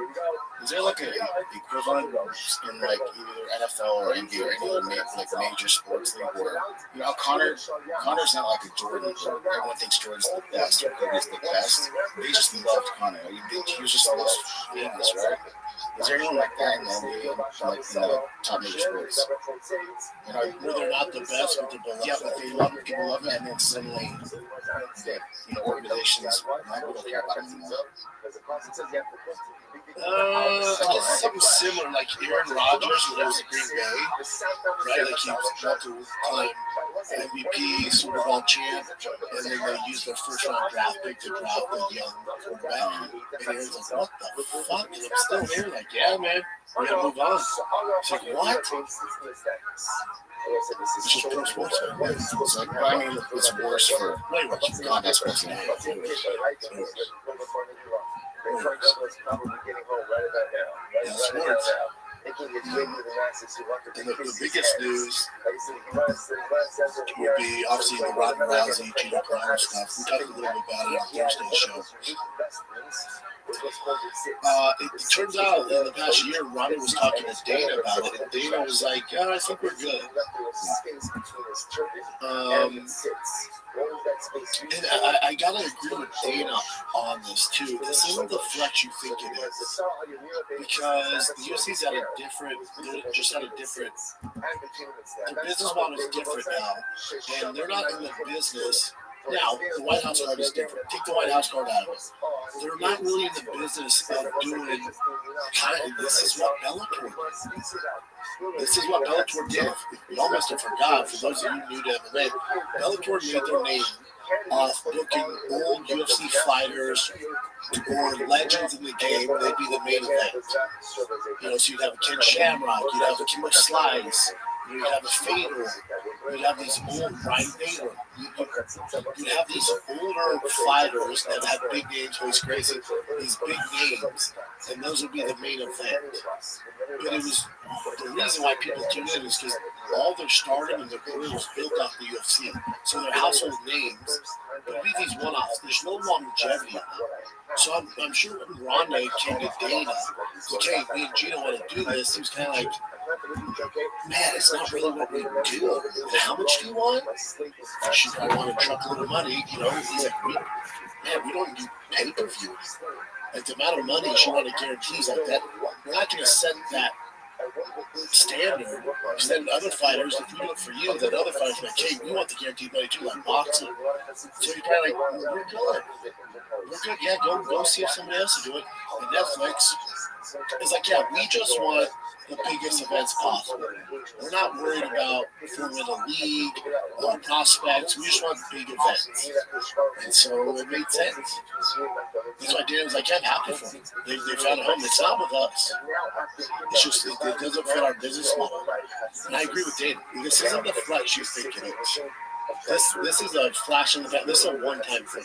Is there like a equivalent in like either NFL or NBA or any other major sports league where Connor's not like a Jordan where everyone thinks Jordan's the best or Kobe's the best. They just loved Connor. He was just the most famous, right? Is there anything like that in the NBA, like in the top major sports? Where they're not the best, but they're beloved. Yeah, but they love it. People love it, and then suddenly, organizations don't care about it anymore. I guess something similar, like Aaron Rodgers when he was at Green Bay, right? Like he was multiple-time MVP, Super Bowl champ, and then they used their first-round draft pick to draft a young quarterback. And Aaron's like, "What the fuck?" And I'm still here, like, "Yeah, man, we gotta move on." It's like, "What?" It's just pro sports. It's like, I mean, it's worse for God. That's what I'm It's worse. And the biggest news would be obviously the Robin Rousey, Gina Carano stuff. We talked a little bit about it on Thursday's show. It turns out in the past year, Ronnie was talking to Dana about it, and Dana was like, "Yeah, I think we're good." And I gotta agree with Dana on this too. This isn't the flex you think it is, because the UFC's at a different. They're just at a different. Their business model is different now, and they're not in the business. Now, the White House card is different. Take the White House card out of it. They're not really in the business of doing this is what Bellator did. This is what Bellator did. Y'all must have forgot, for those of you new to MMA, Bellator made their name off booking old UFC fighters or legends in the game. They'd be the main event. So you'd have a Ken Shamrock, you'd have a Kimber Slice, you'd have a Fedor, you'd have these old Brian Bader. You'd have these older fighters that had big names, Royce Gracie, these big names, and those would be the main event. But it was the reason why people tune in is because all their stardom and their career was built off the UFC. So their household names would be these one-offs. There's no longevity in them. So I'm sure when Ronda came to Dana, okay, me and Gina want to do this, he was kind of like, "Man, it's not really what we do. And how much do you want?" She probably wanted a truckload of money, He's like, we don't do pay-per-view. Like the amount of money she wanted guarantees like that, we're not going to set that standard. Because then other fighters, if we do it for you, then other fighters are like, "Hey, we want the guaranteed money too, like boxing." So you're probably like, "We're good. We're good. Yeah, go see if somebody else will do it." And Netflix is like, "Yeah, we just want the biggest events possible. We're not worried about forming a league or prospects. We just want big events." And so it made sense. That's why Dan was like, "I'm happy for them. They found a home. It's not with us. It's just it doesn't fit our business model." And I agree with Dan. This isn't the flex you think it is. This is a flash in the pan. This is a one-time thing.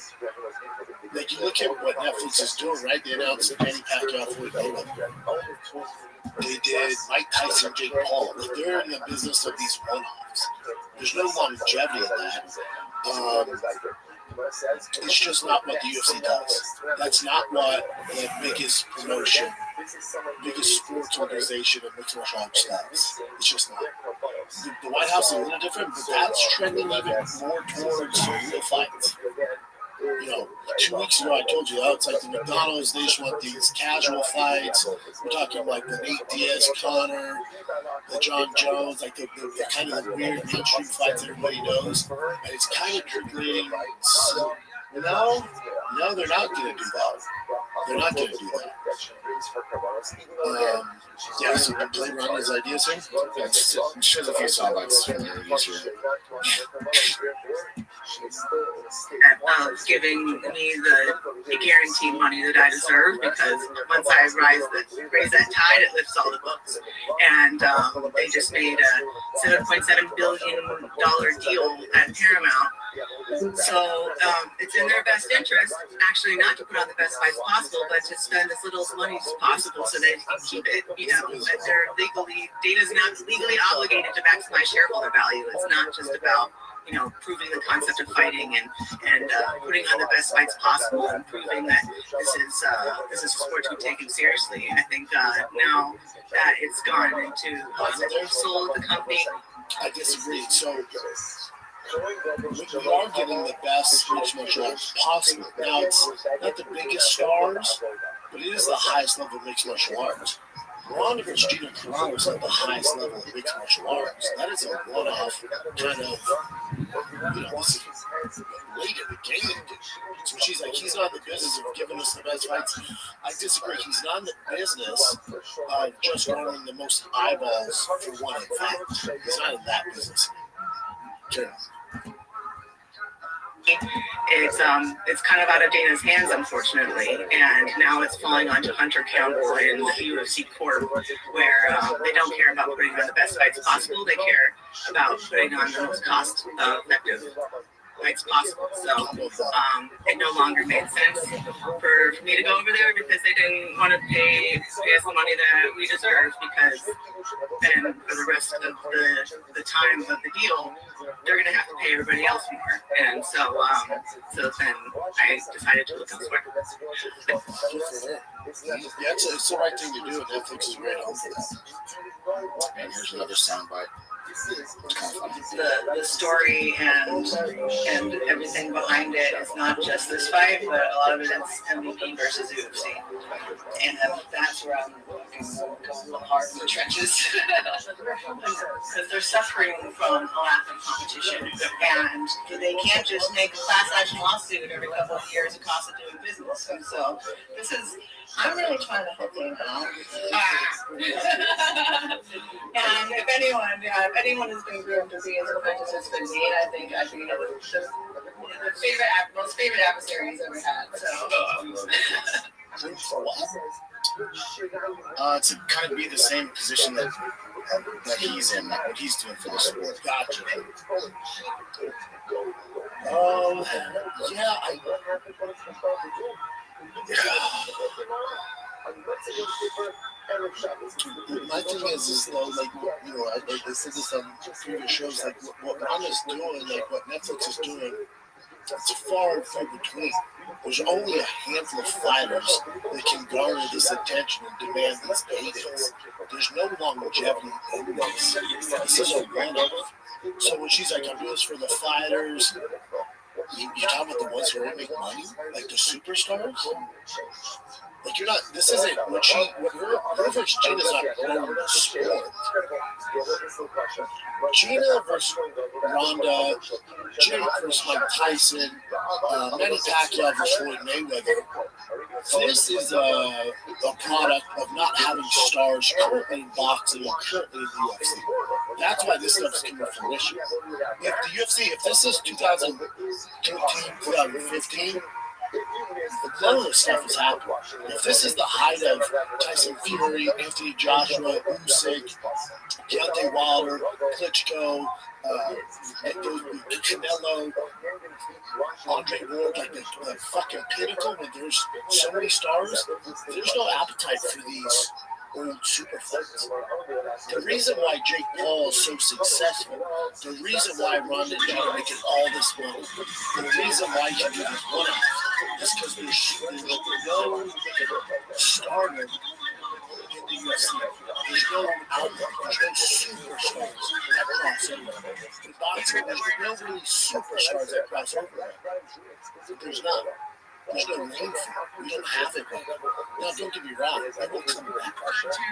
Like, you look at what Netflix is doing, right? They announced Manny Pacquiao for Mayweather. They did Mike Tyson, Jake Paul. Like, they're in the business of these one-offs. There's no longevity in that. It's just not what the UFC does. That's not what the biggest promotion, biggest sports organization in mixed martial arts does. It's just not. The White House is a little different, but that's trending even more towards real fights. You know, 2 weeks ago I told you, it's like the McDonald's, they just want these casual fights. We're talking like the Nate Diaz, Conor, the John Jones, like the kind of the weird mainstream fights everybody knows. And it's kind of trickling. No, they're not going to do that. They're not going to do that. Yeah, so the play around his ideas here. It shows a few sound bites from the interviews here. Giving me the guaranteed money that I deserve, because once I raise that tide, it lifts all the boats. And they just made a $7.7 billion deal at Paramount. So it's in their best interest, actually, not to put on the best fights possible, but to spend as little money as possible so they can keep it. You know, that they're Dana's not legally obligated to maximize shareholder value. It's not just about, you know, proving the concept of fighting and putting on the best fights possible and proving that this is a sport to be taken seriously. And I think now that it's gone into they've sold the company. I disagree. So we are getting the best mixed martial arts possible. Now, it's not the biggest stars, but it is the highest level of mixed martial arts. Ronda versus Gina Carano is at the highest level of mixed martial arts. That is a one-off kind of, you know, this is late in the game. So she's like, he's not in the business of giving us the best fights. I disagree. He's not in the business of just garnering the most eyeballs for one event. He's not in that business. It's kind of out of Dana's hands, unfortunately, and now it's falling onto Hunter Campbell and the UFC Corp, where they don't care about putting on the best fights possible. They care about putting on the most cost-effective fights possible. So it no longer made sense for me to go over there, because they didn't want to pay us the money that we deserve, because then for the rest of the time of the deal, they're going to have to pay everybody else more. And so then I decided to look elsewhere. Yeah, it's the right thing to do, and Netflix is great home for that. And here's another soundbite. The story and everything behind it is not just this fight, but a lot of it is MVP versus UFC. And that's where I'm working hard in the trenches. Because they're suffering from a lack of competition. And they can't just make a class action lawsuit every couple of years at cost of doing business. And so I'm really trying to help them out. And if anyone has been groomed to be as apprentice as been me, I think I'd be the most favorite adversary he's ever had. So. To kind of be the same position that he's in, like what he's doing for the sport. Gotcha. My thing is though, like, you know, I said this on previous shows, like what Ronda's doing, like what Netflix is doing, it's far and few between. There's only a handful of fighters that can garner this attention and demand these paydays. There's no longevity in this. This is a one-off. So when she's like, I'm doing this for the fighters, you talk about the ones who already make money, like the superstars. Like you're not. This isn't what her versus Gina's not growing the sport. Gina versus Ronda, Gina versus Mike Tyson, Manny Pacquiao versus Floyd Mayweather. This is a product of not having stars currently in boxing and currently in the UFC. That's why this stuff's coming to fruition. If the UFC, if this is 2015, None of this stuff is happening. If this is the height of Tyson Fury, Anthony Joshua, Usyk, Deontay Wilder, Klitschko, Canelo, Andre Ward, like the fucking pinnacle when there's so many stars, there's no appetite for these old super fights. The reason why Jake Paul is so successful, the reason why Ronda and John are making all this money, the reason why he can do this one-off is because there's no stardom in the UFC. There's no outlet. There's no superstars that cross over. In boxing, there's no really superstars that cross over. There's not. There's no name for it. We don't have it right now. Now, don't get me wrong. It will come back.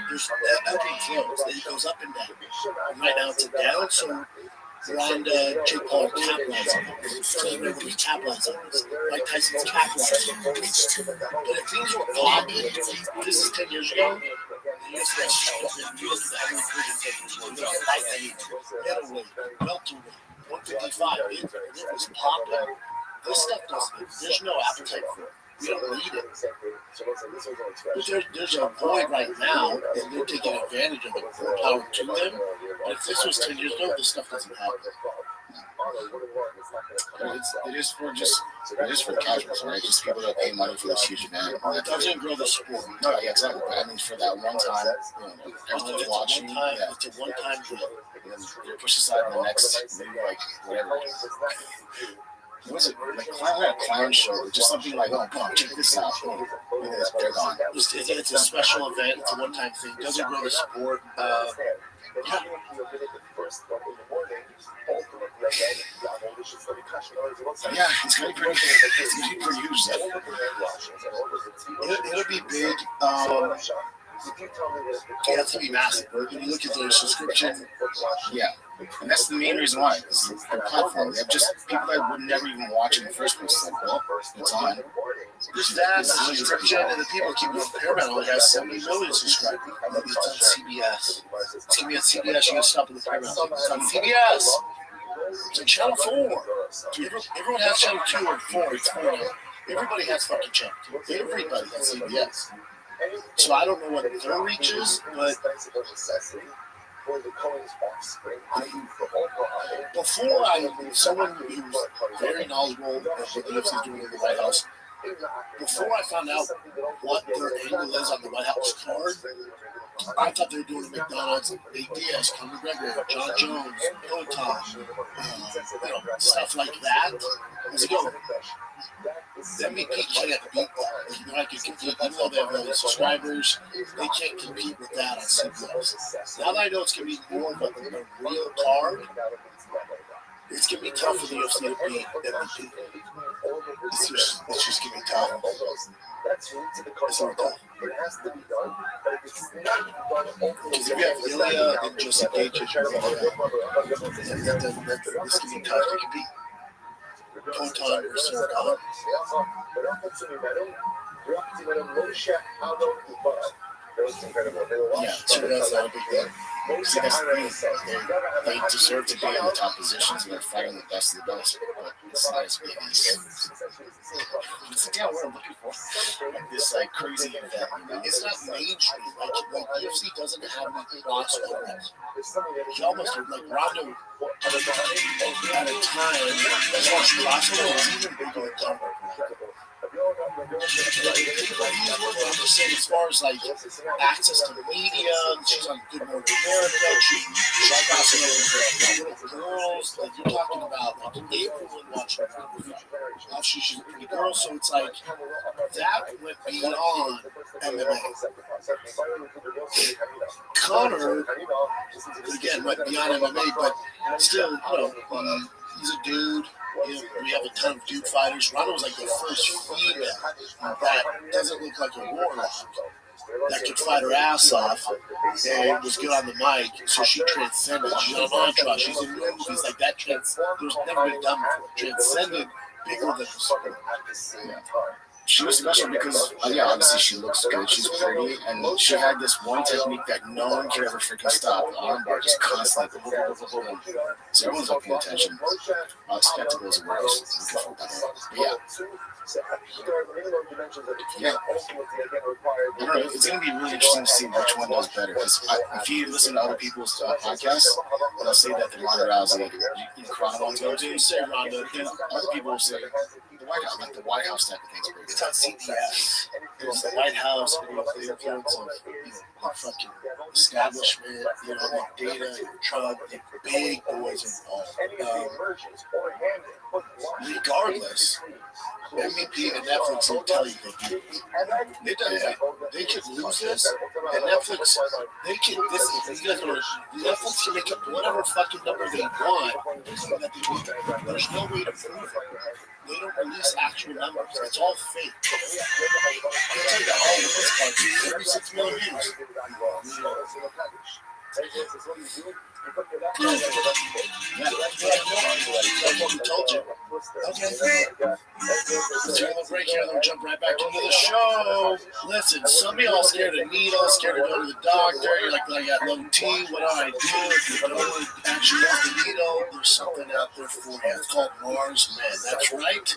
There's ebb and flows. It goes up and down. And right now, it's a down, so Ronda, Jake Paul are capitalizing on this. So everybody's capitalizing on this. Mike Tyson's capitalizing on this. But if things were popping, this is 10 years ago, the UFC has struck. You look at the heavyweight division, lightweight, middleweight, welterweight, 155. It was popping. This stuff doesn't. There's no appetite for it. We don't need it. But there's a void right now, and they're taking advantage of it. More power to them. But if this was 10 years ago, this stuff doesn't happen. It is for the casuals, right? Just people that pay money for this huge event. It doesn't grow the sport. No, yeah, exactly. But I mean, for that one time, everyone's watching. It's a one-time deal. You're pushed aside in the next, maybe like whatever. What was it? Like a clown show, just something like, oh, come on, check this out. And they're gone. It's a special event. It's a one-time thing. It doesn't grow the sport. Yeah, it's going to be pretty huge. It'll be big. It's going to be massive. When you look at their subscription, yeah. And that's the main reason why. It's their platform. They have just people that would never even watch it in the first place. Like, well, it's on. There's that, the subscription, and the people keep going. Paramount only has 70 million subscribers. It's on CBS. It's going to be on CBS. You got to stop at the Paramount. It's on CBS. It's on Channel 4. Everyone has Channel 2 or 4. It's 4 now. Everybody has fucking Channel 2. Everybody has CBS. So I don't know what their reach is, but before someone who's very knowledgeable of what the UFC is doing in the White House, before I found out what their angle is on the White House card, I thought they were doing McDonald's, Big Diaz, Conor McGregor, John Jones, Peloton, stuff like that. As you go, MVP can't beat that. You know, I can compete, even though they have million subscribers, they can't compete with that on CBS. Now that I know it's going to be more of a real card, it's going to be tough for the UFC to beat MVP. It's just going to be tough. It's not tough. Because if you have Ilya and Joseph Gaethje, it's going to be tough to compete. Peloton versus Khan. Yeah, so that's not a big deal. See, that's the thing. They deserve to be in the top positions, and they're fighting the best of the best. But it's not as big as it's the deal we're looking for. Like this crazy event, you know? It's not mainstream. Like UFC doesn't have any crossovers. You almost like Ronda at a time as far as crossover was even bigger than Conor. I'm just saying, as far as like access to media, she's on Good Morning America. She's crossing over little girls. Like you're talking about, like everyone watching her. Obviously, she's a pretty girl, so it's like that went beyond MMA. Conor, again, went beyond MMA, but still, he's a dude. We have a ton of dude fighters. Ronda was like the first female that doesn't look like a warlock, that could fight her ass off and was good on the mic, so she transcended. She's on Entourage, she's in movies like that. There's never been done before. Transcended bigger than the sport. she was special because, yeah, obviously she looks good. She's pretty, and she had this one technique that no one could ever freaking stop. The armbar just constantly. Boom, boom, boom, boom, boom. So everyone's like paying attention. Spectacles and wears. Yeah. Yeah. I don't know. It's going to be really interesting to see which one does better. Because if you listen to other people's podcasts, they'll say that the Ronda Rousey, Ronda one's going to say Ronda. Then other people will say the White House, like the White House type of thing's pretty good. It's on CBS. There's the White House, the influence of the fucking establishment, the data, Trump, the big boys involved. Regardless, MVP and Netflix will tell you that they could lose this, and Netflix, Netflix can make up whatever fucking number they want, that they want. There's no way to prove it. They don't release actual numbers. It's all fake. They'll tell you that all of this country, 36 million views. We told you. Okay. Let's take a little break here and then we'll jump right back into the show. Listen, some of y'all scared of needles, scared to go to the doctor. You're like, I got low T. What do I do? If you don't actually have the needle, there's something out there for you. It's called Mars Men. That's right.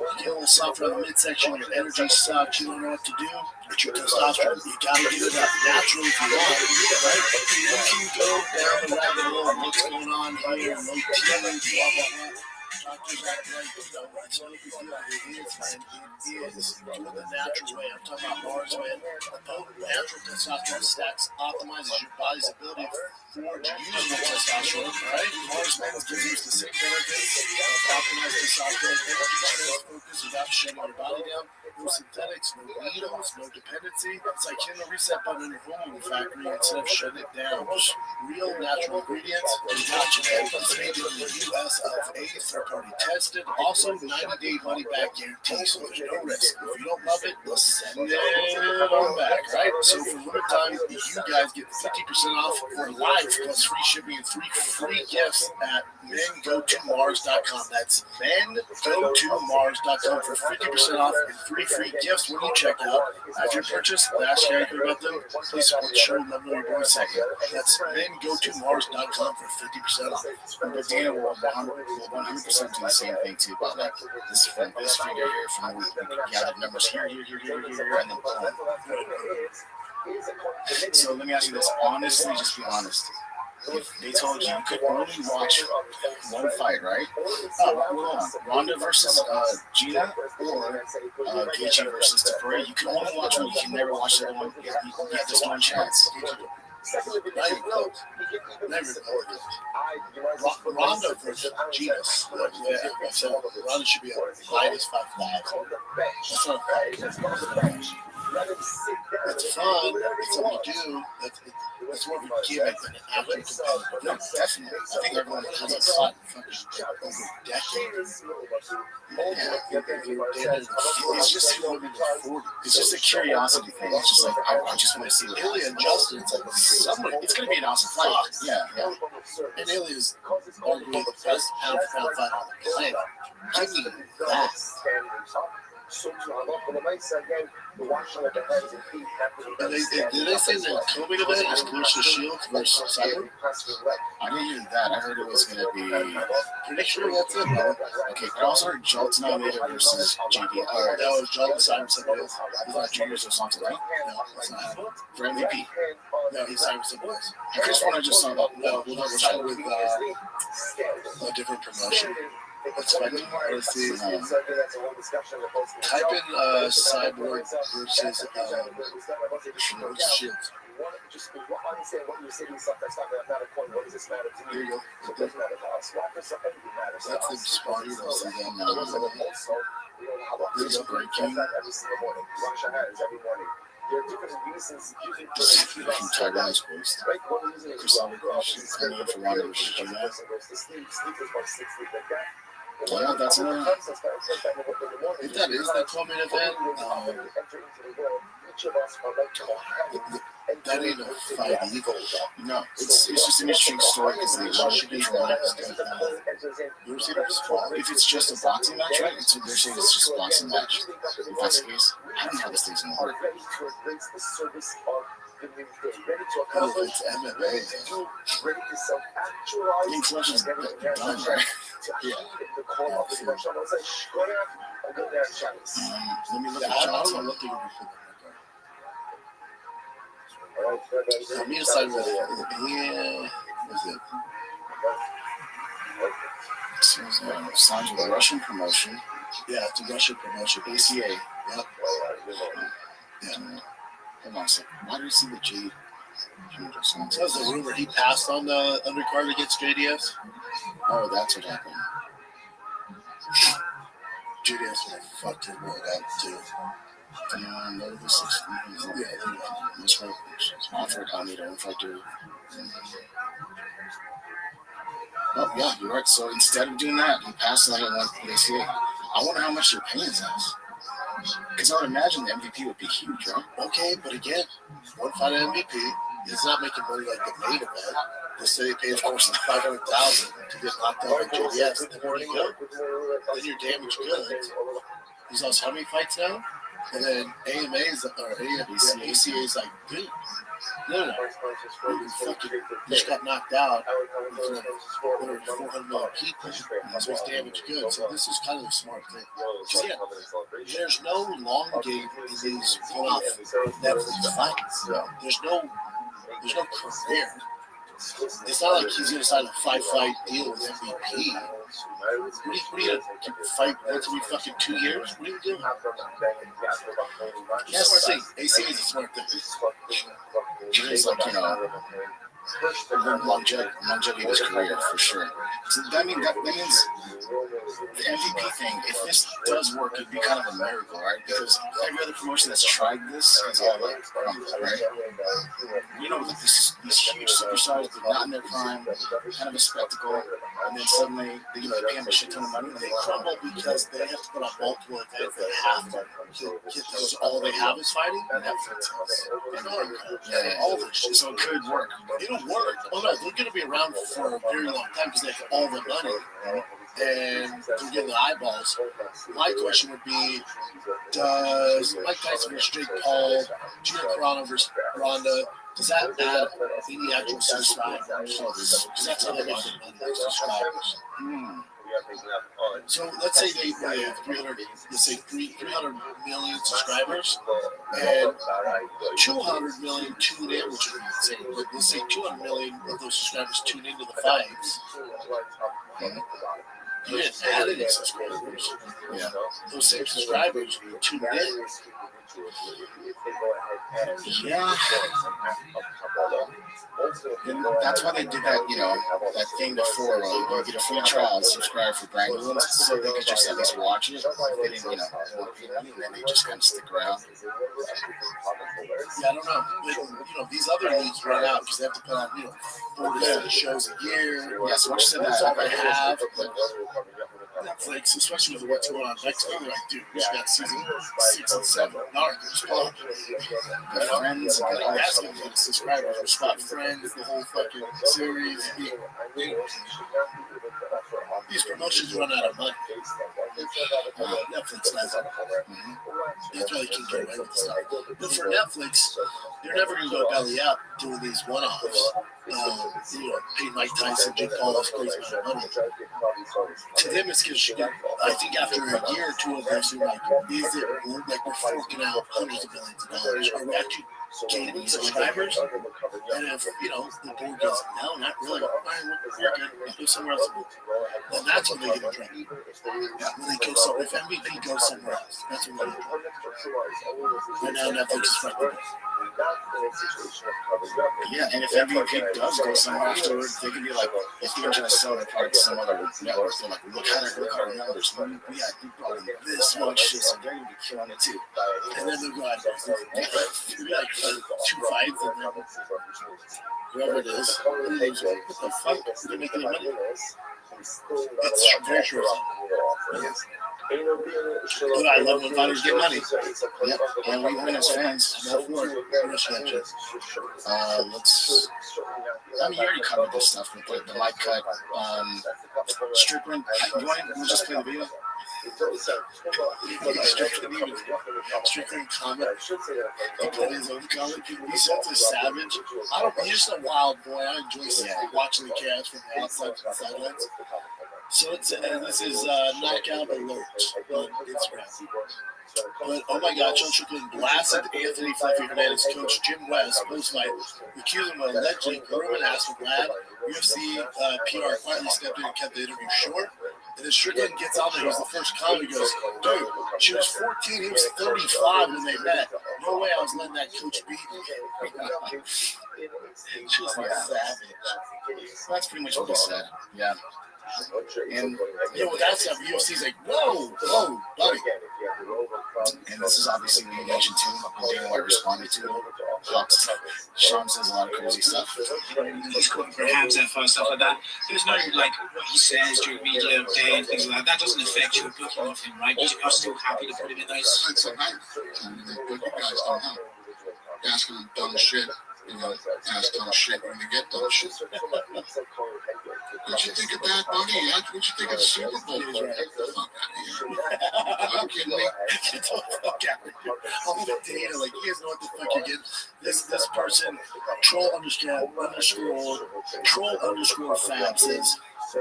You get a little softer on the midsection, your energy sucks, you don't know what to do. But your testosterone, you gotta get it up naturally if you want, right? You can go down the rabbit hole and what's going on here, low T, blah, blah, blah. Doctors act like, it's no big deal. It is, man. It is. Do it the natural way. I'm talking about Mars Men. The potent natural testosterone stacks optimizes your body's ability to use more testosterone, right? Mars Men gives you the same benefits of optimized testosterone, energy strength, focus without shutting your body down. No synthetics, no needles, no dependency. It's like hitting the reset button in your hormone factory instead of shutting it down. Just real natural ingredients. Gotcha, man. It's made in the US of A, third-party tested. Also, 90-day money-back guarantee, so there's no risk. If you don't love it, we'll send it on back, right? So for limited time, you guys get 50% off for life plus free shipping and 3 free gifts at mengotomars.com. That's mengotomars.com for 50% off and 3 free gifts when you check out. After your purchase, ask how you heard about them. Please support the show. Let me know your boy second. That's mengotomars.com for 50% off. But Dana will 100% do the same thing too. About like this figure here, from we gathered numbers here, and then boom. So let me ask you this: honestly, just be honest. If they told you could only watch one fight, right? Ronda versus Gina or Gaethje versus Taporia, you can only watch one. You can never watch the other one. You get just one chance. Not even close. Never close. Ronda versus Gina. Yeah, so Ronda should be a minus 5,000. That's not fun. It's fun. It's what we do. That's more of a gimmick than an actual competitor. No, definitely. I think everyone has a fun over decades. It's just it's just a curiosity thing. It's just like I just want to see Ilya and Justin. It's like somebody. It's going to be an awesome fight. Yeah. And Ilya is arguably the best pound-for-pound fighter on the planet. Give me that. And did they say the COVID event is Clarissa Shields versus Cyber? I didn't hear that. I heard it was going to be. Pretty sure that's it, bro. Okay, I also heard Jolton Almeida versus JD. That was Jolton Simon somebody else. He's not juniors or something, right? No, that's not happening. For MVP? No, he's Simon somebody else. And Chris Warner just saw that. No, we'll double check with a different promotion. Let's find it. Let's see. Type in Cyborg versus Shields. Here you go. That's the spawning. This is breaking. From Taiwan's post. Chris Alvarez coming in for Ronda versus Gina. Yeah, that's it. If that is the co-main event, That ain't a fight either. No, it's just an interesting story because the relationship is running. If it's just a boxing match, right? They're saying it's just a boxing match. If that's the case, I don't know how this thing's gonna work. Oh, it's MMA. Things is done, right? Yeah. Let me look Yeah, at I don't Johnson. know what they're gonna put on. Me aside with what's it? Signs with a Russian promotion. Yeah, it's a Russian promotion. ACA. Yep. Yeah. Hold on a second. Why do you see the G? So was the rumor he passed on the undercard against JDS? Oh, that's what happened. JDS would have fucked his word up too. No, this is this right. Offered Hamid own fighter. Oh yeah, you're right. So instead of doing that, he passed on and went to the ACA. I wonder how much they're paying us. Because I would imagine the MVP would be huge, right? Okay, but again, one fight MVP, he's not making money like the main event. They say they pay, of course, $500,000 to get knocked out by JDS. And then where do you go? Then you're damaged goods. He's lost how many fights now? And then ACA is like, dude, no. You fucking just got knocked out in front of 400 million people. So he's damaged goods. So this is kind of a smart thing. Yeah, there's no long game in these one-off Netflix fights. There's no career. It's not like he's going to sign a 5-fight deal with MVP. What are you going to fight once every fucking 2 years? What are you doing? That's what I'm saying. ACA is a smart thing. It is like, longevity of his career for sure. So that means the MVP thing, if this does work, it'd be kind of a miracle, right? Because every other promotion that's tried this has all like problems, right? Like these huge superstars, but not in their prime, kind of a spectacle, and then suddenly they pay them a shit ton of money. They crumble because they have to put on multiple events. They have to get those. All they have is fighting. Netflix and all this shit. So it could work. It'll work. Oh no, they're going to be around for a very long time because they have all the money and they're getting the eyeballs. My question would be, does Mike Tyson versus Jake Paul, Gina Carano versus Ronda, does that add any actual subscribers? Because that's how they make their money, like subscribers. So let's say they have 300 million subscribers, and 200 million tune in, which would be insane. But let's say 200 million of those subscribers tune into the fights. You didn't add any subscribers. Yeah. Those same subscribers tuned in. Yeah. And that's why they did that, that thing before. You get a free trial, subscribe for brand new ones, so they could just at least watch it. They didn't, and then they just kind of stick around. Yeah, I don't know. But, these other leagues run out because they have to put on, 40 shows a year. Yeah, so much said That's all they that. have. Netflix, especially with what's going on next, they're like, dude, we just got season 6 and 7. Narcos, Pop. The Friends, That's going to get subscribers. We spot Friends, the whole fucking series. These promotions run out of money. Netflix doesn't. That's why they keep getting away with this stuff. But for Netflix, they're never going to go belly up doing these one-offs. Pay Mike Tyson, Jake Paul, this crazy amount of money. To them, it's because I think after a year or two of this, they're like, is it worth, like, we're forking out hundreds of millions of dollars? Are we actually gaining subscribers? And if, the board goes, no, not really. All right, we're good. Let's go somewhere else. Then that's when they get in trouble. When they go somewhere, if MVP goes somewhere else, that's when they get in trouble. Right now, Netflix is fucking. Yeah, and if MVP does go somewhere afterwards, they can be like, if they're trying to sell their product to some other network, they're like, look at our numbers. We brought in this much shit, so they're going to be killing it too. And then they'll go out there. Maybe like 2 fights, and then whoever it is, what the fuck? They're making money. It's very true. But I love when fighters get money. Yep, and we win as fans. I'm all for it. I mean, you already covered this stuff with the mic cut. Strickland, we'll just play the video. Strickland comment. He put his own comment. He's such a savage. He's just a wild boy. I enjoy watching the cast from the outside to the sidelines. So this is Knockout Alert on Instagram. But oh my God, Sean Strickland blasted Anthony Fluffy Hernandez coach Jim West post-fight, accused him of allegedly grooming ass with Lad. UFC PR quietly stepped in and kept the interview short. And then Strickland gets out there. He's the first comment. He goes, dude, she was 14. He was 35 when they met. No way I was letting that coach beat me. Just like savage. That's pretty much what he said. Yeah. And with that stuff, UFC's like, whoa, buddy. And this is obviously mediation too. Dana White responded to it. Sean says a lot of crazy stuff. He's calling for Hamza and stuff like that. There's no like what he says during media day and things like that. That doesn't affect your booking of him, right? You're still happy to put him in those. It's a night. But you guys don't know. Ask him dumb shit. Ask dumb shit when you get dumb shit. What'd you think of that, buddy? What'd you think of the Super Bowl? Get the fuck out of here. Are you kidding me? Get the fuck out of here. All the data, like, you guys know what the fuck you're getting. This person, troll underscore fab says,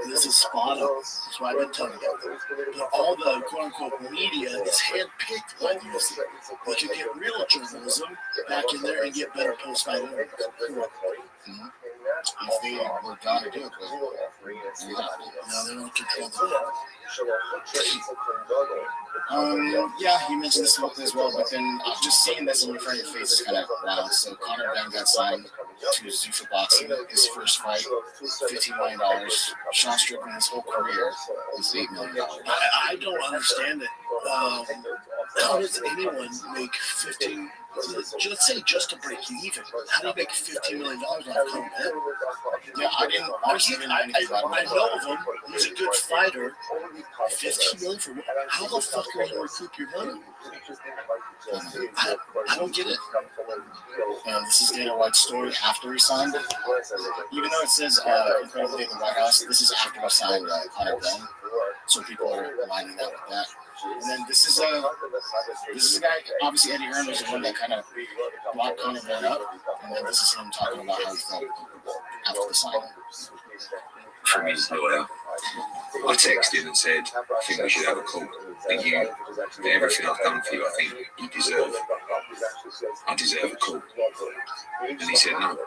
this is spot on. That's what I've been telling you. But all the quote-unquote media is handpicked by the UFC. They could get real journalism back in there and get better post-fight interviews. Mm-hmm. If they were done to do it, no, they don't control the yeah, you mentioned this as well, but then just seeing this in front of your face is kind of wild. So Conor Ben got signed to Zuffa Boxing, his first fight, $15 million. Sean Strickland, his whole career, is $8 million. I don't understand it. How does anyone make 15? Let's say just to break even. How do you make $15 million off Conor Ben? Yeah, I know of him. He's a good fighter. $15 million for what? How the fuck are you going to recoup your money? I don't get it. And this is Dana White's story after he signed. Even though it says incredibly in the White House, this is after he signed Conor Ben. So people are lining up with that. And then this is a guy, obviously Eddie Hearn was the one that kind of brought Conor Ben up. And then this is him talking about how he felt after the signing. From his lawyer, I texted him and said, I think we should have a call. I think everything I've done for you, I think you deserve. I deserve a call. And he said no.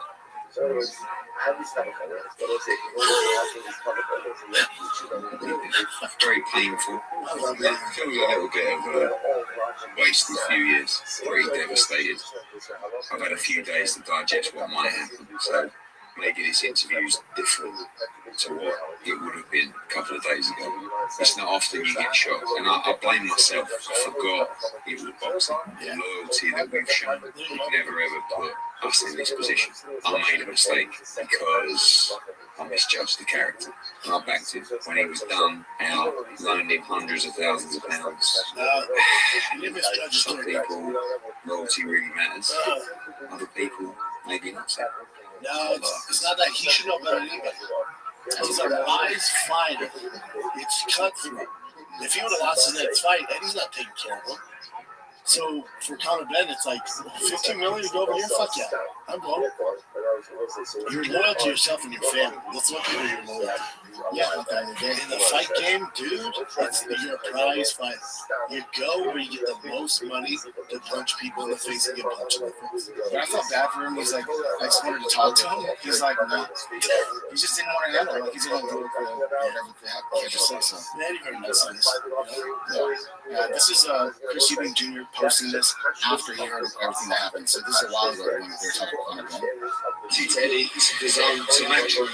Very painful. It feels a little bit of a wasted few years. Very devastated. I've had a few days to digest what might happen. So maybe this interview is different to what it would have been a couple of days ago. It's not often you get shocked, and I blame myself. I forgot it was boxing. The loyalty that we've shown never ever put us in this position. I made a mistake because I misjudged the character. And I backed him when he was done out, loaned him hundreds of thousands of pounds. Some people, loyalty really matters. Other people, maybe not so. No, it's not that he should know better than anybody. He's a wise fighter. It's cutthroat. If he would have lost his next fight, Eddie's not taking care of him. So for Conor Ben, it's like $15 million to go over here. Fuck yeah, I'm going. You're loyal to yourself and your family. That's what people you're loyal to. Yeah, in the fight game, dude, you're a prize fighter. You go where you get the most money to punch people in the face and get punched in the face. But I felt bad for him. He's like, I just wanted to talk to him. He's like, no. He just didn't want to handle it. Like, he's going to do it for whatever he had to say. So, man, you heard that sense. Yeah, this is Chris Eubank Jr. posting this after he heard everything that happened. So this is a while ago when they were talking about Conor Ben. See, Eddie, his own selection.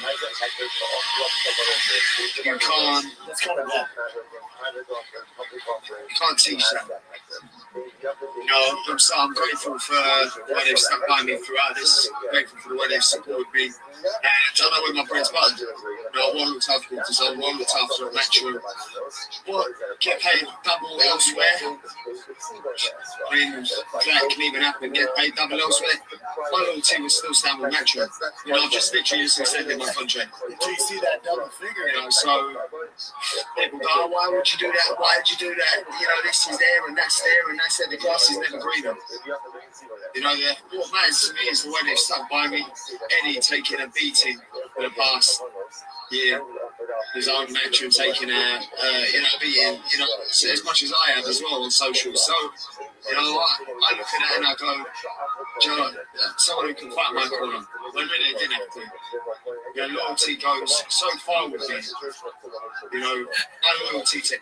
You can't. That's Conor Ben. You can't teach that. I'm grateful for the way they've stuck by me throughout this. Grateful for the way they've supported me. And I don't know where my bread's buttered. I want to look tough for design, want to look tough for natural. What? Get paid double elsewhere? I mean, that can even happen. Get paid double elsewhere. My little team was still stand with natural. I've just literally just extended my contract. Until you see that double figure. So people go, oh, why would you do that? Why did you do that? This is there and that's there and that's there. The grass is never greener. What matters to me is the way they've stuck by me. Eddie taking a beating for the past year. His own natural taking a beating, as much as I have as well on social. So, I look at that and I go, Joe, someone who can fight my corner. When really they didn't have to. Loyalty goes so far with me. My loyalty to.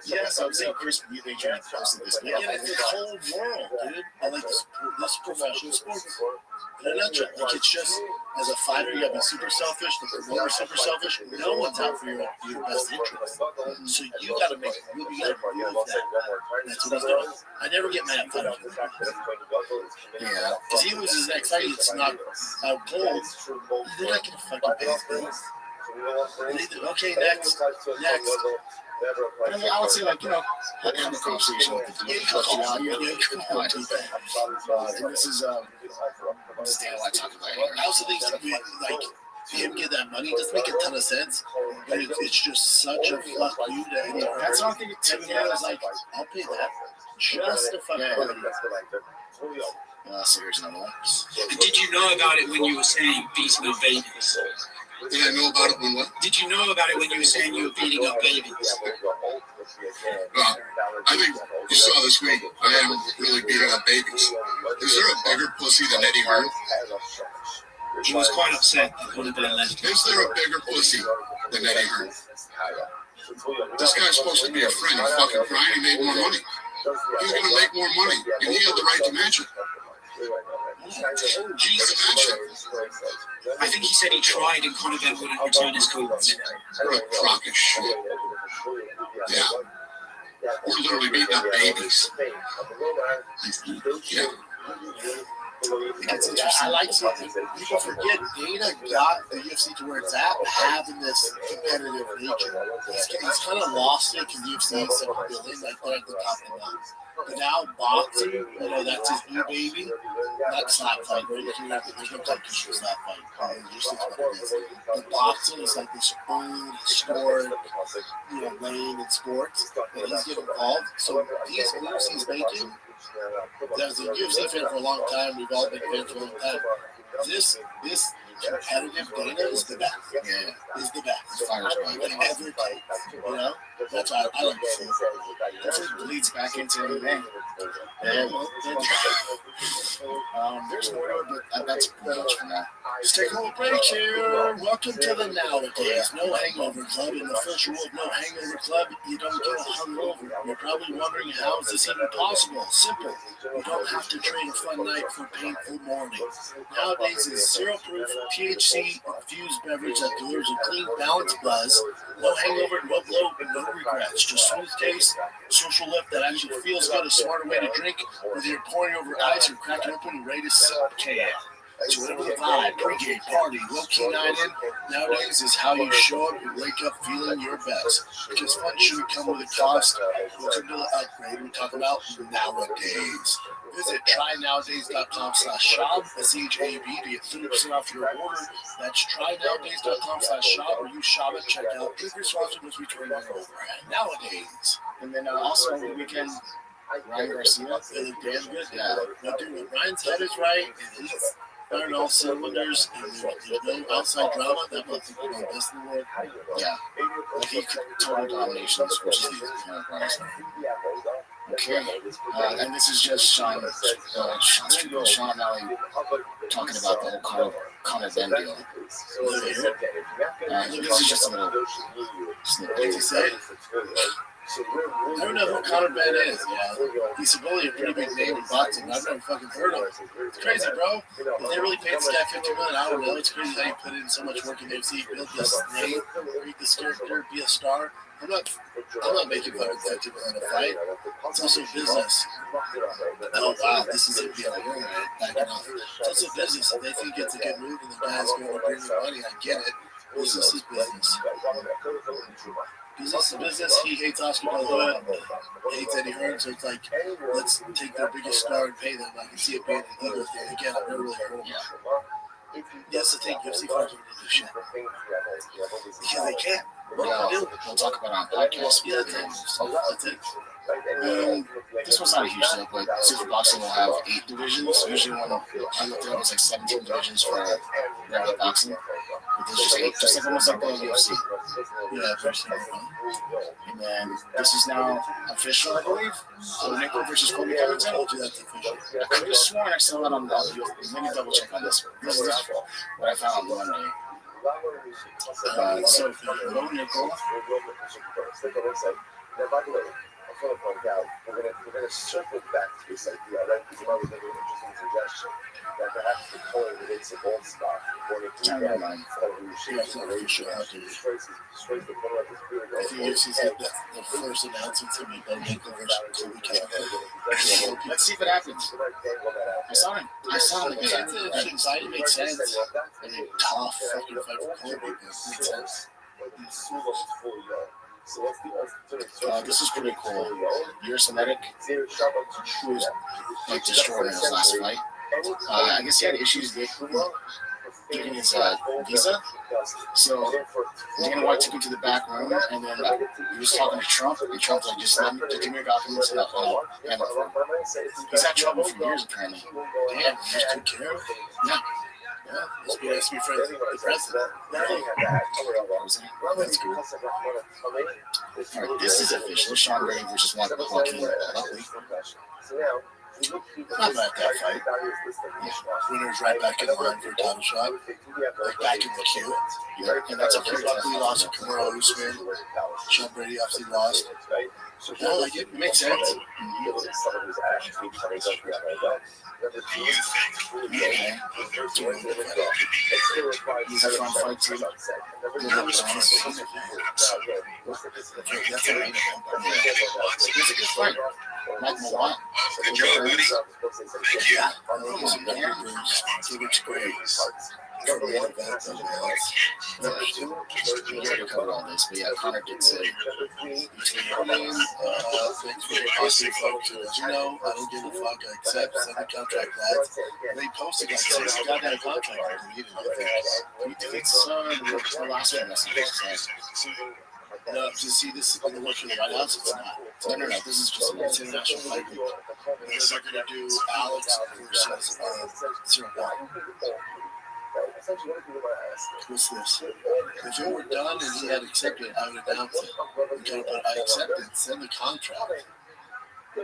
Yes, I would say Chris, you think you're posting this, but yeah, it's the whole world, dude. I like this professional sports. In a nutshell, like it's just as a fighter, you gotta be super selfish. The promoter's super selfish. No one's out for your best interest. So you gotta move that. That's what he's doing. I never get mad at fighters. Yeah, because he loses the next fight, it's not out cold. They're not gonna fucking pay his bills. Okay, next. I would say, like, have a conversation with the dude. And this is, understand what I talk about here. I also think, like, him get that money doesn't make a ton of sense, but it's just such a fuck you to any. That's what I'm thinking too. I was like, I'll pay that just to fuck you. Series number one. Did you know about it when you were saying beating up babies? Did I know about it when what? Did you know about it when you were saying you were beating up babies? I think you saw this week. I am really beating up babies. Is there a bigger pussy than Eddie Hearn? He was quite upset that would have been left. Is there a bigger pussy than Eddie Hearn? This guy's supposed to be a friend. He's fucking crying. He made more money. He's going to make more money, and he had the right to match it. I think he said he tried and Conor Ben wouldn't return his calls. What a crock of shit. Yeah. We're literally beating up babies. Yeah. It's interesting. I like seeing people forget Dana got the UFC to where it's at, having this competitive nature. He's kind of lost it because UFC is so billion, like they're at the top of that. But now boxing, that's his new baby. Not slap fight, right? There's no competition for slap fight. Just what it is. But boxing is like this old, historic, lane in sports, and he's getting involved. So these moves he's making. As a UFC fan for a long time, we've all been fans for a long time. This competitive Dana is the best. Yeah, is the best. Whatever it takes, That's why I like to see. Hopefully it bleeds back into MMA. There's more to it, but that's pretty much for now. Just take a little break here. Welcome to the Nowadays No Hangover Club. In the first rule of No Hangover Club, you don't get hungover. You're probably wondering, how is this even possible? Simple. You don't have to trade a fun night for a painful morning. Nowadays is zero-proof, THC-infused beverage that delivers a clean, balanced buzz. No hangover, no bloat, no regrets. Just smooth taste, social lift that actually feels good. A smarter way to drink, whether you're pouring over ice or cracking open and ready to sip. So whatever the vibe, pregame, party, low-key night in, nowadays is how you show up and wake up feeling your best. Because fun shouldn't come with a cost. Welcome to the upgrade we talk about nowadays. Visit trynowadays.com/shop, SHAB, to get 30% off your order. That's trynowadays.com/shop, or use shop at checkout. Drink responsibly as we turn over nowadays. And then also over the weekend, Ryan Garcia, they look damn good. Yeah, dude, Ryan's head is right, and he's firing all cylinders, and there's no outside drama. That might be the best in the world. Yeah, like he total domination, which is okay. And this is just Sean O'Malley talking about the whole Conor Ben deal. This is just a little snippet. What'd you say? I don't know who Conor Ben is. Yeah, he's supposedly a pretty big name in boxing. I've never fucking heard of him. It's crazy, bro. If they really paid this guy $50 million, I don't know. It's crazy how you put in so much work in the UFC, build this name, create this character, be a star. I'm not making fucking $50 million a fight. It's also business. Oh wow, this is it being a rumor. Backing off. It's also business. If they think it's a good move and the guy's going to bring them money, I get it. Business is business. Business is business. He hates Oscar De La Hoya, hates Eddie Hearn, so it's like, let's take their biggest star and pay them. I can see it being an ego thing. Again, I'm not really cool. Yes, I think UFC fighters will do shit. Because they can't. Yeah, we'll talk about it on podcasts. Yeah, that's it. This one's not a huge deal, but super boxing will have 8 divisions. Usually when I looked at it, it was like 17 divisions for regular boxing. But there's just 8, just like almost like the UFC. Yeah, first thing. And then this is now official, I believe. Nickel versus Colby Covington. That's official. I could have sworn I saw that on the UFC. Let me double check on this. This is what I found on Monday. So Low Nickel. I want to point out, we're going to circle back to this idea, right? Because you know, there's an interesting suggestion that perhaps the coin relates a gold stock, according to the I think this is the first announcement to make that Nickel versus Colby Covington. Let's see if it happens. I saw him. It's exciting. It makes sense. I mean, tough fucking fight for Colby, but it makes sense. This is pretty cool. Urosemitic, who was like destroyed in his last fight. I guess he had issues getting his visa. So Dana White took him to the back room, and then he was talking to Trump, and Trump like just let me give me your documents and I'll handle it for him. He's had trouble for years apparently. Damn, he just took care of it. Yeah. Yeah, must be nice to be friends with the president. That's cool. All right, this is official. Sean Brady versus Joaquin Buckley. Not bad, that fight. Yeah. Winner's right back in the line for a title shot. Like back in the queue. Yeah, and that's a very tough Buckley lost to Kamaru Usman. Sean Brady obviously lost. Yeah, like it makes sense. Do you think he's a fun fight too? That's a main event. It's a good fight. Like Milwaukee. Good job, buddy. Thank you. It looks great. We covered all this, but yeah, Connor did say Thanks for your positive folks. As you know, I don't give a fuck. I accept, send the contract lads. They posted like 6 goddamn contract. I deleted it. it's the last one. No, to see this in the work in the White House, it's not. No. This is just It's international fight week. And they're going to do Alex versus Cyril Gane. What's this? If it were done and he had accepted, I would announce it. Okay, but I accepted. Send the contract. Yeah,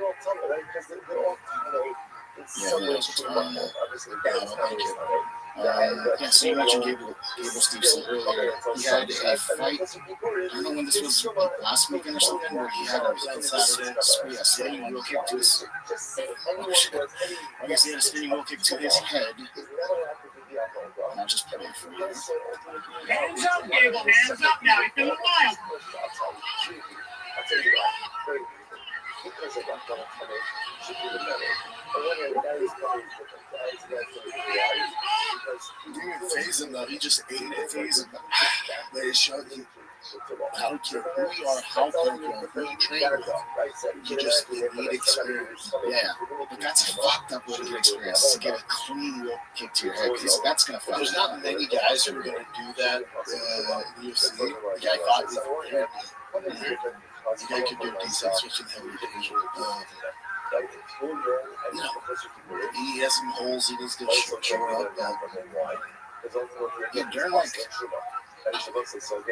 who knows what's going on there. Yeah, so you mentioned Gable Stevenson earlier. He had a fight, I don't know when this was, last weekend or something, where he had a spinning wheel kick to his, I guess he had a spinning wheel kick to his head. And I'll just play it for you. Hands up, Gable. Hands up now. He's doing wild. You didn't phase him though. He just ate it. Phase him. They showed you how to who you are, how come you are, who you train with. You just need experience. Yeah, but that's a fucked up way to get experience, to get a clean wheel kick to your head, because that's going to fuck. There's not many guys who are going to do that in the UFC. The guy fought before. The guy could do decent, especially in heavy division. He has some holes in his dish showing up. Yeah, during like, I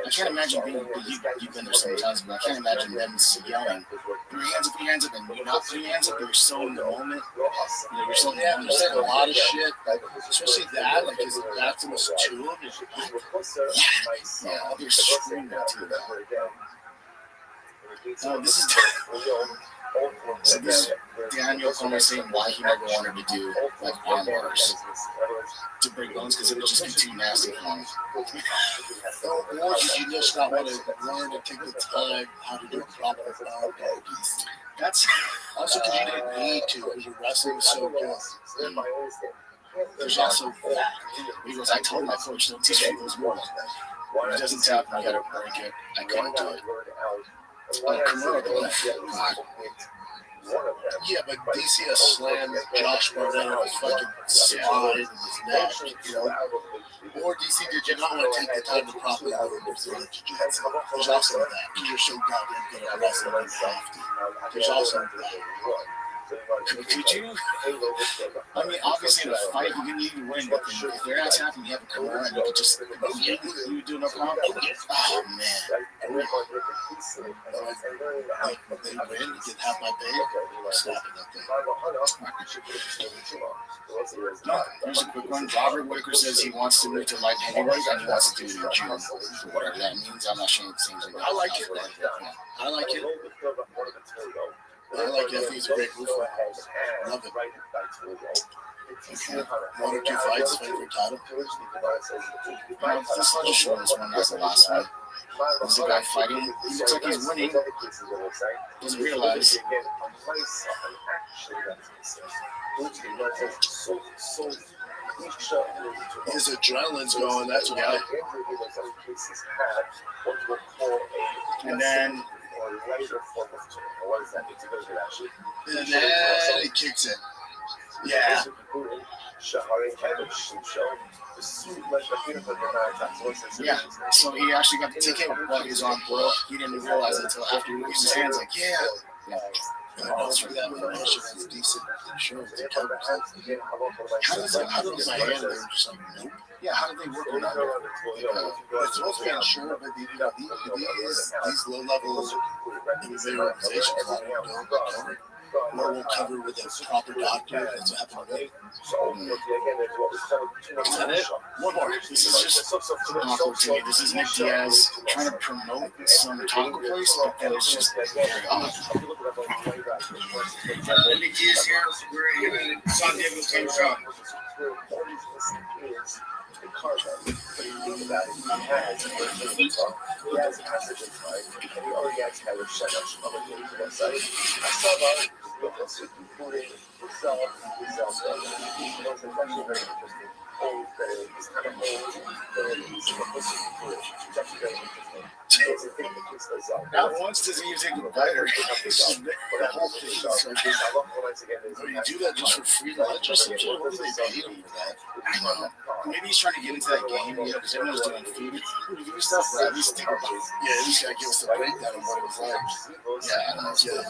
can't imagine being, you've been there so many times, but I can't imagine them yelling, put your hands up, and you're not putting your hands up, you're so in the moment. You know, you're so in the moment, You're saying a lot of shit, especially that, like, his that's almost 2 of them. Yeah, they're screaming too. Oh, this is So this is Daniel Cormier saying why he never wanted to do like arm bars to break bones because it would just be too nasty for him. Or did you just not want to learn and take the time how to do a proper arm bar? That's Also because you didn't need to because your wrestling was so good. There's also that. Because I told my coach, don't teach me those moves. If it doesn't tap me, you gotta break it. I couldn't do it. Kimura, God. Yeah, but DC slammed Josh Barnett on his fucking spine and his neck, you know. Or DC, did you not want to take the time to properly learn your jiu-jitsu? There's also that, because you're so goddamn good at wrestling, you have to. There's also that. Could you? I mean, obviously in a fight, you can even win, but then if they're not tapping, you have a Kimura, and you could just, you do no problem. Oh, man. They win, you get half my pay, snapping that thing. Here's a quick one. Robert Whitaker says he wants to move to light heavyweight and he wants to do it in June. For whatever that means, I'm not sure what it seems like. I like it. I like it. I like it. I think it's a great move for him. Love it. Okay. 1 or 2 fights, fight for a title. This one just showed this one as the last one. There's a guy fighting. He looks like he's winning. Doesn't realize. His adrenaline's going, that's why. And then he kicks it. Yeah. Yeah, so he actually got the ticket while he was on board. He didn't realize it until after he raised his hands, like, yeah. That's decent. Sure, how does my hand there just like, nope. Yeah, how did they work on that? It's supposed to be insured, but these low-level organizations don't. Or will cover with a proper doctor. That's what happened to me. Is that it? One more. This is just awkward to me. This is Nick Diaz trying to promote some taco place, but then it's just very odd. Nick Diaz here. We're in San Diego Taco Shop. Not once does he even take a biter. The whole thing. You do that just for free lunch or something? What do they pay him for that? I don't know. Maybe he's trying to get into that game, you know, because everyone's doing food stuff, but at least think about it. Yeah, at least gotta give us a breakdown of what it was like. Yeah, I don't know. Yeah,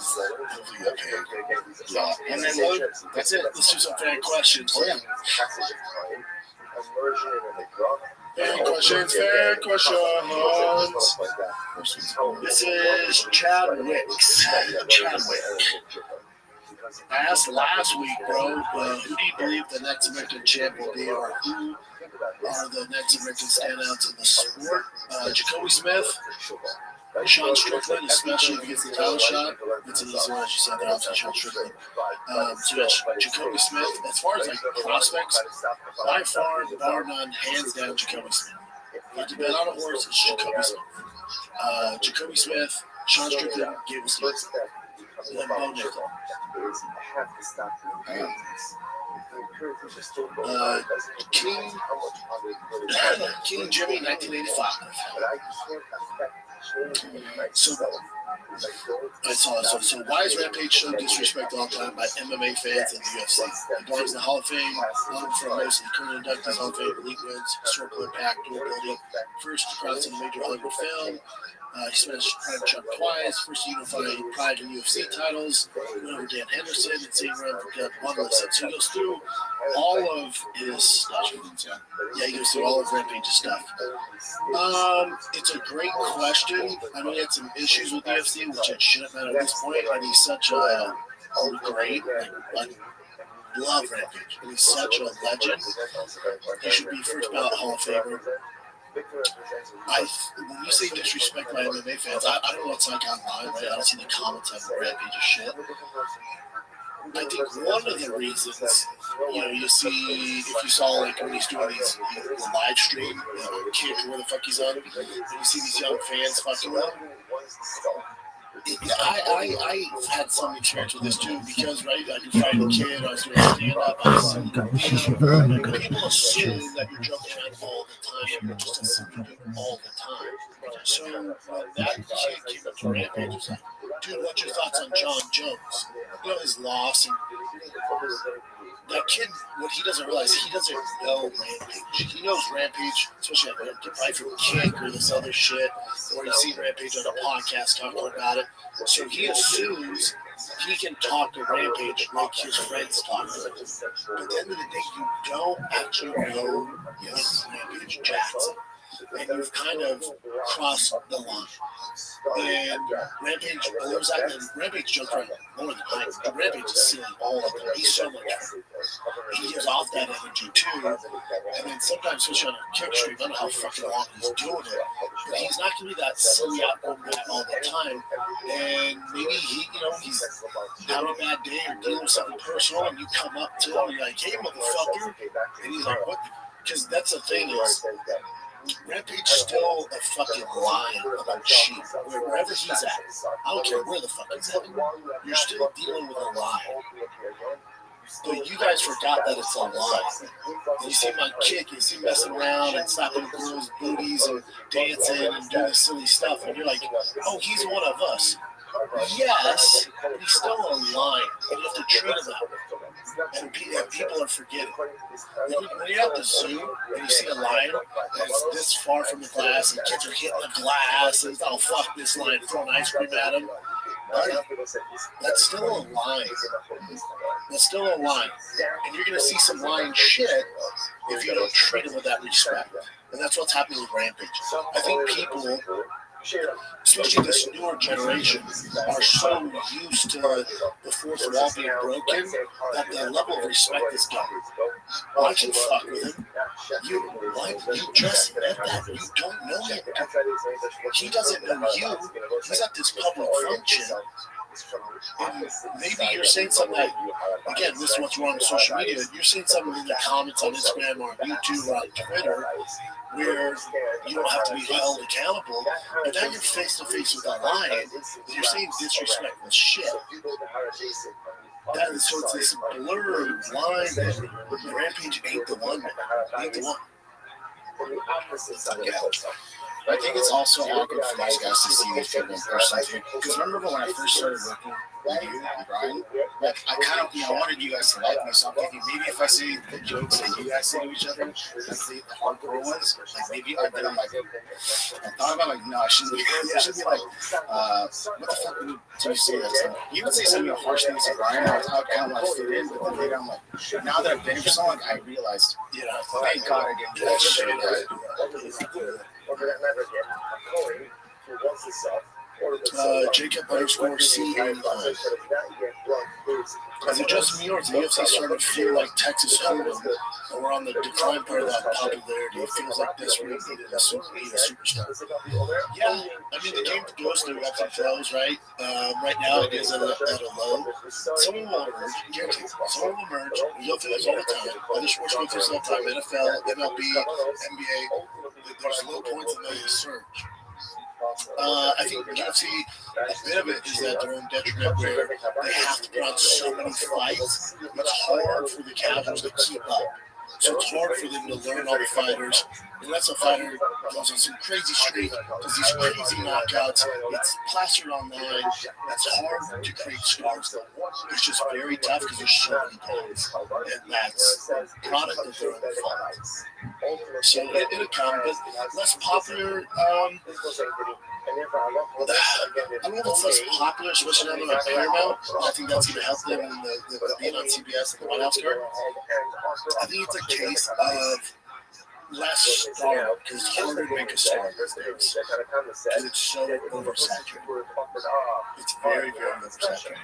hopefully you got paid. Yeah, and then that's it. Let's do some fan questions. Oh, yeah. Fan questions. This is Chadwick's. Chadwick. I asked last week, bro, who do you believe the next American champ will be, or who are the next American standouts in the sport? Jacoby Smith, Sean Strickland, especially if he gets the title shot. It's an easy one, as you said, that obviously Sean Strickland. So that's Jacoby Smith. As far as like prospects, by far, bar none, hands down, Jacoby Smith. Not to bet on a horse, it's Jacoby Smith. Jacoby Smith, Sean Strickland, Gable Smith. And then Bo Nickel. King Jimmy, 1985. So why is Rampage show disrespect all time by MMA fans and the UFC? It belongs in the Hall of Fame, long for mostly current inductees, Hall of Fame, elite wins, historical impact, durability, first to cross in a major Hollywood film. He smashed Prime Chuck twice, first to unify Pride and UFC titles, went over Dan Henderson, and same run for Doug Wanderless. So he goes through all of his stuff. Yeah, he goes through all of Rampage's stuff. It's a great question. I mean, he had some issues with the UFC, which it shouldn't matter at this point, and he's such a great, love Rampage, and he's such a legend. He should be first ballot Hall of Famer. When you say disrespect my MMA fans, I don't know what's like online, right? I don't see the comments on Rampage of shit. I think one of the reasons, you see, if you saw, like, when he's doing these the live stream, Kick, or where the fuck he's on, and you see these young fans fucking up. I've had some experience with this too, because, right, like, you're fighting a kid, I was doing stand-up, people assume that you're joking around all the time, and you're just a silly all the time. So when that kid came up to Rampage, he was like, dude, what's your thoughts on John Jones? His loss, and that kid, what he doesn't realize, he doesn't know Rampage. He knows Rampage, especially probably from Kick or this other shit, or you see Rampage on a podcast talking about it. So he assumes he can talk to Rampage like his friends talk to him. But at the end of the day, you don't actually know Rampage Jackson. And you've kind of crossed the line. And Rampage, Rampage jokes around more than I do. Rampage is silly all the time. He's so much fun. He gives off that energy too. And then sometimes, especially on a Kick stream, I don't know how fucking long he's doing it, but he's not going to be that silly outgoing guy all the time. And maybe he's having a bad day or dealing with something personal, and you come up to him and you're like, hey, motherfucker. And he's like, what? Because that's the thing is, Rampage is still a fucking lion about sheep. Wherever he's at, I don't care where the fuck he's at. You're still dealing with a lion. But you guys forgot that it's a lion. And you see him on Kick, you see him messing around and slapping girls' booties and dancing and doing this silly stuff, and you're like, oh, he's one of us. Yes, but he's still a lion, and you have to treat him that way. And people are forgetting. When you're at the zoo and you see a lion that's this far from the glass and kids are hitting the glass and, oh, fuck this lion, throwing ice cream at him, that's still a lion. That's still a lion. And you're going to see some lion shit if you don't treat him with that respect. And that's what's happening with Rampage. I think people, especially this newer generation, are so used to the fourth wall being broken that the level of respect is gone. Why don't you fuck with him? You just met that. You don't know him. He doesn't know you. He's at this public function. And maybe you're saying something like, again, this is what's wrong with social media. You're saying something in the comments on Instagram or on YouTube or on Twitter where you don't have to be held accountable, but now you're face to face with a lion, and you're saying disrespectful shit. So it's this blurred line that Rampage ain't the one. Ain't the one. Yeah. I think it's also awkward for these guys to see these people in person too. Because remember when I first started working with you and Brian, like I kind of, I wanted you guys to like me, so I'm thinking maybe if I say the jokes that you guys say to each other, that's the hardcore ones, like maybe I thought about like, no, I shouldn't be. I should be like, what the fuck do you say that? So you would say some harsh things to Brian, I kind of like fit in, but then later I'm like, now that I've been here for so long, I realized, thank God I didn't do that shit. Jacob _C89. Is it just me or is the UFC starting to feel like Texas Hold'em, and we're on the decline part of that popularity? It feels like this really needed a superstar. Yeah, I mean the game goes through ebbs and flows, right? Right now it is at a low. Someone will emerge, guaranteed. Someone will emerge. We go through this all the time. Other sports go through this all the time. NFL, MLB, NBA. There's low points and then you surge. I think UFC, a bit of it is at their own detriment where they have to put on so many fights. It's hard for the casuals to keep up. So it's hard for them to learn all the fighters. Unless a fighter goes on some crazy streak, does these crazy knockouts, it's plastered online. It's hard to create stars. It's just very tough because there's so many guys. And that's the product of their own fault. So it'll come, but less popular. I don't know if it's less popular, especially now on Paramount. I think that's going to help them in the being on CBS and the White House card. I think it's a case of less star because it's harder to make a star these days because it's so oversaturated. It's very, very oversaturated.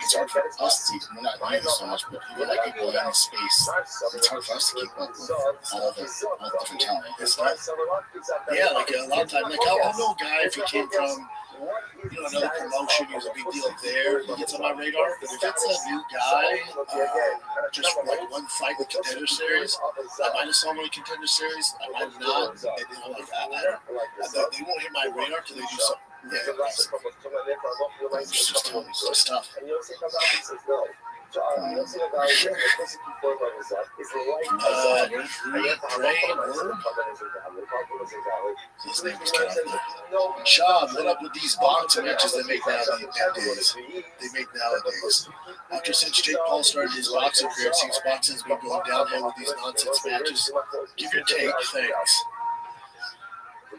It's hard for us to, we're not doing this so much, but even like people in the space, it's hard for us to keep up with all the different talent. It's not, yeah, like a lot of times, like I'll know a guy if he came from, another promotion, he was a big deal there, he gets on my radar. But if it's a new guy, just for like one fight in the Contender Series, I might have saw him in the Contender Series, I might have not. And, they won't hit my radar till they do something. Yeah, it's just tough. His name was Sean, what up with these boxing matches they make nowadays? After since Jake Paul started his boxing career, it seems boxing's been going downhill with these nonsense matches. Give your take, thanks.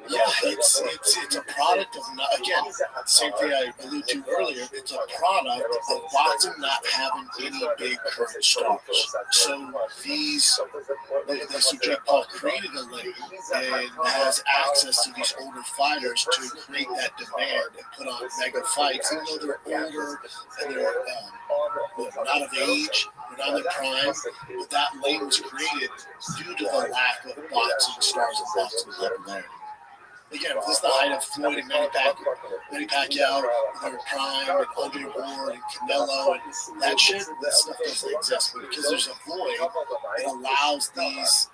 Yeah, it's a product of, again, same thing I alluded to earlier, it's a product of boxing not having any big current stars. So Jake Paul created a lane and has access to these older fighters to create that demand and put on mega fights, even though they're older and they're not of age, they're not in their prime, but that lane was created due to the lack of boxing stars and boxing popularity. Again, this is the height of Floyd and Manny Pacquiao, their prime, and Andre Ward and Canelo, and that shit, that stuff doesn't exist. But because there's a void, it allows these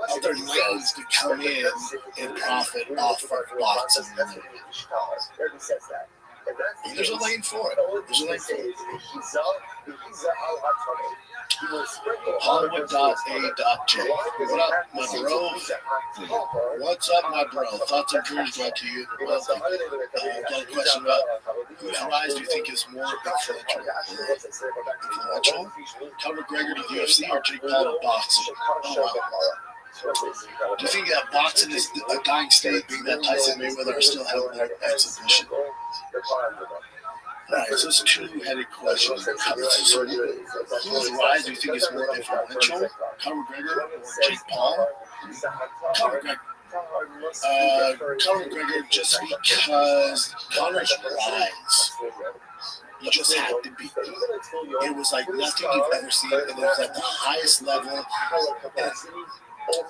other lanes to come in and profit off of boxing. And there's a lane for it. Hollywood.a.j. What up, my bro? What's up, my bro? Thoughts and dreams brought to you. Well, got a question about whose rise do you think is more influential? Conor McGregor to UFC or Jake Paul to boxing? Oh, wow. Do you think that boxing is a dying state, being that Tyson Mayweather are still having their exhibition? All right, so it's a two-headed question. Whose rise do you think is more influential, Conor McGregor or Jake Paul? Conor McGregor. Conor McGregor, just because Conor's rise, you just had to beat him. It was like nothing you've ever seen, and it was at the highest level. And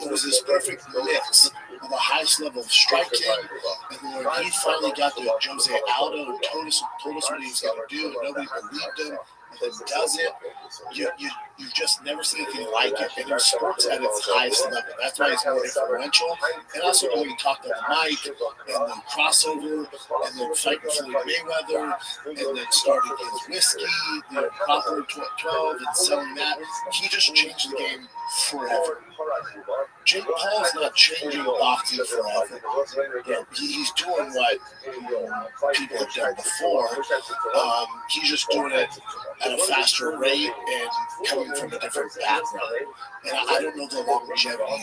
it was this perfect mix of the highest level of striking, and when he finally got to Jose Aldo and told us what he was going to do, and nobody believed him, and then does it, you've just never seen anything like it, and your sport's at its highest level. That's why he's more influential, and also when he talked on the mic, and the crossover, and then fighting Floyd Mayweather, and then starting his whiskey, the proper 12, and selling that, he just changed the game forever. Jake Paul's not changing boxing forever. He's doing what people have done before. He's just doing it at a faster rate and coming from a different background. And I don't know the longevity in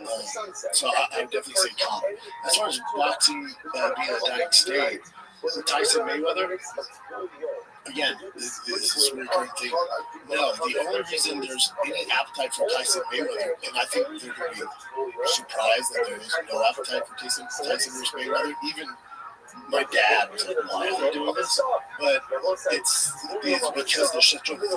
that. So I definitely say Conor. As far as boxing being a dying state, with Tyson Mayweather, again, this is a recurring thing. No, the only reason there's any appetite for Tyson Mayweather, and I think they're going to be surprised that there's no appetite for Tyson versus Mayweather. Even my dad was like, why are they doing this? But it's because there's such a void in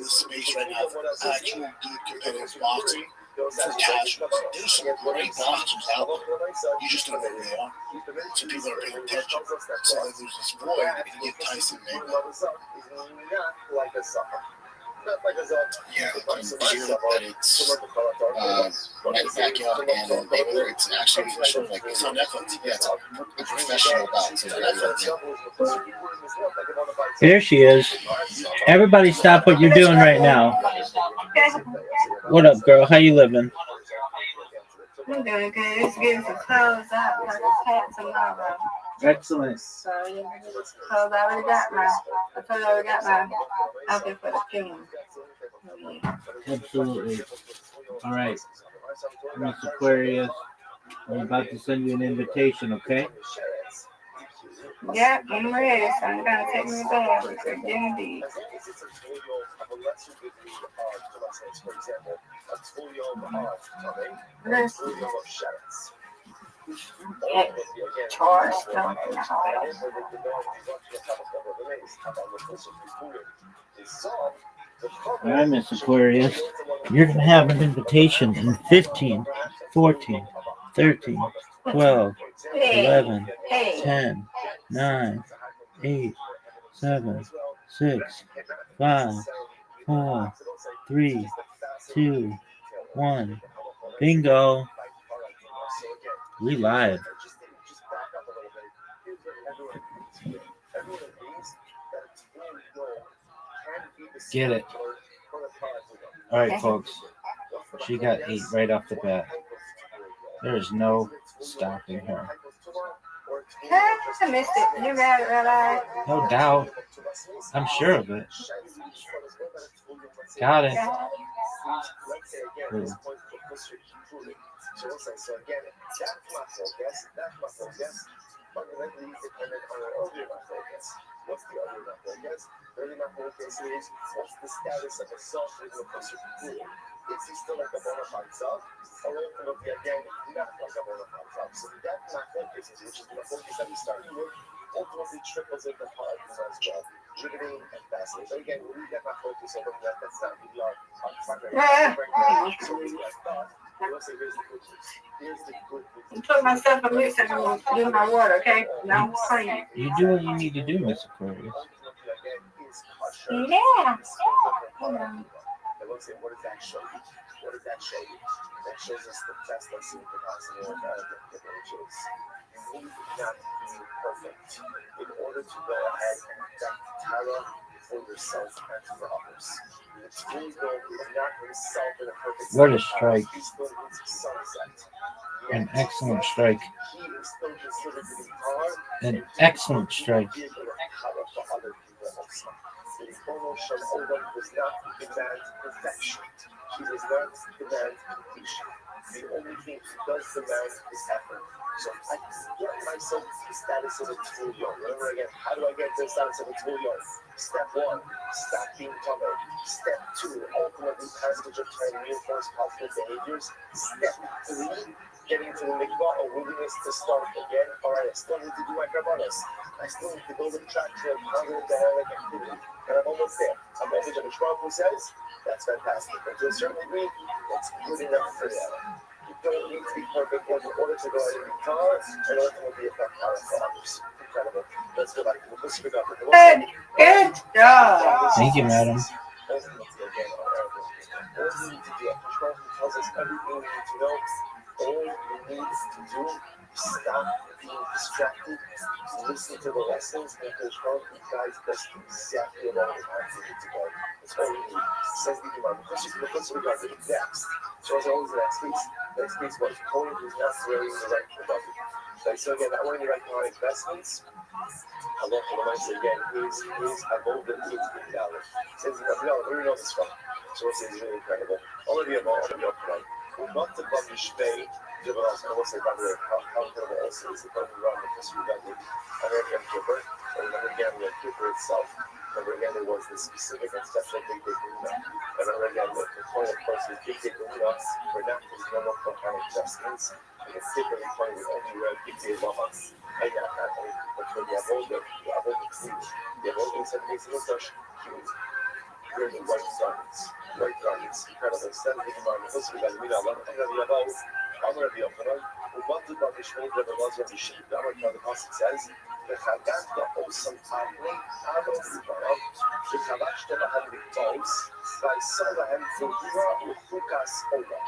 the space right now for actual good competitive boxing for casuals. There's some great boxers out there. You just don't know who they are. So people are paying attention. So there's this void, and you get Tyson Mayweather. Yeah, did you hear that it's Manny Pacquiao and Mayweather? It's actually sort of like it's on Netflix. Yeah, it's a professional bout. It's on Netflix. There she is. Everybody stop what you're doing right now. What up, girl? How you living? I'm doing good. Just getting some clothes out because it's hot tomorrow. Excellent. So, yeah, clothes I already got my. I told you I already got my outfit for the funeral. Absolutely. All right. Miss Aquarius, I'm about to send you an invitation, okay? Yep, I'm ready. So I'm going to take me back. Indeed. All right, Miss Aquarius, you're going to have an invitation in 15, 14, 13, 12, 11, 10, 9, 8, 7, 6, 5, 4, 3, 2, 1. Bingo. We live. Get it. All right, folks. She got 8 right off the bat. There is no stopping her. I missed it. You got it, Rabbi. No doubt. I'm sure of it. Got it. Ooh. Fundamentally dependent on an earlier macro guess. What's the earlier macro guess? Early macro guess is what's the status of a self in the closer to cool? Is he still like a bona fide self? Or ultimately again, not like a bona fide self. So that macro guess, which is the focus that we started with, ultimately triples into part as well. Riveting and fascinating. But again, when we get my focus over that's not really our primary right now. So we get that. Here's the good news. Here's the good news. I took myself a mix and I'm going to do my water, okay? Now I'm clean. You do what you need to do, Miss Aquarius. Yeah. I will say, what does that show you? What does that show you? That shows us the best listening capacity of the shows. You need not be perfect in order to go ahead and affect Tara for yourself and for others. What a strike. An excellent strike. An excellent strike. The Chrono Shalom does not demand perfection. He does not demand completion. The only thing he does demand is effort. So I get myself to the status of a tool yard. Remember again, how do I get to the status of a tool yard? Step 1, stop being covered. Step 2, ultimately passage of time reinforce positive behaviors. Step 3, getting to the mikvah, a willingness to start again. All right, I still need to do my karbanos. I still need to build a track to a positive dynamic activity. And I'm almost there. I'm message of Shmuel who says, that's fantastic. But to a certain degree, that's good enough for them. You don't need to be perfect in order to go ahead and be calm and ultimately affect power for others. Incredible. Let's go back to the first figure. Good job. Thank you, madam. Ultimately, again, all you need to do, Shmuel tells us everything we need to know. All you need to do is stop being distracted, listen to the lessons, and control the guys that's exactly along the path you need to go. That's all you need. Says the Imam. The first regard to the next. So as always, the next piece was Cohen is not wearing the right product. So again, not wearing the right kind of investments. Allah reminds again, his abode and his invalid. Says the Imam, where do you know this from? So it's really incredible. All of you have tonight. Not to publish Bay, I will say, by the way, how incredible also is the Bible around the history of that week. I read Yom Kippur, and remember again, Yom Kippur itself. Remember again, there was this specific and special Big Day Guna. And remember again, the point, of course, is Big Day Guna were not his normal Kohanic adjustments. And it's typically point we only read Big Day Lamas. And not that only, but for the Avodah Tznius. The Avodah Tznius was wearing white garments. White garments. Incredible. Standing in the history of the Allah. And the Yabal, Amr of Yochanan, who wanted to be shown that there was Rabbi Shimon. The Pasuk says, וחגגת עושם אבני אבו זיברו, וחבשת להם בטוס, וישא להם תרועה וחוקס עולה.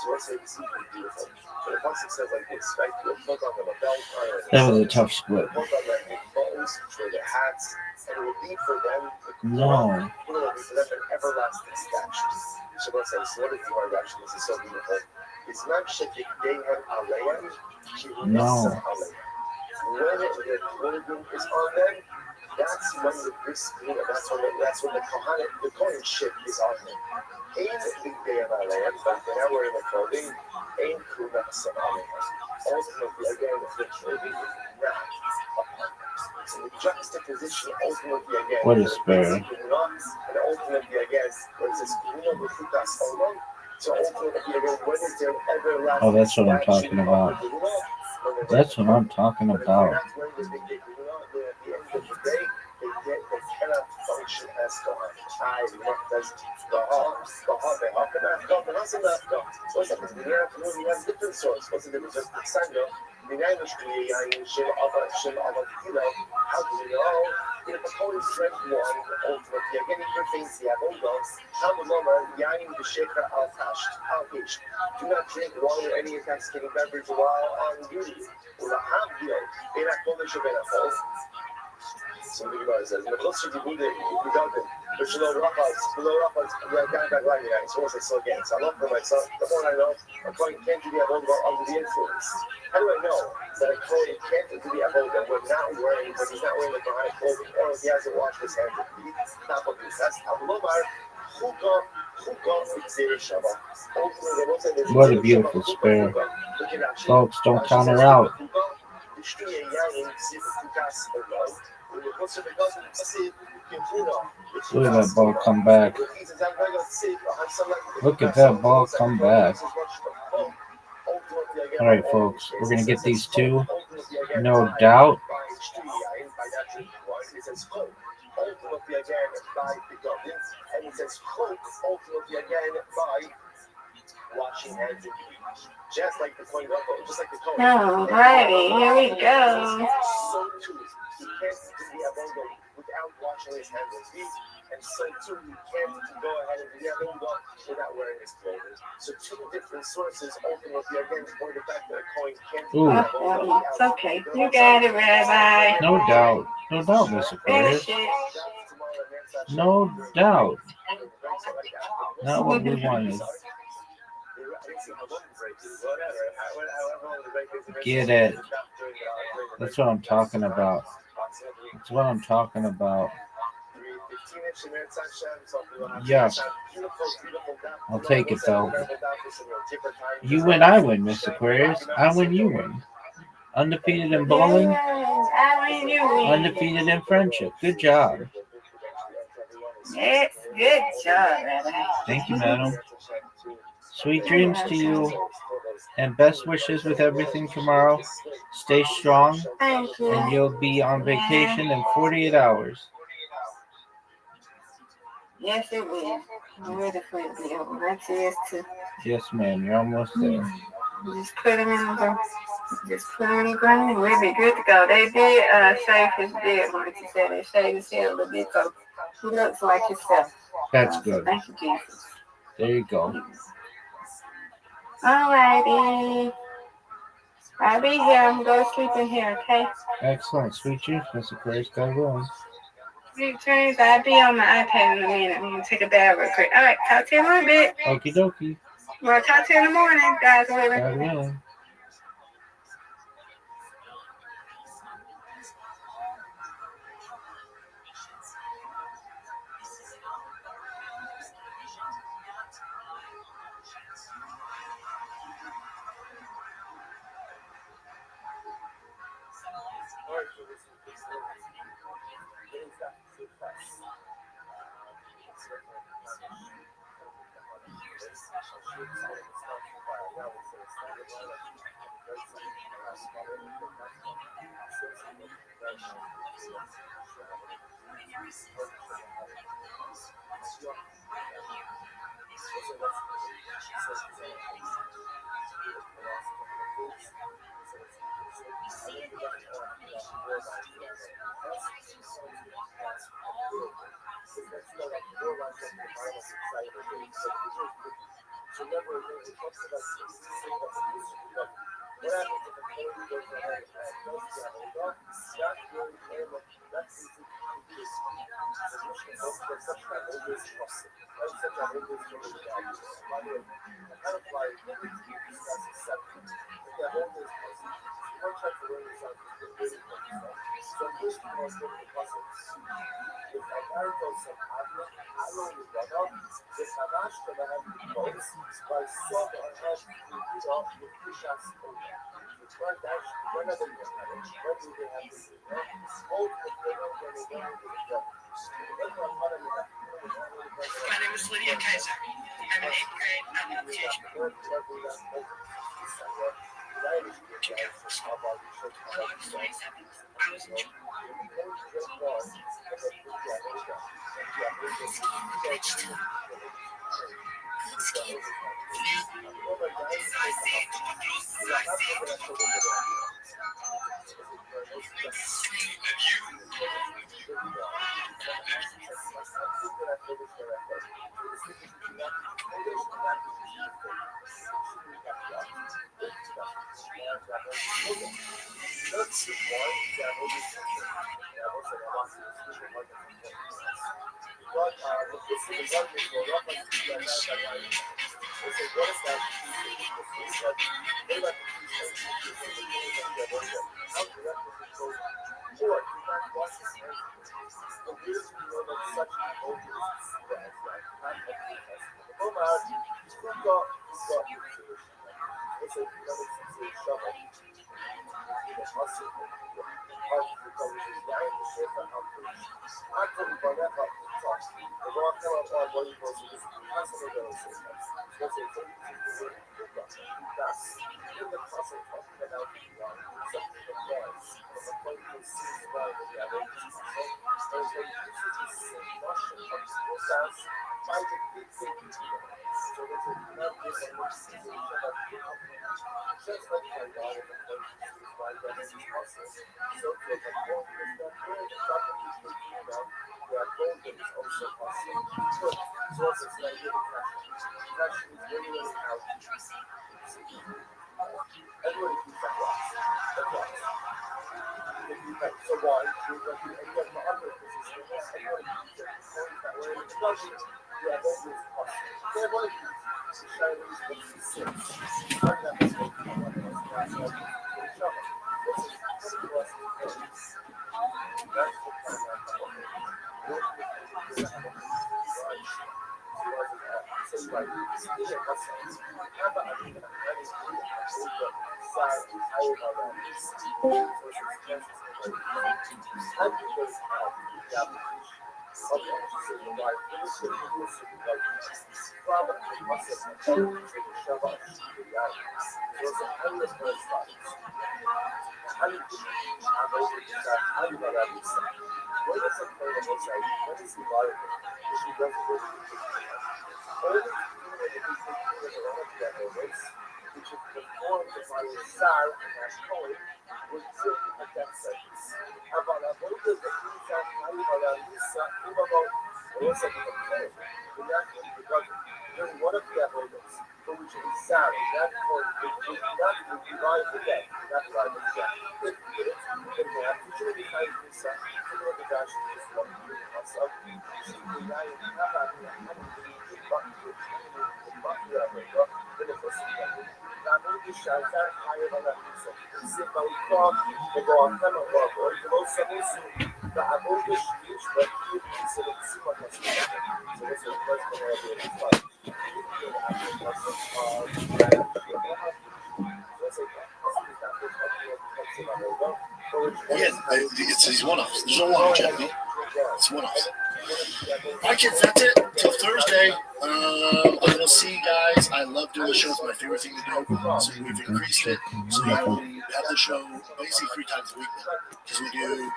So let's say this is beautiful. So the Pasuk says like this, right? You'll put on them a belt iron. That was a tough split. Put on them big bows for their hats, and it will be for them No. it will be for them an everlasting statue. So let's say, so what is the reaction? This is so beautiful. It's not Shekikdehem Aleim, Kirunisam Aleim. When the clothing is on them, that's when the bris, that's when the Kohen ship is on them. Ain't Big Day of Aleim, but they're not wearing the clothing. Ain't Kunasam Aleim. Ultimately, again, the clothing is not upon them. So the juxtaposition, ultimately, again, what is fair? And ultimately, again, when it says Kuna B'chukas Olam, So ultimately, again, when is there everlasting? Oh, that's what I'm talking about. That's what I'm talking about. At the end of the day, they cannot function as God. The heart, they are cannot God, and that's enough God. What's up? We have different source. What's the difference? Just the Sanya, the Nanish, how do we know? If the Holy Spirit one, ultimately, again, he pertains to Yaboga, Hamaloma, Yain, the Shaker, Al-Tash, do not drink wine or any intoxicating beverage while on duty. ולהבדיל בין הקודש ובין החול. So the Gemara says, "In the closer to Buddha, you got them. But you know, Rabbis, guy back like that. So what's it so again? So I love for myself. The more I know, a Kohen can't do the avodah under the influence. How do I know that a Kohen can't do the avodah when he's not wearing the Kohen clothing, or he hasn't washed his hands and feet? Not what he says. What a beautiful spirit. Folks, don't count her out. Look at that ball come back. Look at that ball come back. All right, folks, we're going to get these two. No doubt. Ultimately again by begotten, and it says ultimately again by washing hands and feet. Just like the coin just like the coin. Alrighty, here we go. So too, he can't do the avodah without washing his hands and feet, and so too he can't go ahead and do the avodah without wearing his clothing. So two different sources ultimately again for the fact that a coin can't do the avodah. It's okay. You got it, Rabbi. No doubt. No doubt, Miss Aquarius. No doubt. Not what we wanted. Get it. That's what I'm talking about. That's what I'm talking about. Yeah. I'll take it though. You win, I win, Miss Aquarius. I win, you win. Undefeated in bowling. I win, you win. Undefeated in friendship. Good job. Yes, good job, Rabbi. Thank you, madam. Sweet dreams to you, and best wishes with everything tomorrow. Stay strong, Thank you. and you'll be on vacation in 48 hours. Yes, it will. I'm ready for it to be over. My tears too. Yes, ma'am. You're almost there. Just put them in the ground, and we'll be good to go. They did shave his beard once. He said they shaved his head a little bit, so he looks like himself. That's good. Thank you, Jesus. There you go. Alrighty. I'll be here. I'm going to sleep in here, okay? Excellent. Sweet dreams, Mr. Aquarius. God willing. Sweet dreams. I'll be on my iPad in a minute. I'm going to take a bath real quick. All right. Talk to you in a little bit. Okie dokie. Well, talk to you in the morning, guys. God willing. My name is Lydia Kaiser. I'm in 8th grade. I'm in PhD. On August 27th, I was in It's one-offs. There's no one, Jeffy. It's one-offs. All right, kids, that's it. Till Thursday. I will see you guys. I love doing the show. It's my favorite thing to do. So we've increased it. So you have the show basically 3 times a week now. Because we do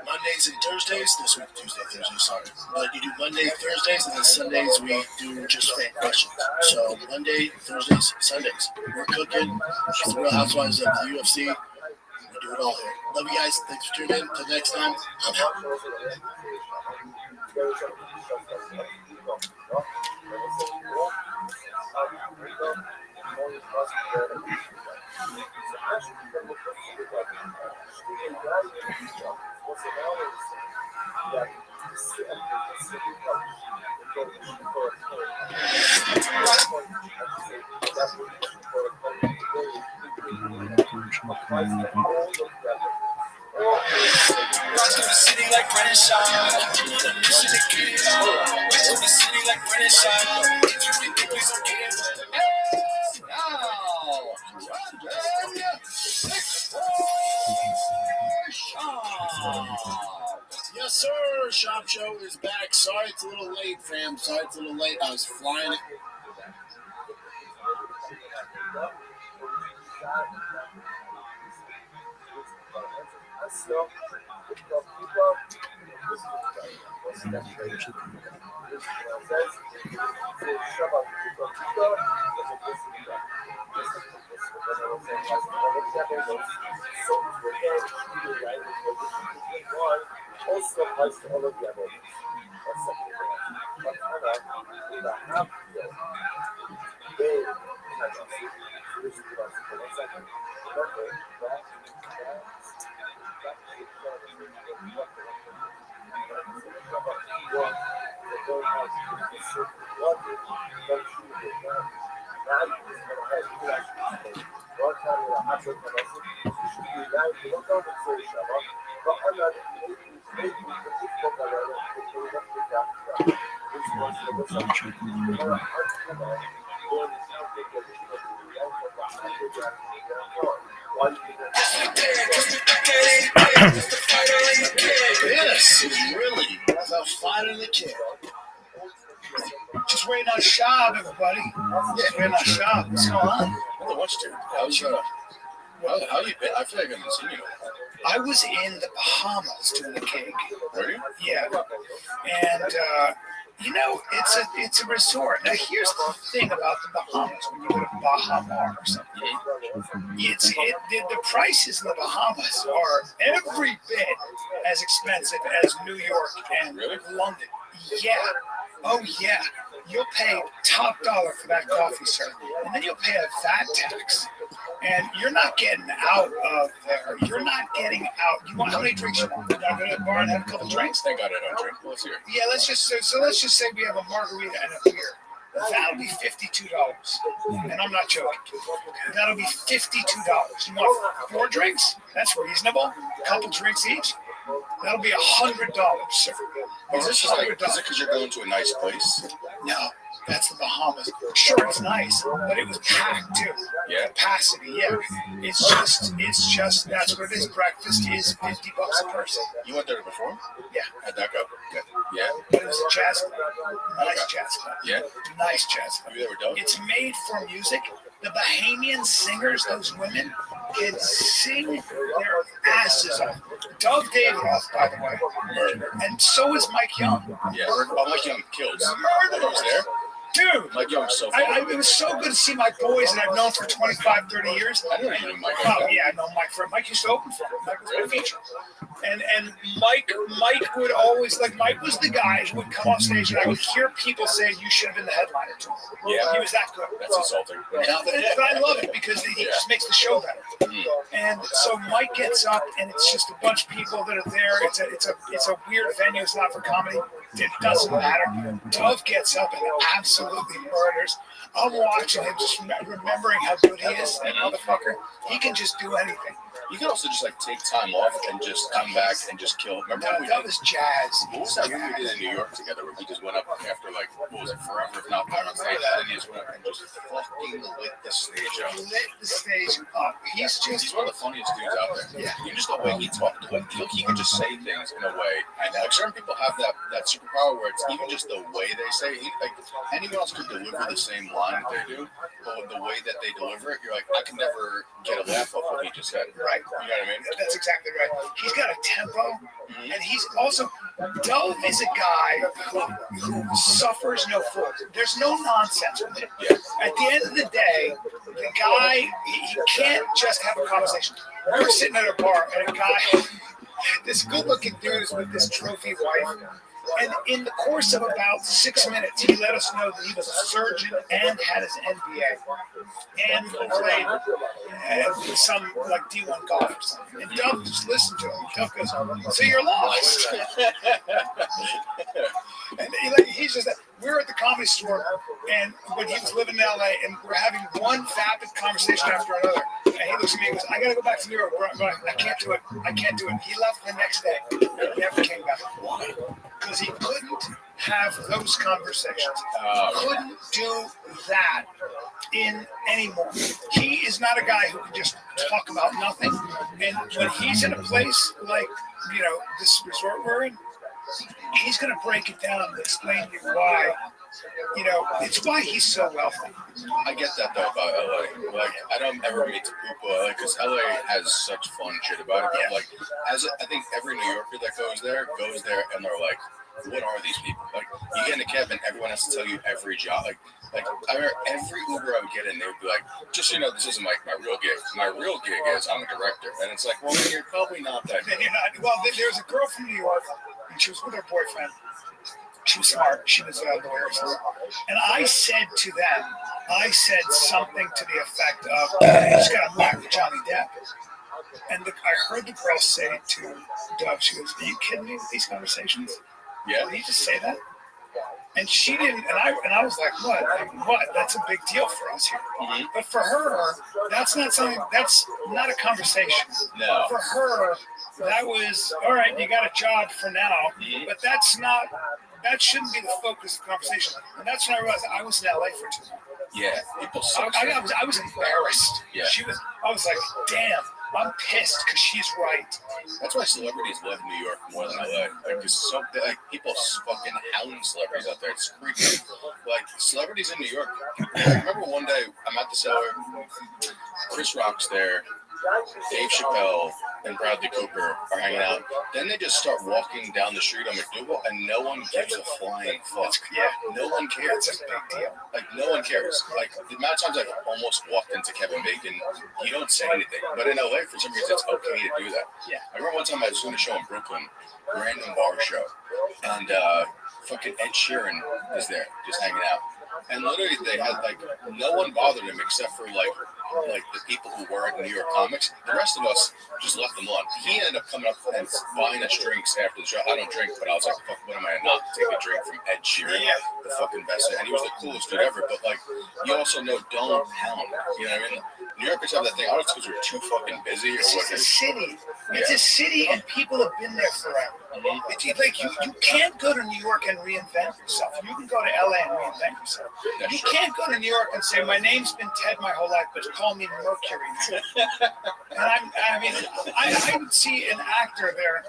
Mondays and Thursdays. This week, Tuesday, Thursday, sorry. But you do Monday, Thursdays, and then Sundays we do just fan questions. So Monday, Thursdays, Sundays. We're cooking. It's the Real Housewives of the UFC. We do it all here. Love you guys. Thanks for tuning in. Till next time, I'm out. Run through the city like Brennan Shaw. I'm on a mission to get it all. Run through the city like Brennan Shaw. If you think we so get it. And now, Yes, sir. Shop Show is back Nick, sorry it's a little late, fam. Sorry it's a little late. I was flying it. This is really the fight of the kid. Just waiting on Shab, everybody. Just waiting on Shab. What's going on? Not much, dude. How you been? I feel like I haven't seen you. I was in the Bahamas doing the cake. Were you? Yeah. And, it's a resort. Now, here's the thing about the Bahamas when you go to Baha Mar or something. The prices in the Bahamas are every bit as expensive as New York and London. Yeah. Oh, yeah. You'll pay top dollar for that coffee, sir. And then you'll pay a VAT tax. And you're not getting out of there. You're not getting out. You want how many drinks you want? You want to go to the bar and have a couple drinks? They got it on drink. Let's hear it. Yeah, let's just say we have a margarita and a beer. That'll be $52. And I'm not joking. That'll be $52. You want 4 drinks? That's reasonable. A couple drinks each. That'll be $100, sir. Is it because you're going to a nice place? No, that's the Bahamas. Sure, it's nice, but it was packed too. Yeah. Capacity, yeah. It's just that's what it is. Breakfast is $50 a person. You went there before? Yeah. How'd that go? Yeah. But it was a jazz club. Nice jazz club. Yeah. Nice jazz club. You ever done? It's made for music. The Bahamian singers, those women, can sing their asses off. Dove Davidoff, by the way, and so is Mike Young. Yeah. Oh, Mike Young kills. Murder was there. Dude, Mike Young's so funny. it was so good to see my boys that I've known for 25, 30 years. I didn't know Mike. Oh, yeah, I know Mike. Mike used to open for him. Mike was a feature. And Mike would always, Mike was the guy who would come off stage and I would hear people say, you should have been the headliner too. Yeah. He was that good. That's insulting. No, but I love it because he just makes the show better. And so Mike gets up and it's just a bunch of people that are there. It's a weird venue. It's not for comedy. It doesn't matter. Dove gets up and absolutely murders. I'm watching him, just remembering how good he is. That motherfucker. He can just do anything. You can also just take time off and just come back and just kill. Remember that was jazz. What was that movie we did in New York together where he just went up after what was it, forever if not on stage, and he just went up and just fucking lit the stage up. Lit the stage up. He's one of the funniest dudes out there. Yeah. Even just the way he talked, he can just say things in a way. Certain people have that superpower where it's even just the way they say it. Anyone else could deliver the same line that they do, but with the way that they deliver it, you're like, I can never get a laugh off what he just said. Right. You know what I mean? That's exactly right. He's got a tempo, and he's also, Dove is a guy who suffers no fools. There's no nonsense with him. Yeah. At the end of the day, the guy, he can't just have a conversation. We were sitting at a bar, and a guy, this good-looking dude is with this trophy wife, and in the course of about 6 minutes, he let us know that he was a surgeon and had his MBA and played some D1 golf or something. And Dove just listened to him. Dove goes, so you're lost. And he's just, we were at the Comedy Store, and when he was living in LA, and we're having one vapid conversation after another. And he looks at me and goes, I got to go back to New York. I can't do it. He left the next day. Never came back. Why? Because he couldn't have those conversations. Couldn't do that anymore. He is not a guy who can just talk about nothing. And when he's in a place like, this resort we're in, He's going to break it down and explain to you why. You know, it's why he's so wealthy. I get that though about LA. Like, I don't ever mean to poop LA because LA has such fun shit about it. But like, I think every New Yorker that goes there, and they're like, what are these people? Like, you get in a cab and everyone has to tell you every job. Like I remember every Uber I would get in, they would be like, just so you know, this isn't like my real gig. My real gig is I'm a director. And it's like, well, then you're probably not that good. Well, there's a girl from New York, and she was with her boyfriend. She was smart. She was a lawyer. And I said to them, something to the effect of, you just got to move with Johnny Depp. And I heard the girl say to Doug, she goes, are you kidding me with these conversations? Yeah. Did he just say that? And she didn't, and I was like, what? What? That's a big deal for us here. Mm-hmm. But for her, that's not something, that's not a conversation. No. For her, that was, all right, you got a job for now, but that's not, that shouldn't be the focus of the conversation. And that's when I realized I was in LA for 2 months. Yeah, people suck. I was embarrassed. Yeah. I was like, damn, I'm pissed because she's right. That's why celebrities love New York more than LA. Because people fucking hound celebrities out there. It's creepy. Like, celebrities in New York. I remember one day I'm at the Cellar. Chris Rock's there. Dave Chappelle and Bradley Cooper are hanging out. Then they just start walking down the street on McDougal, and no one gives a flying fuck. Yeah, no one cares. It's a big deal. Like, no one cares. Like, the amount of times I've almost walked into Kevin Bacon, you don't say anything. But in LA, for some reason, it's okay to do that. Yeah. I remember one time I was doing a show in Brooklyn, random bar show, and fucking Ed Sheeran is there, just hanging out. And literally, they had, like, no one bothered him except for, like the people who were at New York comics. The rest of us just left them alone. He ended up coming up and buying us drinks after the show. I don't drink, but I was like, fuck, what am I not to take a drink from Ed Sheeran, the fucking best. And he was the coolest dude ever. But, like, you also know, don't hound. You know what I mean? New Yorkers have that thing. I don't know if it's because we're too fucking busy or what. It's a city. It's a city, and people have been there forever. It's like you can't go to New York and reinvent yourself. You can go to LA and reinvent yourself. You can't go to New York and say, my name's been Ted my whole life, but call me Mercury. And I would see an actor there.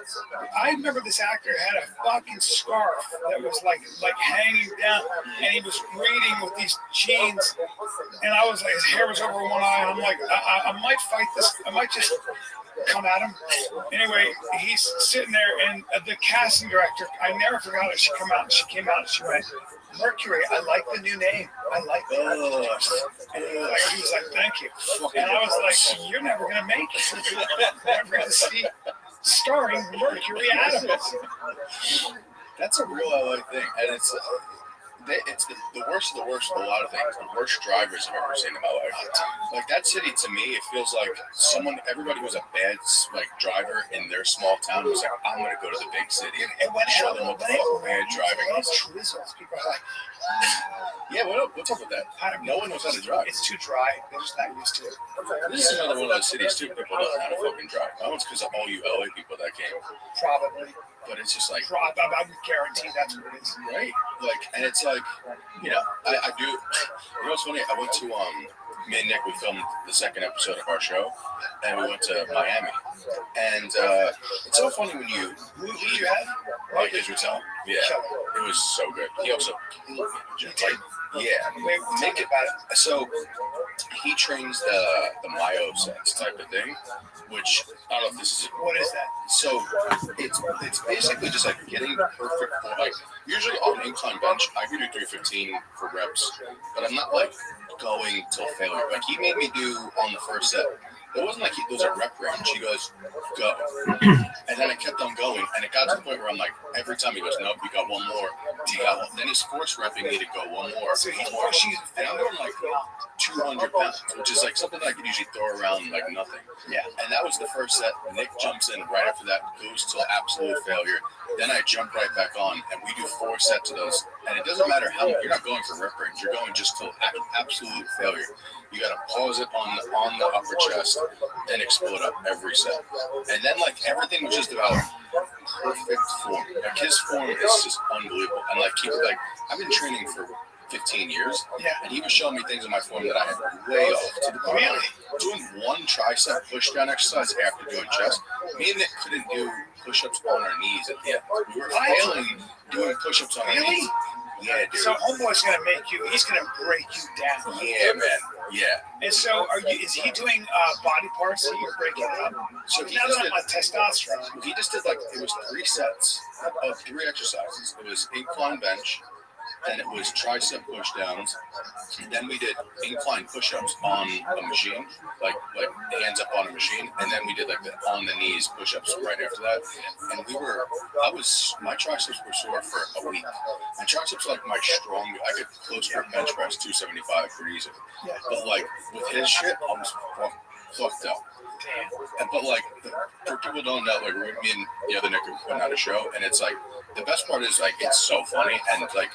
I remember this actor had a fucking scarf that was like hanging down, and he was reading with these jeans, and I was like, his hair was over one eye, and I'm like, I might fight this. I might just come at him. Anyway, he's sitting there, and the casting director, I never forgot it. She came out and she went, Mercury, I like the new name. I like that. And he was like, thank you. And I was like, you're never going to make it. Never going to see starring Mercury Adams. That's a real LA thing. And it's the worst of the worst of a lot of things. The worst drivers I've ever seen in my life. Like, that city, to me, it feels like everybody who's a bad, like, driver in their small town was like, I'm going to go to the big city and show them what the fuck bad driving is. People are like, yeah, what's up with that? No one knows how to drive. It's too dry. They're just not used to it. This is another one of those cities, too. People don't know how to fucking drive. That one's because of all you LA people that came. Probably. But it's just like, I would guarantee that's what it is. Right? Like, and it's like, you know, I do. You know what's funny? I went to me and Nick. We filmed the second episode of our show, and we went to Miami. And it's so funny when you. Who did you have? Like Israel. Yeah, it was so good. He also killed me. Like, yeah. Wait, think about it. So he trains the Mayo sense type of thing, which I don't know if this is. What is that? So it's basically just like getting the perfect form. Like, usually on incline bench, I can do 315 for reps, but I'm not like going till failure. Like, he made me do on the first set. It wasn't like there was a rep range. He goes, go. And then I kept on going, and it got to the point where I'm like, every time he goes, nope, you got one more. Then he's force repping me to go one more. So he's pushing you. And I'm going like 200 pounds, which is like something that I could usually throw around like nothing. Yeah. And that was the first set. Nick jumps in right after that, goes till absolute failure. Then I jump right back on, and we do 4 sets of those. And it doesn't matter how you're not going for rep range. You're going just till absolute failure. You got to pause it on the upper chest, then explode up every set. And then, like, everything was just about perfect form. Like, his form is just unbelievable. And like, I've been training for 15 years. Yeah. And he was showing me things in my form that I had way off to the point. Really? Doing one tricep push-down exercise after doing chest, me and Nick couldn't do push-ups on our knees at the end. We were failing doing push-ups on our knees. Yeah, dude. So Homeboy's gonna he's gonna break you down. Yeah, man. Yeah. And so is he doing body parts that you're breaking up? So he now just that I'm on testosterone. He just did it was 3 sets of 3 exercises. It was incline bench, then it was tricep push downs, then we did incline push-ups on a machine, like hands up on a machine, and then we did like the on the knees push-ups right after that. And my triceps were sore for a week. And triceps like my strong, I could close grip bench press 275 pretty easily. Yeah. But like with his shit, I was fucked up. But like, for people don't know, like me and the other Nick are putting out a show, and it's like the best part is like it's so funny, and like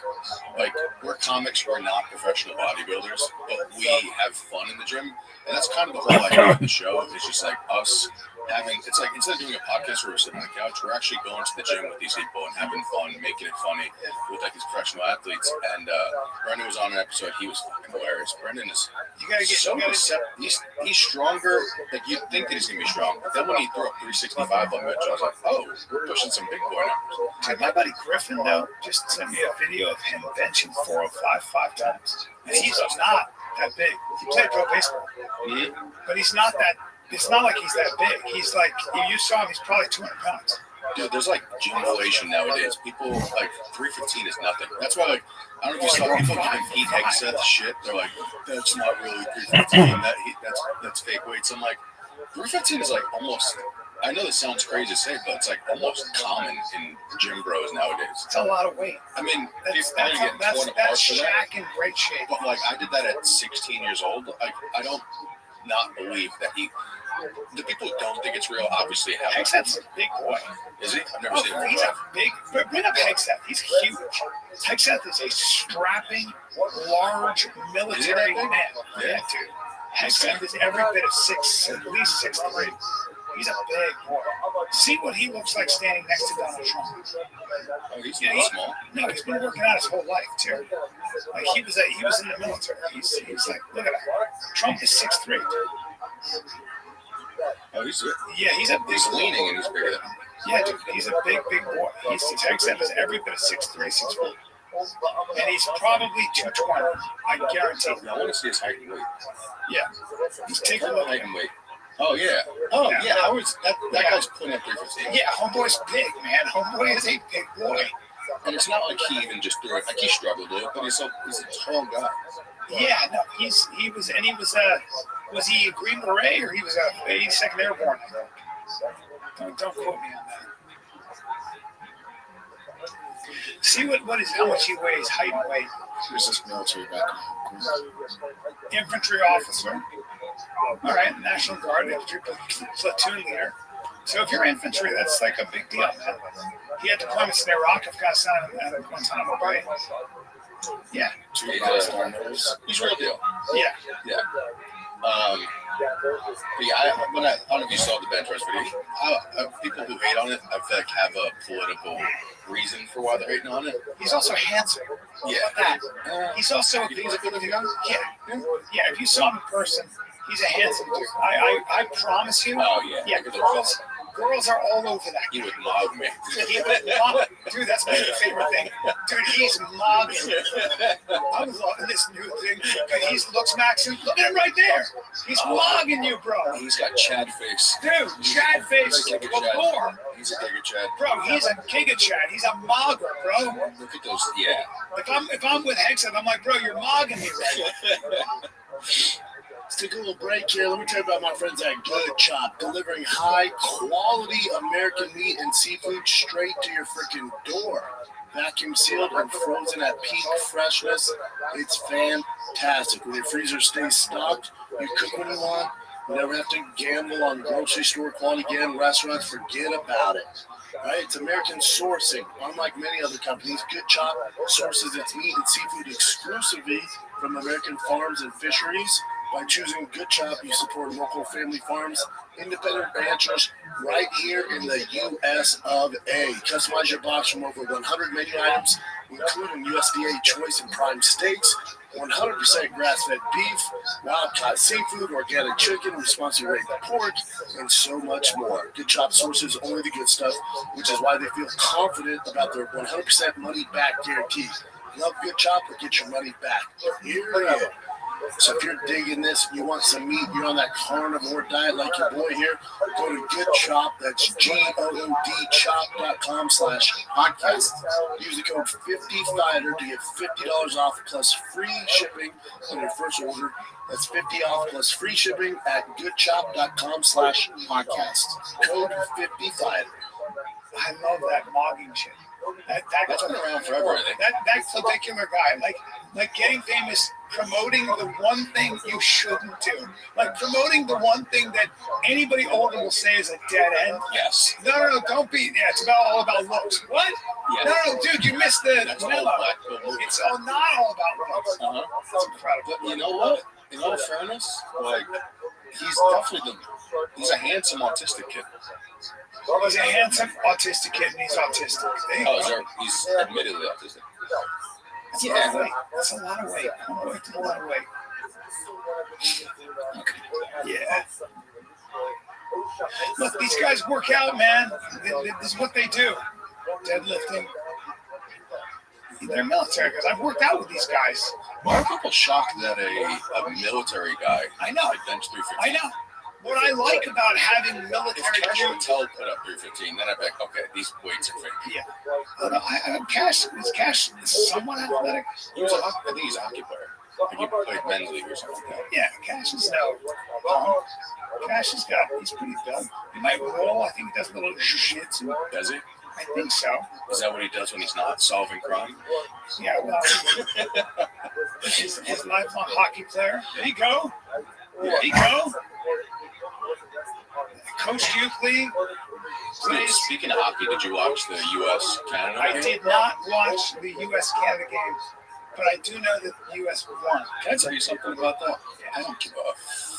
we're comics, we're not professional bodybuilders, but we have fun in the gym, and that's kind of the whole idea of the show. It's just like us having, it's like instead of doing a podcast where we're sitting on the couch, we're actually going to the gym with these people and having fun, making it funny with like these professional athletes. And Brendan was on an episode; he was fucking hilarious. Brendan is he's stronger. Like you'd think that he's gonna be strong, but then when he threw up 365 on bench, I was like, oh, we're pushing some big boy numbers. Dude, my buddy Griffin though just sent me a video of him benching 405 5 times, and he's not that big. He played pro baseball, but he's not that. It's not like he's that big. He's like, if you saw him, he's probably 200 pounds. Dude, there's like gymflation nowadays. People like 315 is nothing. That's why, like, I don't know if you saw people giving Pete Hegseth shit. They're like, that's not really 315. That's fake weights. I'm like, 315 is like almost. I know this sounds crazy to say, but it's like almost common in gym bros nowadays. It's a lot of weight. I mean, that's Shaq in great shape. But like, I did that at 16 years old. Like, I don't not believe that the people who don't think it's real obviously have. Hegseth's a big boy. Is he? I've never seen him. He's a big. Bring up Hegseth. He's huge. Hegseth is a strapping, large military man. Yeah, dude. Hegseth is every bit of at least 6'3". He's a big boy. See what he looks like standing next to Donald Trump. Oh, he's small. No, he's been working out his whole life too. Like he was in the military. He's like, look at him. Trump is 6'3". Oh, he's he's leaning and he's bigger than him. Yeah, dude, he's a big boy. Hegseth is every bit of 6'3", 6'4". And he's probably 220. I guarantee. I want to see his height and weight. Yeah, just take a look. Height and weight. Oh yeah. Oh yeah. I was that guy's putting up 315. Yeah, Homeboy's big, man. Homeboy is a big boy. And it's not like he even just threw it. Like he struggled with it, but he's a tall guy. Yeah, no, he was he a Green Beret or he was a 82nd Airborne? Don't quote me on that. See how much he weighs, height and weight. Who's this military background? Infantry officer. All right, National Guard, infantry platoon leader. So if you're infantry, that's like a big deal, man. He had deployments in Iraq, Afghanistan, and Guantanamo Bay. Yeah. He's real deal. Yeah. Yeah. I don't know if you saw the bench press video. People who hate on it, I feel like have a political reason for why they're hating on it. He's also handsome. Yeah. He's also. You think he's a good-looking guy? Yeah. Yeah. If you saw him in person, he's a handsome dude. I promise you. Oh yeah. Yeah. Girls are all over that. He would love me. Dude, that's my favorite thing. Dude, he's mogging. I'm loving this new thing. He looks Maxim. Look at him right there. He's mogging you, bro. He's got Chad face. Dude, Chad face. Before. He's a Giga Chad. Bro, he's a Giga Chad. He's a mogger, bro. Look at those. Yeah. If I'm with Hegseth, I'm like, bro, you're mogging me right. Let's take a little break here. Let me tell you about my friends at Good Chop, delivering high-quality American meat and seafood straight to your freaking door. Vacuum sealed and frozen at peak freshness. It's fantastic. When your freezer stays stocked, you cook when you want. You never have to gamble on grocery store quality. Again, restaurants, forget about it. Right? It's American sourcing. Unlike many other companies, Good Chop sources its meat and seafood exclusively from American farms and fisheries. By choosing Good Chop, you support local family farms, independent ranchers right here in the U.S. of A. Customize your box from over 100 menu items including USDA choice and prime steaks, 100% grass-fed beef, wild-caught seafood, organic chicken, responsibly raised pork, and so much more. Good Chop sources only the good stuff, which is why they feel confident about their 100% money-back guarantee. Love Good Chop or get your money back. Period. So if you're digging this, you want some meat, you're on that carnivore diet like your boy here, go to Good Chop. That's GOODchop.com/podcast. Use the code 50FIGHTER to get $50 off plus free shipping on your first order. That's 50 off plus free shipping at goodchop.com/podcast. Code 50FIGHTER. I love that mogging shit. That's been around forever, I think. That particular guy, like getting famous, promoting the one thing you shouldn't do, like promoting the one thing that anybody older will say is a dead end. Yes. No, don't be. Yeah, it's all about looks. What? Yes. No, dude, you missed the memo. It's not all about looks. That's incredible. But you know what? In all fairness, like he's a handsome autistic kid. He's a handsome autistic kid, and he's autistic. He's admittedly autistic. That's a lot of weight. That's a lot of weight. Okay. Yeah. Look, these guys work out, man. This is what they do. Deadlifting. They're military guys. I've worked out with these guys. Why are people shocked that a military guy I know. could bench 315? I know. What I like about having military If Cash Patel put up 315, then I'd be like, okay, these weights are fake. Yeah. Cash is somewhat athletic. I think he's a hockey player. Like he played men's league or something like that. Yeah, Cash is he's pretty dumb. He might roll. I think he does a little jiu-jitsu. Does he? I think so. Is that what he does when he's not solving crime? Yeah, well, his lifelong hockey player. There you go. There you go. Coach Euclid. Speaking of hockey, did you watch the U.S.-Canada game? I did not watch the U.S.-Canada games, but I do know that the U.S. won. Can I tell you something about that? I don't give a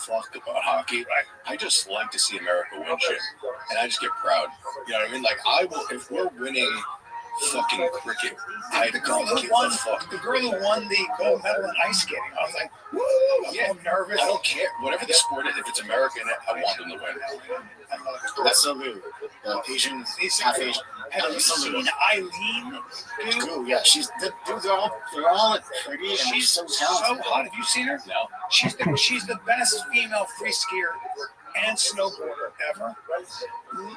fuck about hockey. I just like to see America win shit, and I just get proud. You know what I mean? Like, I will, if we're winning fucking cricket, the girl who won the gold medal in ice skating, I was like, woo, I'm nervous. I don't care. Whatever the sport is, if it's American, I want them to win. That's so good. Asian, half Asian. Have you seen Eileen? Cool, yeah, they're all pretty. She's so hot. Have you seen her? No. She's the best female free skier and snowboarder ever.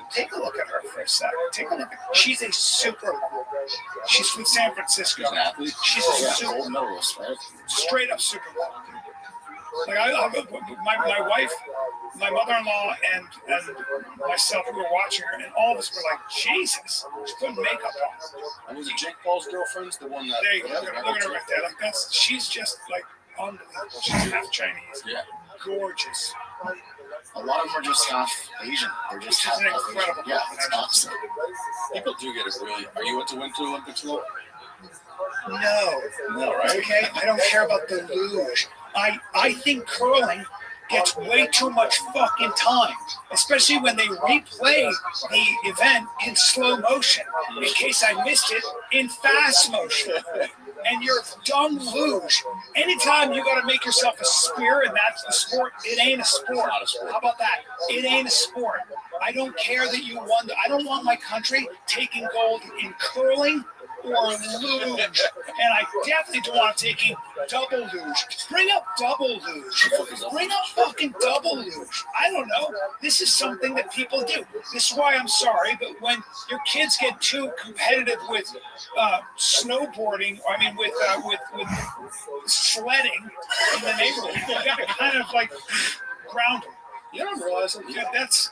Take a look at her for a second. Take a look at her. She's a supermodel. She's from San Francisco. She's an athlete. She's a gold medalist, right? Straight up supermodel. Like my wife, my mother-in-law, and myself, we were watching her, and all of us were like, Jesus, she put makeup on. And was it Jake Paul's girlfriend's the one that? There you go. Look at her right there. Like she's just like unbelievable. She's half Chinese. Yeah. Gorgeous. A lot of them are just half Asian. They're just half incredible. Yeah, it's awesome. People do get it really. Are you into Winter Olympics though? No, right? Okay, I don't care about the luge. I think curling gets way too much fucking time, especially when they replay the event in slow motion, in case I missed it, in fast motion. And you're dumb luge. Anytime you got to make yourself a spear and that's the sport, it ain't a sport. How about that? It ain't a sport. I don't care that you won. I don't want my country taking gold in curling or luge. And I definitely don't want taking double luge. Bring up double luge. Bring up fucking double luge. I don't know. This is something that people do. This is why I'm sorry, but when your kids get too competitive with snowboarding, with sledding in the neighborhood, you got to kind of like ground them. You don't realize that? Yeah,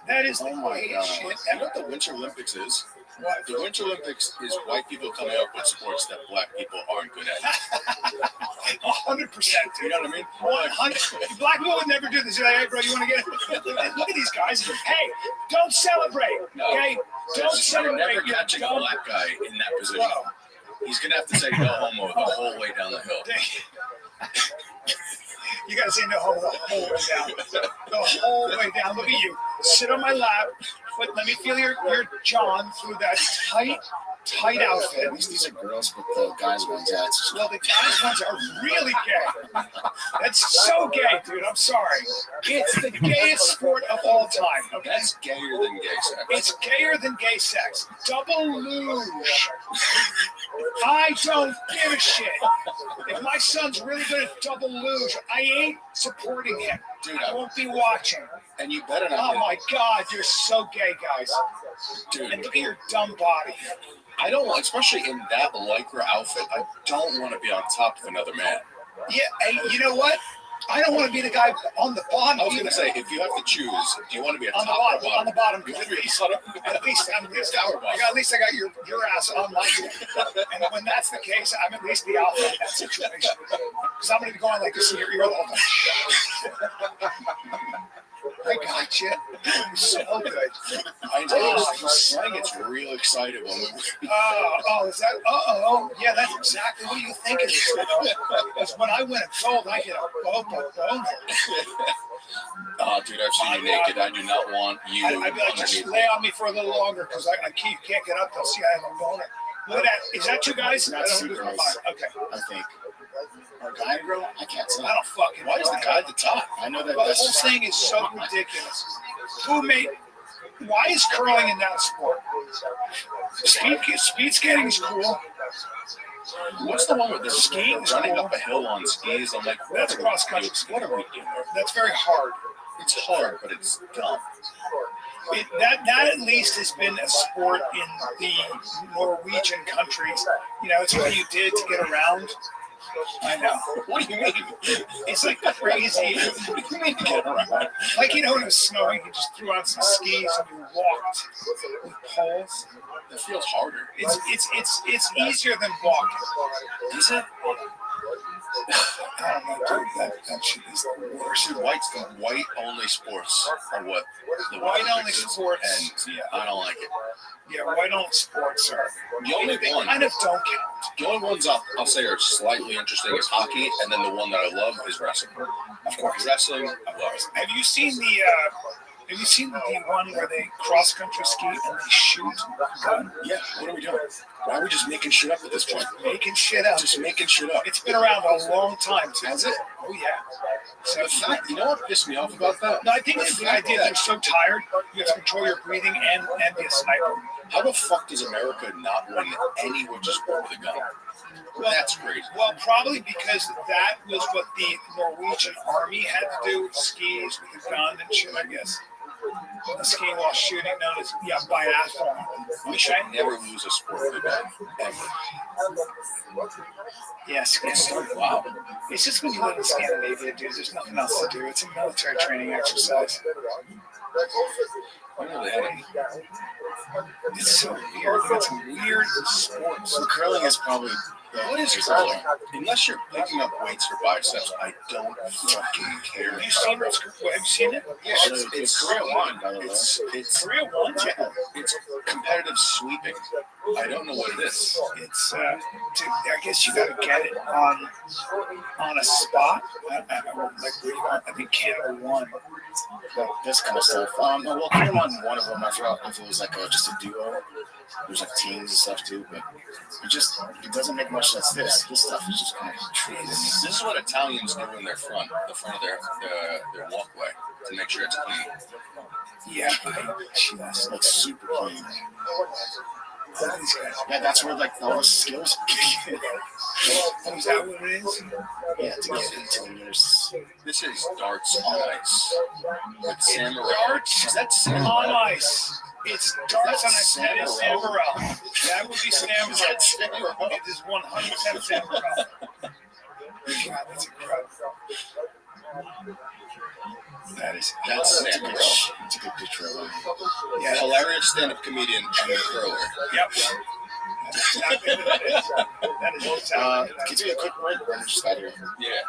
that is the whitest shit. You know what the Winter Olympics is? What? The Winter Olympics is white people coming up with sports that black people aren't good at. 100%. You know what I mean? 100. Black people would never do this. You're like, hey, bro, you want to get it? Look at these guys. Hey, don't celebrate. Okay? Don't celebrate. Never catching a black guy in that position. Bro. He's going to have to say no homo the whole way down the hill. You got to say no homo the whole way down. The whole way down. Look at you. Sit on my lap. Let me feel your John through that tight outfit. At least these are girls, but the guys ones, yeah, it's Well, the guys ones are really gay. That's so gay, dude. I'm sorry. It's the gayest sport of all time. Okay? That's gayer than gay sex. It's gayer than gay sex. Double luge. I don't give a shit. If my son's really good at double luge, I ain't supporting him. Dude, I won't be watching. And you better not. Oh my God, you're so gay, guys. Dude, and look at your dumb body. I don't want, especially in that lycra outfit, I don't want to be on top of another man. Yeah, hey, you know what? I don't want to be the guy on the bottom. I was going to say, if you have to choose, do you want to be on top the bottom? or bottom? On the bottom. You want to be at least At least I got your ass on my team. And when that's the case, I'm at least the alpha in that situation. Because I'm going to be going like this in your ear the whole time. I got you. So good. I know. Slang gets real excited when we. Is that? Yeah, that's exactly what you think it is. Because when I win a gold, I get a boner. Dude, I've seen you naked. I do not want you. I'd be like, just lay on me for a little longer because I can't get up. They'll see I have a boner. Look at that. Is that you guys? That's two girls. Okay. I think. Or guy and girl? I can't say. I don't fucking know. Why is the guy at the top? I know that. The whole thing is so ridiculous. Why is curling in that sport? Speed skating is cool. What's the one with the skiing? Running up a hill on skis. I'm like, that's cross country. What are we doing? That's very hard. It's hard, but it's dumb. That at least has been a sport in the Norwegian countries. You know, it's what you did to get around. I know. What do you mean? It's like crazy. What do you mean to get around? Like, you know, when it was snowing, you just threw on some skis and you walked with poles. It feels harder. It's easier than walking. Is it? I don't know, dude. That shit is the worst. Dude, the white only sports are what the white only sports. And yeah, I don't like it. Yeah, white only sports are the only one. Kind of don't count. The only ones I'll say are slightly interesting is hockey, and then the one that I love is wrestling. Of course, wrestling, I love it. Have you seen the one where they cross country ski and they shoot a gun? Yeah. What are we doing? Why are we just making shit up at this point? Making shit up. Just making shit up. It's been around a long time. Has it? Oh yeah. So the fact, you know what pissed me off about that? No, I think it's the idea they're so tired, you have to control your breathing and be a sniper. How the fuck does America not win any winter sport with a gun? Well, that's crazy. Well, probably because that was what the Norwegian army had to do with skis, with a gun and shit, I guess. The skiing while shooting, known as biathlon. We should never lose a sport with a gun, ever. Yes. Wow. It's just when you live in Scandinavia, dude, there's nothing else to do. It's a military training exercise. It's so weird. It's a weird sport. So curling is probably. What is curling? Unless you're picking up weights for biceps, I don't fucking care. Have you seen it? Have you seen it? Yeah, it's Korea one. It's Korea one. Yeah, it's competitive sweeping. I don't know what it is. It's dude, I guess you gotta get it on a spot. I think Canada won. Well, this kind of stuff. Well, Canada won one of them. I forgot if it was like just a duo. There's like teams and stuff too, but it doesn't make much sense. This stuff is just kind of crazy. This is what Italians do in the front of their walkway to make sure it's clean. Yeah, that's like super clean. Yeah, that's where like all the skills. Is that what it is? Yeah, to get into yours. This is darts on ice. With samurai. Darts? Is that samurai? On ice. It's darts on ice. That is samurai. That would be samurai. It is 100% samurai. God, that's incredible. That's samurai. It's a good picture of him. Yeah, hilarious stand-up comedian and curler. Yep. That's exactly what it is. That is exactly. Can you take a quick break? We're just out here. Yeah.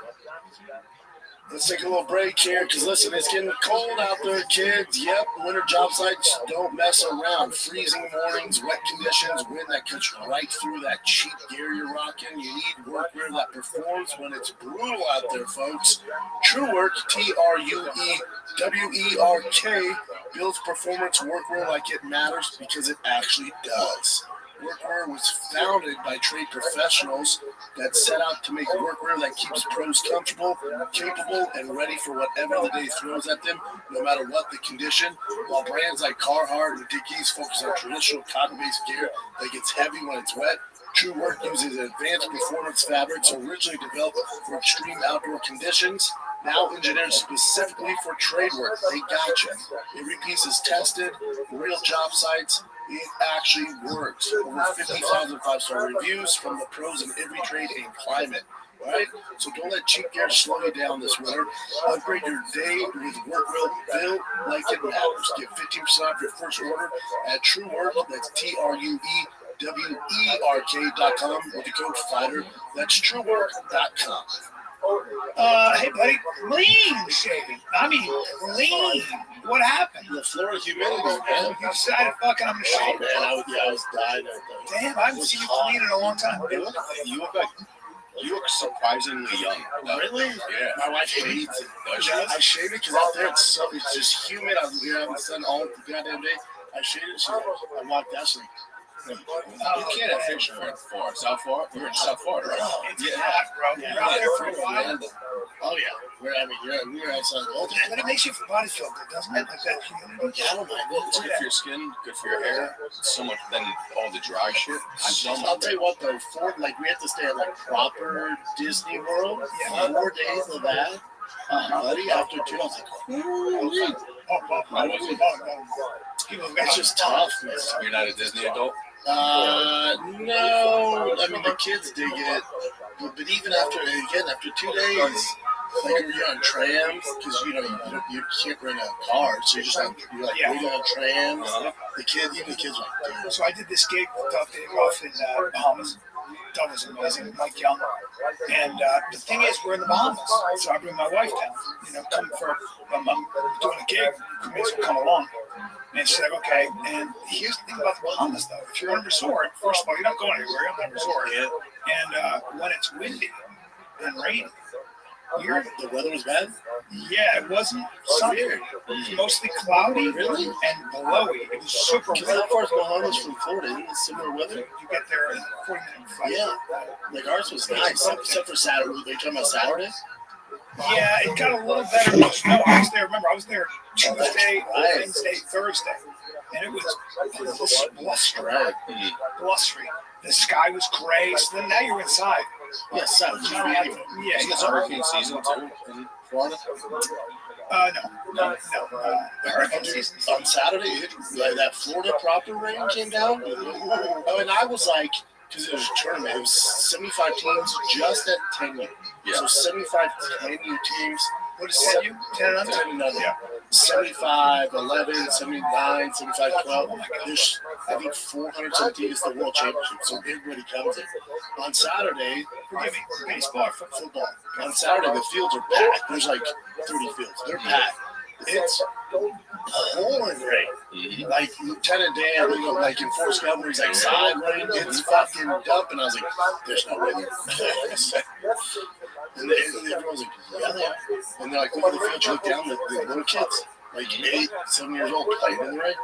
Let's take a little break here, because listen, it's getting cold out there, kids. Yep, winter job sites don't mess around. Freezing mornings, wet conditions, wind that cuts right through that cheap gear you're rocking. You need workwear that performs when it's brutal out there, folks. True Work, TRUEWERK, builds performance workwear like it matters, because it actually does. Workwear was founded by trade professionals that set out to make workwear that keeps pros comfortable, capable, and ready for whatever the day throws at them, no matter what the condition. While brands like Carhartt and Dickies focus on traditional cotton-based gear that gets heavy when it's wet, True Work uses advanced performance fabrics originally developed for extreme outdoor conditions, now engineered specifically for trade work. They got you. Every piece is tested, real job sites. It actually works. Over 50,000 five-star reviews from the pros in every trade and climate. All right? So don't let cheap gear slow you down this winter. Upgrade your day with Workwear built like it matters. Get 15% off your first order at True Work. That's TrueWerk.com with the code FIGHTER. That's TrueWork.com. Hey, buddy, clean shaving. I mean, clean. What happened? The Florida humidity, man. You decided, fucking, I'm gonna shave. Man, I was dying at that. Damn, I haven't seen you clean in a long time. You look surprisingly young. Really? Yeah. My wife hates it. I shave it because out there it's just humid. I'm here out in the sun all the goddamn day. I shave it. I walked out. You can't have fish in Florida. South Florida? You're in South Florida, right? It's hot, bro. You're out there for a while. Oh, yeah. We're outside all the time. But it makes your body feel good, doesn't it? Like that humidity. Yeah, I don't mind. It's good for your skin, good for your hair. So much, then all the dry shit. I'll tell you what, though. We have to stay at, like, proper Disney World. Yeah. 4 days of that. Buddy, after 2, I was like, it's just tough, man. You're not a Disney adult? No. I mean, the kids dig it. But even after 2 days, like you're on trams, because you can't rent a car, so you're waiting on trams. The kids are like, dude. So I did this gig with Dove Day Off in Bahamas. Dove was amazing, Mike Young. And the thing is, we're in the Bahamas, so I bring my wife down. I'm doing a gig, you may as well come along. And she's like, okay. And here's the thing about the Bahamas, though. If you're on a resort, first of all, you're not going anywhere. You're on a resort. Yeah. And when it's windy and rainy, the weather was bad? Yeah, it wasn't sunny. It was mostly cloudy and blowy. It was super windy. How far is Bahamas from Florida? Isn't it similar weather? You get there in 40-minute flight. Yeah. Like ours was nice, except for Saturday. Were you talking about Saturday? Yeah, it got a little better. No, I was there Tuesday, Wednesday, Thursday. And it was blustery. The sky was gray, so then now you're inside. Yes, yeah, it's hurricane season too in Florida. No. Hurricane season on Saturday. That Florida proper rain came down. And I was like, because it was a tournament, it was 75 teams just at 10U. Yeah. So 75 10U teams. What is 10U? 10 and under? 10 and under. Yeah. 75, 11, 79, 75, 12. There's, I think, 400 some teams at the World Championship, so everybody comes in. On Saturday, baseball or football? On Saturday, the fields are packed. There's like 30 fields. They're packed. It's pouring rain. Like Lieutenant Dan, like in Forrest Gump, where he's like side rain, it's fucking dumping. I was like, there's no way. And everyone's like, yeah, they are. And they're like, look at the field. You look down, the little kids, like 8, 7 years old, playing in the rain.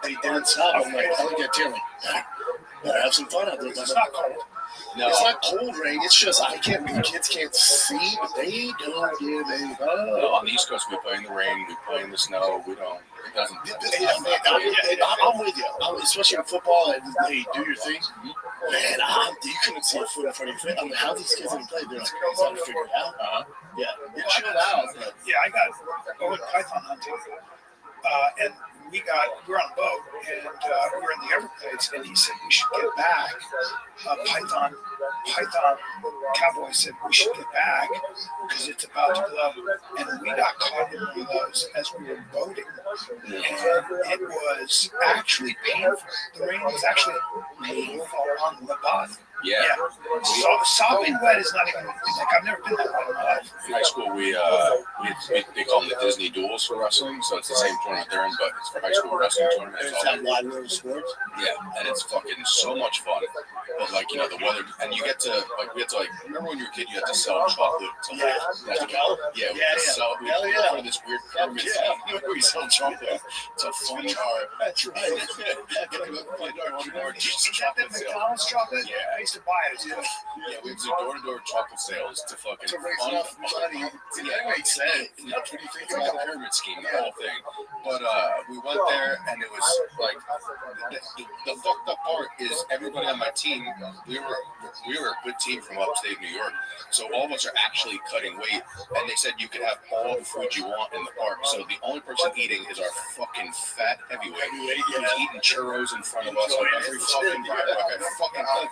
They didn't stop. I'm like, I look at Tim, like, better have some fun out there. It's not cold. No. It's not cold rain. It's just the kids can't see, but they don't give a fuck. No, on the East Coast, we play in the rain, we play in the snow. We don't. It doesn't. I'm with you. Especially in football, they do your thing. Man, you couldn't see a foot in front of your face. I mean, how these kids didn't play? They're like, is that to figure it out? Yeah, it chilled out. But. Yeah, I got going python hunting, and we were on a boat, and we were in the Everglades, and he said we should get back. Python cowboy said we should get back because it's about to blow, and we got caught in one of those as we were boating, and it was actually painful. The rain was actually painful on the body. Yeah. Sopping wet is not even like I've never been that wet in my life. In high school, we they call them the Disney duels for wrestling, so it's the same tournament they're in, but it's for high school wrestling tournament. It's that wide world of sports. Yeah, and it's fucking so much fun. But like, you know, the weather, and you get to like, we had to like, remember when you were a kid, you had to sell chocolate. To, Yeah. we had to sell. We Hell yeah. for this weird pyramid scheme where we sell chocolate to fund our. That's right. McDonald's chocolate? Yeah. I used to buy it. Yeah, we do door-to-door chocolate sales to fucking to raise fund enough money. See, that makes sense. That's what you think about the pyramid scheme, the whole thing. But we went there, and it was like the fucked up part is everybody on my team. We were a good team from upstate New York, so all of us are actually cutting weight. And they said you could have all the food you want in the park. So the only person eating is our fucking fat heavyweight who's eating churros in front of us on every fucking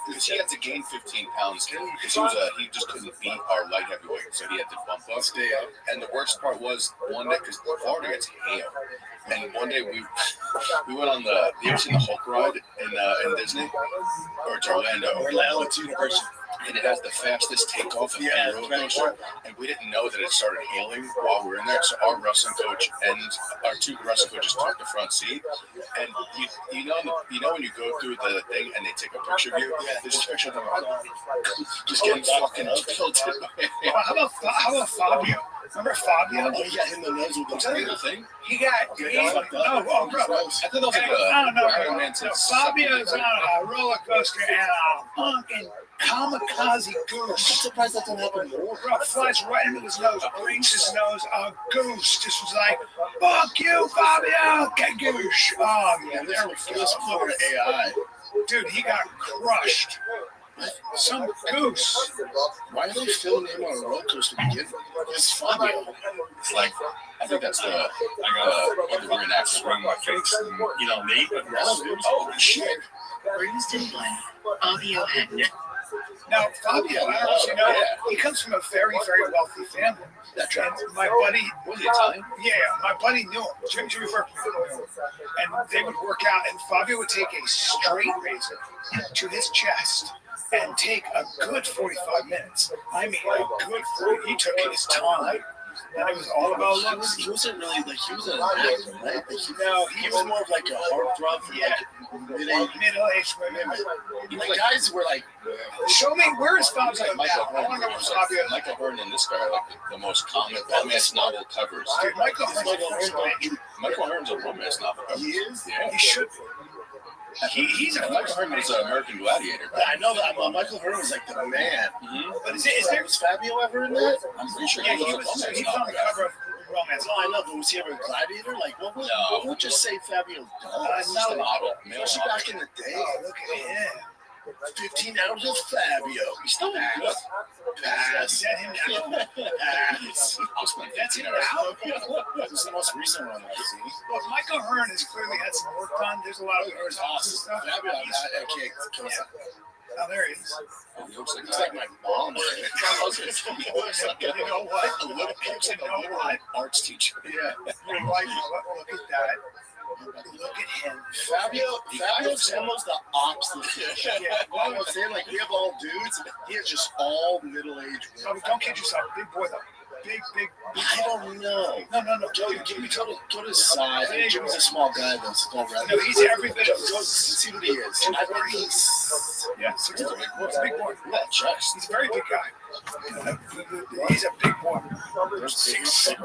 because he had to gain 15 pounds because he just couldn't beat our light heavyweight, so he had to bump up. And the worst part was one day because Florida gets hail. And one day we went on you ever seen the Hulk ride in Disney? Or it's Orlando. Orlando, it's Universal. And it has the fastest takeoff of any roller coaster. And we didn't know that it started hailing while we were in there. So our wrestling coach and our two wrestling coaches took the front seat. And you know when you go through the thing and they take a picture of you, there's this picture of them just getting fucking tilted. How about Fabio? Remember Fabio? Oh, he got hit in the nose with the thing. He got bro. I thought that was Iron Man. Fabio's on a roller coaster and a fucking kamikaze goose. I'm surprised that didn't happen more. Bro, flies right into his nose, breaks his nose. A goose just was like, "Fuck you, Fabio, Kagoosh." Oh yeah, there we go. Florida AI. Dude, he got crushed. Some goose. Why are they filming him on a roller coaster to begin with? It's Fabio. It's like, I think that's I got the reenactment right in my face. And, you know, me. Oh, shit. Raised in life, Fabio had no. Now, Fabio, I don't know if you know, he comes from a very, very wealthy family. That's right. And my buddy, was he Italian? Yeah, my buddy knew him. Jimmy Burke knew him. And they would work out, and Fabio would take a straight razor to his chest and take a good 45 minutes. I mean, a good 40. He took his time. And it was all about looks. He wasn't really like, he was an actor, right? Like, he was more of like a heartthrob for like middle-aged women. Like guys were like, show me, where is Fabio like Michael now? I want to know where Fabio is. Michael Hearn and this guy are like the most common romance novel covers. Dude, Michael Hearn's a romance novel cover. He is? Yeah. He should be. He's a Michael Hearn was an American Gladiator. I know that. Michael Hearn was like the man. Mm-hmm. But is there was Fabio ever in that? I'm pretty sure he was a on the cover of romance. No, I know, but was he ever a gladiator? Like, what would just say Fabio does? Not a model. Especially back in the day. Oh, look at him. 15 hours of Fabio. He's still good. Pass. Is that him now? Pass. That's him now? This is the most recent one I've seen. Look, Michael Hearn has clearly had some work done. There's a lot of Hearn's awesome. Fabio, I can't. Oh, there he is. He looks like my mom. You know what? You know what? Arts teacher. Yeah. You're like, look at that. Look at him. Fabio's almost the opposite. Yeah, I was saying, like, we have all dudes. He is just all middle-aged women. No, don't kid yourself. Big boy, though. Big. I don't know. No. Joey, go to his side. Jimmy's a small guy, though, so don't run. No, he's every bit of Go see what he is. I think he's... Yeah, he's a big boy. Yeah, chest. He's a very big guy. He's a big boy. There's 6'2".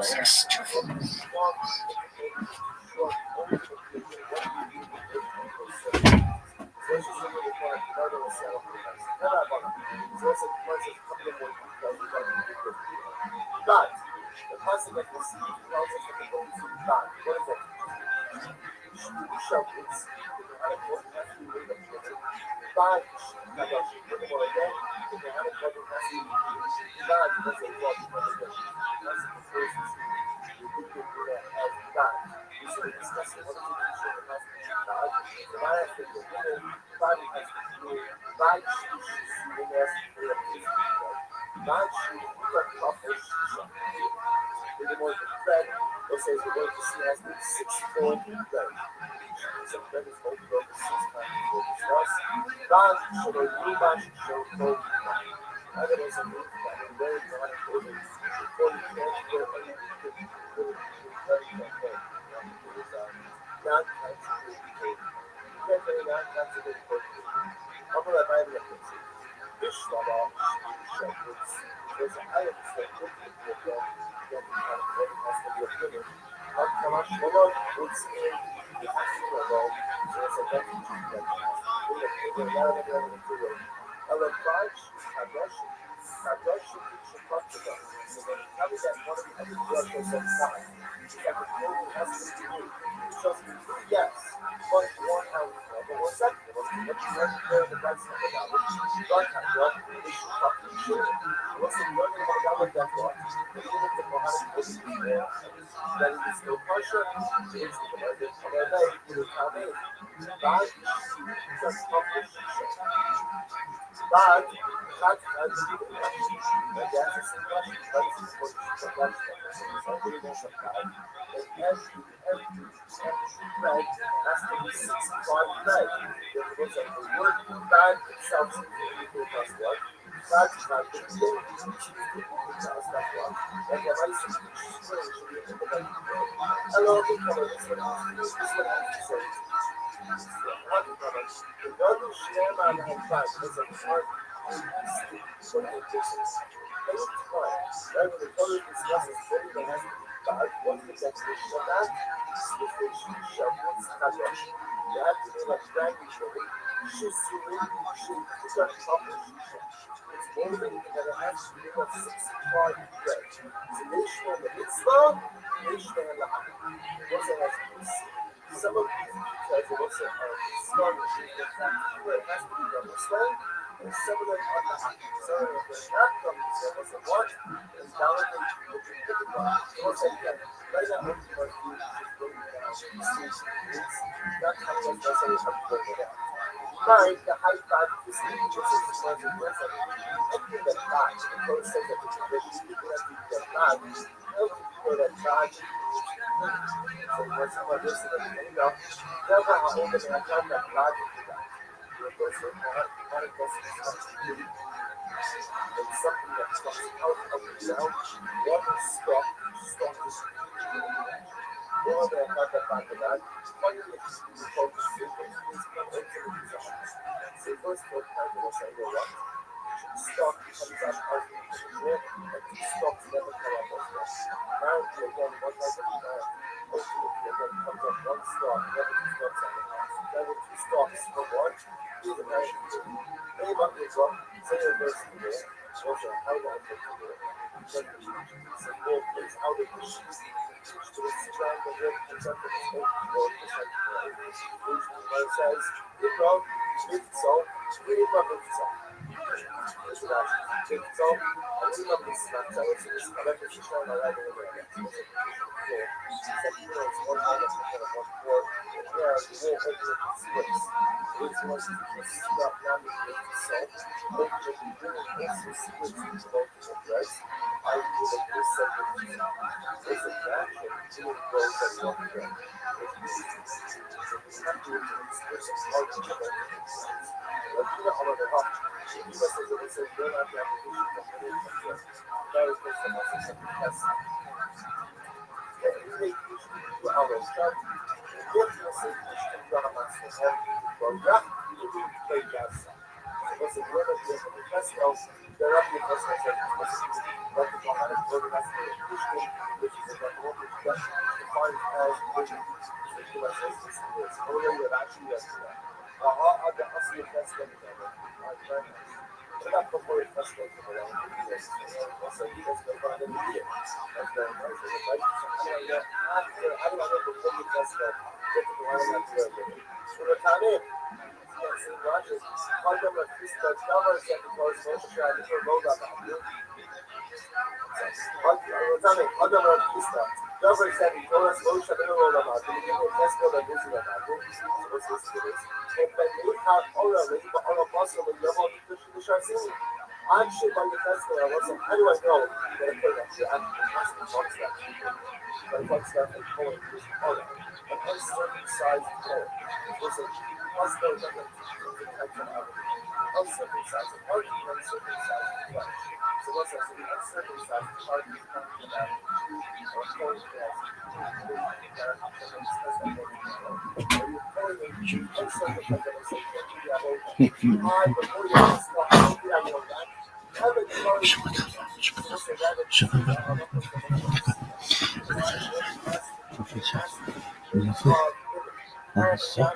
So,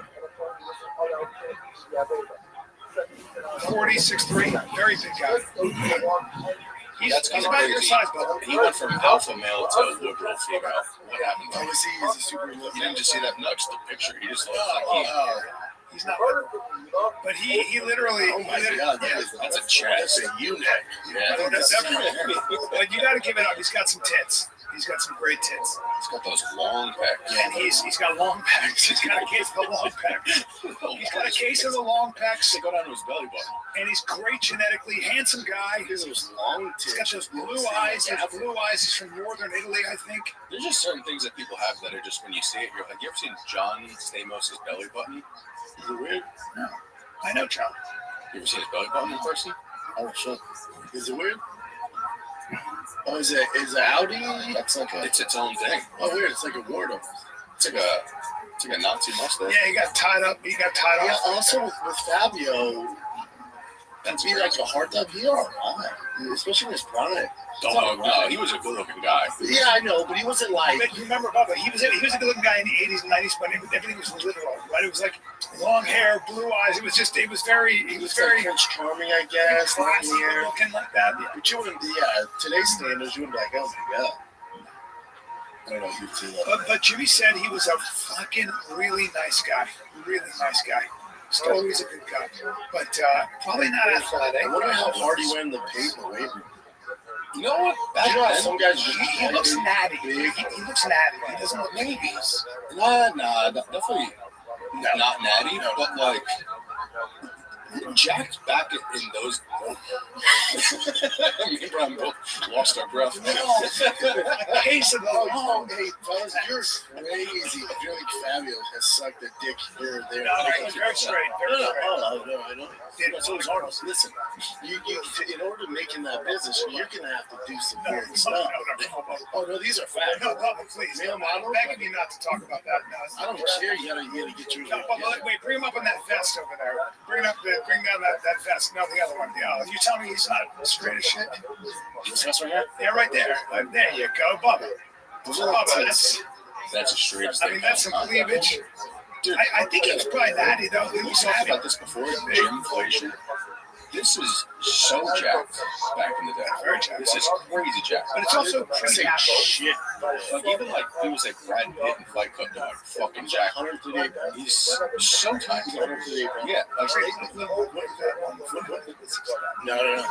46'3", very big guy. He's kind of about your crazy. size, brother. He went from alpha male to liberal female. What happened? Oh, is he? Is a super liberal? You didn't just see that? No, just the picture. He just looks like He's not, but he literally. Oh my God, that's a chest. That's a eunuch. Yeah. But you got to give it up. He's got some tits. He's got some great tits. He's got those long pecs. And he's got long pecs. He's got a case of the long pecs. He's got a case of the long pecs. They go down to his belly button. And he's great genetically, handsome guy. He's those long tits. He's got those blue eyes. His blue eyes. He's from northern Italy, I think. There's just certain things that people have that are just when you see it, you're like, you ever seen John Stamos' belly button? Is it weird? No. I know John. You ever seen his belly button in person? Oh shit. Is it weird? Oh, is it Audi? That's like a. It's its own thing. Oh, weird. It's like a ward. It's like a Nazi mustache. Yeah, he got tied up. Yeah, also with Fabio, that'd be like a hard time. He alright, especially in his prime. No, he was a good-looking guy. Yeah, I know, but he wasn't like. But you remember, Bubba? He was a good-looking guy in the 80s and 90s, but everything was literal, right? It was like long hair, blue eyes. He was very Prince Charming, I guess. Long hair, looking like that. Yeah. But you wouldn't, today's standards, you wouldn't be like, oh my God. I don't know if you'd see that. But Jimmy said he was a fucking really nice guy. Really nice guy. Still always a good guy. But probably not athletic. I wonder how hard he went in the paint and weight room. You know what? You know how some guys just he looks natty. He looks natty. He doesn't look babies. Nah, definitely not natty, but like Jack's back in those. Me and Brian both lost our breath. Case of the long. Hey, fellas, you're crazy. I feel like Fabio has sucked a dick here or there. No, he's very straight. Very straight. I know. So is Arnold. Listen, you in order to make in that business, you're gonna have to do some weird stuff. Oh no, these are facts. No, Bubba, please. Male model. I'm begging you not to talk about that. No, I don't care. You gotta get yours. No, Bubba, wait, bring him up in that vest over there. Bring down that vest. No, the other one. You tell me he's not straight as shit. This vest right here? Yeah, right there. There you go, Bubba. Bubba, that's a straight. I mean, that's some cleavage. Dude, I think he was probably natty though. He We was talked natty. about this before. Jim Fleischer. This is so jacked back in the day. Very jacked. This is crazy jacked. But it's also pretty happy. Shit. Like even like he was like Brad Pitt in Fight Club, like fucking jacked. 138 pounds. He's so tight. 138 pounds. Yeah. No.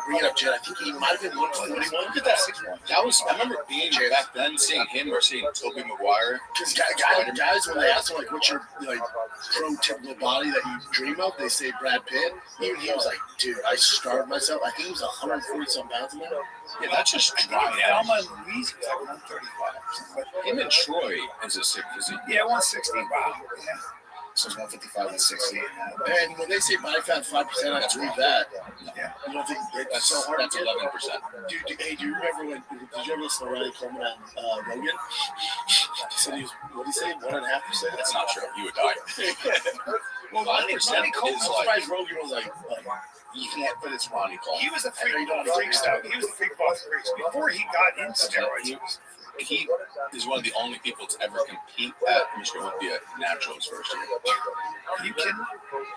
Bring it up, Jed. I think he might have been 141. Look at that. That was. I remember being back then, seeing him or seeing Tobey Maguire. Because guys, when they ask him like, "What's your like prototypical body that you dream of?" they say Brad Pitt. Even he was like, "Dude, I starved myself." I think he was 140-some pounds now. Yeah, that's just dry. Alma Louise was like 135. But him and Troy is a sick physique. Yeah, 160. Wow. Yeah. So it's 155 and 60. And when they say body fat 5%, I believe that. Yeah. You don't think That's so hard? That's 11%. Dude, hey, do you remember when? Did you ever listen to Riley Coleman on Rogan? He said he was. What did he say? 1.5%. That's not true. You would die. Well, 5% Coleman. is I'm like surprised Rogan was like you can't. But it's Ronnie Coleman. he was the freak of all freaks, though. He was the freak of all freaks before he got into steroids. He is one of the only people to ever compete at Michigan Olympia natural his first year. Are you kidding?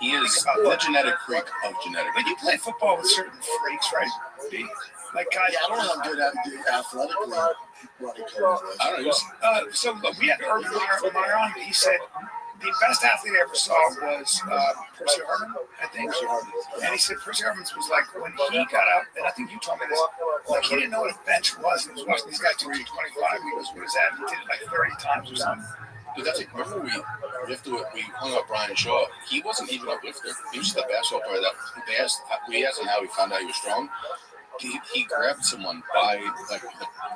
He is the genetic freak of genetics. But you play football with certain freaks, right? Like guys. I don't know how good athletically Ronnie Coleman was. I don't know. So look, we had Urban Meyer on. He said the best athlete I ever saw was Percy Harmon, I think. And he said Percy Harmon was like when he got up, and I think you told me this, like he didn't know what a bench was. He was watching these guys do 225. He goes, "What is that?" He did it like 30 times or something. But that's like, remember we hung up Brian Shaw. He wasn't even a lifter. He was just a basketball player that we asked him how he found out he was strong. He grabbed someone by like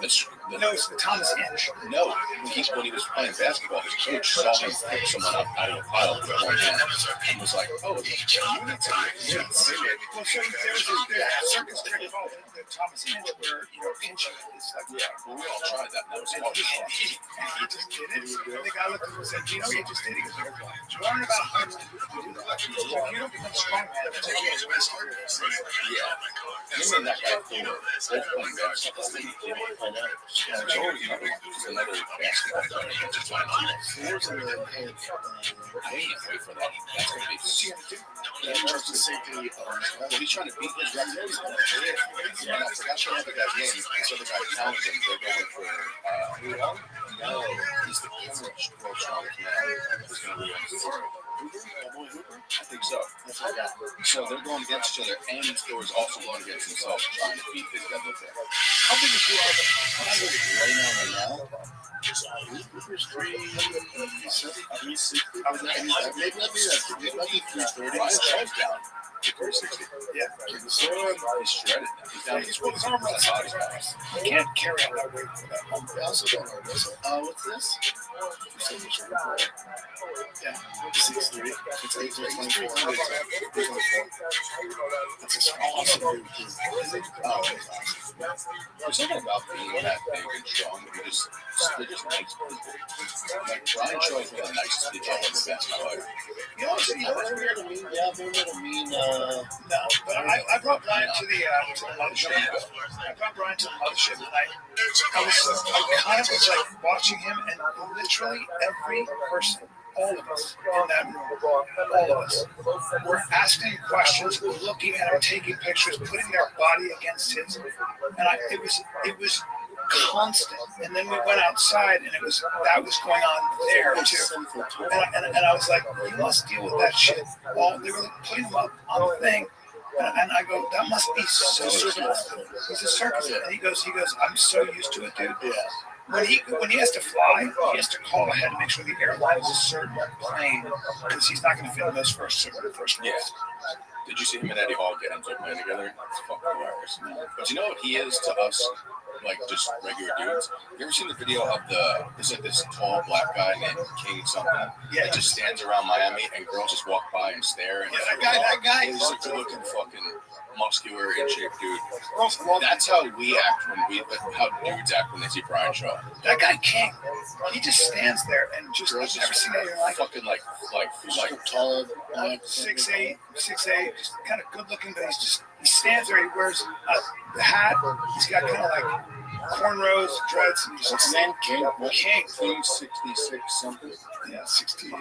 the No, it's the Thomas Inch. No, when he was playing basketball, his coach saw him pick someone up out of a pile with one hand and was like, "Oh, you need to." Well, so there's a circus trick called the Thomas Inch where, pinching is like, well, we all tried that. That was and hard. he just did it. And the guy looked at him and said, you just did it. He goes, learn about how to do that. If you don't become strong, man, it's like you waste it. Yeah. Him and that guy Fuller, both playing basketball. I know. There's always another basketball player that just went on it. Fuller's in the head. I can't wait for that. That's going to be. Yeah, that's the same thing. He's trying to beat his record. Yeah, and I forgot to look at that game. This other guy challenged him. They're going for no, he's the current world strongest man. He's going to be on Hooper. I think so. That's what I got. So they're going against each other, and Thor's also going against himself, trying to beat his deadlift. How big is Right now, Hooper's 370, 360. Maybe that's 330. Down. 360. Yeah. So he's shredded. He's down. He's his arm on his body. You can't carry on that weight for that long. I also don't know this. What's this? Yeah. 6'3". 6'8", 24. That's just awesome. Oh, there's something about being that big and strong. They're just nice people. Like Brian Shaw is one of the nicest people I've ever met in my life. You know what's weird to me? Yeah, they're a little mean. No, but I brought Brian to the mothership. I brought Brian to the mothership, and I kind of was like watching him, and literally every person, all of us in that room, all of us, were asking questions, looking at him, taking pictures, putting their body against his, and it was constant. And then we went outside, and that was going on there too. And I was like, you must deal with that shit. They were putting him up on the thing. And I go, that must be so exhausting. He's a circus. And he goes, I'm so used to it, dude. Yeah. When he has to fly, he has to call ahead and make sure the airline is a certain plane because he's not going to fit in those first rows. Yeah. Did you see him and Eddie Hall get into a plane together? It's fucking hilarious. But you know what he is to us? Like just regular dudes. You ever seen the video of there's like this tall black guy named King something that just stands around Miami and girls just walk by and stare? And that guy is a good looking fucking muscular in shape dude. Well, that's how we act how dudes act when they see Brian Shaw. That guy King, he just stands there and just girls never seen anything like fucking like tall, 6'8", just kind of good looking, but he stands there. He wears the hat. He's got kind of like cornrows, dreads. And what's his name? King. 66 something. Yeah, 68.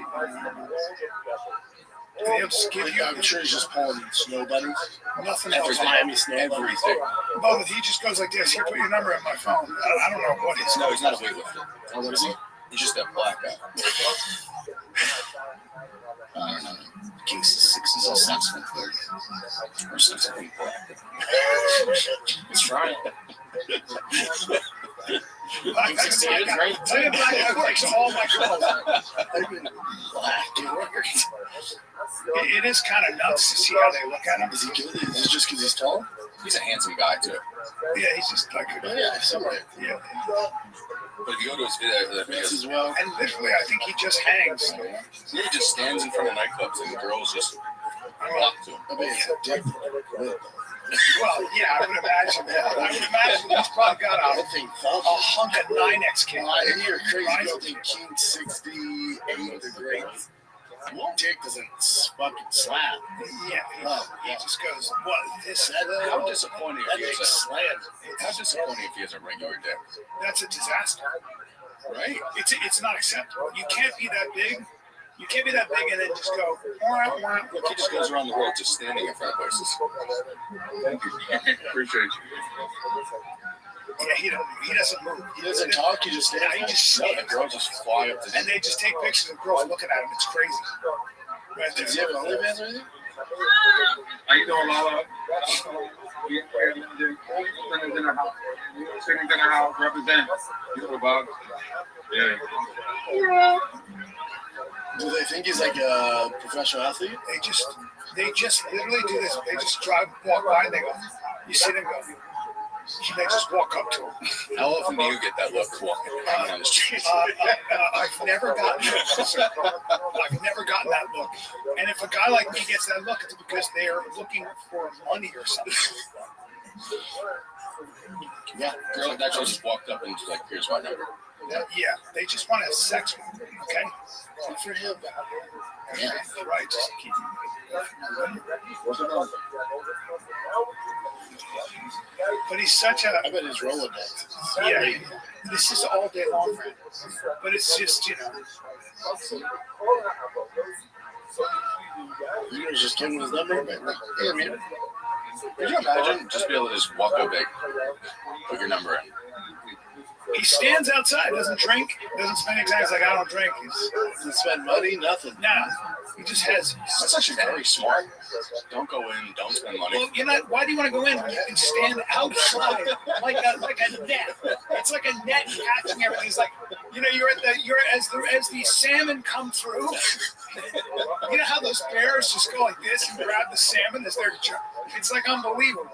He'll just give you. I'm sure he's just pulling snow bunnies. Nothing else. Miami snow everything. No, he just goes like this. Here, put your number in my phone. I don't know what it is. No, he's not a weightlifter. Oh, what is he? He's just a black guy. I don't know. King 6 is a saxophone player. Or saxophone player. It's right. King 16 is great. I breaks all my girls. It is kind of nuts to see how they look at him. Is he good? Is it just because he's tall? He's a handsome guy too. Yeah, he's just like yeah. But if you go to his videos as well, and literally, I think he just hangs. He just stands in front of nightclubs and the girls just flock to him. I mean, it's a dick. Well, yeah, I would imagine that. I would imagine he's probably got a hunk of 9X king. I hear crazy girl think King 68 the great. Dick doesn't fucking slap. Yeah, he just goes, what, this? How disappointing if he has How disappointing if he has a regular dick? That's a disaster. Right? It's not acceptable. You can't be that big. You can't be that big and then just go, Look, he just goes around the world just standing in front of places. Thank you. Appreciate you. Yeah, he doesn't move. He doesn't talk, he just stands. He just stands. The girls just fly up to him. And they just take pictures of girls looking at him. It's crazy. Right there. Does he have an OnlyFans or anything? How you doing, Lala? Sitting in the house, represent. You know, Bob. Yeah. Do they think he's like a professional athlete? They just literally do this. They just walk by and they go, you see them go. They just walk up to him. How often do you get that look walking down the street? I've never gotten that look. And if a guy like me gets that look, it's because they are looking for money or something. Yeah, Girl that just walked up and was like, here's my number. Yeah, they just want to have sex with him, okay? Good for him. Yeah, right. Just keep But he's such a. I bet his Rolodex. Yeah, this is all day long for him. But it's just, You guys just give him his number? Yeah, man. Could you imagine just be able to just walk up, put your number in? He stands outside, doesn't drink, doesn't spend any time. He's like, I don't drink. He doesn't spend money, nothing. Nah, he just has. That's actually very smart. Don't go in, don't spend money. Well, why do you want to go in when you can stand outside like a net? It's like a net catching everything. It's like, as the salmon come through. You know how those bears just go like this and grab the salmon as they're. It's like unbelievable.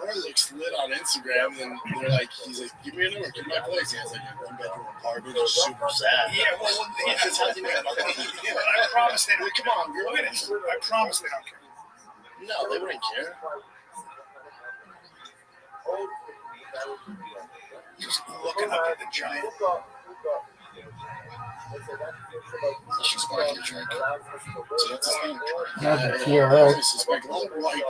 Or looks lit on Instagram, and they're like, he's like, give me a number, give me my place. He has like a 1-bedroom apartment, just super sad. Yeah, well, that's how they make money. But I promise they don't. Come on, girl. Look at this. I promise they don't care. No, they wouldn't care. Just looking up at the giant. She's sparking a drink. So that's his name. That's your I suspect a little white.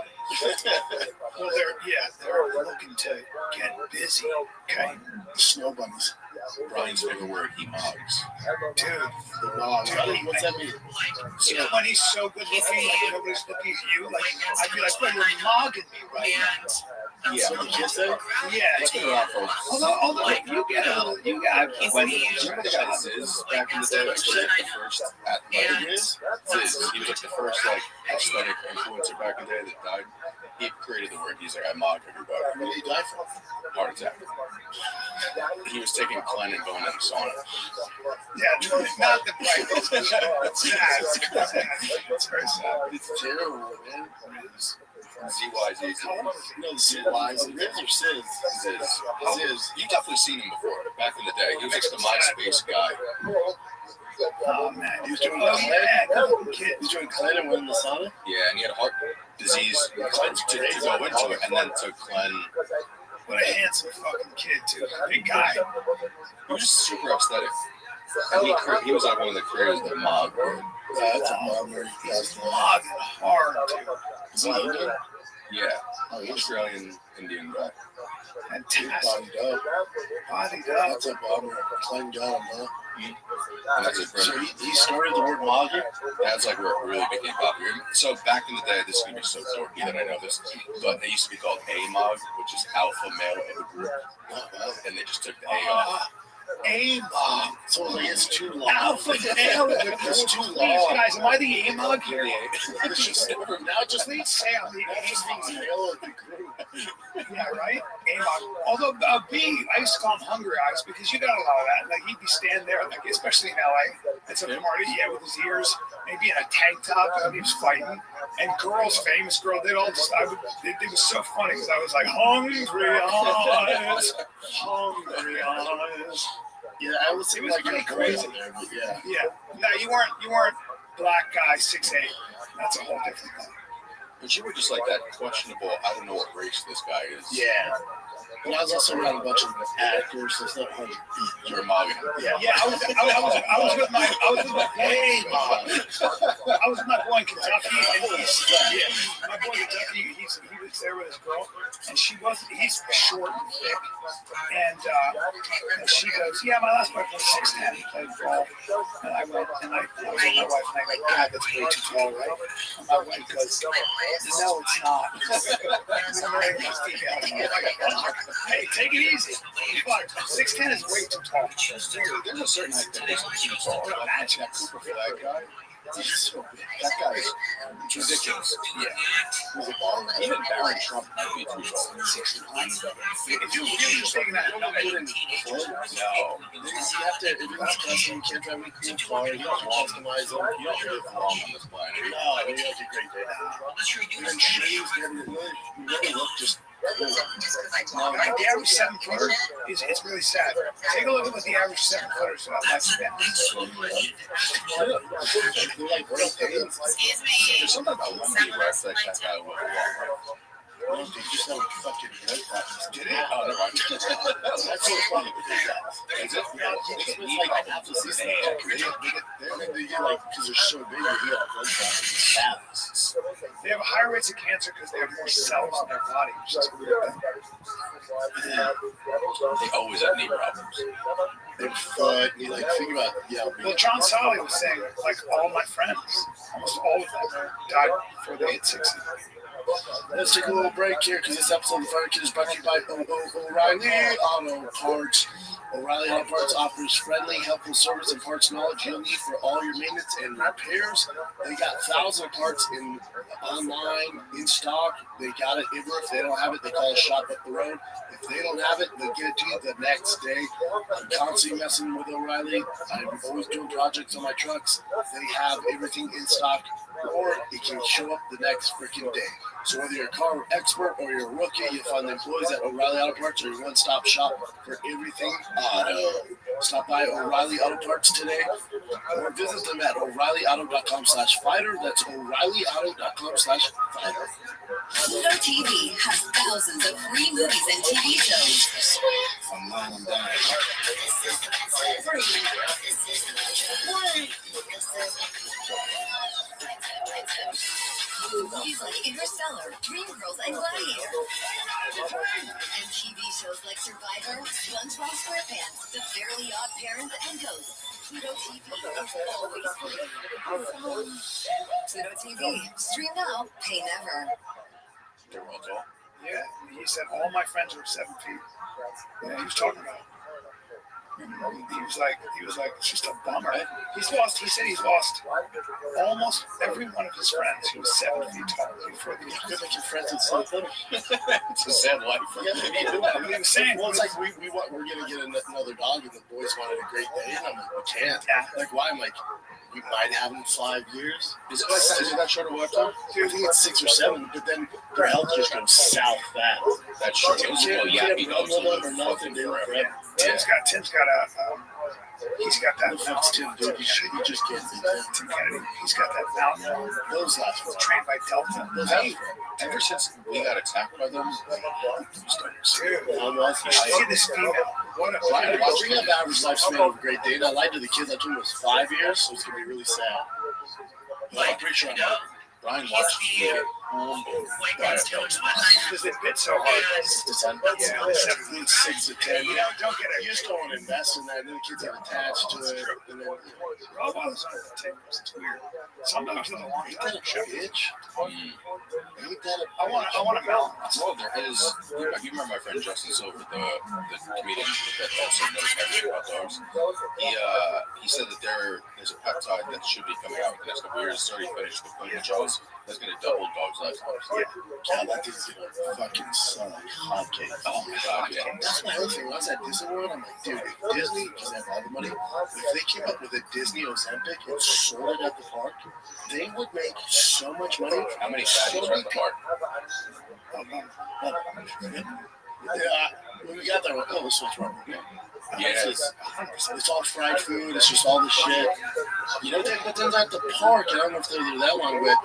Well, they're looking to get busy. Okay. Snow bunnies. Brian's favorite word, he mugs. Dude. The mog. What's that mean? Yeah. When he's so good looking, like nobody's looking at you, like I'd be like, well, you're mogging me right now. Yeah. So the kids say? Yeah. It's been around for Although you got when Ziz back in the day was like the first Ziz, he was like the first like aesthetic influencer back in the day that died. He created the word. He's like, I mog everybody. What did he die from? Heart attack. He was taking Clen and going in the sauna. Yeah, not the right. It's sad. It's very sad. It's terrible, man. ZYZ. No, ZYZ. Riz or Ziz? Ziz. You've definitely seen him before. Back in the day. He was like the MySpace guy. Oh, man. He was doing He's doing Clen and went in the sauna? Yeah, and he had heart disease to go into it, and then took Clen. What a handsome fucking kid, too. Big guy. He was just super aesthetic. And he was like one of the creators of the mog. That's a bummer. Mog hard, too. Is he Indian? Yeah. Oh, he's Australian Indian guy. Fantastic. Bodied up. That's a bummer. Clen got him, huh? And that's his brother. So he started the word mogging? That's like where it really became popular. So back in the day, this is going to be so dorky that I know this, but they used to be called A-Mog, which is alpha male in the group. And they just took the A off. A-Mog. So like it's too long. Alpha male. It's too Please, long. guys, am I the A-Mog here? Now just Please say I'm the A-Mog. male of the group. Yeah, right? A-Mog. Although B, I used to call him Hungry Eyes because you got a lot of that. Like he'd be standing there, like especially in LA, at some party, with his ears, maybe in a tank top, and he was fighting. And girls, famous girl, they'd all just, it was so funny because I was like, Hungry Eyes, Hungry Eyes. Yeah, I would say It was like pretty a crazy. in there, but yeah. Yeah. No, you weren't black guy 6'8". That's a whole different thing. But you were just like that questionable, I don't know what race this guy is. Yeah. And I was also around a bunch of actors, so it's not hard to You were mogging. Yeah, I was with my hey, I was with my boy in Kentucky, and my boy in Kentucky, he was there with his girl, and he's short and thick, and she goes, yeah, my last boyfriend was 6'10", he played golf, and I was with my wife, and I go, God, that's way too tall, right? And my wife goes, no, it's not. Hey, take it easy. Fuck, 6'10" is way too tall. There's a certain height that is too tall. Imagine that Cooper for that guy. That guy is ridiculous. Yeah. He's a baller. Even Barron Trump might be too tall. if you just taking that, No. You have to, if you're discussing, you can't drive a cool car, you don't customize them, you don't live long on this planet. No, you have a great day. And then shaves, you really look just cool. The average 7-footer it's really sad. Take a look at what the average 7-footers are like. There's something about one dude where I feel like that guy will walk. No, dude, you just have fucking red boxes. Did it? Oh, never mind. That's so funny. Is it? Yeah, it's like half the season. They get like, because they're so big, they get like red boxes. Fat. They have higher rates of cancer because they have more cells in their body, which is a weird thing. They always have knee problems. Their foot, you like think about Well, John Solly was saying like all my friends, almost all of them, died before they hit 60. Let's take a little break here because this episode of the Fire Kid is brought to you by O'Reilly Auto Parts. O'Reilly Auto Parts offers friendly, helpful service and parts knowledge you'll need for all your maintenance and repairs. They got thousands of parts online, in stock. They got it. If they don't have it, they call a shop up the road. If they don't have it, they'll get it to you the next day. I'm constantly messing with O'Reilly. I'm always doing projects on my trucks. They have everything in stock, or it can show up the next freaking day. So whether you're a car expert or you're a rookie, you'll find the employees at O'Reilly Auto Parts are your one-stop shop for everything auto. Stop by O'Reilly Auto Parts today or visit them at O'ReillyAuto.com/fighter. That's O'ReillyAuto.com/fighter. Pluto TV has thousands of free movies and TV shows. I'm lying, I'm dying. Movies like Interstellar, Dreamgirls, and Gladiator. And TV shows like Survivor, SpongeBob SquarePants, The Fairly Odd Parents, and Ghost. Pluto TV is always free. Pluto TV. Stream now, pay never. Yeah, he said all my friends were 7 feet. Yeah, he was talking about it. He was like, it's just a bummer. He said he's lost almost every one of his friends who was 7 feet tall before the Good making friends with so little. It's a sad life. He was saying, well, it's like we're gonna get another dog, and the boys wanted a Great Dane. I'm like, we can't. Yeah. Like, why? I'm like, we might have them 5 years. Is it that short of lifetime? I think it's 6 or 7, but then their health just goes south fast. That's true. Tim's got he's got that. Fuck's Tim, dude. He just can't be Tim Kennedy. He's got that mountain. Those last ones Trained by Delta. Ever since we got attacked by them, You should see this female. What a we have the average lifespan of a Great Dane. I lied to the kids. I told them it was 5 years, so it's gonna be really sad. But I'm pretty sure Brian watched it. Because it bit so hard. Yeah, 6 to 10. You just don't want to invest in that. And then the kids get attached to it. And then, Rob was on the tape. It's weird. Some dogs live a long time. Bitch. I want to melon. Well, there is. You remember my friend Justin Silver, the comedian that also knows everything about dogs. He said that there's a peptide that should be coming out in the next couple years. It's already finished the clinical trials. That's going to double dogs' lifetimes. God, that thing's going to fucking sound like hotcakes. Oh my god, yeah. That's my other thing. When I was at Disney World, I'm like, dude, if Disney, because they have all the money, if they came up with a Disney Ozempic and sold it at the park, they would make so much money. How many fatties are at the park? When we got there, we're like, oh, this one's wrong. Yeah. It's all fried food. It's just all the shit. You know, but then at the park, I don't know if they were there that long, but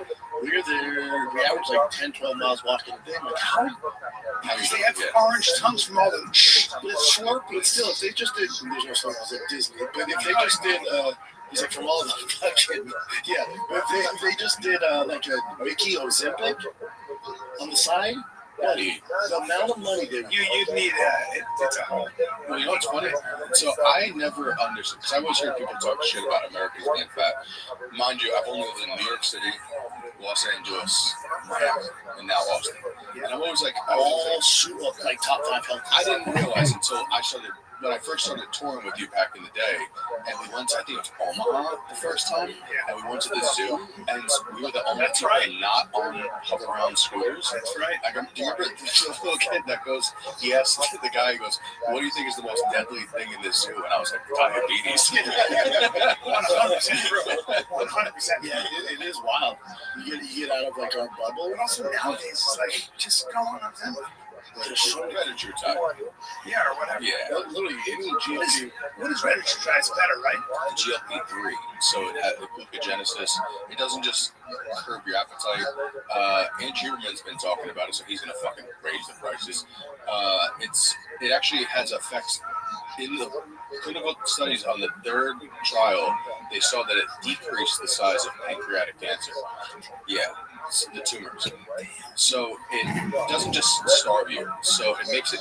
we were there, we averaged like 10, 12 miles walking a day. I'm like, how? Because they have orange tongues from all the but it's Slurpee. But still, if they just did, there's no Slurpees at Disney, but if they just did, he's like, from all the fucking, yeah, but if they just did like a Mickey Ozempic on the side, buddy, the amount of money they you'd need it's a home. Well, you know what's funny? So I never understood, because I always hear people talk shit about Americans being fat. Mind you, I've only lived in New York City, Los Angeles, Miami, and now Austin. And I'm always like, all shoot up like top 5 health. I didn't realize until I started, when I first started touring with you back in the day, and we went to, I think it was Omaha the first time, and we went to the zoo, and we were the only two not on hover around scooters. That's right. I remember, do you remember the little kid that goes, he asked the guy, he goes, what do you think is the most deadly thing in this zoo? And I was like, diabetes. 100% true. 100%. Yeah, it is wild. You get out of like our bubble. But also nowadays, it's like, just go on a There's so many. Retatrutide. Yeah, or whatever. Yeah. Literally, any GLP. What is retatrutide? It's better, right? The GLP-3. So it has the glucogenesis. It doesn't just curb your appetite. Andrew Huberman's been talking about it, so he's gonna fucking raise the prices. It actually has effects in the clinical studies on the third trial. They saw that it decreased the size of pancreatic cancer. Yeah, the tumors. So it doesn't just starve you. So it makes it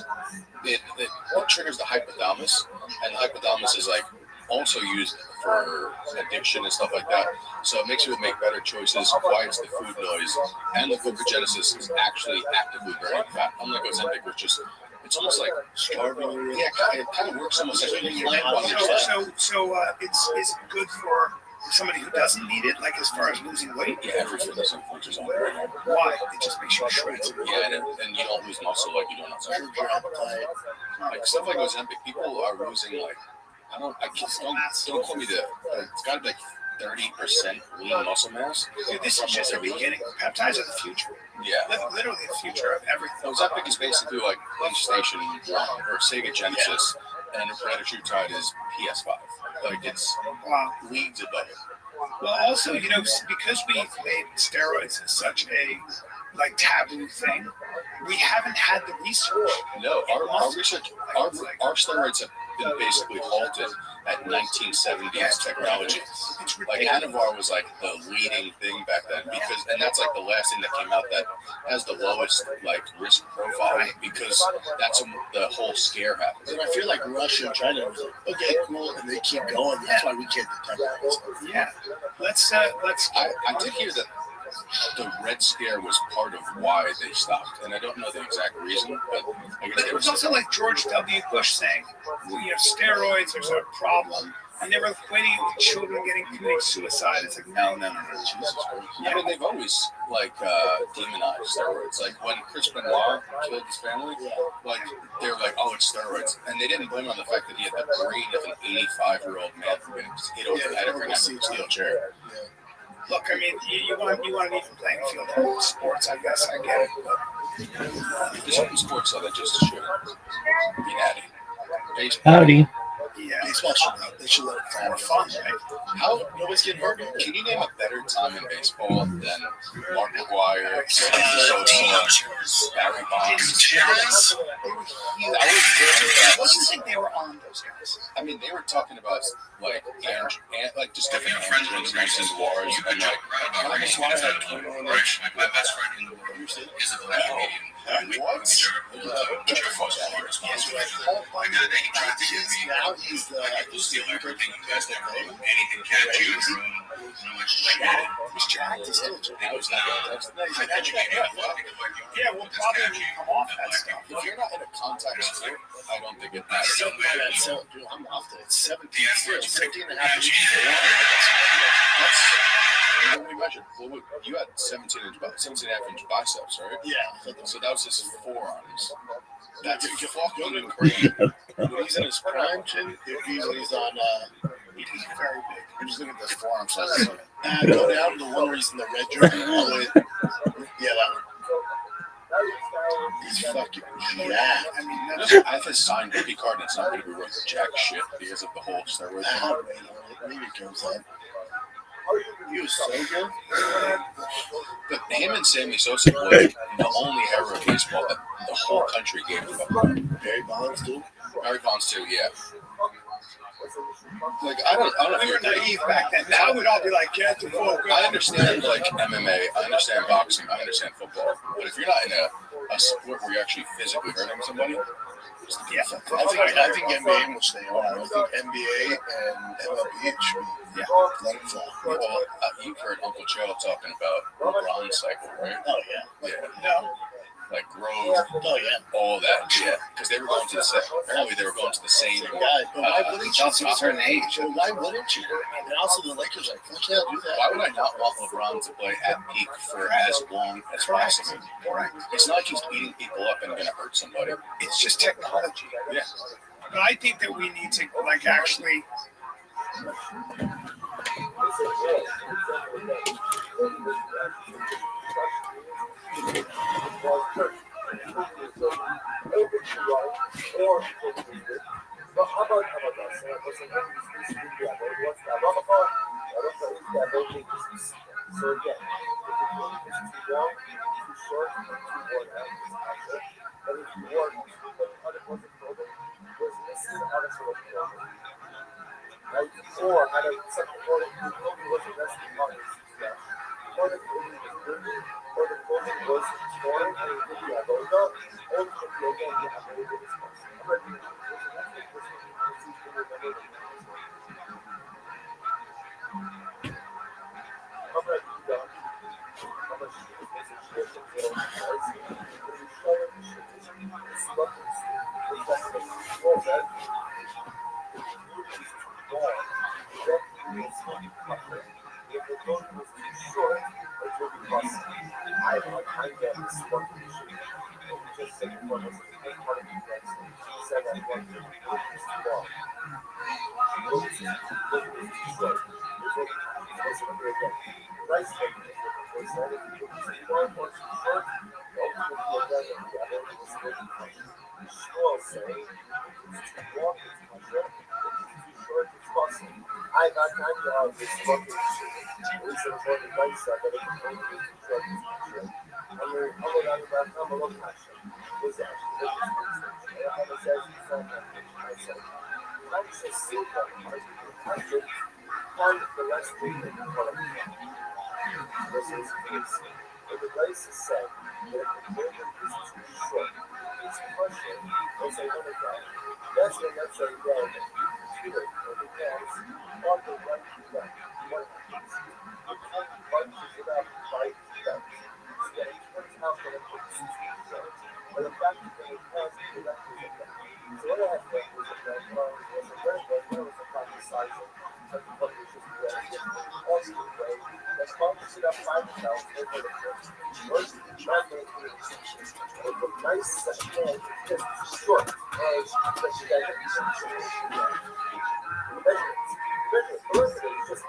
triggers the hypothalamus, and the hypothalamus is like also used for addiction and stuff like that. So it makes you make better choices, quiets the food noise, and the glucogenesis is actually actively burning fat. Unlike Ozempic, which just it's almost like starving you. Yeah, it kind of works almost like a clamp on yourself. So it's good for somebody who doesn't need it, like as far as losing weight. Yeah, everything is which on right. Why? It just makes you shreds. Yeah, and you don't lose muscle like you do on Ozempic. Like stuff like Ozempic, people are losing like don't quote me the it's got to be like 30% lean muscle mass. Dude, this is just the beginning. Peptides are the future. Yeah. Literally the future of everything. Ozempic is basically like PlayStation 1 or Sega Genesis, and retatrutide is PS5. Like it's leagues above it. Well, also, because we've made steroids such a taboo thing, we haven't had the research. No, our research, our steroids have been basically halted at 1970s technology. Like Anavar was like the leading thing back then and that's like the last thing that came out that has the lowest risk profile because that's when the whole scare happened. And I feel like Russia and China was like, okay, cool, and they keep going. That's why we can't detect that. Yeah. Let's. I did hear that the Red Scare was part of why they stopped, and I don't know the exact reason, but I guess it was also like George W. Bush saying, steroids are a problem, and they were equating it with children committing suicide. It's like, no. Jesus Christ. I mean, they've always demonized steroids. Like when Chris Benoit killed his family, they were like, oh, it's steroids, and they didn't blame on the fact that he had the brain of an 85-year-old man who had hit over the head every night with a steel chair. Look, I mean, you want an even playing field in sports, I guess. I get it. But there's certain sports that just shouldn't be natty. Baseball. Howdy. Yeah, baseball should let it more fun, right? How nobody's getting hurt? Can you name a better time in baseball than Mark McGwire, Barry Bonds? What do you think they were on, those guys? I mean, they were talking about just different friends and wars. And my best friend in the world is a black comedian. What? Now he's the everything best ever. Anything catch you. He's jacked. He's still jacked. Yeah, we'll probably come off that stuff. If you're not in a contact sport, I don't think it matters. I'm off that. It's 17 and a half inches. That's what we measured. Well, you had 17 and a half inch biceps, right? Yeah. So that was his forearms. That's fucking crazy. When he's in his prime, he's on. He's very big. I'm just looking at this forearm size. Go down to the one where he's in the red jersey. All the way. Yeah, that one. He's fucking jacked. I mean, I have his signed rookie card, and it's not going to be worth jack shit because of the whole steroid. Maybe it comes out. He was so good. But him and Sammy Sosa played the only era of baseball that the whole country gave a fuck about. Barry Bonds too, yeah. Like I don't know if we were naive back then. Now we'd all be like, get the fuck. I understand MMA, I understand boxing, I understand football. But if you're not in a sport where you're actually physically hurting somebody, I think NBA will stay on. I think NBA and MLB should let it fly. Well, you've heard Uncle Joe talking about LeBron cycle, right? Oh yeah. No. Like Grove, all that, because they were going to the same. Apparently, they were going to the same. Why wouldn't you? To a certain age. Why wouldn't you? And also, the Lakers like, we can't do that. Why would I not want LeBron to play at peak for as long as possible? Correct. It's not like he's beating people up and going to hurt somebody. It's just technology. Yeah. But I think that we need to actually. But how about us? So again, if the game is too long, too short, too worn out, but if you work, but the other person was missing out of the program, right? Or had a something or the was arrested on his or the clothing was dirty, or the clothing was torn, and it could be a logo, ultimately again you have a little bit of space. I'm ready to how much you got? How much is it shift and go? When you show it, it's lucky. It's definitely well, that if the clothing was too short, it would be possible. I get this lucky just said it was a part of the text. Said that one was too long. Rice making is what they said. If you put too long or too short, ultimately again, the other was making Shmuel saying, it's too long, it's too short, it's too short, it's possible. I got time to have this fucking shit. We said for the rice that it was too short, it's too short. I'm a little passionate. Was actually what says it's so I said, I'm just super passionate on the last week of the product. This is case. If the rice is said that if the building is too short, it's partial, as I want to go. That's when let's say that the computer or the gas on the right to left, one piece. The tongue bunches it up right to left. So that it turns out that it looks too short. But the fact that it has the left is a left. So what I have left was a left, was a red, but was a proper sizing. But the color was just red. Ultimately, that bunches it up by itself over the first. First, not going to it looked nice, but again, it's just short. As you guys have measurements. Measurements. It's just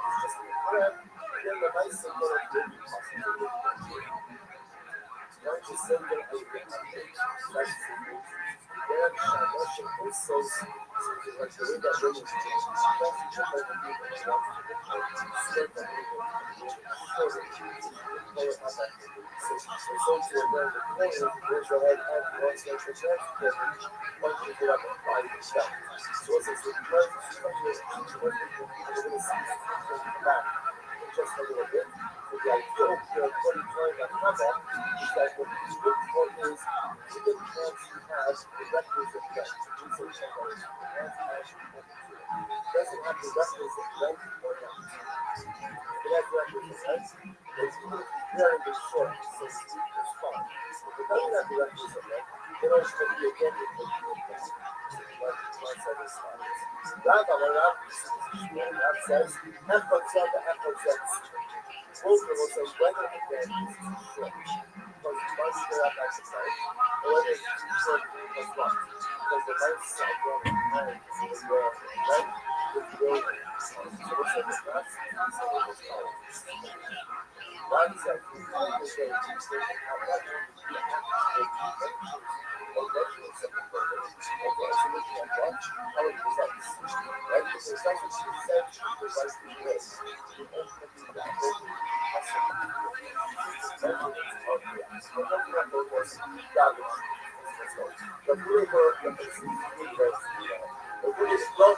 correct. Then the nice thing that it did was not just say that it was nice. So like the way that really just a little bit. So the idea of the monitoring that comes up is that what you look for is even once you have the requisite length, research scholars doesn't have the requisite length or length. It has the requisite length. It's very short, so it's fine. If it doesn't have the requisite length, then it's going to be again with the Rab says, both of us are whether again is too short. Because you might go up exercise, or whether it's too short because what? Because the right side running and is where right is building. So what's in the left? So it's called. God said, you know the way to say how much you have to or measure something for it. Okay, so looking at what? How it presents. Right? Because it's not just present the right thing is. You ultimately have both the river that is the really slow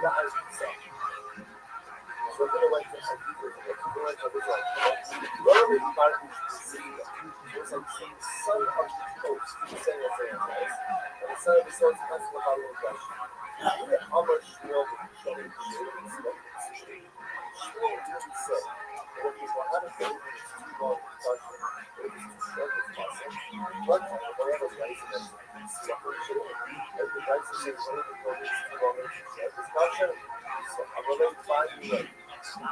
that I said. So we're going to wait to some people to get to the result. Rarely parties see was like some of the coast saying a franchise. And some of the source has the following question. How much will the showing should expect? Shmuel really said that if people haven't been it's too long to touch it, it is too short as possible. But whatever place it is, see what we should do. If the place is too long, it's too long to short discussion. So I will let find you later. So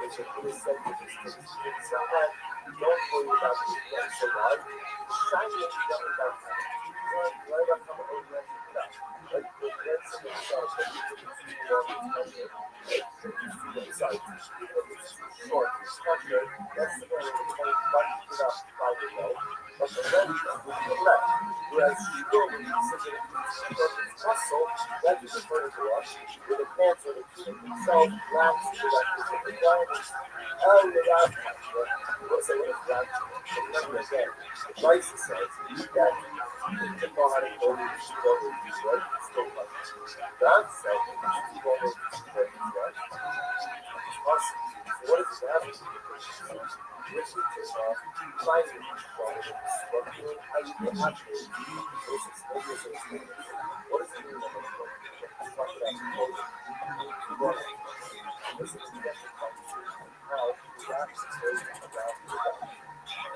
it's a really said that this is someone don't worry about the place so hard. Shine it down about that. Right up from the old man to that. Like the rest of the stuff that you can see on the measure. Sorry, short structure. That's the area where you button it up by the way. but the length of the left. Whereas normally considered muscle, that is referred to us with a pulse of the tube itself lands to that specific line. And without what's the word that? Remember again, Rice says that the body only is right, still like that said, right? Awesome. So what is that? Which is finding structure, how you get actually what is it mean? Talk about this is how that is about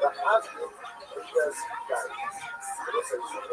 the object because guidance. This is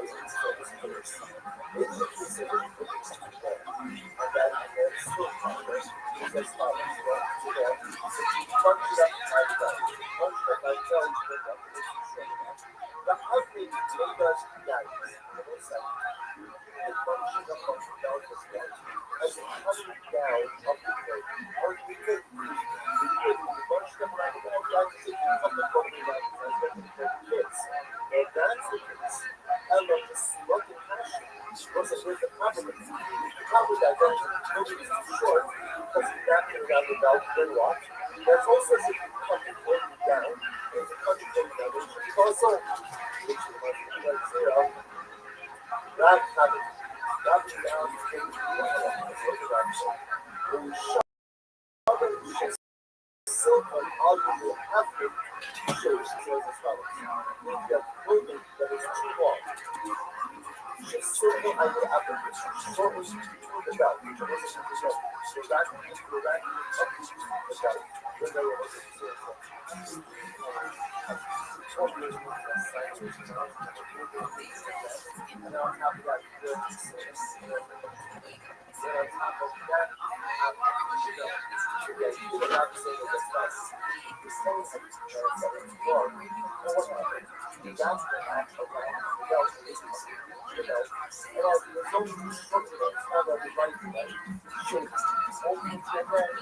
there's also a fucking broken down. There's a country broken down. It's also not having down silicon arguably have been shows as follows. We have proven that it's too long. The silicon I would have been shortly to the belt, which was a result. So that means we're back up to the belt. When they were looking at silicon. 12 years ago, and now on top of that, then on top of that, you're not saying that that's not the same as before. What happened? That's the act of the belt is and as a result of the structure that's not on the right side, should only get that